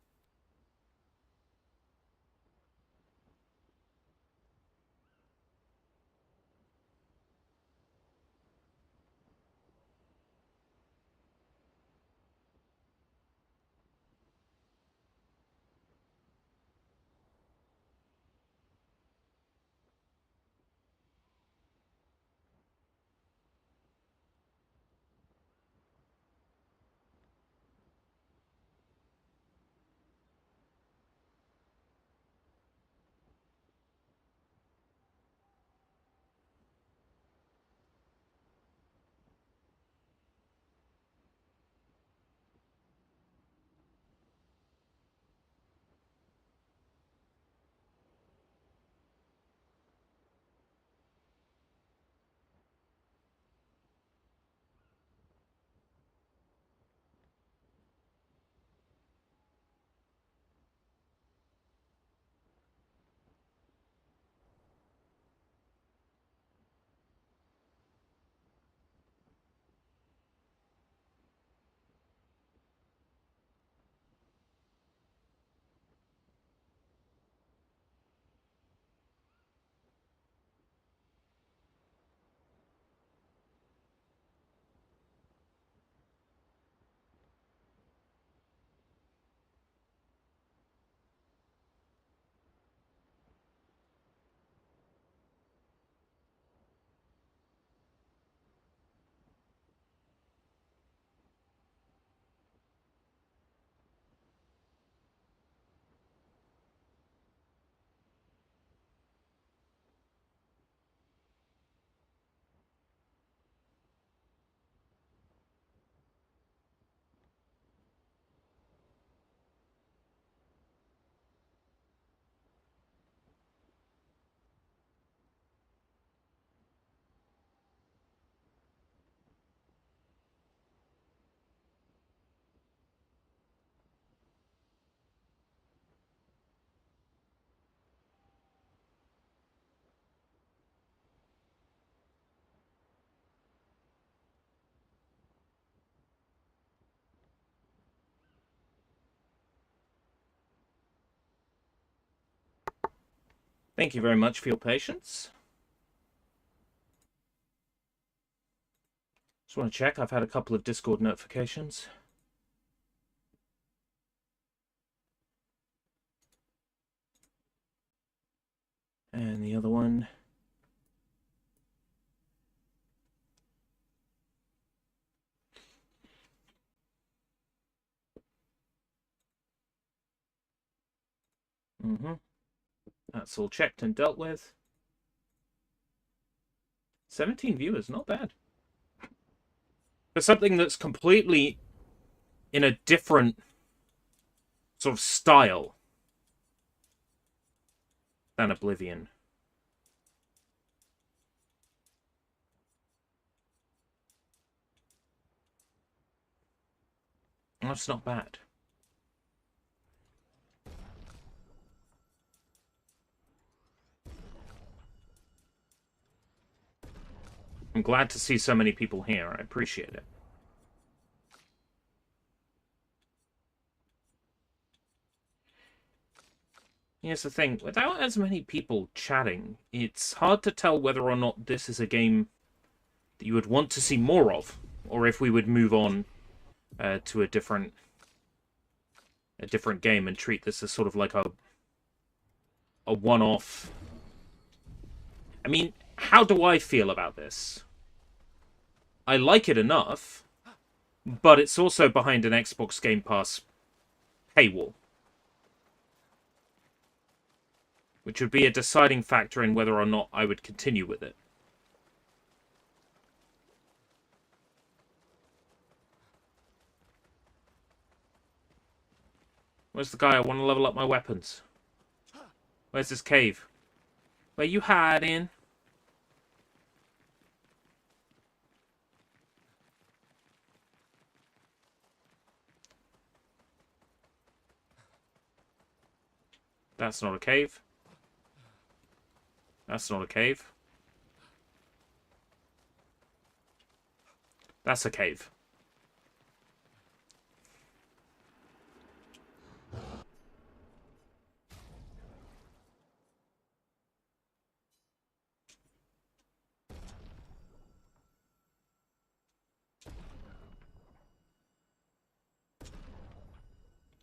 Thank you very much for your patience. Just want to check. I've had a couple of Discord notifications. And the other one. That's all checked and dealt with. 17 viewers, not bad. For something that's completely in a different sort of style than Oblivion. That's not bad. I'm glad to see so many people here. I appreciate it. Here's the thing. Without as many people chatting, it's hard to tell whether or not this is a game that you would want to see more of, or if we would move on to a different game and treat this as sort of like a one-off. I mean, how do I feel about this? I like it enough, but it's also behind an Xbox Game Pass paywall, which would be a deciding factor in whether or not I would continue with it. Where's the guy? I want to level up my weapons. Where's this cave? Where you hiding? That's not a cave. That's not a cave. That's a cave.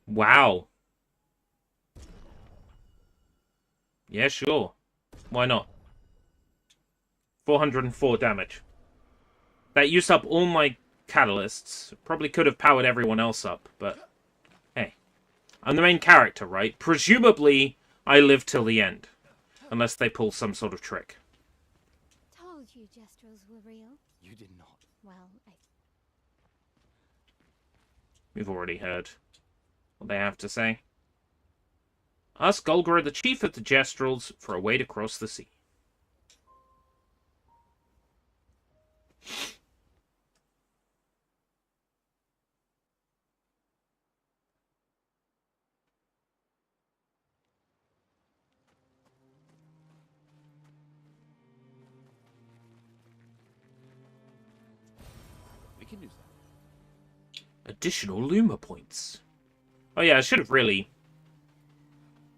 Wow. Yeah, sure. Why not? 404 damage. That used up all my catalysts. Probably could have powered everyone else up, but hey. I'm the main character, right? Presumably, I live till the end. Unless they pull some sort of trick. Told you Gestrels were real. You did not. Well, We've already heard what they have to say. Ask Golgor, the chief of the Gestrels, for a way to cross the sea. We can use that. Additional Luma points. Oh yeah, I should have really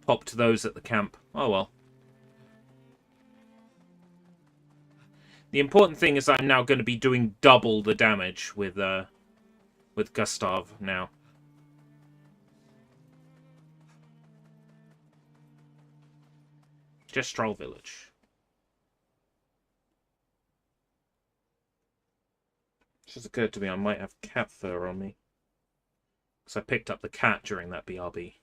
popped those at the camp. Oh well. The important thing is I'm now going to be doing double the damage with Gustav now. Gestral Village. It just occurred to me I might have cat fur on me. Because I picked up the cat during that BRB.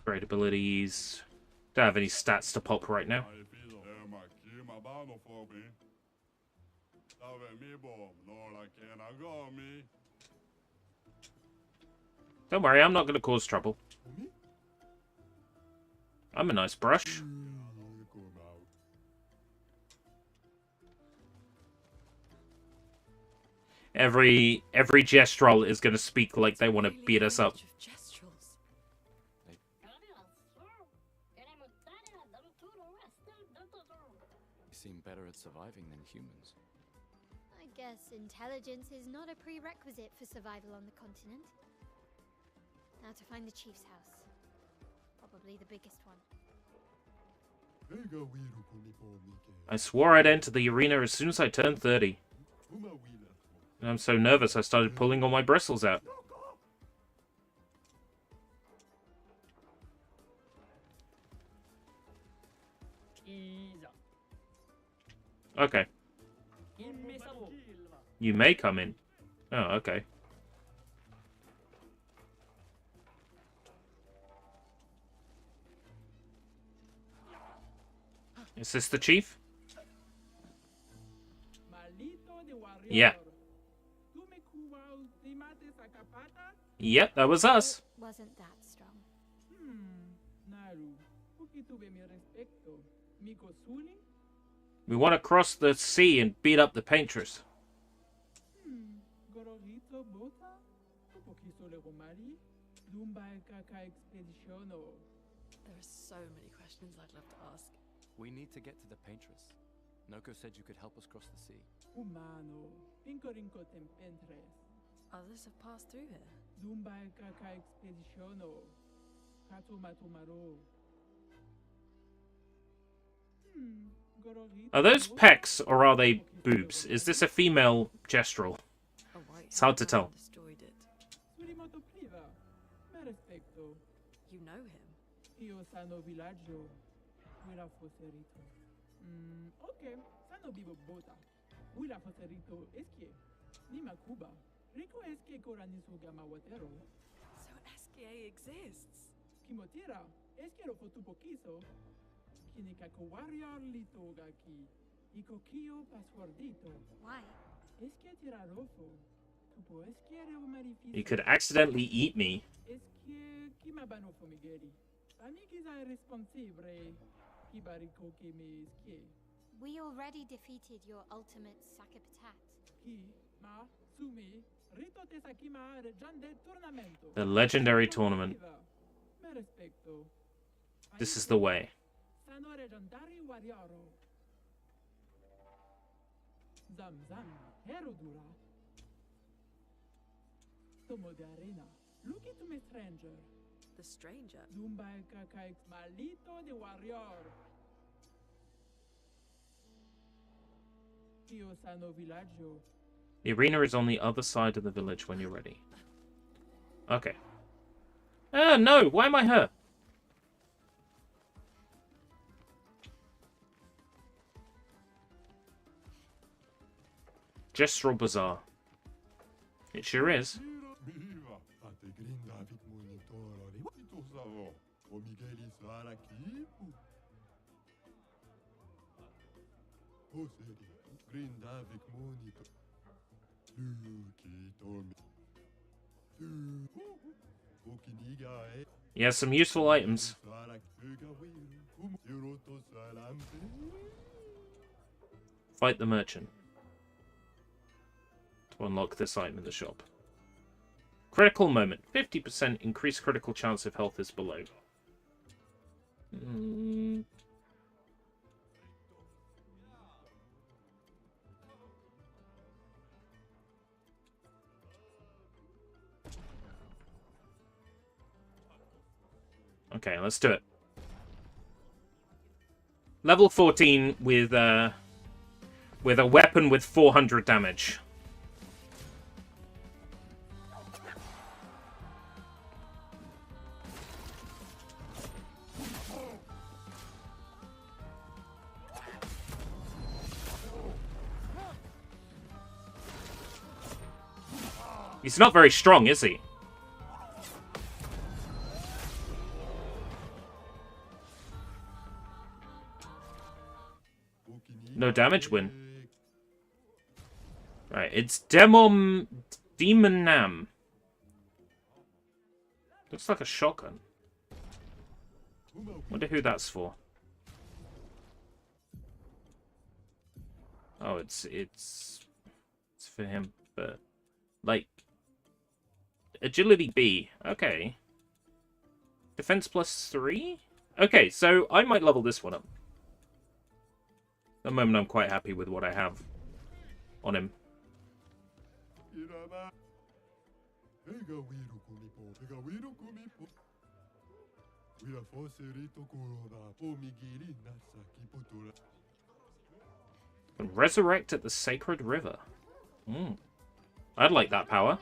Great abilities. Don't have any stats to pop right now. Don't worry, I'm not going to cause trouble. I'm a nice brush. Every Gestral is going to speak like they want to beat us up. Yes, intelligence is not a prerequisite for survival on the continent. Now to find the chief's house. Probably the biggest one. I swore I'd enter the arena as soon as I turned 30. And I'm so nervous I started pulling all my bristles out. Okay. You may come in. Oh, okay. Is this the chief? Yeah. Yep, that was us. Wasn't that strong. We want to cross the sea and beat up the painters. There are so many questions I'd love to ask. We need to get to the paintress. Noko said you could help us cross the sea. Others have passed through here. Are those pecs or are they boobs? Is this a female gestural? It's hard to tell. Destroyed it. You know him? So SKA exists. Why? You could accidentally eat me. We already defeated your ultimate Sakapatat. The legendary tournament. This is the way. The stranger? The arena is on the other side of the village when you're ready. Okay. Ah, no! Why am I her? Gestural Bazaar. It sure is. Yeah, some useful items. Fight the merchant. To unlock this item in the shop. Critical moment. 50% increased critical chance if health is below. Okay, let's do it. Level 14 with a weapon with 400 damage. He's not very strong, is he? No damage win. Right, it's Demonam. Looks like a shotgun. Wonder who that's for. Oh, it's for him, but like agility B. Okay. Defense +3? Okay, so I might level this one up. At the moment, I'm quite happy with what I have on him. And resurrect at the sacred river. I'd like that power.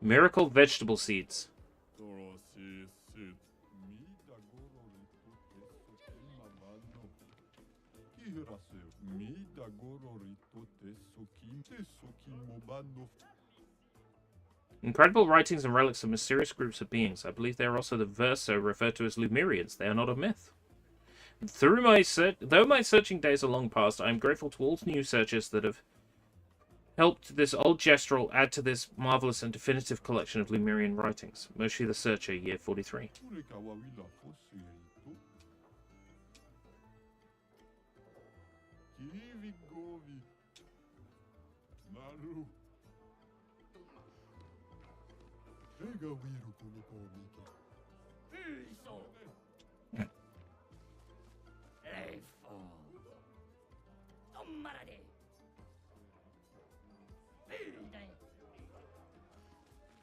Miracle vegetable seeds. Incredible writings and relics of mysterious groups of beings. I believe they are also the Versa referred to as Lumerians. They are not a myth. Though my searching days are long past, I am grateful to all new searchers that have helped this old gestural add to this marvelous and definitive collection of Lumerian writings. Moshi the Searcher, Year 43.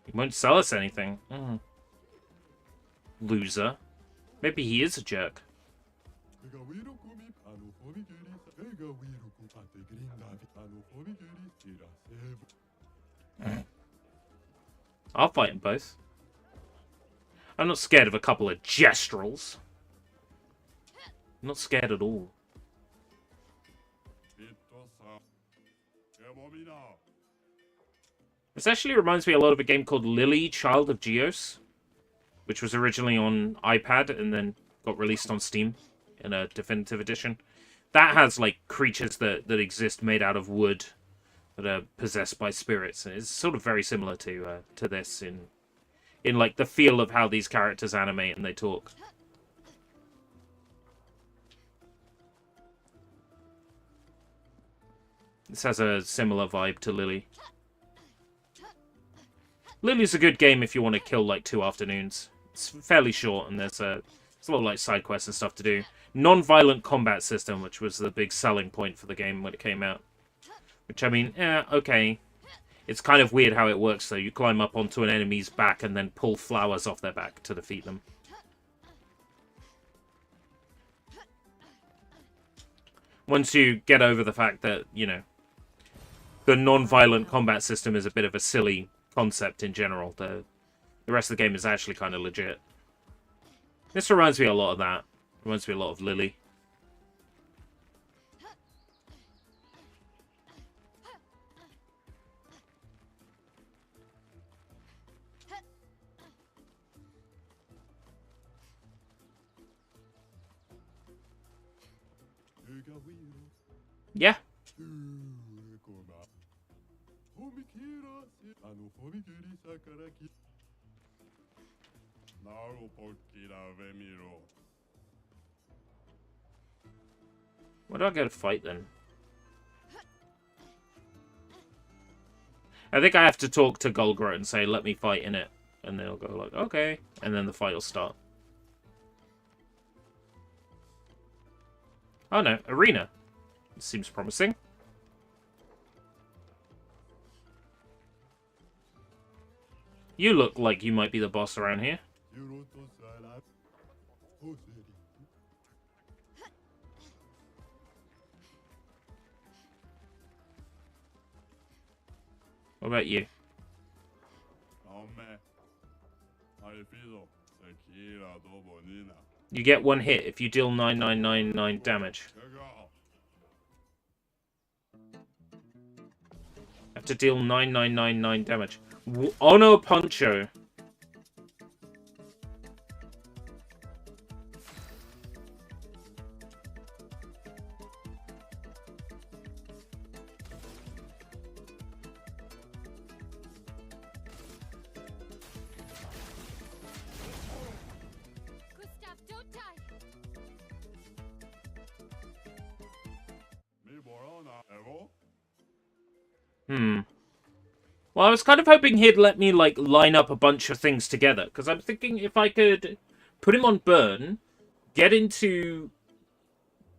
He won't sell us anything. Loser. Maybe he is a jerk. I'll fight them both. I'm not scared of a couple of gestrels. I'm not scared at all. This actually reminds me a lot of a game called Lily, Child of Geos, which was originally on iPad and then got released on Steam in a definitive edition. That has like creatures that exist made out of wood that are possessed by spirits, and it's sort of very similar to this in like the feel of how these characters animate and they talk. This has a similar vibe to Lily. Lily's a good game if you want to kill like 2 afternoons. It's fairly short and there's a lot of like side quests and stuff to do. Non-violent combat system, which was the big selling point for the game when it came out. Which, I mean, okay. It's kind of weird how it works though. You climb up onto an enemy's back and then pull flowers off their back to defeat them. Once you get over the fact that, you know, the non-violent combat system is a bit of a silly concept in general, the rest of the game is actually kind of legit. This reminds me a lot of that. Reminds me a lot of Lily. Yeah. Where do I go to fight then? I think I have to talk to Golgrot and say, let me fight in it. And they'll go like, okay. And then the fight will start. Oh no, arena. Seems promising. You look like you might be the boss around here. What about you? You get 1 hit if you deal 9999 damage. Have to deal 9999 damage. Ono Poncho. Well, I was kind of hoping he'd let me, like, line up a bunch of things together. Because I'm thinking if I could put him on burn, get into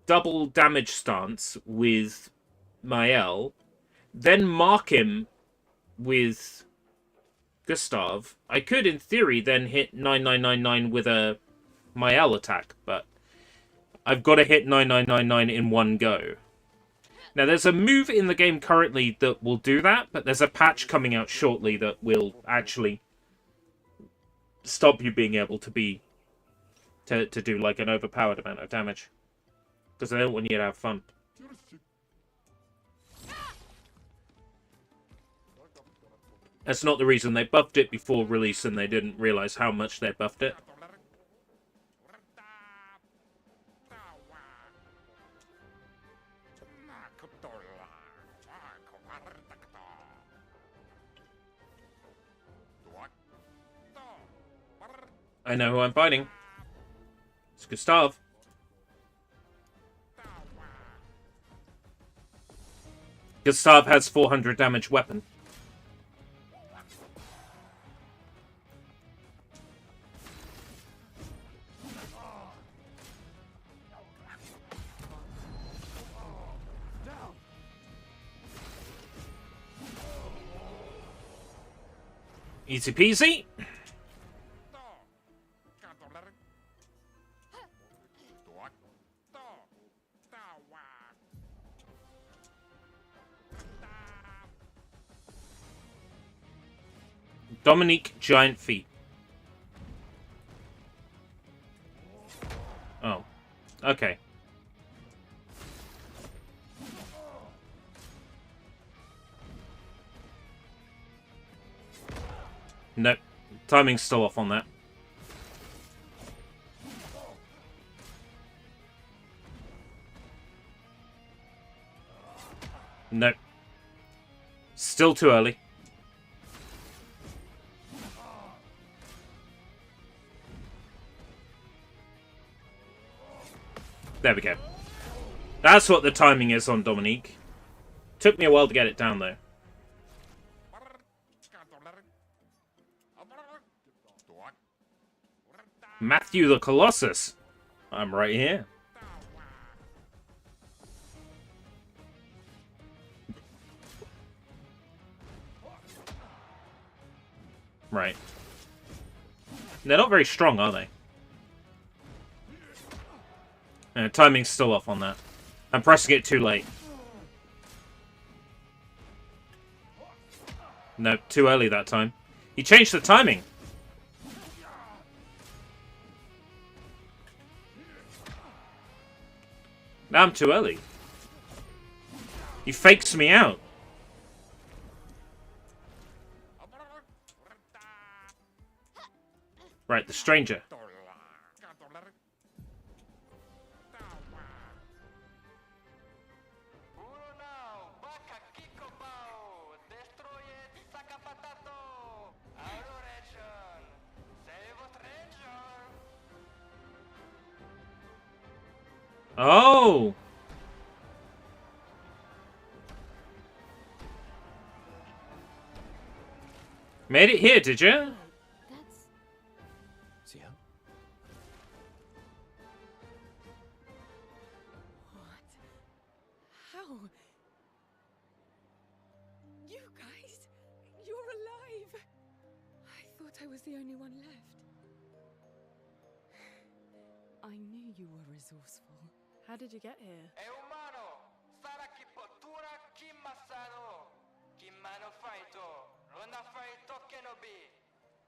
double damage stance with Mael, then mark him with Gustav, I could, in theory, then hit 9999 with a Mael attack, but I've got to hit 9999 in one go. Now, there's a move in the game currently that will do that, but there's a patch coming out shortly that will actually stop you being able to do like an overpowered amount of damage. Because I don't want you to have fun. That's not the reason they buffed it before release and they didn't realize how much they buffed it. I know who I'm fighting. It's Gustav. Gustav has 400 damage weapon. Easy peasy. Dominique Giant Feet. Oh. Okay. Nope. Timing's still off on that. Nope. Still too early. There we go. That's what the timing is on Dominique. Took me a while to get it down, though. Matthew the Colossus. I'm right here. Right. They're not very strong, are they? Timing's still off on that. I'm pressing it too late. No, too early that time. He changed the timing. Now I'm too early. He fakes me out. Right, the stranger. Oh! Made it here, did you? See ya. What? How? You guys? You're alive! I thought I was the only one left. I knew you were resourceful. How did you get here?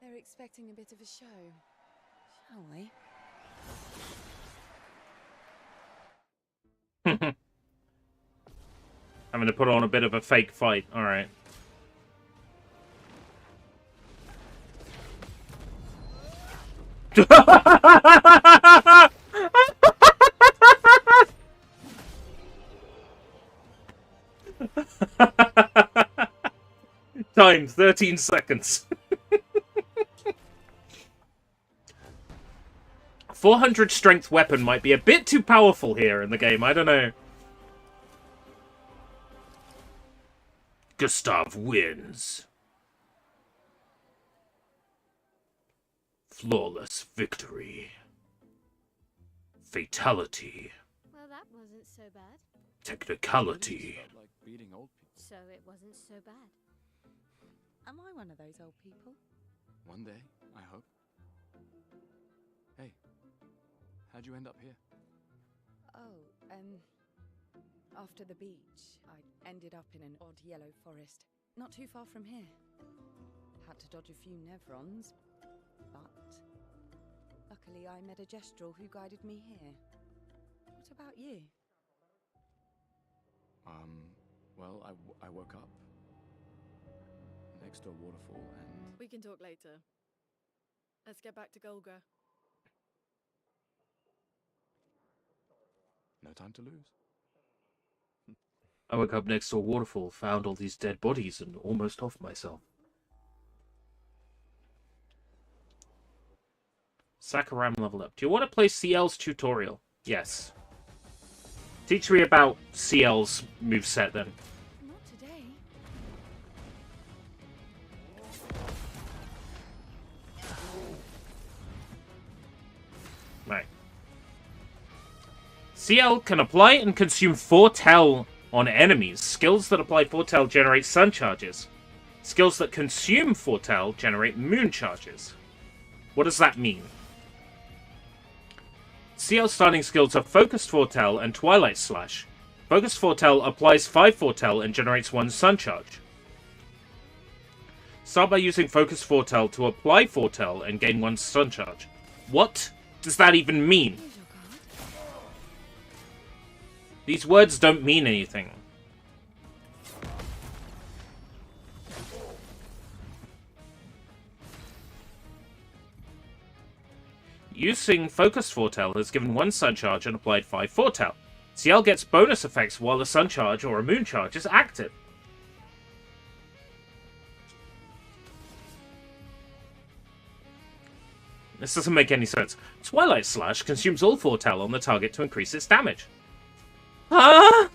They're expecting a bit of a show. Shall we? I'm going to put on a bit of a fake fight. Alright. Time 13 seconds. 400 strength weapon might be a bit too powerful here in the game. I don't know. Gustav wins. Flawless victory. Fatality. Well, that wasn't so bad. Technicality. Like beating old people. So it wasn't so bad. Am I one of those old people? One day, I hope. Hey, how'd you end up here? Oh, after the beach, I ended up in an odd yellow forest, not too far from here. Had to dodge a few Nevrons, but luckily I met a Gestrel who guided me here. What about you? Well, I woke up next to a waterfall and... We can talk later. Let's get back to Golga. No time to lose. I woke up next to a waterfall, found all these dead bodies, and almost off myself. Sakaram level up. Do you want to play CL's tutorial? Yes. Teach me about CL's moveset then. Not today. Right. CL can apply and consume Foretell on enemies. Skills that apply Foretell generate sun charges. Skills that consume Foretell generate moon charges. What does that mean? CL starting skills are Focused Foretell and Twilight Slash. Focused Foretell applies 5 Foretell and generates 1 sun charge. Start by using Focused Foretell to apply Foretell and gain 1 sun charge. What does that even mean? These words don't mean anything. Using Focused Foretell has given 1 sun charge and applied 5 Foretell. CL gets bonus effects while a sun charge or a moon charge is active. This doesn't make any sense. Twilight Slash consumes all Foretell on the target to increase its damage. Huh?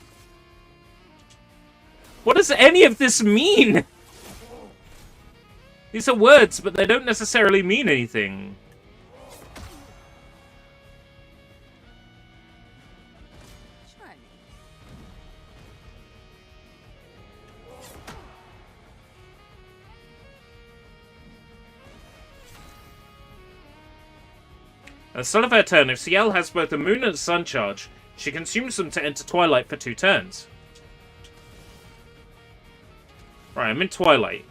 What does any of this mean? These are words, but they don't necessarily mean anything. At the start of her turn, if CL has both a moon and a sun charge, she consumes them to enter Twilight for 2 turns. Right, I'm in Twilight.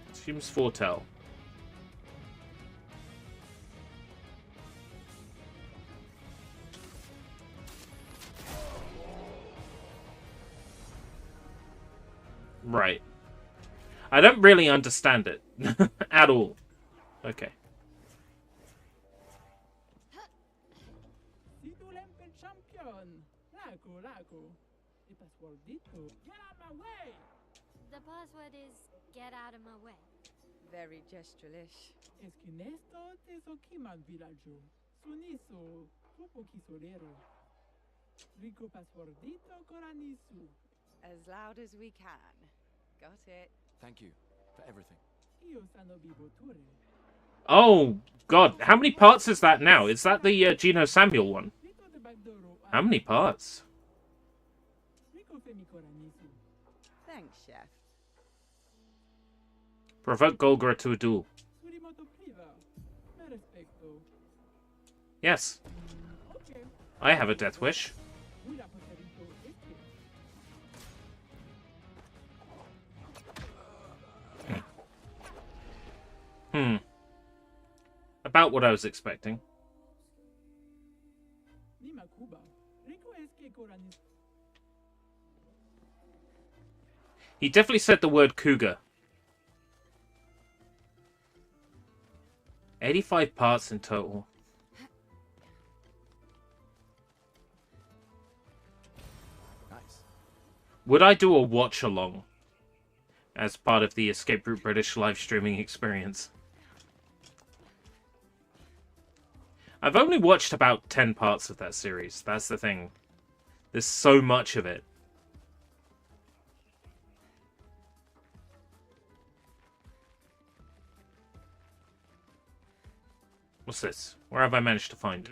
Consumes Foretell. Right. I don't really understand it. At all. Okay. The password is get out of my way. Very Gestrelish. As loud as we can. Got it. Thank you for everything. Oh, God. How many parts is that now? Is that the Gino Samuel one? How many parts? Thanks, Chef. Provoke Golgra to a duel. Yes. I have a death wish. About what I was expecting. He definitely said the word cougar. 85 parts in total. Nice. Would I do a watch along as part of the Escape Route British live streaming experience? I've only watched about 10 parts of that series. That's the thing. There's so much of it. What's this? Where have I managed to find?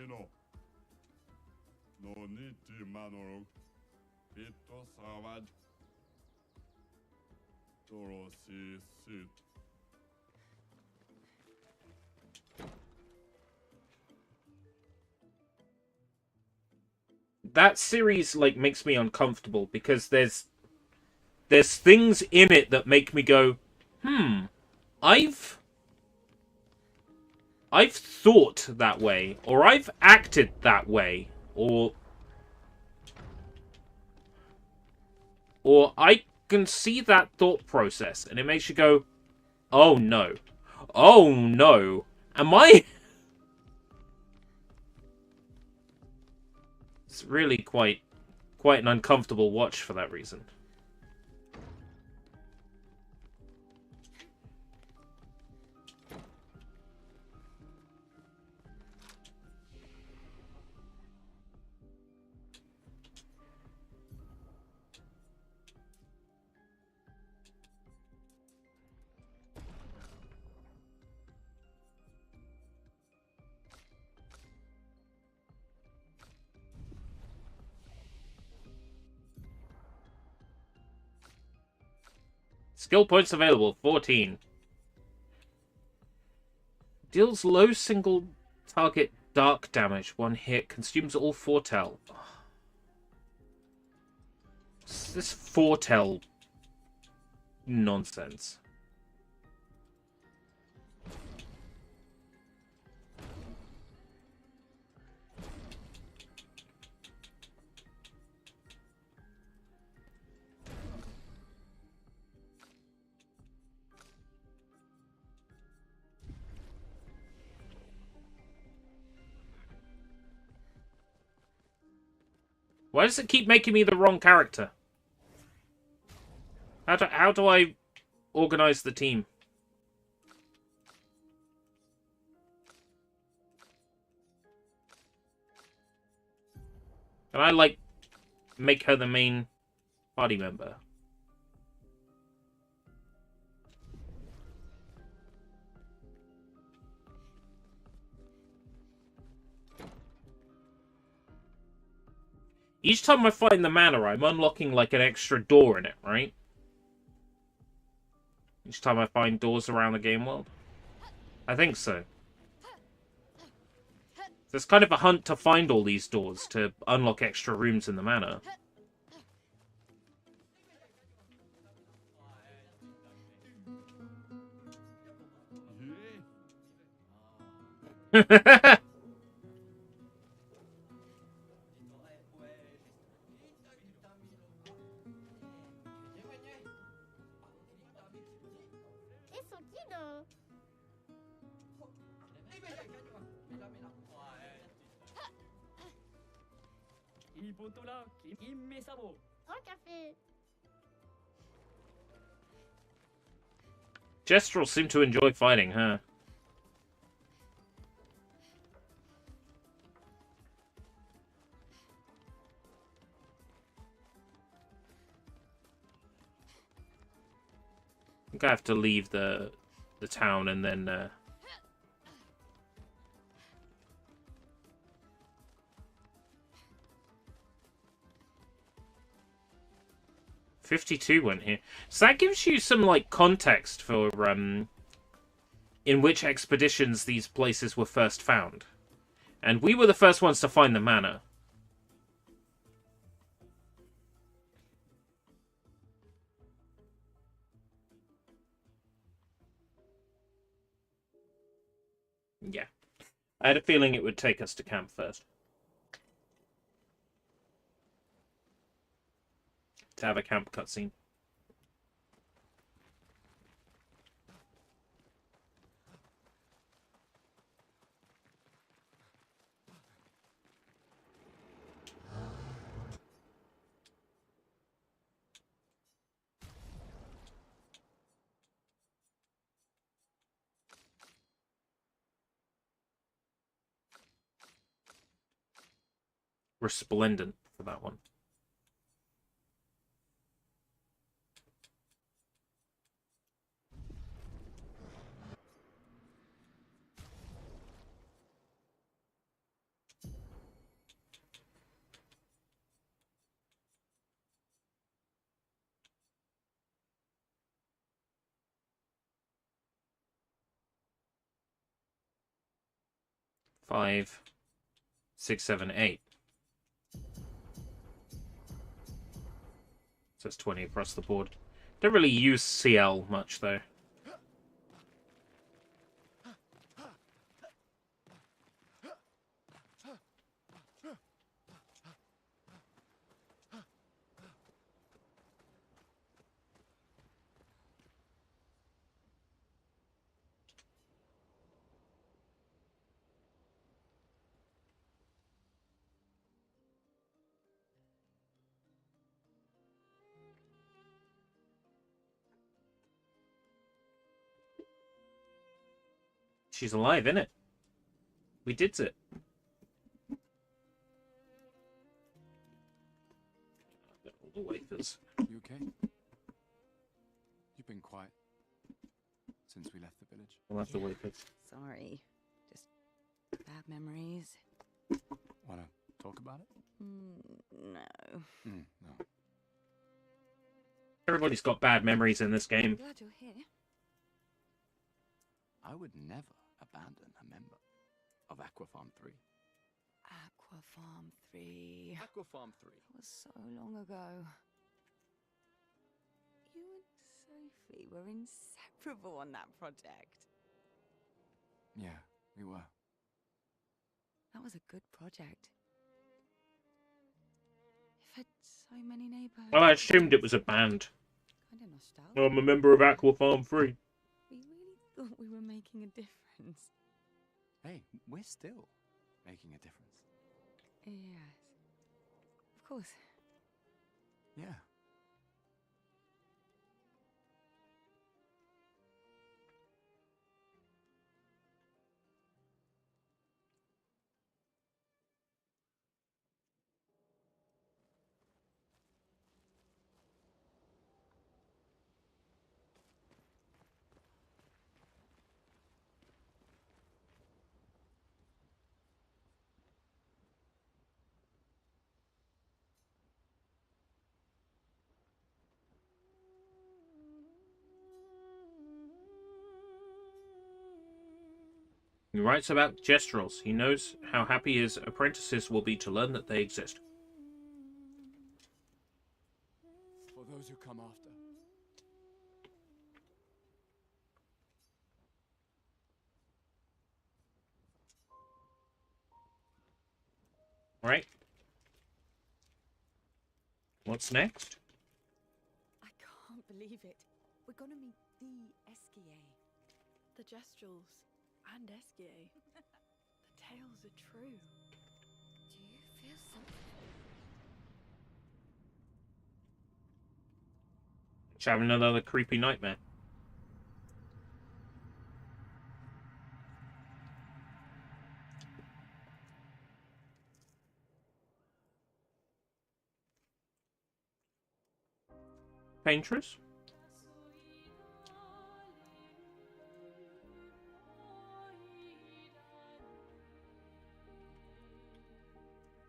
That series like makes me uncomfortable because there's things in it that make me go, I've thought that way, or I've acted that way, or I can see that thought process, and it makes you go, oh no. Oh no. Am I... It's really quite an uncomfortable watch for that reason. Skill points available, 14. Deals low single target dark damage, 1 hit, consumes all foretell. What's this foretell nonsense? Why does it keep making me the wrong character? How do I organize the team? Can I, like, make her the main party member? Each time I find the manor, I'm unlocking, like, an extra door in it, right? Each time I find doors around the game world? I think so. There's kind of a hunt to find all these doors to unlock extra rooms in the manor. Jestrel seem to enjoy fighting, huh? I think I have to leave the town and then 52 went here. So that gives you some, like, context for, in which expeditions these places were first found. And we were the first ones to find the manor. Yeah. I had a feeling it would take us to camp first. To have a camp cutscene. Resplendent for that one. 5, 6, 7, 8. So it's 20 across the board. Don't really use CL much, though. She's alive, innit? We did it. All the wafers. You okay? You've been quiet since we left the village. We'll have the wafers. Sorry. Just bad memories. Wanna talk about it? No. No. Everybody's got bad memories in this game. Glad you're here. I would never abandon a member of Aquafarm 3. Aquafarm 3. Aquafarm 3. That was so long ago. You and Sophie were inseparable on that project. Yeah, we were. That was a good project. You've had so many neighbours. Well, I assumed it was a band. Kind of nostalgic. Well, I'm a member of Aquafarm 3. We really thought we were making a difference. Hey, we're still making a difference. Yes. Of course. Yeah. He writes about gestrels. He knows how happy his apprentices will be to learn that they exist. For those who come after. Alright. What's next? I can't believe it. We're gonna meet the Esquier. The Gestrels and Esquier. The tales are true. Do you feel something? She's having another creepy nightmare. Paintress?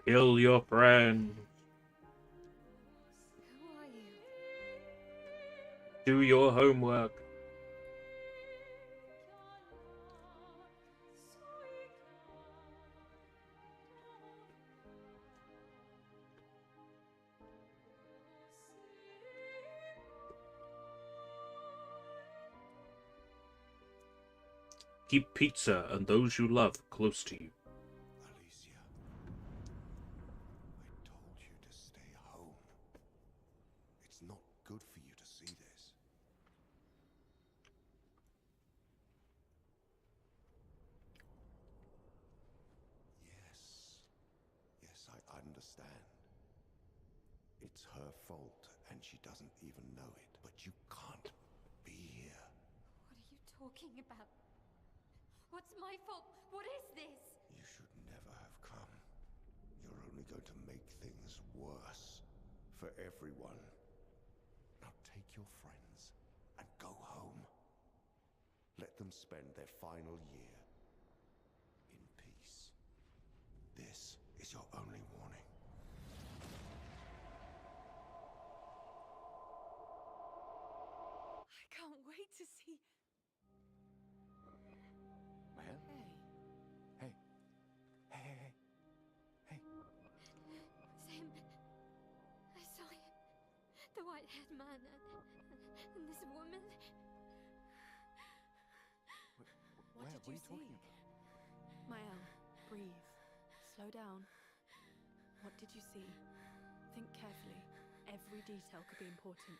Kill your friend. Who are you? Do your homework. Keep pizza and those you love close to you. Alicia, I told you to stay home. It's not good for you to see this. Yes, I understand. It's her fault, and she doesn't even know it. But you can't be here. What are you talking about? What's my fault? What is this? You should never have come. You're only going to make things worse for everyone. Now take your friends and go home. Let them spend their final year in peace. This is your only warning. I can't wait to see. Well? Hey. red-haired man and this woman. What did you see? Mael, breathe. Slow down. What did you see? Think carefully. Every detail could be important.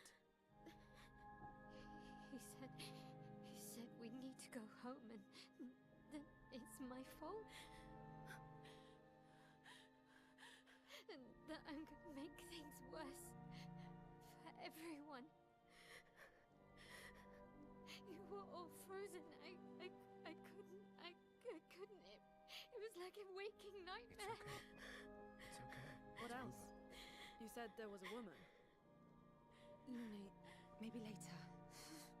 He said we need to go home and that it's my fault. And that I'm gonna make things worse for everyone. You were all frozen. I couldn't. It was like a waking nightmare. It's okay. What else? You said there was a woman. Maybe later.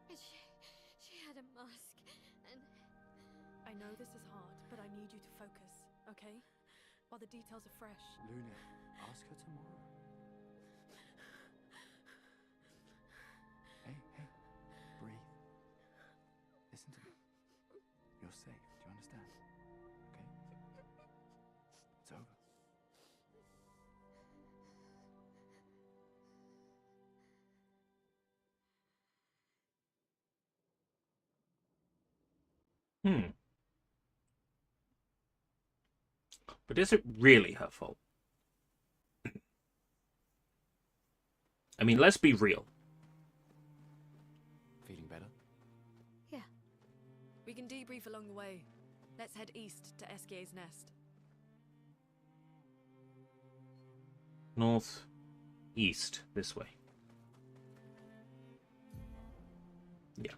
She had a mask and... I know this is hard, but I need you to focus, okay? While the details are fresh. Luna, ask her tomorrow. Hey, breathe. Listen to me. You're safe. Do you understand? Okay? It's over. But is it really her fault? I mean, let's be real. Feeling better? Yeah. We can debrief along the way. Let's head east to Eskier's nest. North, east, this way. Yeah.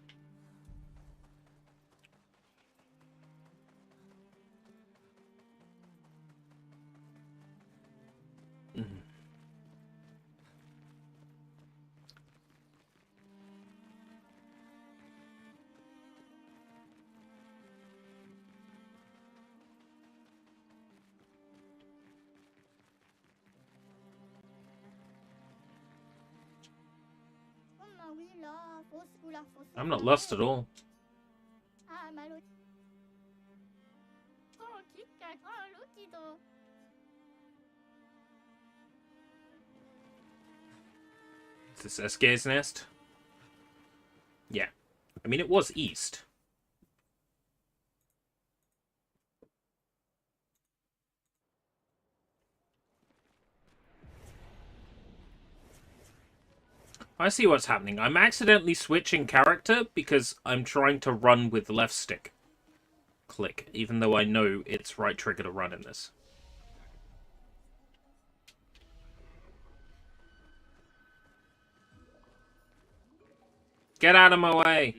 I'm not lost at all. Is this Eskier's nest? Yeah. I mean, it was east. I see what's happening. I'm accidentally switching character because I'm trying to run with left stick. Click, even though I know it's right trigger to run in this. Get out of my way!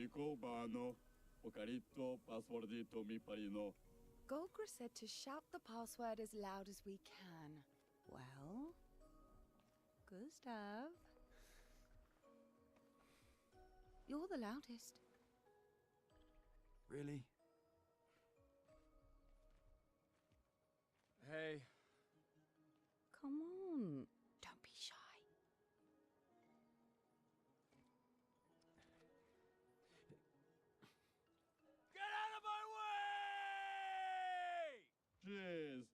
Golgra said to shout the password as loud as we can. Well, Gustav, you're the loudest. Really? Hey. Come on, don't be shy. Get out of my way! Jeez.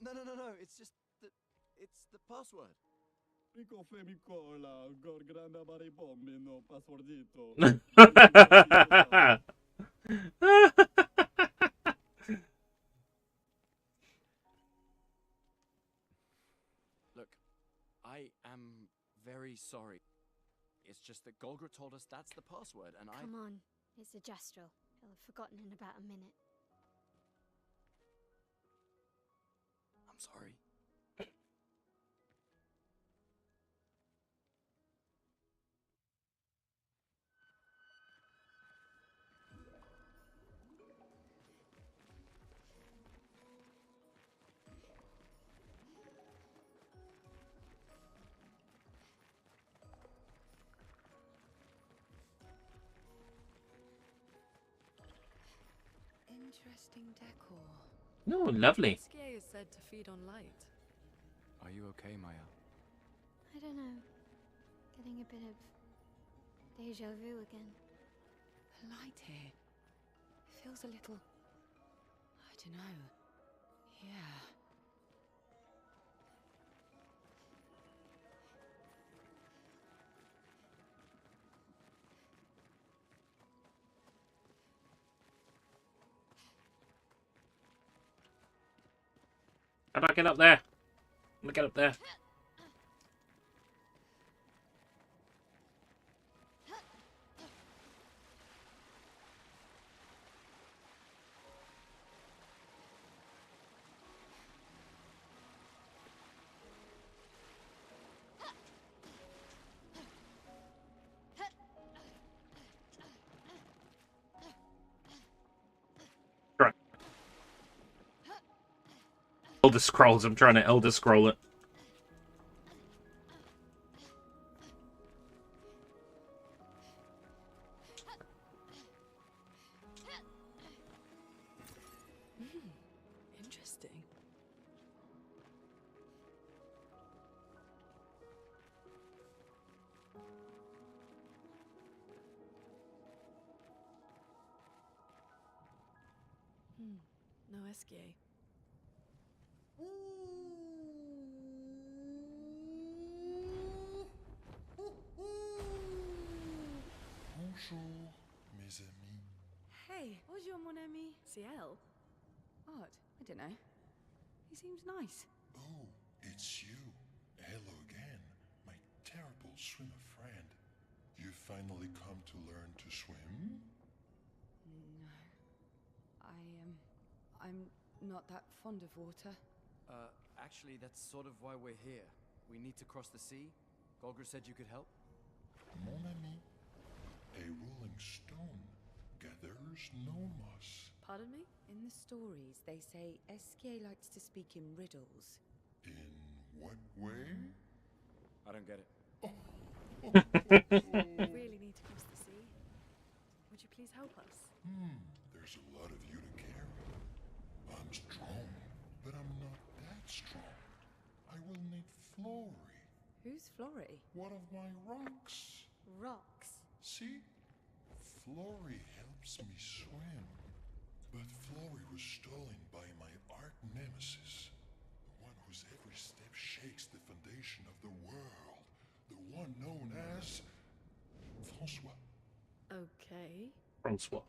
No. It's just the... It's the password. Look, I am very sorry. It's just that Golgra told us that's the password, and Come on, it's a gestural. He'll have forgotten in about a minute. I'm sorry. Interesting decor. Oh, lovely. Eskier is said to feed on light. Are you okay, Maya? I don't know. Getting a bit of deja vu again. The light here feels a little... I don't know. Yeah. How do I get up there? Let me get up there. Elder Scrolls, I'm trying to Elder Scroll it. Interesting. No SGA. Bonjour, mes amis. Hey, bonjour mon ami. CL? Odd. I don't know. He seems nice. Oh, it's you. Hello again, my terrible swimmer friend. You finally come to learn to swim? No. I'm not that fond of water. Actually, that's sort of why we're here. We need to cross the sea. Golger said you could help. Mon ami, a rolling stone gathers no moss. Pardon me? In the stories, they say SK likes to speak in riddles. In what way? I don't get it. We really need to cross the sea. Would you please help us? There's a lot of you to carry. I'm strong, but I'm not that strong. I will need Flory. Who's Flory? One of my rocks. Rocks. See? Flory helps me swim. But Flory was stolen by my arch nemesis. The one whose every step shakes the foundation of the world. The one known as... Francois. Okay. Francois.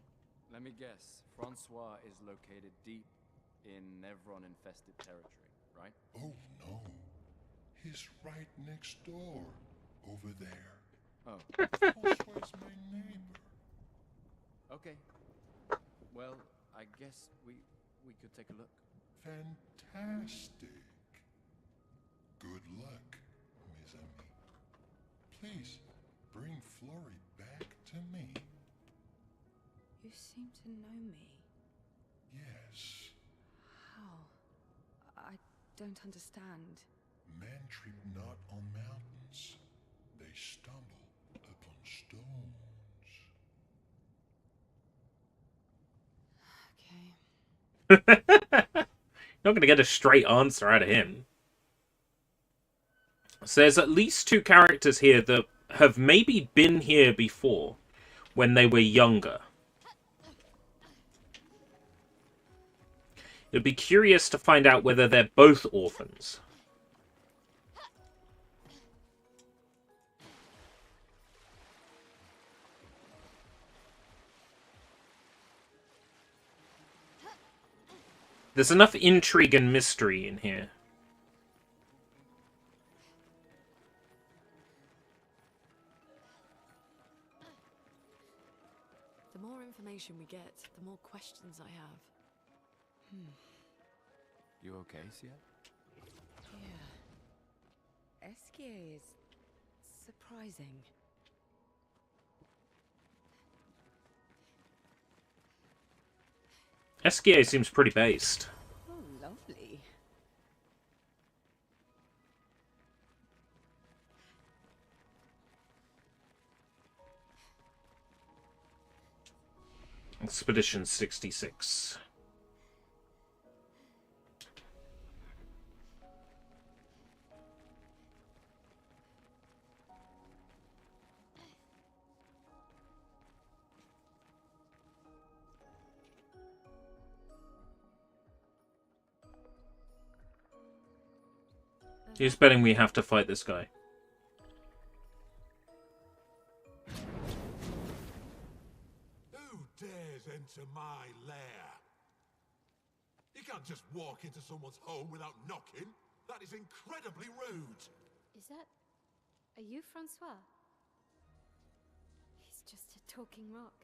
Let me guess. Francois is located deep in Nevron-infested territory, right? Oh, no. He's right next door. Over there. Oh. Francois is my neighbor. Okay. Well, I guess we could take a look. Fantastic. Good luck, mes amis. Please, bring Flory back to me. You seem to know me. Yes. How? I don't understand. Men trip not on mountains. They stumble upon stones. Okay. Not going to get a straight answer out of him. So there's at least two characters here that have maybe been here before when they were younger. It'd be curious to find out whether they're both orphans. There's enough intrigue and mystery in here. The more information we get, the more questions I have. You okay, Sia? Yeah. Esquier is surprising. SGA seems pretty based. Oh, lovely. Expedition 66. He's betting we have to fight this guy. Who dares enter my lair? You can't just walk into someone's home without knocking. That is incredibly rude. Is that... Are you Francois? He's just a talking rock.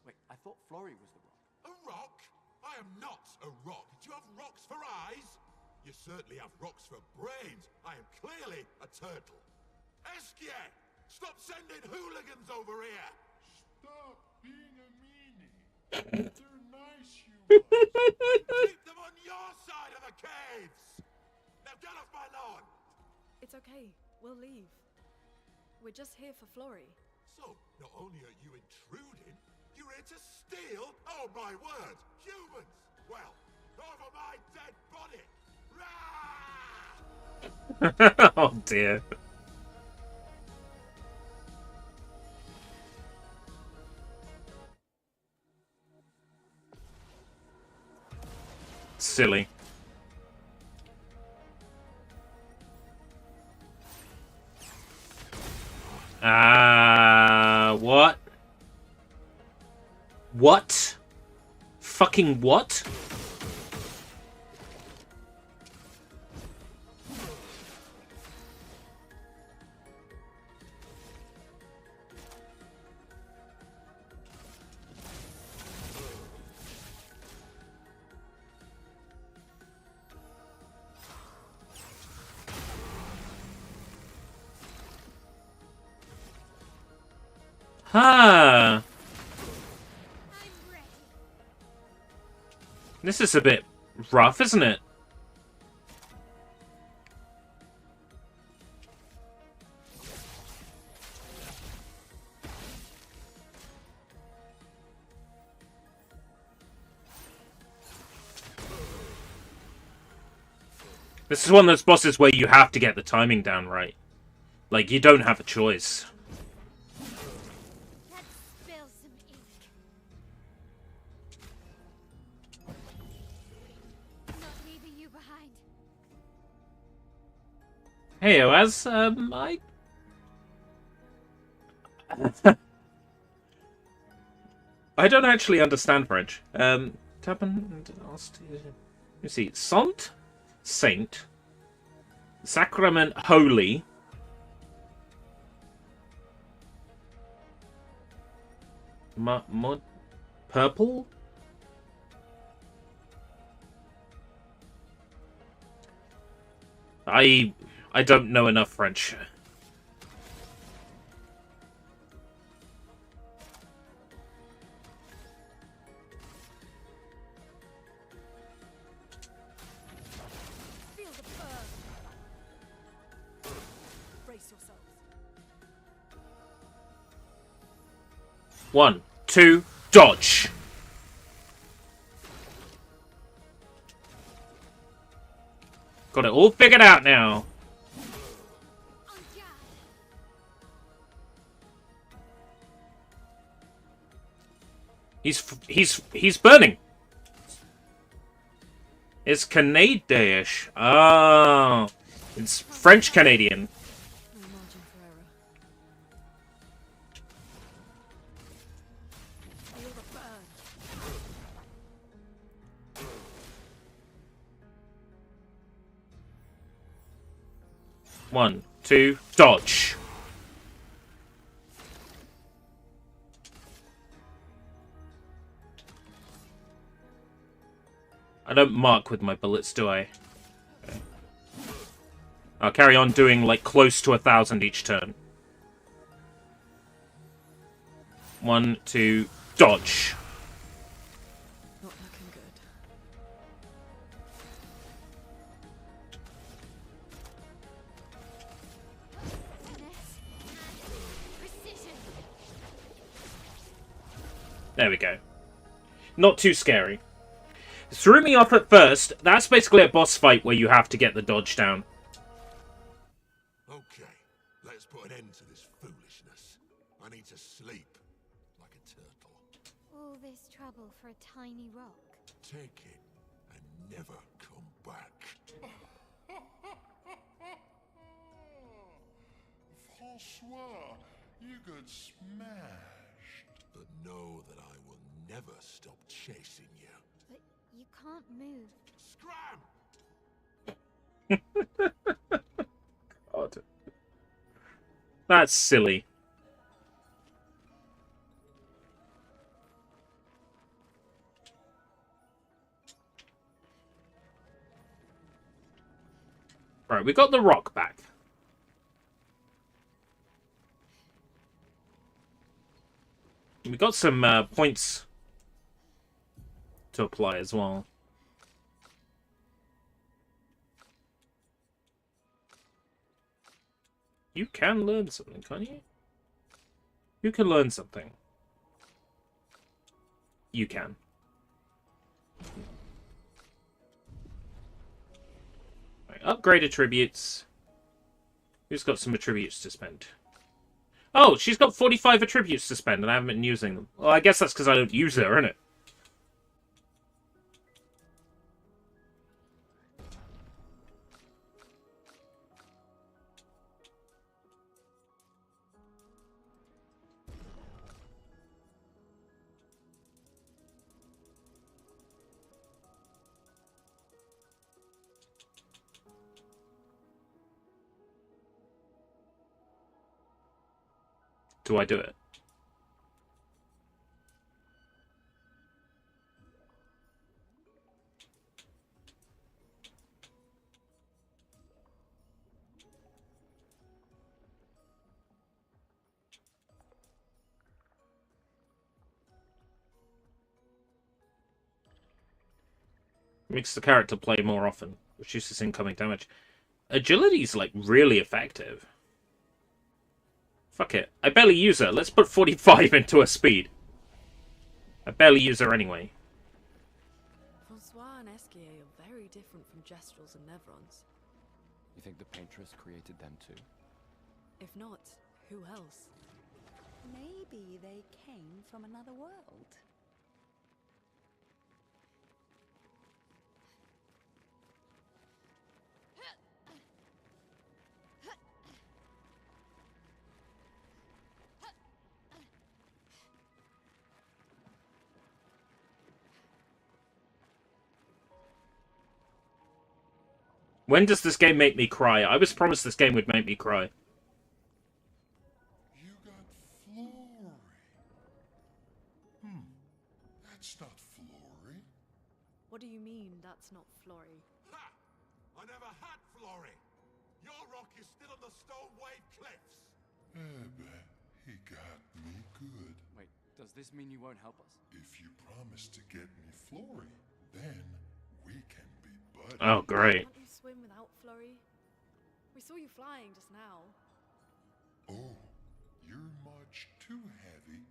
Wait, I thought Florrie was the rock. A rock? I am not a rock. Do you have rocks for eyes? You certainly have rocks for brains. I am clearly a turtle. Esquier! Stop sending hooligans over here! Stop being a meanie. They're nice humans. Keep them on your side of the caves! Now get off my lawn! It's okay. We'll leave. We're just here for Florrie. So, not only are you intruding, you're here to steal? Oh my word! Humans! Well, over my dead body! Rah! Oh dear. Silly. What? What? Fucking what? Huh. This is a bit rough, isn't it? This is one of those bosses where you have to get the timing down right. Like, you don't have a choice. Hey, Oaz, I don't actually understand French. Tappen, let me see. Sant, saint, sacrament, holy. Mud, purple. I don't know enough French. Feel the burn. Brace yourselves. 1, 2, dodge. Got it all figured out now. He's burning. It's Canadian-ish. Oh, it's French Canadian. No margin for error. Feel the burn. 1, 2, dodge. I don't mark with my bullets, do I? Okay. I'll carry on doing, like, close to 1,000 each turn. 1, 2, dodge. Not looking good. There we go. Not too scary. Threw me off at first. That's basically a boss fight where you have to get the dodge down. Okay, let's put an end to this foolishness. I need to sleep like a turtle. All this trouble for a tiny rock. Take it and never come back. Francois, you got smashed. But know that I will never stop chasing you. But You can't move. Scram! God. That's silly. Right, we got the rock back. We got some points to apply as well. You can learn something, can't you? You can learn something. You can. Right, upgrade attributes. Who's got some attributes to spend? Oh, she's got 45 attributes to spend, and I haven't been using them. Well, I guess that's because I don't use her, innit? Do I do it? Makes the character play more often, reduces incoming damage. Agility's like really effective. Fuck it. I barely use her. Let's put 45 into her speed. I barely use her anyway. Francois and Esquier are very different from Jestrels and Nevrons. You think the Paintress created them too? If not, who else? Maybe they came from another world. When does this game make me cry? I was promised this game would make me cry. You got Flory. That's not Flory. What do you mean, that's not Flory? Ha! I never had Flory. Your rock is still on the Stone Wave Cliffs. But he got me good. Wait, does this mean you won't help us? If you promise to get me Flory, then we can be buddies. Oh, great. Can't you swim without Flory? We saw you flying just now. Oh, you're much too heavy.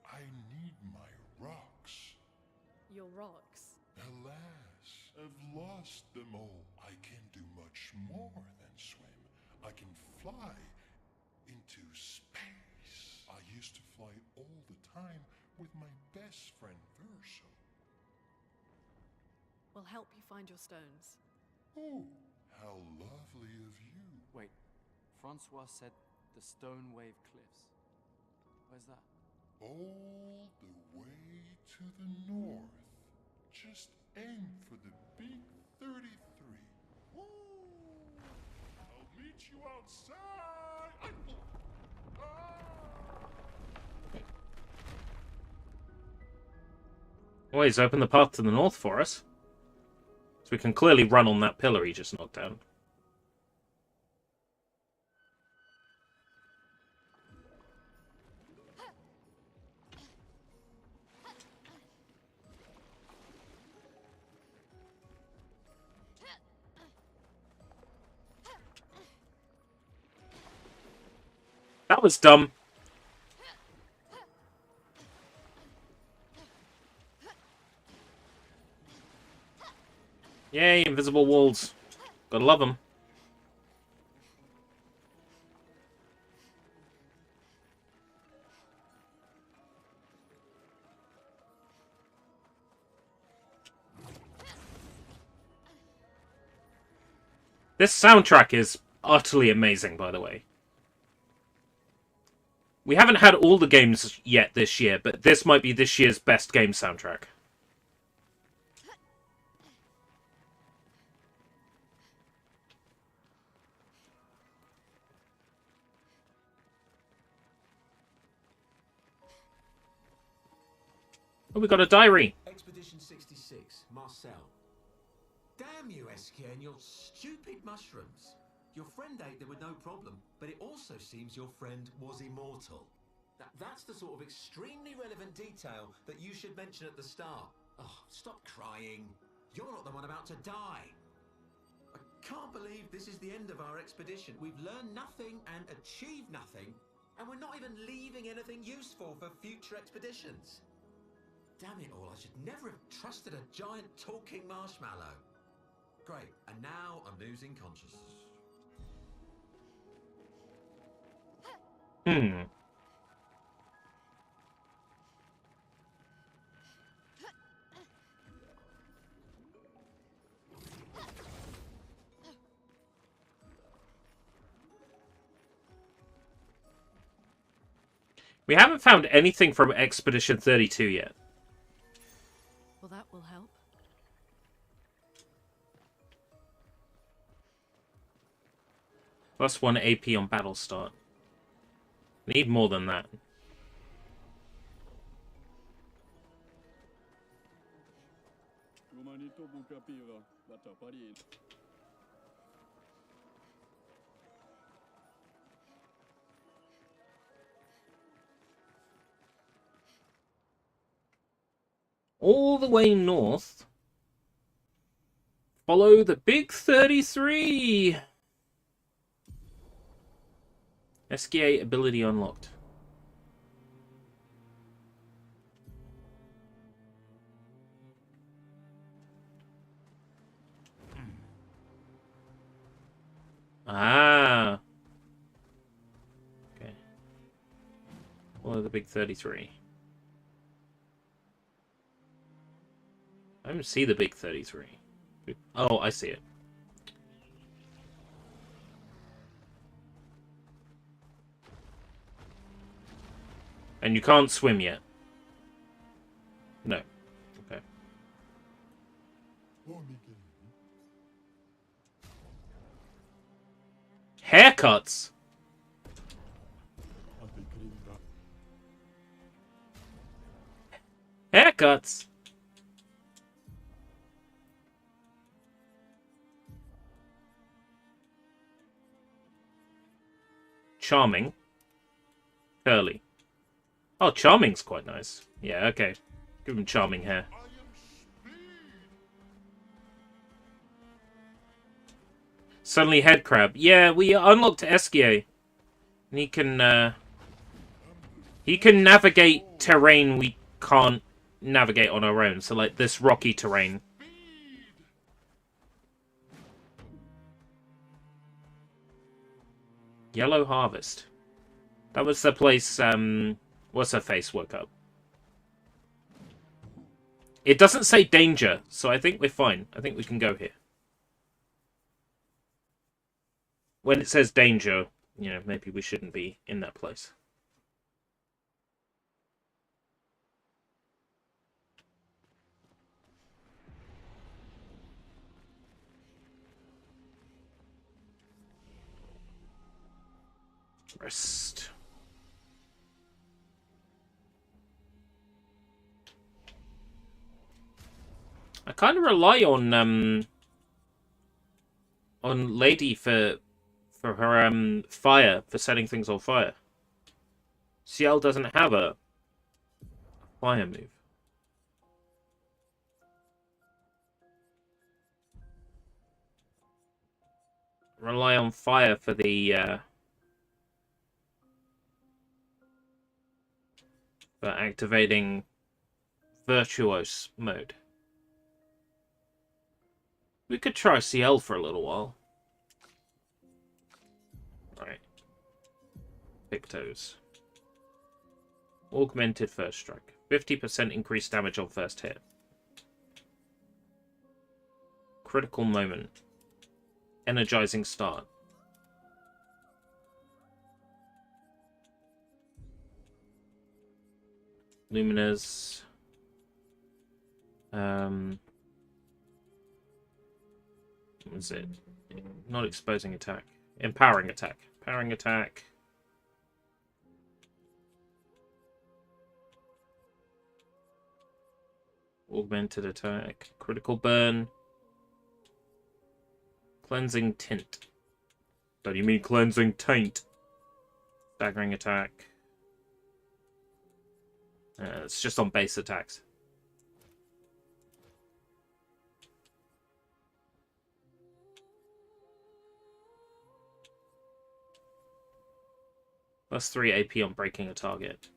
I need my rocks. Your rocks? Alas, I've lost them all. I can do much more than swim. I can fly into space. I used to fly all the time with my best friend Verso. We'll help you find your stones. Oh, how lovely of you. Wait, Francois said the Stone Wave Cliffs. Where's that? All the way to the north. Just aim for the big 33. Woo! I'll meet you outside. Well, he's opened the path to the north for us. So we can clearly run on that pillar he just knocked down. That was dumb. Yay, invisible walls. Gotta love them. This soundtrack is utterly amazing, by the way. We haven't had all the games yet this year, but this might be this year's best game soundtrack. Oh, we got a diary. Expedition 66, Marcel. Damn you, Eskia, and your stupid mushrooms. Your friend ate them with no problem, but it also seems your friend was immortal. That's the sort of extremely relevant detail that you should mention at the start. Oh, stop crying. You're not the one about to die. I can't believe this is the end of our expedition. We've learned nothing and achieved nothing, and we're not even leaving anything useful for future expeditions. Damn it all, I should never have trusted a giant talking marshmallow. Great, and now I'm losing consciousness. We haven't found anything from Expedition 32 yet. Well, that will help. +1 AP on battle start. Need more than that. All the way north. Follow the Big 33. SKA ability unlocked. Ah. Okay. Follow the Big 33. I don't see the Big 33. Oh, I see it. And you can't swim yet. No. Okay. Haircuts? Haircuts? Charming. Curly. Oh, Charming's quite nice. Yeah, okay. Give him charming hair. Suddenly head crab. Yeah, we unlocked Eskia. And he can navigate terrain we can't navigate on our own. So like this rocky terrain. Yellow Harvest. That was the place what's her face woke up. It doesn't say danger, so I think we're fine. I think we can go here. When it says danger, you know, maybe we shouldn't be in that place. Rest. I kind of rely on Lady for her fire, for setting things on fire. Ciel doesn't have a fire move. Rely on fire for the for activating Virtuose mode. We could try CL for a little while. Right. Pictos. Augmented first strike. 50% increased damage on first hit. Critical moment. Energizing start. Luminous. What was it? Not exposing attack. Empowering attack. Empowering attack. Augmented attack. Critical burn. Cleansing tint. Don't you mean cleansing taint? Staggering attack. It's just on base attacks. Plus 3 AP on breaking a target.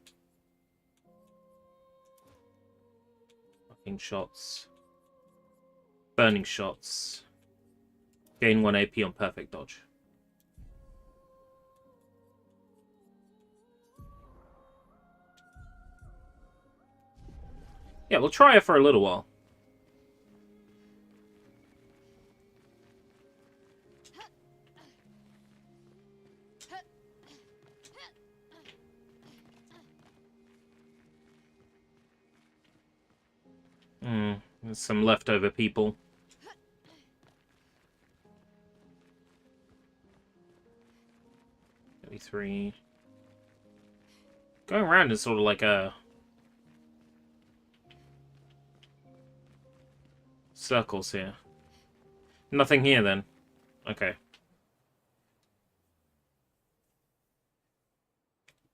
Fucking shots. Burning shots. Gain 1 AP on perfect dodge. Yeah, we'll try it for a little while. There's some leftover people. Maybe 3. Going around is sort of like a circles here. Nothing here then. Okay.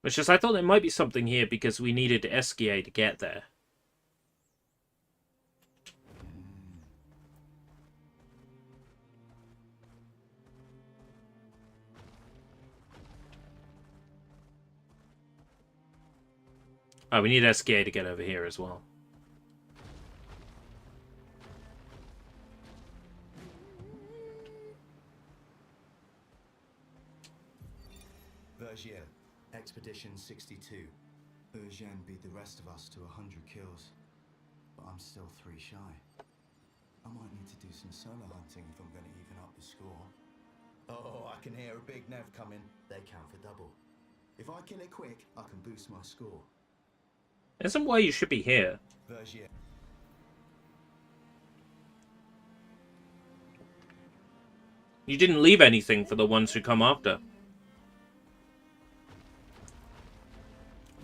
It's just I thought there might be something here because we needed Esquier to get there. Oh, we need Esquier to get over here as well. Dois-JE, Expedition 62. Eugène beat the rest of us to 100 kills, but I'm still 3 shy. I might need to do some solo hunting if I'm going to even up the score. Oh, I can hear a big Nev coming. They count for double. If I kill it quick, I can boost my score. Isn't why you should be here. Dois-JE. You didn't leave anything for the ones who come after.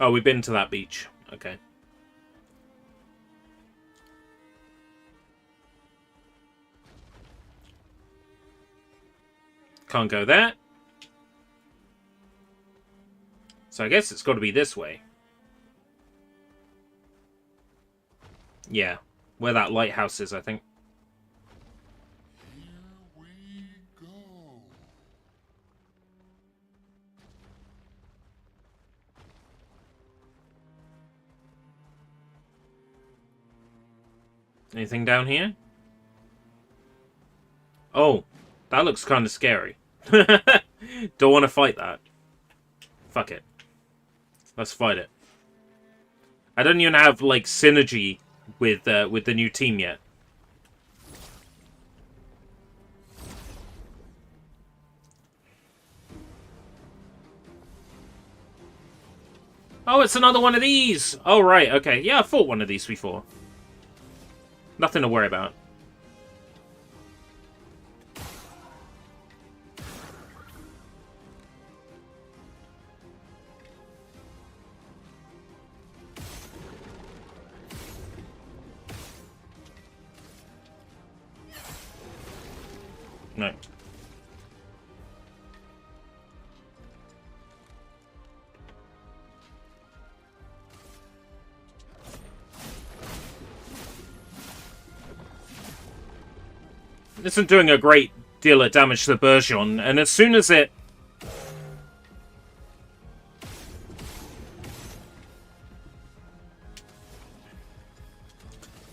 Oh, we've been to that beach. Okay. Can't go there. So I guess it's got to be this way. Yeah, where that lighthouse is, I think. Anything down here? Oh, that looks kind of scary. Don't want to fight that. Fuck it. Let's fight it. I don't even have, like, synergy with the new team yet. Oh, it's another one of these! Oh, right, okay. Yeah, I fought one of these before. Nothing to worry about. No. This isn't doing a great deal of damage to the Burgeon, and as soon as it...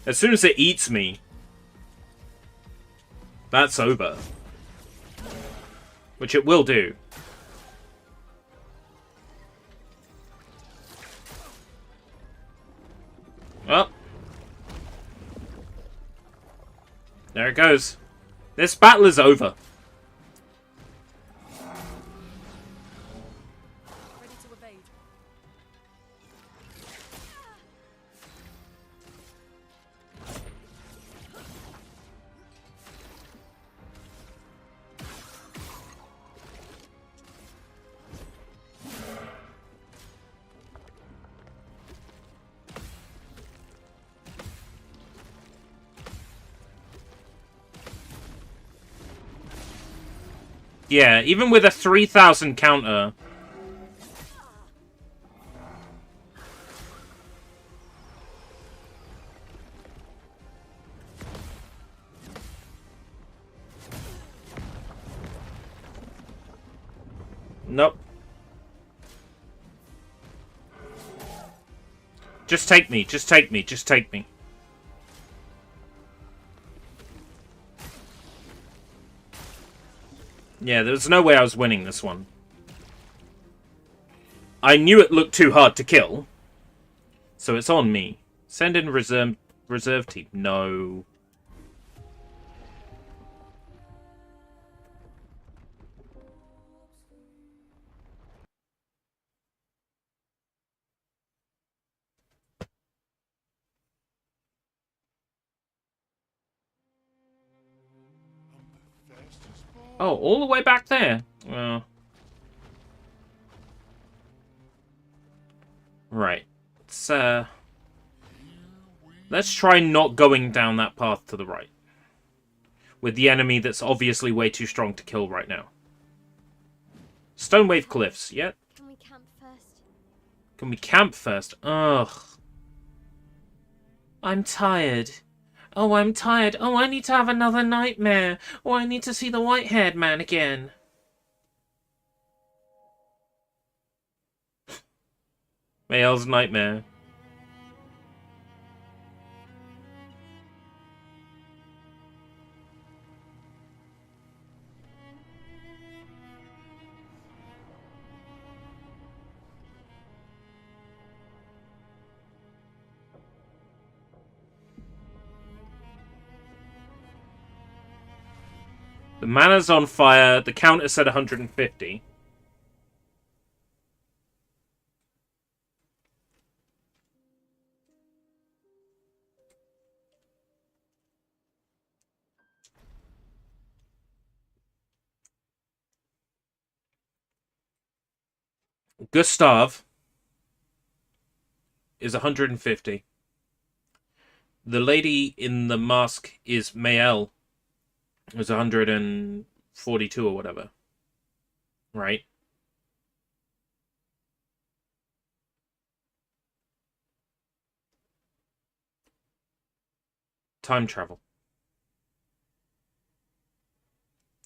As soon as it eats me, that's over. Which it will do. Well. There it goes. This battle is over. Ready to evade. Yeah, even with a 3,000 counter. Nope. Just take me, just take me, just take me. Yeah, there's no way I was winning this one. I knew it looked too hard to kill. So it's on me. Send in reserve team. No. Oh, all the way back there? Well... Right. Let's try not going down that path to the right. With the enemy that's obviously way too strong to kill right now. Stonewave Cliffs, yep. Can we camp first? Can we camp first? Ugh. I'm tired. Oh, I'm tired. Oh, I need to have another nightmare. Oh, I need to see the white-haired man again. Mayel's nightmare. The mana's on fire. The counter's at 150. Gustav is 150. The lady in the mask is Mayel. Is 142 or whatever. Right? Time travel.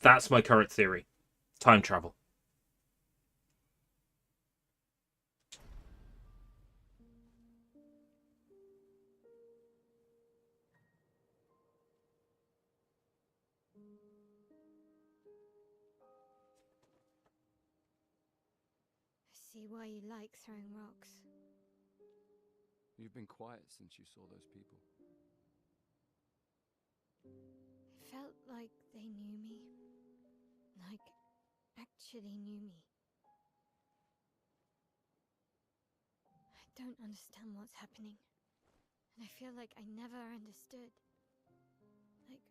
That's my current theory. Time travel. I see why you like throwing rocks. You've been quiet since you saw those people. It felt like they knew me. Like, actually knew me. I don't understand what's happening. And I feel like I never understood. Like,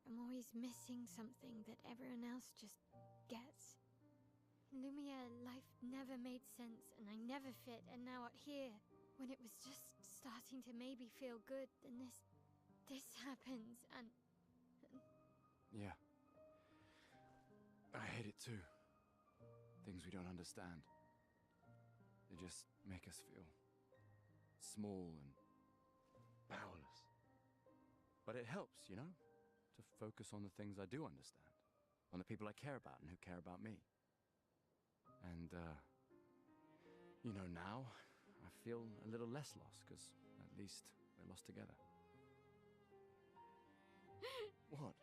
I'm always missing something that everyone else just gets. Lumiere life never made sense, and I never fit, and now out here, when it was just starting to maybe feel good, then this happens, and... Yeah. I hate it too. Things we don't understand. They just make us feel small and powerless. But it helps, you know, to focus on the things I do understand, on the people I care about and who care about me. And, you know, now I feel a little less lost, because at least we're lost together. What?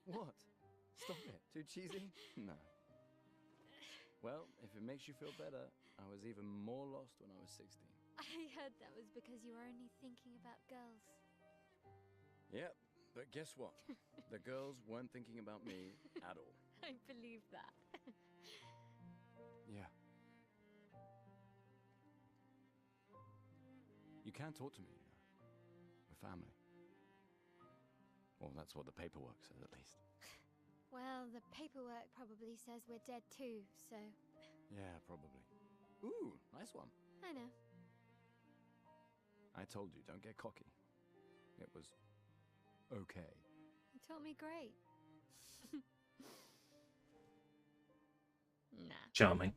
What? Stop it. Too cheesy? No. Well, if it makes you feel better, I was even more lost when I was 16. I heard that was because you were only thinking about girls. Yep, but guess what? The girls weren't thinking about me at all. I believe that. Yeah. You can talk to me, you know. We're family. Well, that's what the paperwork says, at least. Well, the paperwork probably says we're dead too, so... Yeah, probably. Ooh, nice one. I know. I told you, don't get cocky. It was okay. You taught me great. Charming.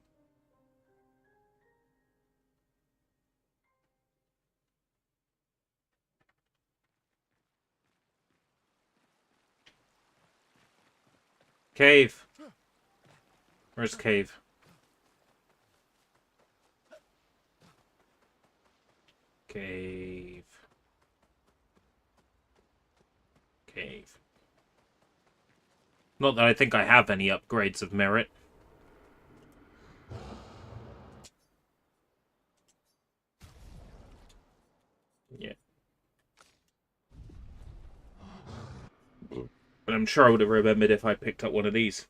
Cave. Where's cave? Cave. Cave. Not that I think I have any upgrades of merit. Yeah. But I'm sure I would have remembered if I picked up one of these.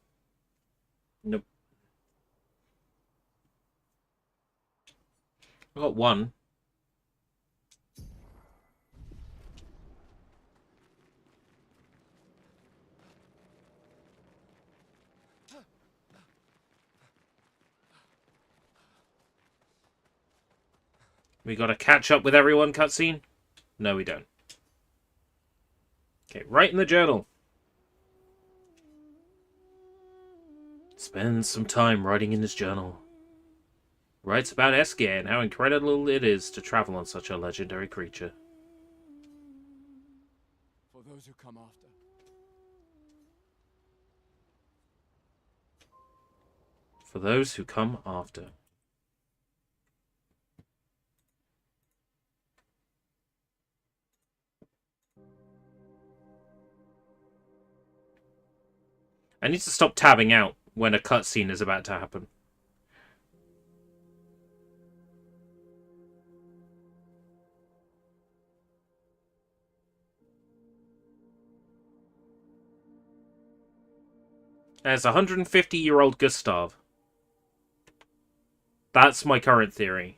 Nope. I got one. We gotta catch up with everyone cutscene? No, we don't. Okay, write in the journal. Spends some time writing in his journal. Writes about Eskia and how incredible it is to travel on such a legendary creature. For those who come after. For those who come after. I need to stop tabbing out when a cutscene is about to happen. There's 150-year-old Gustav. That's my current theory.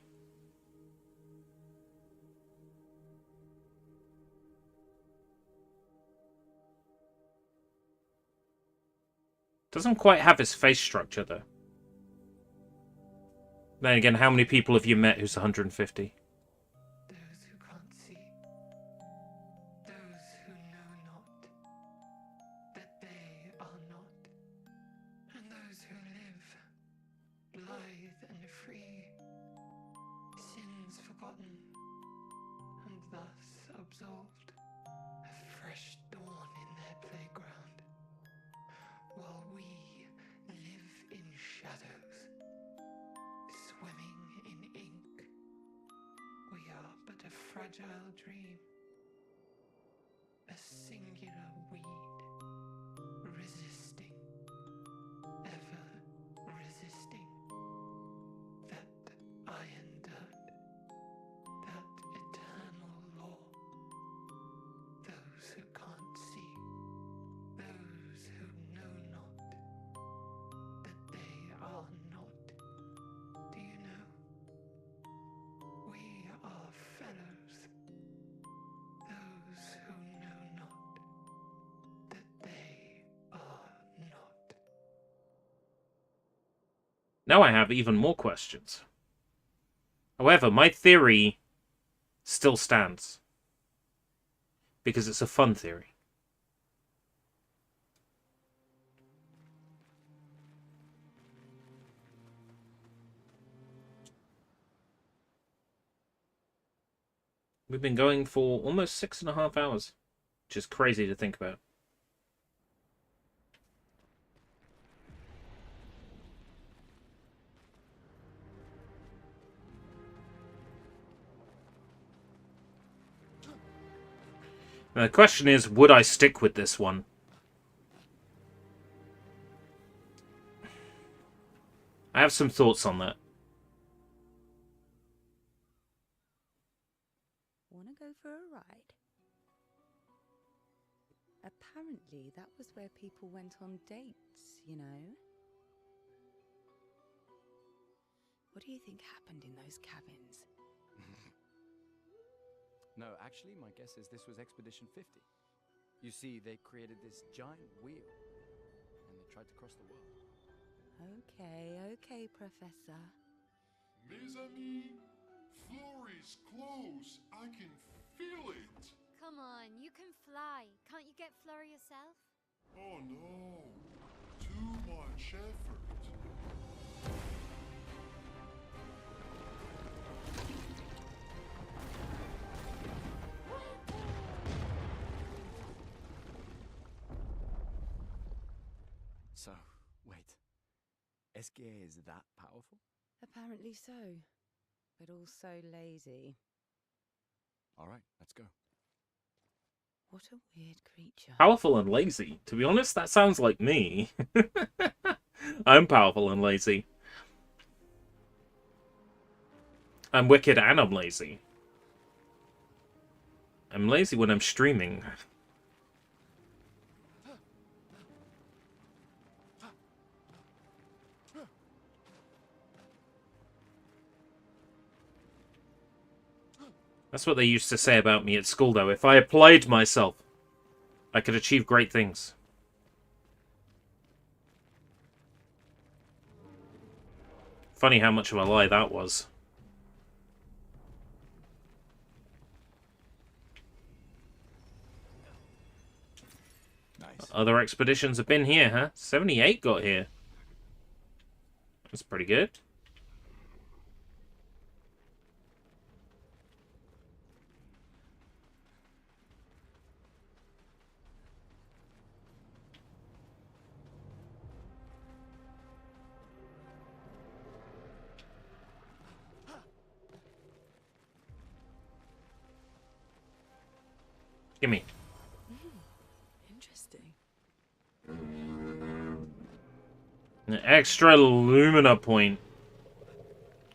Doesn't quite have his face structure, though. Then again, how many people have you met who's 150? Those who can't see, those who know not that they are not, and those who live, blithe and free, sins forgotten, and thus absolved, a fresh dawn in their playground, while we live in shadows, swimming in ink. We are but a fragile dream, a singular weed, resisting, ever resisting, that iron dirt, that eternal law. Those who can't see, those who know not that they are not. Do you know? We are fellows. Those who know not that they are not. Now I have even more questions. However, my theory still stands. Because it's a fun theory. We've been going for almost 6.5 hours, which is crazy to think about. Now, the question is, would I stick with this one? I have some thoughts on that. Wanna go for a ride? Apparently, that was where people went on dates, you know? What do you think happened in those cabins? No, actually, my guess is this was Expedition 50. You see, they created this giant wheel, and they tried to cross the world. Okay, Professor. Mes amis, Florey's close. I can feel it. Come on, you can fly. Can't you get Flora yourself? Oh no, too much effort. Esquire is that powerful? Apparently so, but also lazy. All right, let's go. What a weird creature. Powerful and lazy. To be honest, that sounds like me. I'm powerful and lazy. I'm wicked and I'm lazy. I'm lazy when I'm streaming. That's what they used to say about me at school, though. If I applied myself, I could achieve great things. Funny how much of a lie that was. Nice. Other expeditions have been here, huh? 78 got here. That's pretty good. Gimme. Interesting. An extra Lumina point.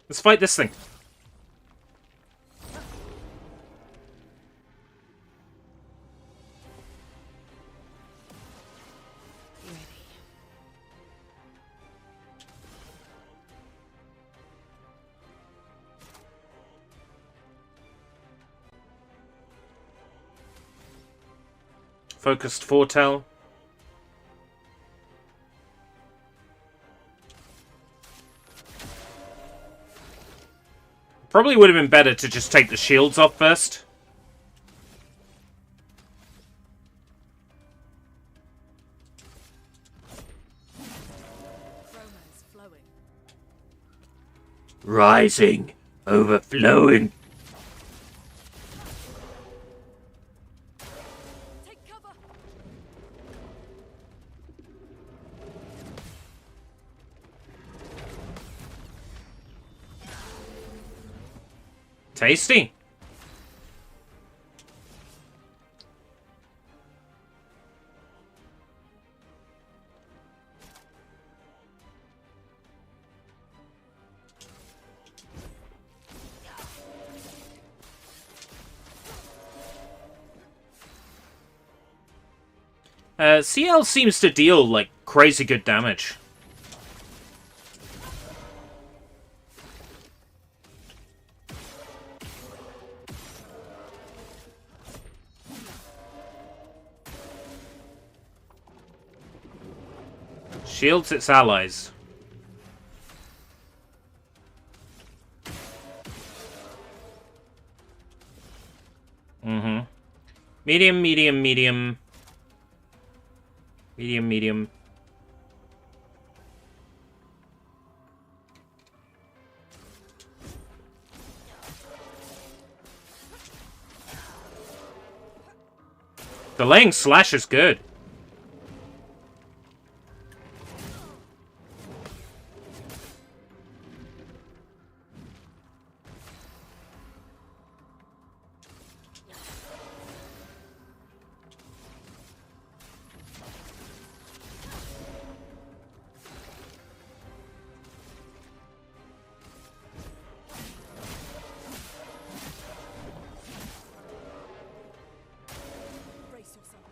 Let's fight this thing. Focused foretell. Probably would have been better to just take the shields off first. Romance flowing. Rising, overflowing. Take cover. Tasty. CL seems to deal, like, crazy good damage. Shields its allies. Mm-hmm. Medium, medium, medium. Medium, medium. Delaying slash is good. Brace yourself.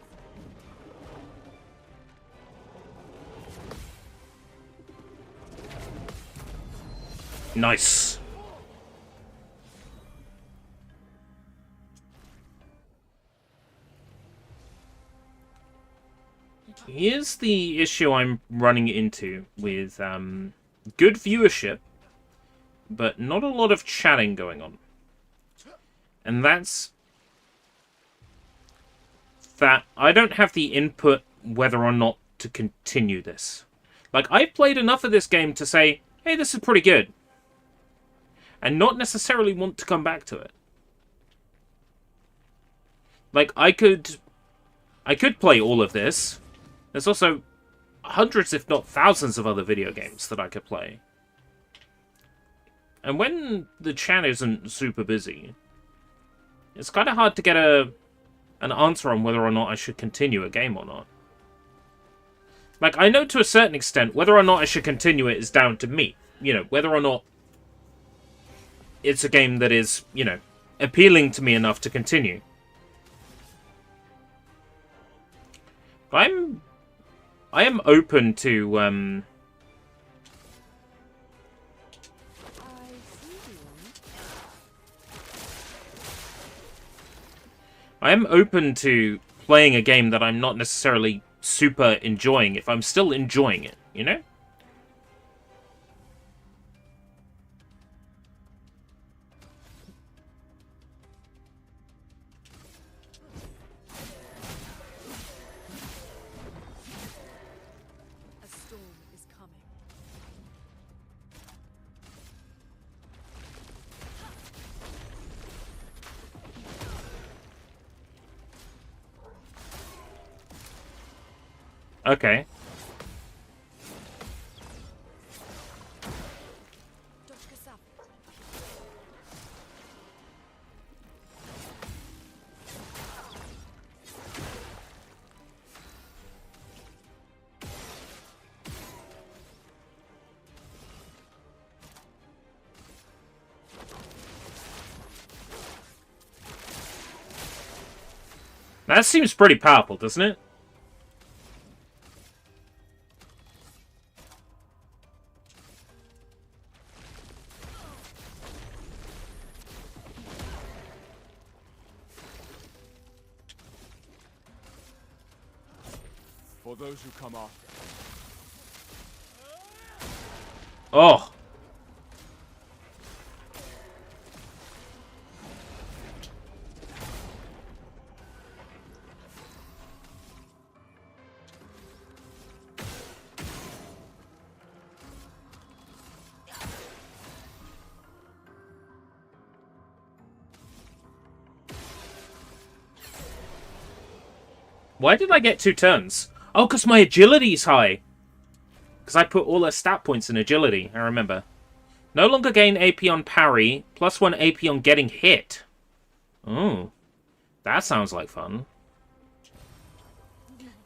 Nice. Here's the issue I'm running into with good viewership, but not a lot of chatting going on. And that's that I don't have the input whether or not to continue this. Like, I've played enough of this game to say, hey, this is pretty good. And not necessarily want to come back to it. Like, I could play all of this. There's also... hundreds, if not thousands, of other video games that I could play. And when the chat isn't super busy, it's kind of hard to get an answer on whether or not I should continue a game or not. Like, I know to a certain extent whether or not I should continue it is down to me. You know, whether or not it's a game that is, you know, appealing to me enough to continue. I am open to, I am open to playing a game that I'm not necessarily super enjoying if I'm still enjoying it, you know? A storm is coming. Okay. That seems pretty powerful, doesn't it? For those who come after. Oh. Why did I get 2 turns? Oh, because my agility's high. Because I put all their stat points in agility, I remember. No longer gain AP on parry, plus 1 AP on getting hit. Oh, that sounds like fun.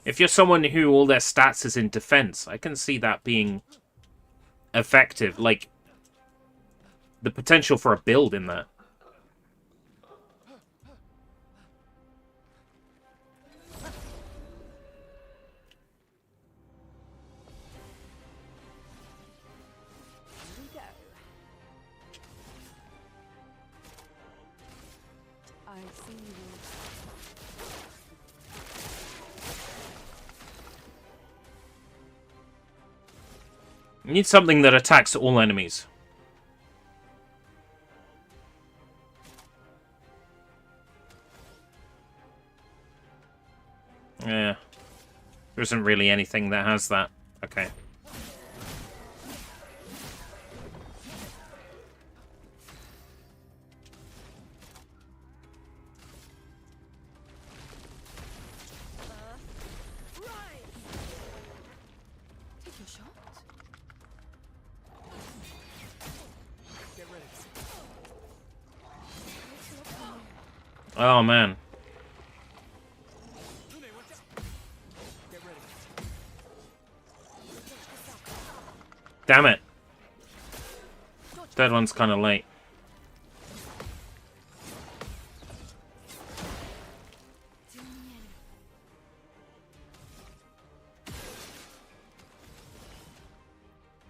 If you're someone who all their stats is in defense, I can see that being effective. Like, the potential for a build in that. I see you. You need something that attacks all enemies. Yeah. There isn't really anything that has that. Okay. Take your shot. Get ready. Oh, man. Damn it. That one's kind of late.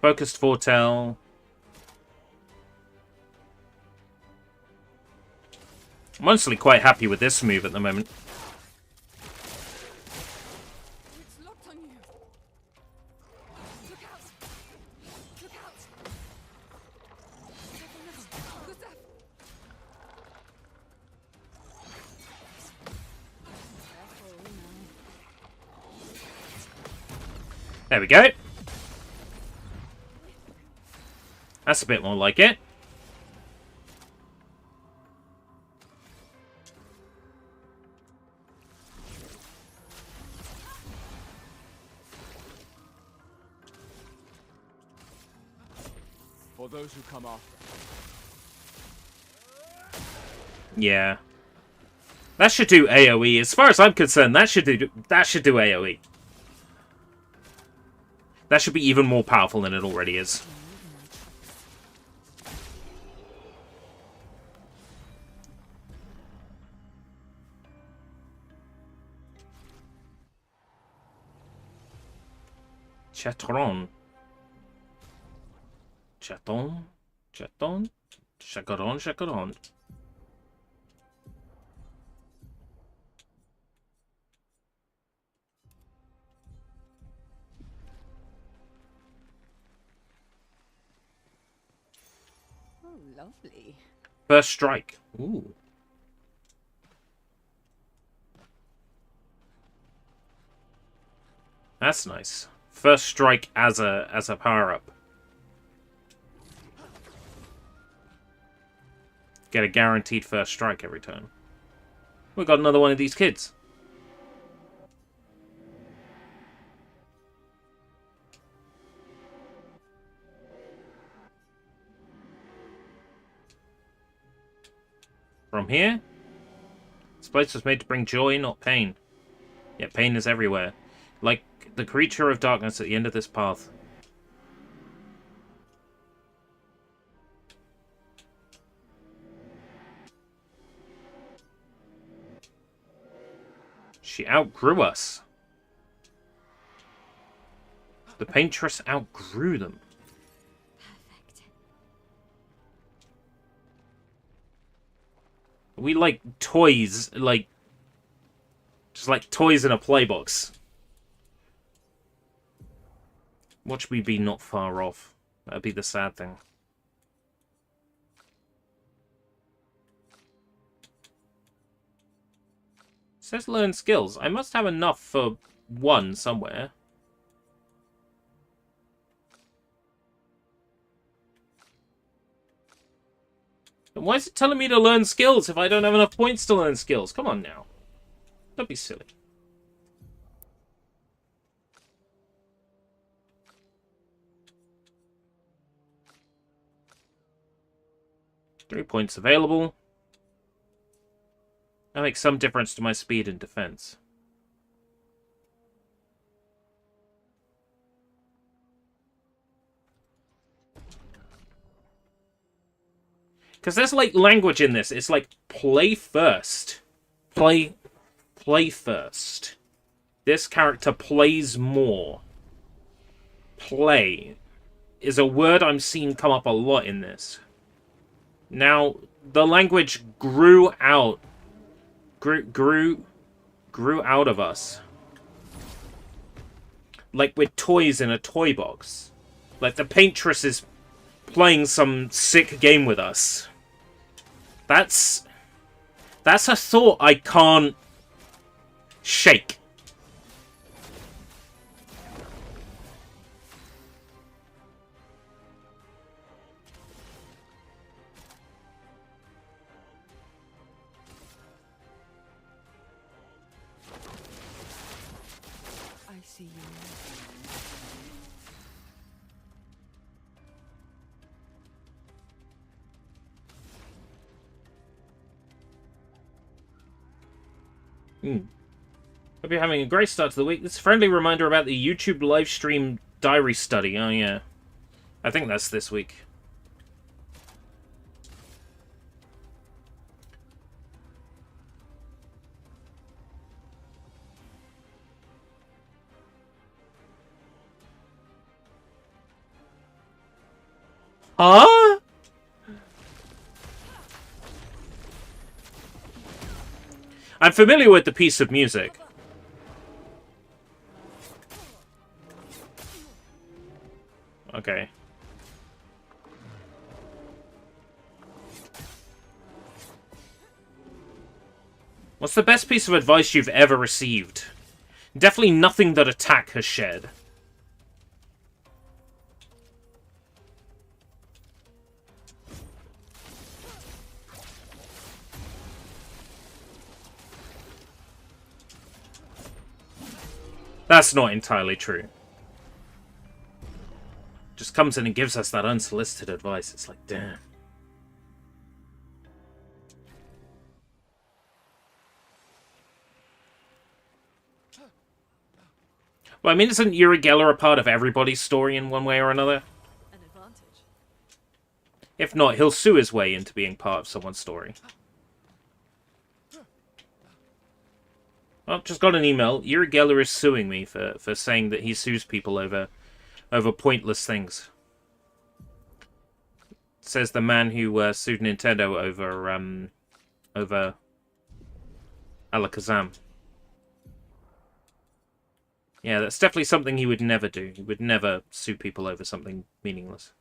Focused foretell. I'm honestly quite happy with this move at the moment. It's locked on you. Look out. Look out. Gustav. There we go. That's a bit more like it. for those who come after. Yeah. That should do AoE. As far as I'm concerned, that should do AoE. That should be even more powerful than it already is. Chatron. Chaton. Chaton. Chacaron. Chacaron. Oh, lovely. First strike. Ooh. That's nice. First strike as a power-up. Get a guaranteed first strike every turn. We got another one of these kids. From here? This place was made to bring joy, not pain. Yet pain is everywhere. Like the creature of darkness at the end of this path. She outgrew us. The paintress outgrew them. Perfect. We like toys, like... just like toys in a playbox. Watch me be not far off. That'd be the sad thing. It says learn skills. I must have enough for one somewhere. Then why is it telling me to learn skills if I don't have enough points to learn skills? Come on now. Don't be silly. Three points available. That makes some difference to my speed and defense. Because there's like language in this. It's like play first. Play first. This character plays more. Play is a word I'm seeing come up a lot in this. Now, the language grew out. Grew out of us. Like we're toys in a toy box. Like the paintress is playing some sick game with us. That's a thought I can't shake. I see you. Hope you're having a great start to the week. This friendly reminder about the YouTube livestream diary study. Oh, yeah. I think that's this week. Huh? I'm familiar with the piece of music. Okay. What's the best piece of advice you've ever received? Definitely nothing that Attack has shared. That's not entirely true. Just comes in and gives us that unsolicited advice. It's like, damn. Well, I mean, isn't Uri Geller a part of everybody's story in one way or another? An advantage. If not, he'll sue his way into being part of someone's story. Well, just got an email. Uri Geller is suing me for saying that he sues people over pointless things. Says the man who sued Nintendo over Alakazam. Yeah, that's definitely something he would never do. He would never sue people over something meaningless.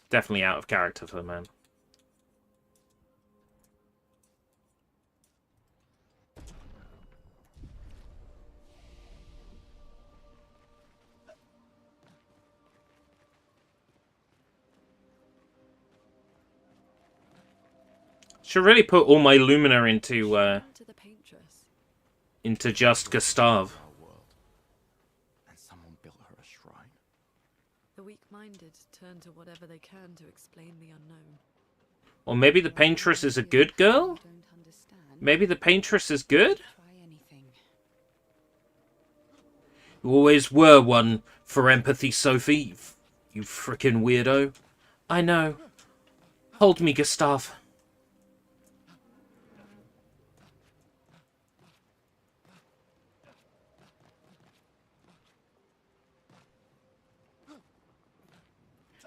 Definitely out of character for the man. Should really put all my Lumina into just Gustav. And someone built her a shrine. The weak-minded turn to whatever they can to explain the unknown. Or maybe the paintress is a good girl? Maybe the paintress is good? You always were one for empathy, Sophie. You frickin' weirdo. I know. Hold me, Gustav.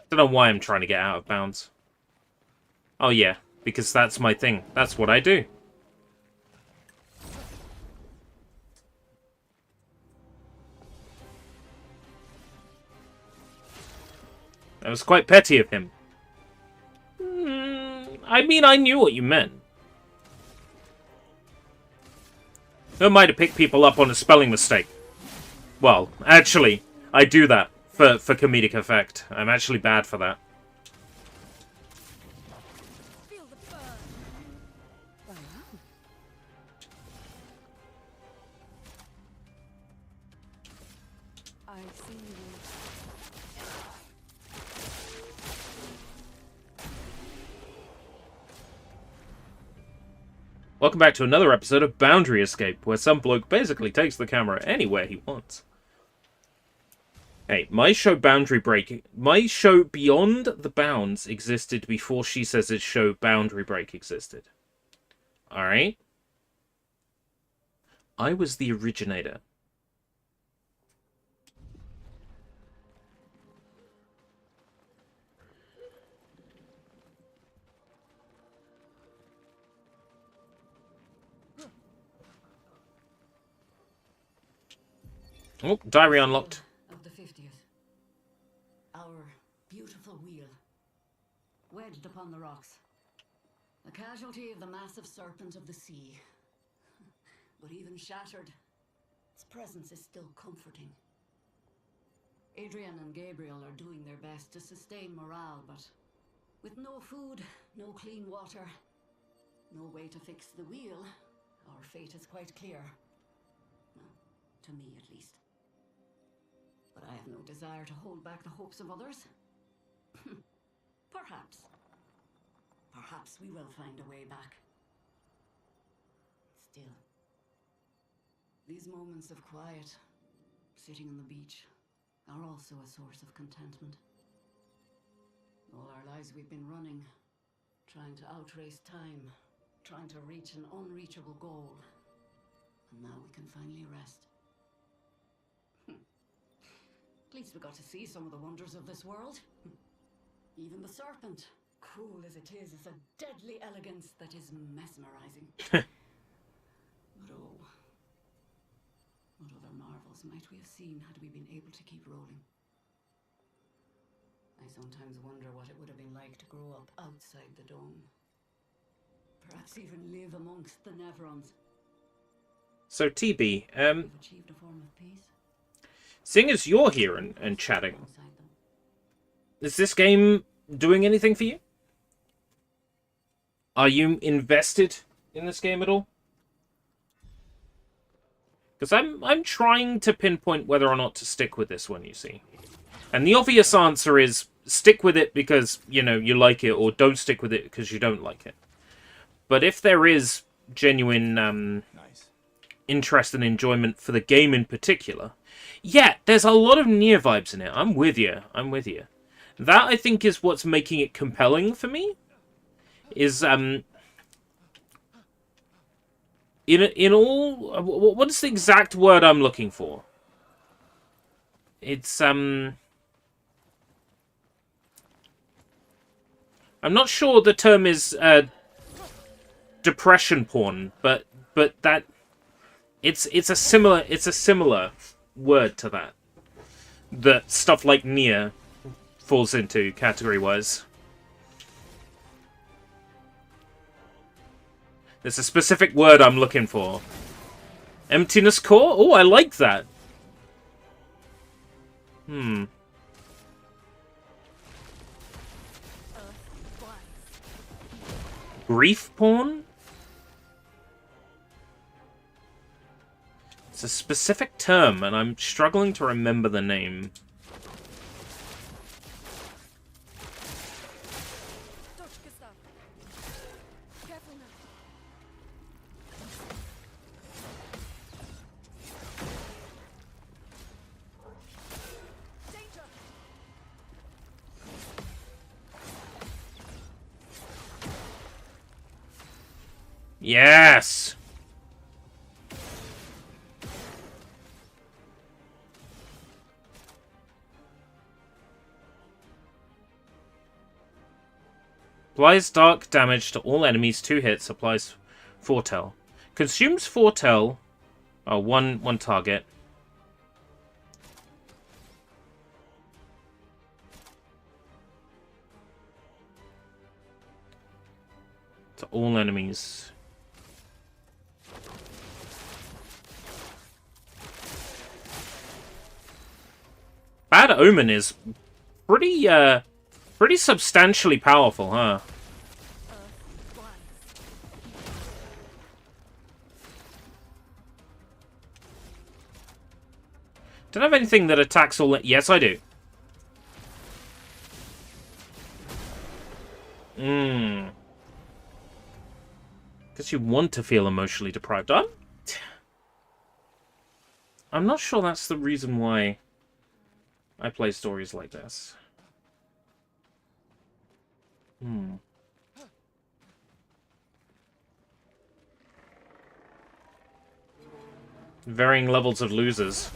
Don't know why I'm trying to get out of bounds. Oh yeah, because that's my thing. That's what I do. That was quite petty of him. I mean, I knew what you meant. Who am I to pick people up on a spelling mistake? Well, actually, I do that for comedic effect. I'm actually bad for that. I see you. Welcome back to another episode of Boundary Escape, where some bloke basically takes the camera anywhere he wants. Hey, my show Beyond the Bounds existed before she says its show Boundary Break existed. Alright? I was the originator. Oh, diary unlocked. Of the 50th. Our beautiful wheel. Wedged upon the rocks. A casualty of the massive serpent of the sea. But even shattered, its presence is still comforting. Adrian and Gabriel are doing their best to sustain morale, but with no food, no clean water, no way to fix the wheel, our fate is quite clear. Well, to me at least. But I have no desire to hold back the hopes of others. Perhaps. Perhaps we will find a way back. Still, these moments of quiet, sitting on the beach, are also a source of contentment. All our lives we've been running, trying to outrace time, trying to reach an unreachable goal. And now we can finally rest. At least we got to see some of the wonders of this world. Even the serpent, cruel as it is a deadly elegance that is mesmerizing. But oh, what other marvels might we have seen had we been able to keep rolling? I sometimes wonder what it would have been like to grow up outside the dome. Perhaps even live amongst the Nevrons. So, TB, We've achieved a form of peace. seeing as you're here and chatting, is this game doing anything for you? Are you invested in this game at all? Because I'm trying to pinpoint whether or not to stick with this one, you see. And the obvious answer is stick with it because, you know, you like it, or don't stick with it because you don't like it. But if there is genuine interest and enjoyment for the game in particular, yeah, there's a lot of Nier vibes in it. I'm with you. I'm with you. That, I think, is what's making it compelling for me. Is, in all... What is the exact word I'm looking for? It's, I'm not sure the term is, depression porn, but that... It's a similar word to that. That stuff like Nier falls into, category-wise. There's a specific word I'm looking for. Emptiness core? Oh, I like that. Grief porn? It's a specific term, and I'm struggling to remember the name. Yes! Applies dark damage to all enemies. 2 hits. Applies foretell. Consumes foretell. Oh, one target. To all enemies. Bad Omen is pretty substantially powerful, huh? Don't have anything that attacks all... Yes, I do. Because you want to feel emotionally deprived. I'm not sure that's the reason why I play stories like this. Varying levels of losers.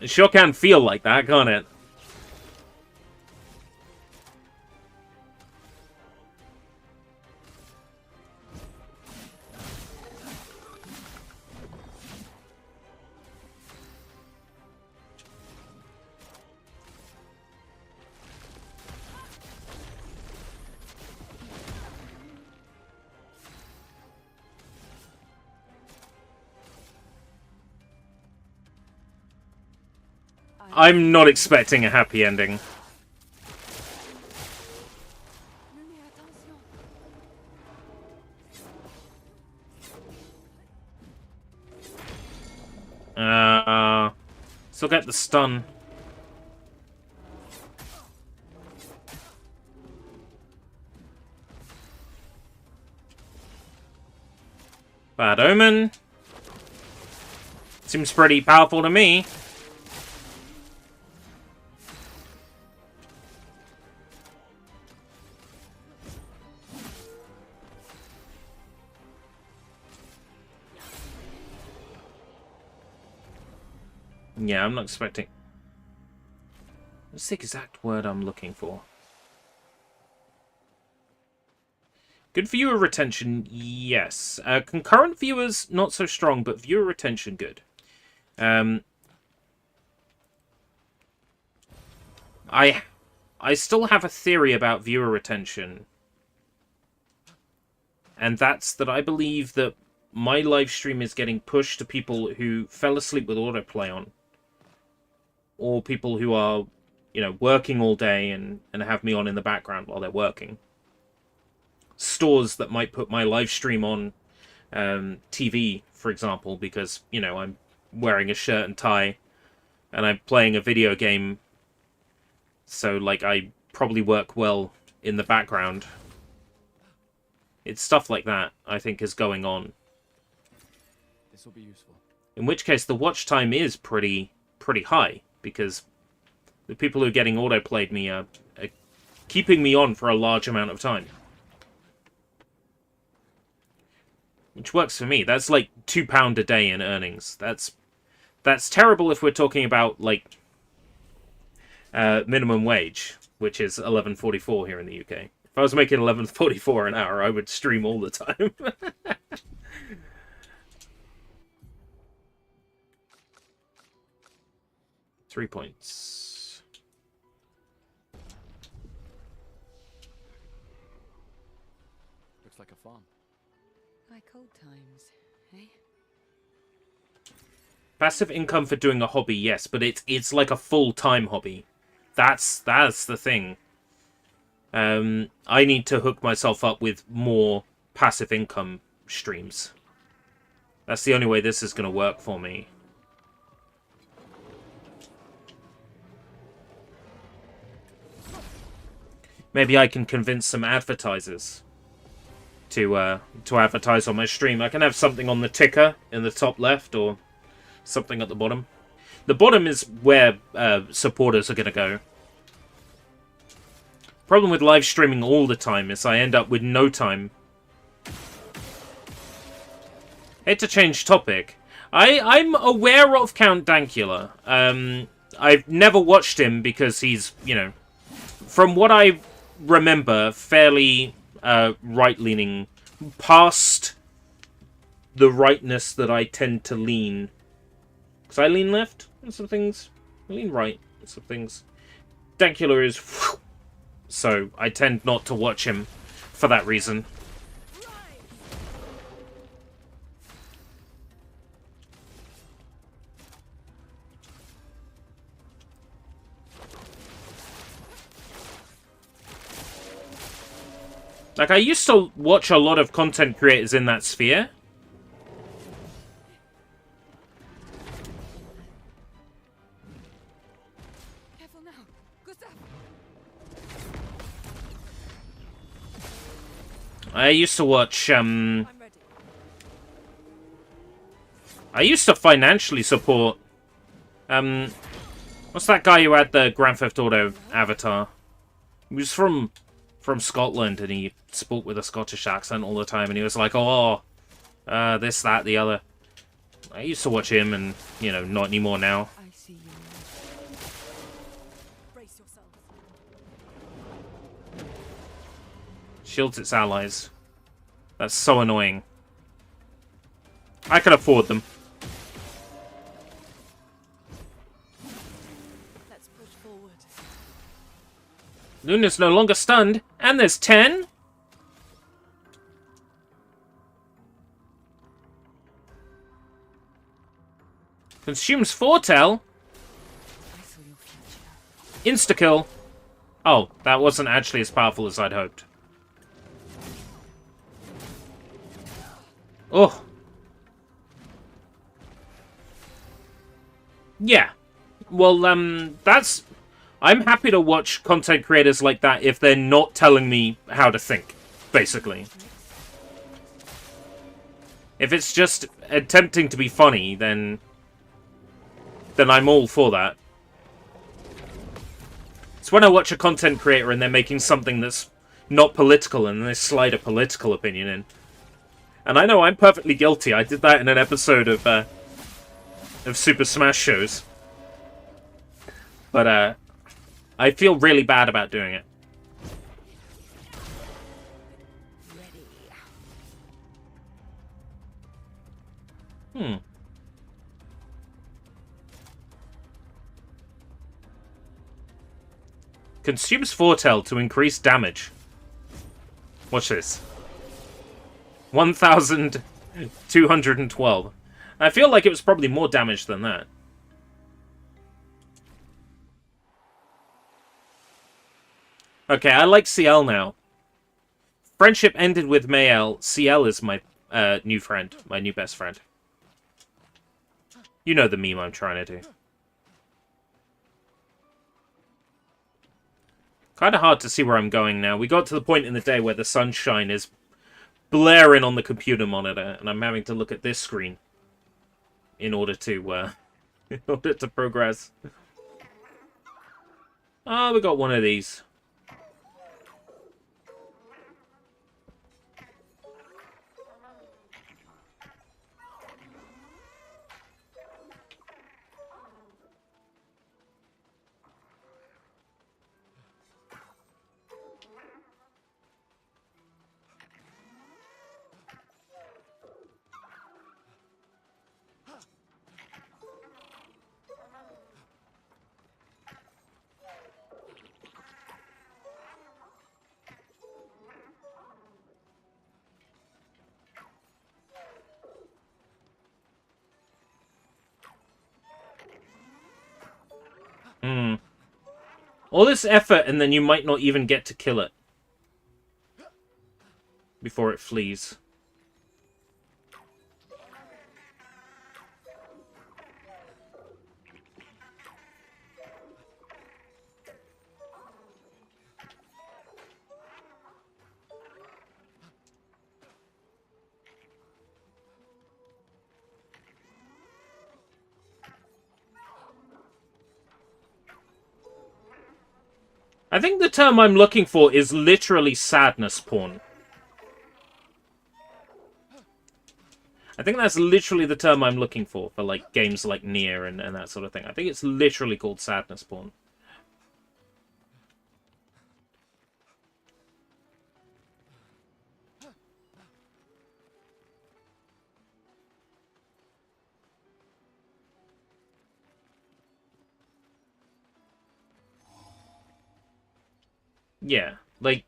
It sure can feel like that, can't it? I'm not expecting a happy ending. Still get the stun. Bad Omen. Seems pretty powerful to me. Yeah, I'm not expecting... What's the exact word I'm looking for? Good viewer retention, yes. Concurrent viewers, not so strong, but viewer retention, good. I still have a theory about viewer retention. And that's that I believe that my live stream is getting pushed to people who fell asleep with autoplay on. Or people who are, you know, working all day and have me on in the background while they're working. Stores that might put my live stream on TV, for example, because, you know, I'm wearing a shirt and tie and I'm playing a video game, so, like, I probably work well in the background. It's stuff like that, I think, is going on. This will be useful. In which case, the watch time is pretty high, because the people who are getting auto-played me are keeping me on for a large amount of time. Which works for me. That's like £2 a day in earnings. That's terrible if we're talking about, like, minimum wage, which is $11.44 here in the UK. If I was making $11.44 an hour, I would stream all the time. 3 points. Looks like a farm. Like old times, eh? Passive income for doing a hobby, yes, but it's like a full-time hobby. That's the thing. I need to hook myself up with more passive income streams. That's the only way this is going to work for me. Maybe I can convince some advertisers to advertise on my stream. I can have something on the ticker in the top left or something at the bottom. The bottom is where supporters are going to go. Problem with live streaming all the time is I end up with no time. Hate to change topic. I'm aware of Count Dankula. I've never watched him because he's, you know, from what I remember, fairly right-leaning, past the rightness that I tend to lean. Because I lean left on some things, I lean right on some things. Dankula is... so I tend not to watch him for that reason. Like, I used to watch a lot of content creators in that sphere. Careful now. Gustav. I used to watch, I used to financially support, what's that guy who had the Grand Theft Auto avatar? He was from Scotland, and he spoke with a Scottish accent all the time, and he was like, oh, this, that, the other. I used to watch him, and, you know, not anymore now. I see you. Brace yourselves. Shields its allies. That's so annoying. I can afford them. Let's push forward. Luna's no longer stunned, and there's 10. Consumes foretel. Insta-kill. Oh, that wasn't actually as powerful as I'd hoped. Oh. Yeah. Well, that's... I'm happy to watch content creators like that if they're not telling me how to think, basically. If it's just attempting to be funny, then I'm all for that. It's when I watch a content creator and they're making something that's not political and they slide a political opinion in. And I know I'm perfectly guilty. I did that in an episode of Super Smash Shows. But, I feel really bad about doing it. Consumes foretel to increase damage. Watch this. 1,212. I feel like it was probably more damage than that. Okay, I like CL now. Friendship ended with Mayel. CL is my new friend, my new best friend. You know the meme I'm trying to do. Kind of hard to see where I'm going now. We got to the point in the day where the sunshine is blaring on the computer monitor, and I'm having to look at this screen in order to in order to progress. Ah, we got one of these. All this effort, and then you might not even get to kill it before it flees. I think the term I'm looking for is literally sadness porn. I think that's literally the term I'm looking for like games like Nier and that sort of thing. I think it's literally called sadness porn. Yeah, like,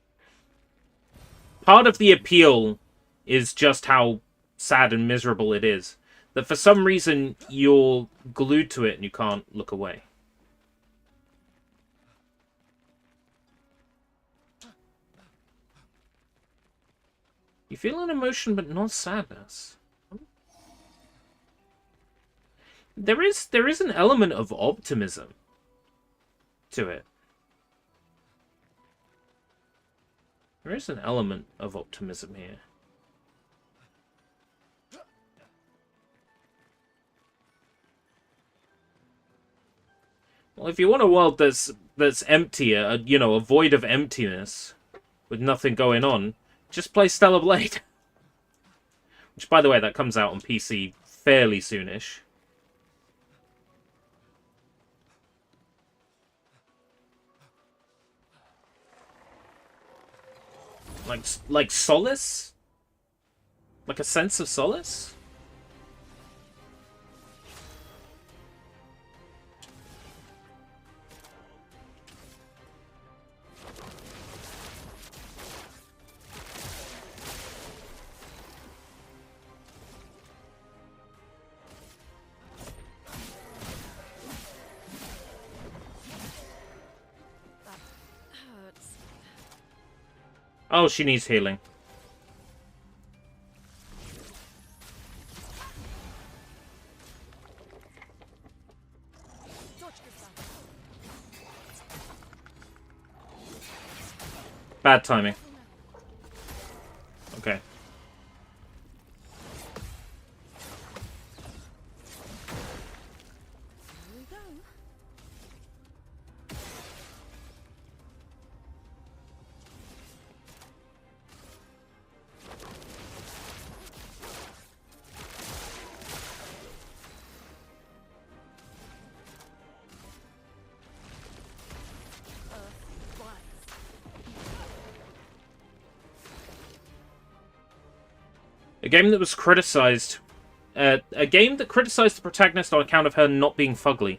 part of the appeal is just how sad and miserable it is. That for some reason, you're glued to it and you can't look away. You feel an emotion, but not sadness. There is an element of optimism to it. There is an element of optimism here. Well, if you want a world that's empty, you know, a void of emptiness, with nothing going on, just play Stellar Blade. Which, by the way, that comes out on PC fairly soonish. Like solace? Like a sense of solace? Oh, she needs healing. Bad timing. Okay. A game that was criticized. A game that criticized the protagonist on account of her not being fugly.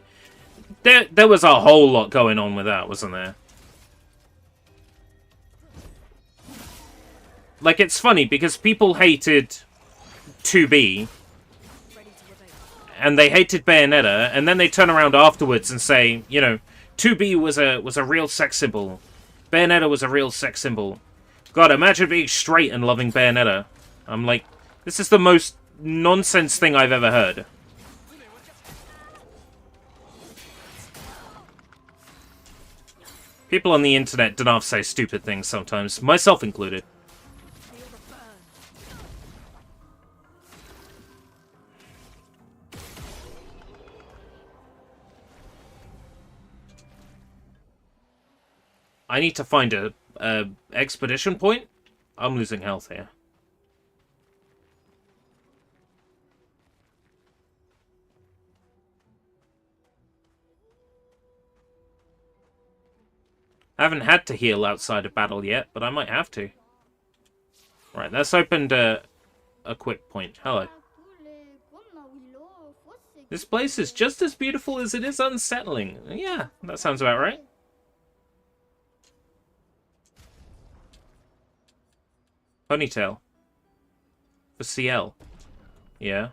There was a whole lot going on with that, wasn't there? Like, it's funny, because people hated 2B, and they hated Bayonetta, and then they turn around afterwards and say, you know, 2B was a real sex symbol. Bayonetta was a real sex symbol. God, imagine being straight and loving Bayonetta. I'm like, This is the most nonsense thing I've ever heard. People on the internet do not say stupid things sometimes, myself included. I need to find a expedition point. I'm losing health here. I haven't had to heal outside of battle yet, but I might have to. Right, that's opened a quick point. Hello. This place is just as beautiful as it is unsettling. Yeah, that sounds about right. Ponytail. For CL. Yeah.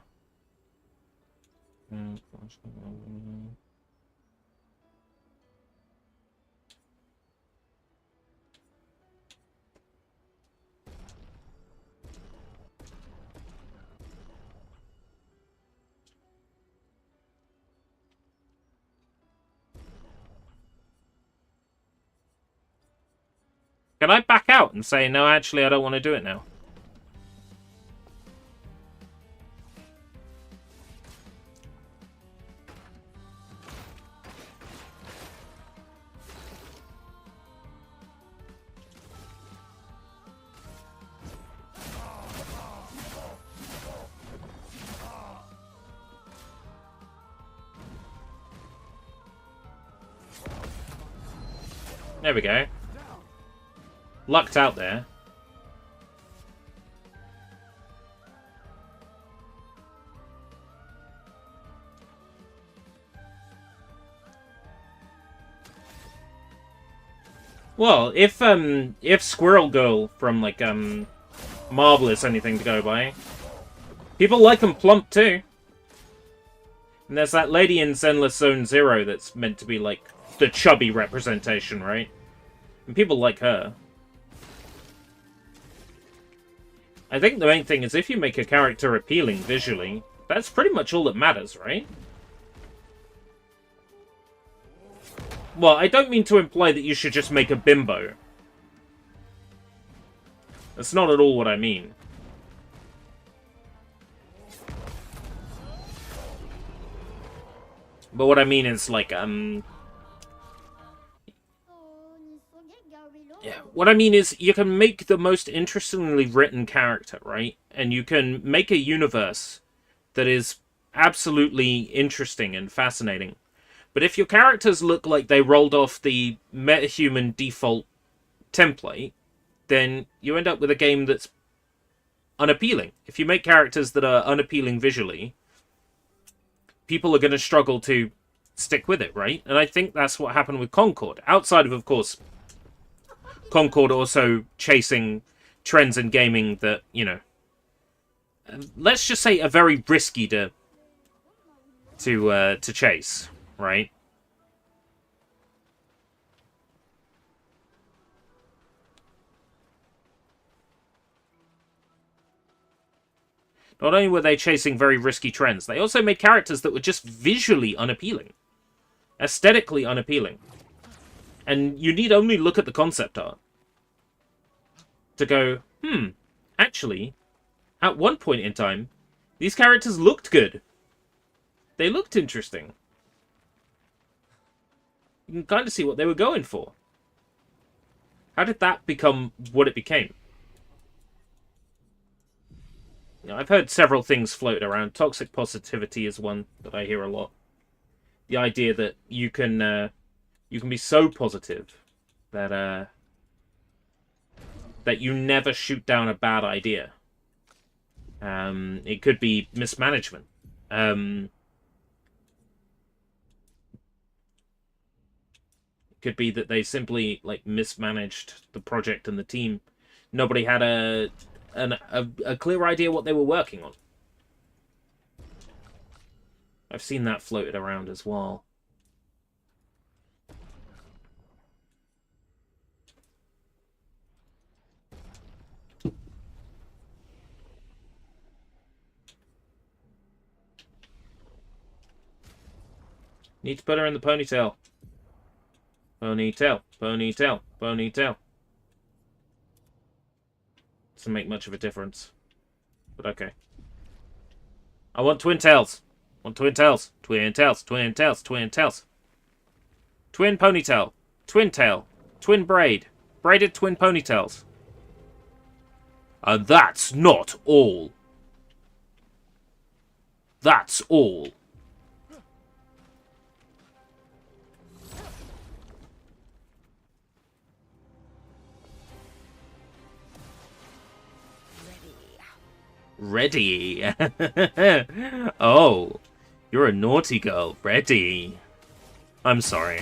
Can I back out and say, no, actually, I don't want to do it now? There we go. Lucked out there. Well, if Squirrel Girl from like Marvel is anything to go by, people like them plump too. And there's that lady in Zenless Zone Zero that's meant to be like the chubby representation, right? And people like her. I think the main thing is if you make a character appealing visually, that's pretty much all that matters, right? Well, I don't mean to imply that you should just make a bimbo. That's not at all what I mean. But what I mean is, like, yeah, what I mean is you can make the most interestingly written character, right? And you can make a universe that is absolutely interesting and fascinating. But if your characters look like they rolled off the metahuman default template, then you end up with a game that's unappealing. If you make characters that are unappealing visually, people are going to struggle to stick with it, right? And I think that's what happened with Concord. Outside of course, Concord also chasing trends in gaming that, you know, let's just say are very risky to chase, right? Not only were they chasing very risky trends, they also made characters that were just visually unappealing. Aesthetically unappealing. And you need only look at the concept art to go, actually, at one point in time, these characters looked good. They looked interesting. You can kind of see what they were going for. How did that become what it became? You know, I've heard several things floated around. Toxic positivity is one that I hear a lot. The idea that you can be so positive that that you never shoot down a bad idea. It could be mismanagement. It could be that they simply like mismanaged the project and the team. Nobody had a clear idea what they were working on. I've seen that floated around as well. Need to put her in the ponytail. Ponytail, ponytail, ponytail. Doesn't make much of a difference. But okay. I want twin tails. I want twin tails. Twin tails, twin tails, twin tails. Twin ponytail. Twin tail. Twin braid. Braided twin ponytails. And that's not all. That's all. Ready. Oh, you're a naughty girl. Ready. I'm sorry.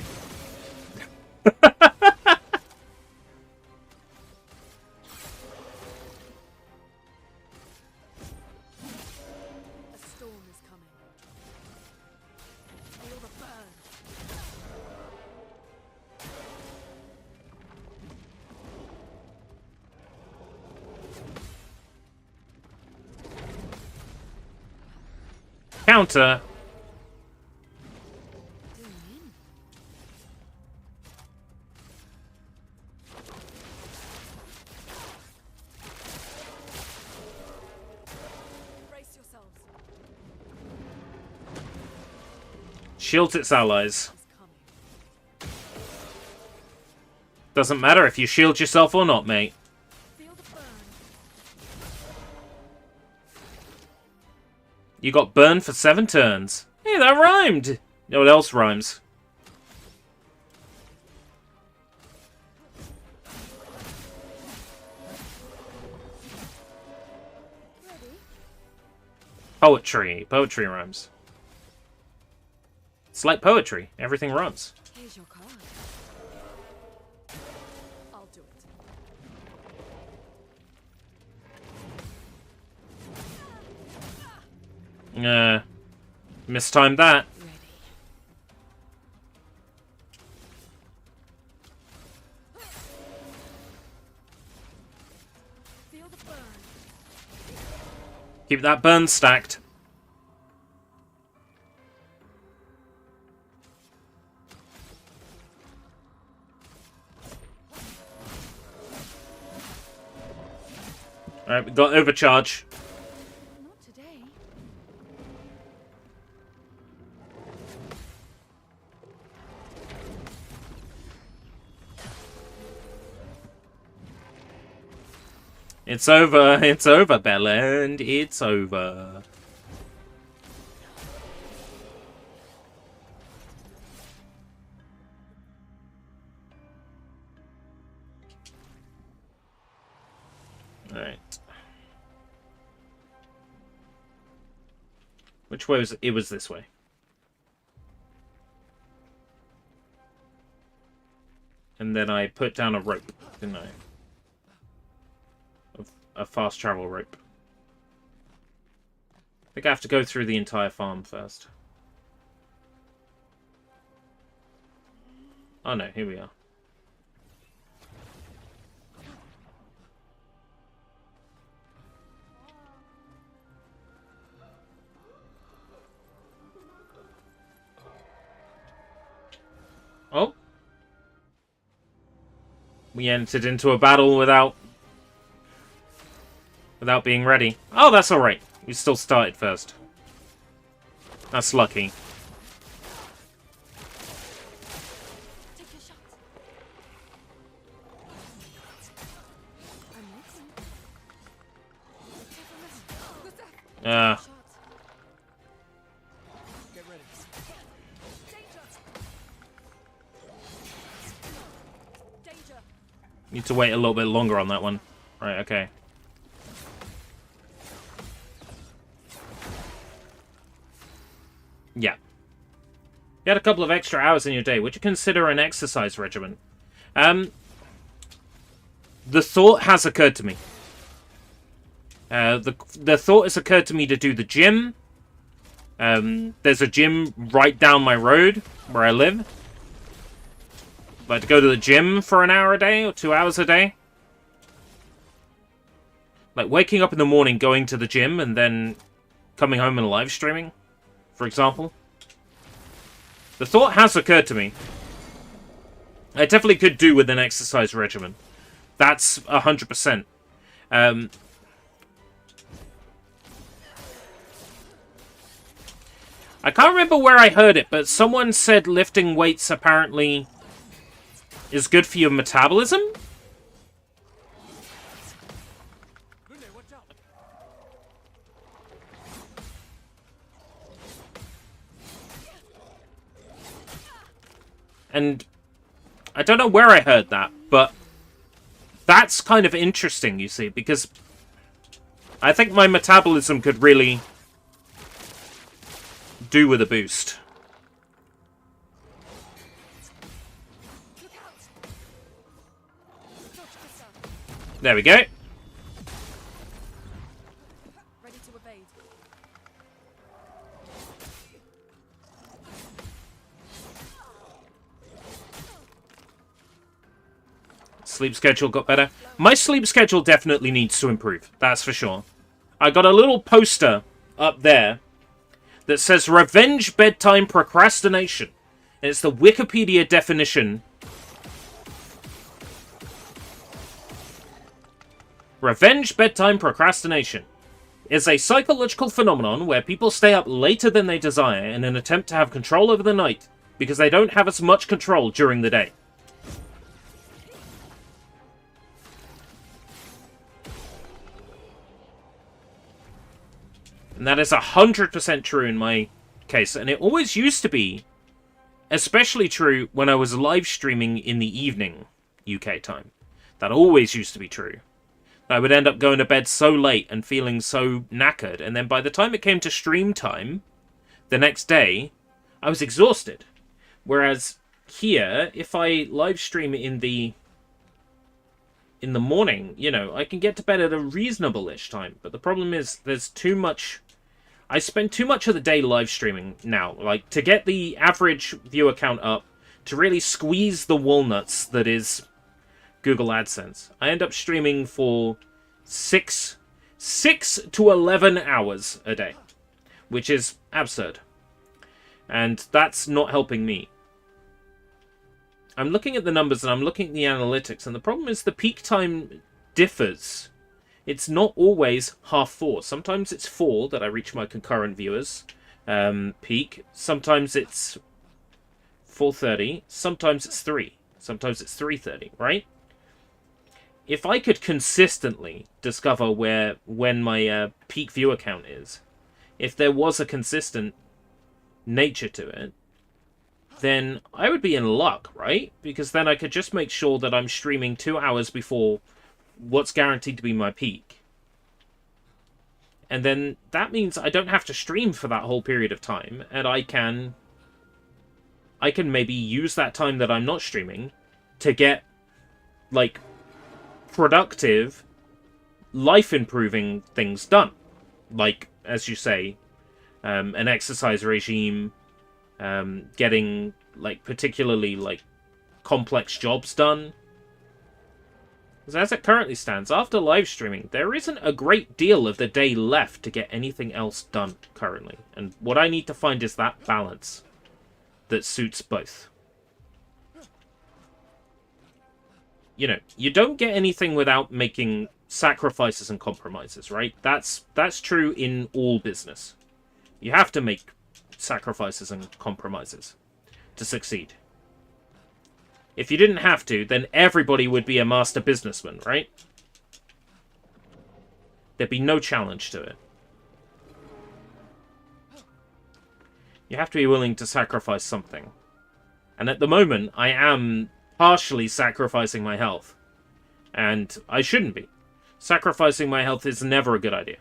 Counter. Brace yourselves. Shields its allies. Doesn't matter if you shield yourself or not, mate. You got burned for 7 turns. Hey, that rhymed! You know what else rhymes? Poetry. Poetry rhymes. It's like poetry. Everything rhymes. Here's your card. I'll do it. Mistimed that. Keep that burn stacked. Alright, we got overcharge. Not today. It's over, Belland, it's over. Alright. Which way was it? It was this way. And then I put down a rope, didn't I? A fast travel rope. I think I have to go through the entire farm first. Oh no, here we are. Oh. We entered into a battle without being ready. Oh, that's alright. We still started first. That's lucky. Need to wait a little bit longer on that one. Right, okay. Yeah. You had a couple of extra hours in your day. Would you consider an exercise regimen? The thought has occurred to me. The thought has occurred to me to do the gym. There's a gym right down my road where I live. Like to go to the gym for an hour a day or 2 hours a day. Like waking up in the morning, going to the gym, and then coming home and live streaming, for example. The thought has occurred to me. I definitely could do with an exercise regimen. That's 100%. I can't remember where I heard it, but someone said lifting weights apparently is good for your metabolism? And I don't know where I heard that, but that's kind of interesting, you see, because I think my metabolism could really do with a boost. There we go. Ready to evade. Sleep schedule got better. My sleep schedule definitely needs to improve. That's for sure. I got a little poster up there that says Revenge Bedtime Procrastination. And it's the Wikipedia definition. Revenge bedtime procrastination is a psychological phenomenon where people stay up later than they desire in an attempt to have control over the night because they don't have as much control during the day. And that is 100% true in my case, and it always used to be especially true when I was live streaming in the evening UK time. That always used to be true. I would end up going to bed so late and feeling so knackered, and then by the time it came to stream time, the next day, I was exhausted. Whereas here, if I live stream in the morning, you know, I can get to bed at a reasonable-ish time. But the problem is, there's too much... I spend too much of the day live streaming now. Like, to get the average viewer count up, to really squeeze the walnuts that is Google AdSense, I end up streaming for 6 to 11 hours a day, which is absurd. And that's not helping me. I'm looking at the numbers and I'm looking at the analytics, and the problem is the peak time differs. It's not always 4:30. Sometimes it's 4 that I reach my concurrent viewers peak. Sometimes it's 4:30. Sometimes it's 3. Sometimes it's 3:30, right? If I could consistently discover when my peak viewer count is, if there was a consistent nature to it, then I would be in luck, right? Because then I could just make sure that I'm streaming 2 hours before what's guaranteed to be my peak. And then that means I don't have to stream for that whole period of time, and I can maybe use that time that I'm not streaming to get, like, productive, life-improving things done. Like, as you say, an exercise regime, getting, like, particularly, like, complex jobs done. Because as it currently stands, after live streaming, there isn't a great deal of the day left to get anything else done currently. And what I need to find is that balance that suits both. You know, you don't get anything without making sacrifices and compromises, right? That's true in all business. You have to make sacrifices and compromises to succeed. If you didn't have to, then everybody would be a master businessman, right? There'd be no challenge to it. You have to be willing to sacrifice something. And at the moment, I am partially sacrificing my health. And I shouldn't be. Sacrificing my health is never a good idea.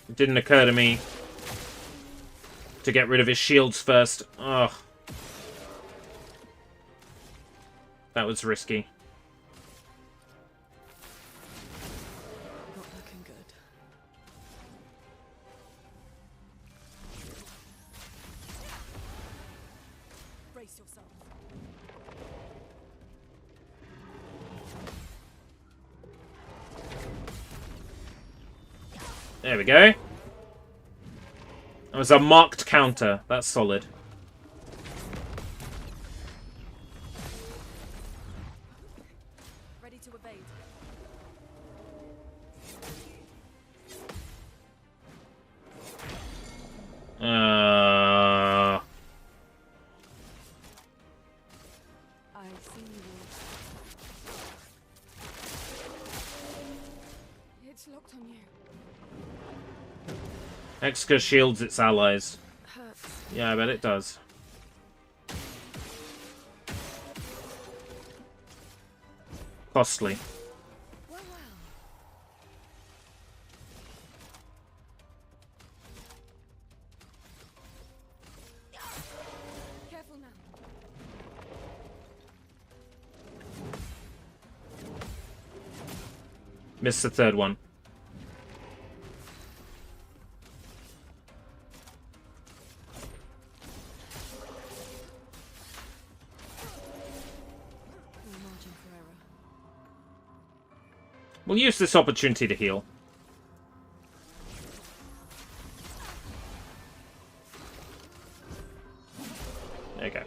It didn't occur to me to get rid of his shields first. Ugh. That was risky. Not looking good. There we go. That was a marked counter. That's solid. Ready to evade. I see you. It's locked on you. Exca shields its allies. Hurts. Yeah, I bet it does. Costly. Well, well. Careful now. Missed the third one. No margin for error. We'll use this opportunity to heal. There you go.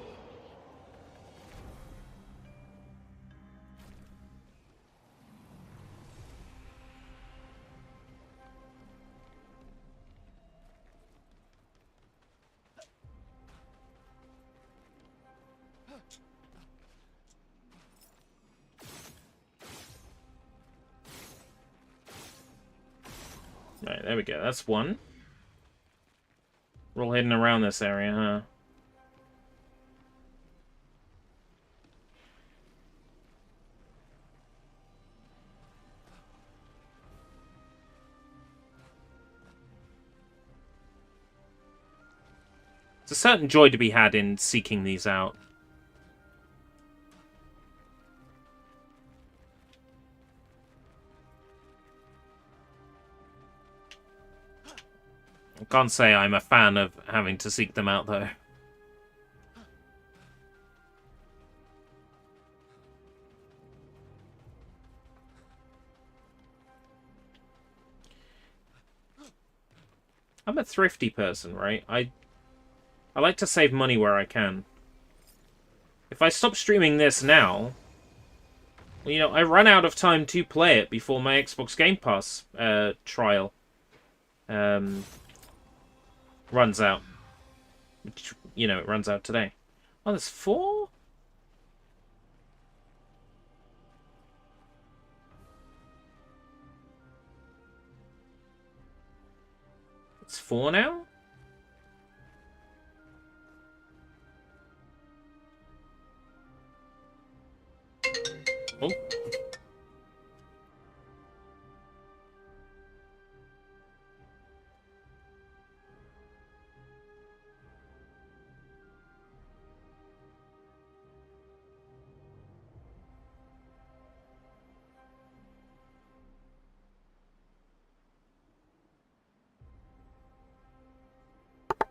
Right, there we go. That's one. We're all heading around this area, huh? There's a certain joy to be had in seeking these out. I can't say I'm a fan of having to seek them out, though. I'm a thrifty person, right? I like to save money where I can. If I stop streaming this now, well, you know, I run out of time to play it before my Xbox Game Pass trial runs out. Which, you know, it runs out today. Oh, there's 4? It's 4 now? Oh.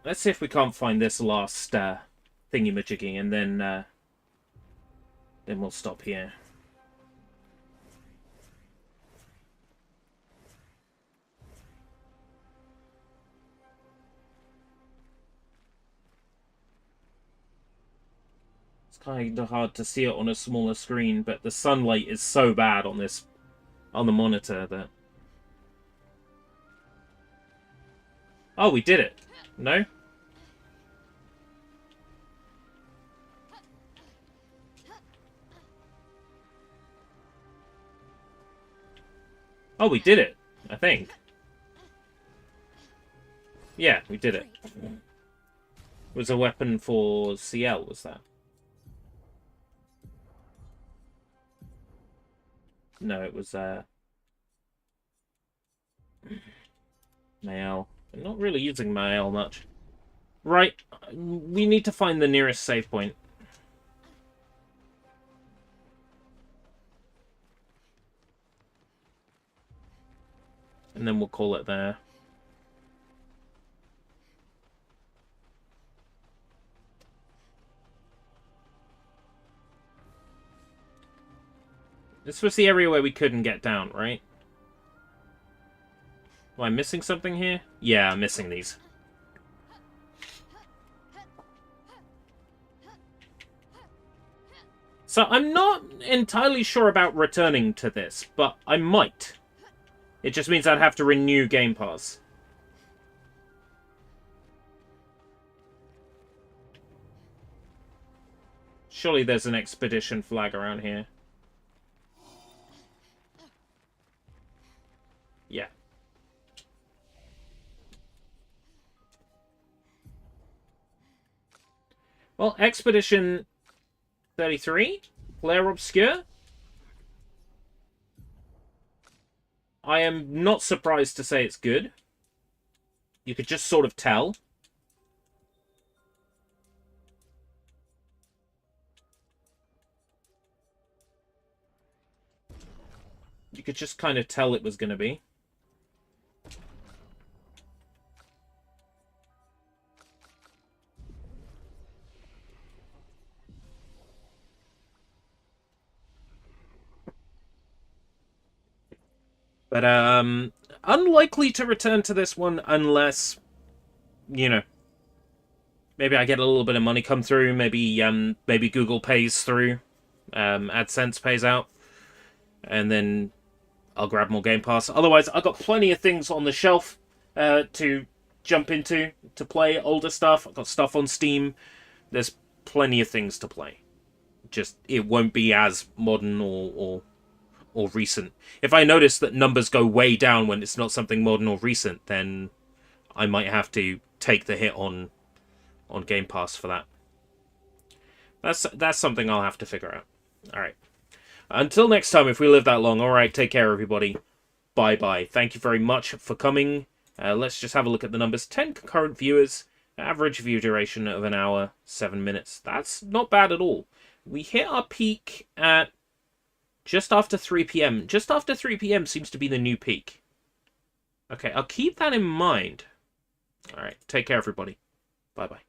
Let's see if we can't find this last thingy-majiggy, and then we'll stop here. It's kind of hard to see it on a smaller screen, but the sunlight is so bad on the monitor that... Oh, we did it. No? Oh, we did it, I think. Yeah, we did it. It was a weapon for CL, was that? No, it was, Mael. I'm not really using Mael much. Right, we need to find the nearest save point. And then we'll call it there. This was the area where we couldn't get down, right? Am I missing something here? Yeah, I'm missing these. So I'm not entirely sure about returning to this, but I might. It just means I'd have to renew Game Pass. Surely there's an expedition flag around here. Yeah. Well, Expedition 33, Clair Obscur. I am not surprised to say it's good. You could just sort of tell. You could just kind of tell it was going to be. But, unlikely to return to this one unless, you know, maybe I get a little bit of money come through, maybe Google pays through, AdSense pays out, and then I'll grab more Game Pass. Otherwise, I've got plenty of things on the shelf to jump into, to play older stuff. I've got stuff on Steam. There's plenty of things to play. Just, it won't be as modern or recent. If I notice that numbers go way down when it's not something modern or recent, then I might have to take the hit on Game Pass for that. That's something I'll have to figure out. Alright. Until next time, if we live that long. Alright, take care, everybody. Bye-bye. Thank you very much for coming. Let's just have a look at the numbers. 10 concurrent viewers. Average view duration of 1 hour, 7 minutes. That's not bad at all. We hit our peak at just after 3 p.m. Just after 3 p.m. seems to be the new peak. Okay, I'll keep that in mind. Alright, take care, everybody. Bye-bye.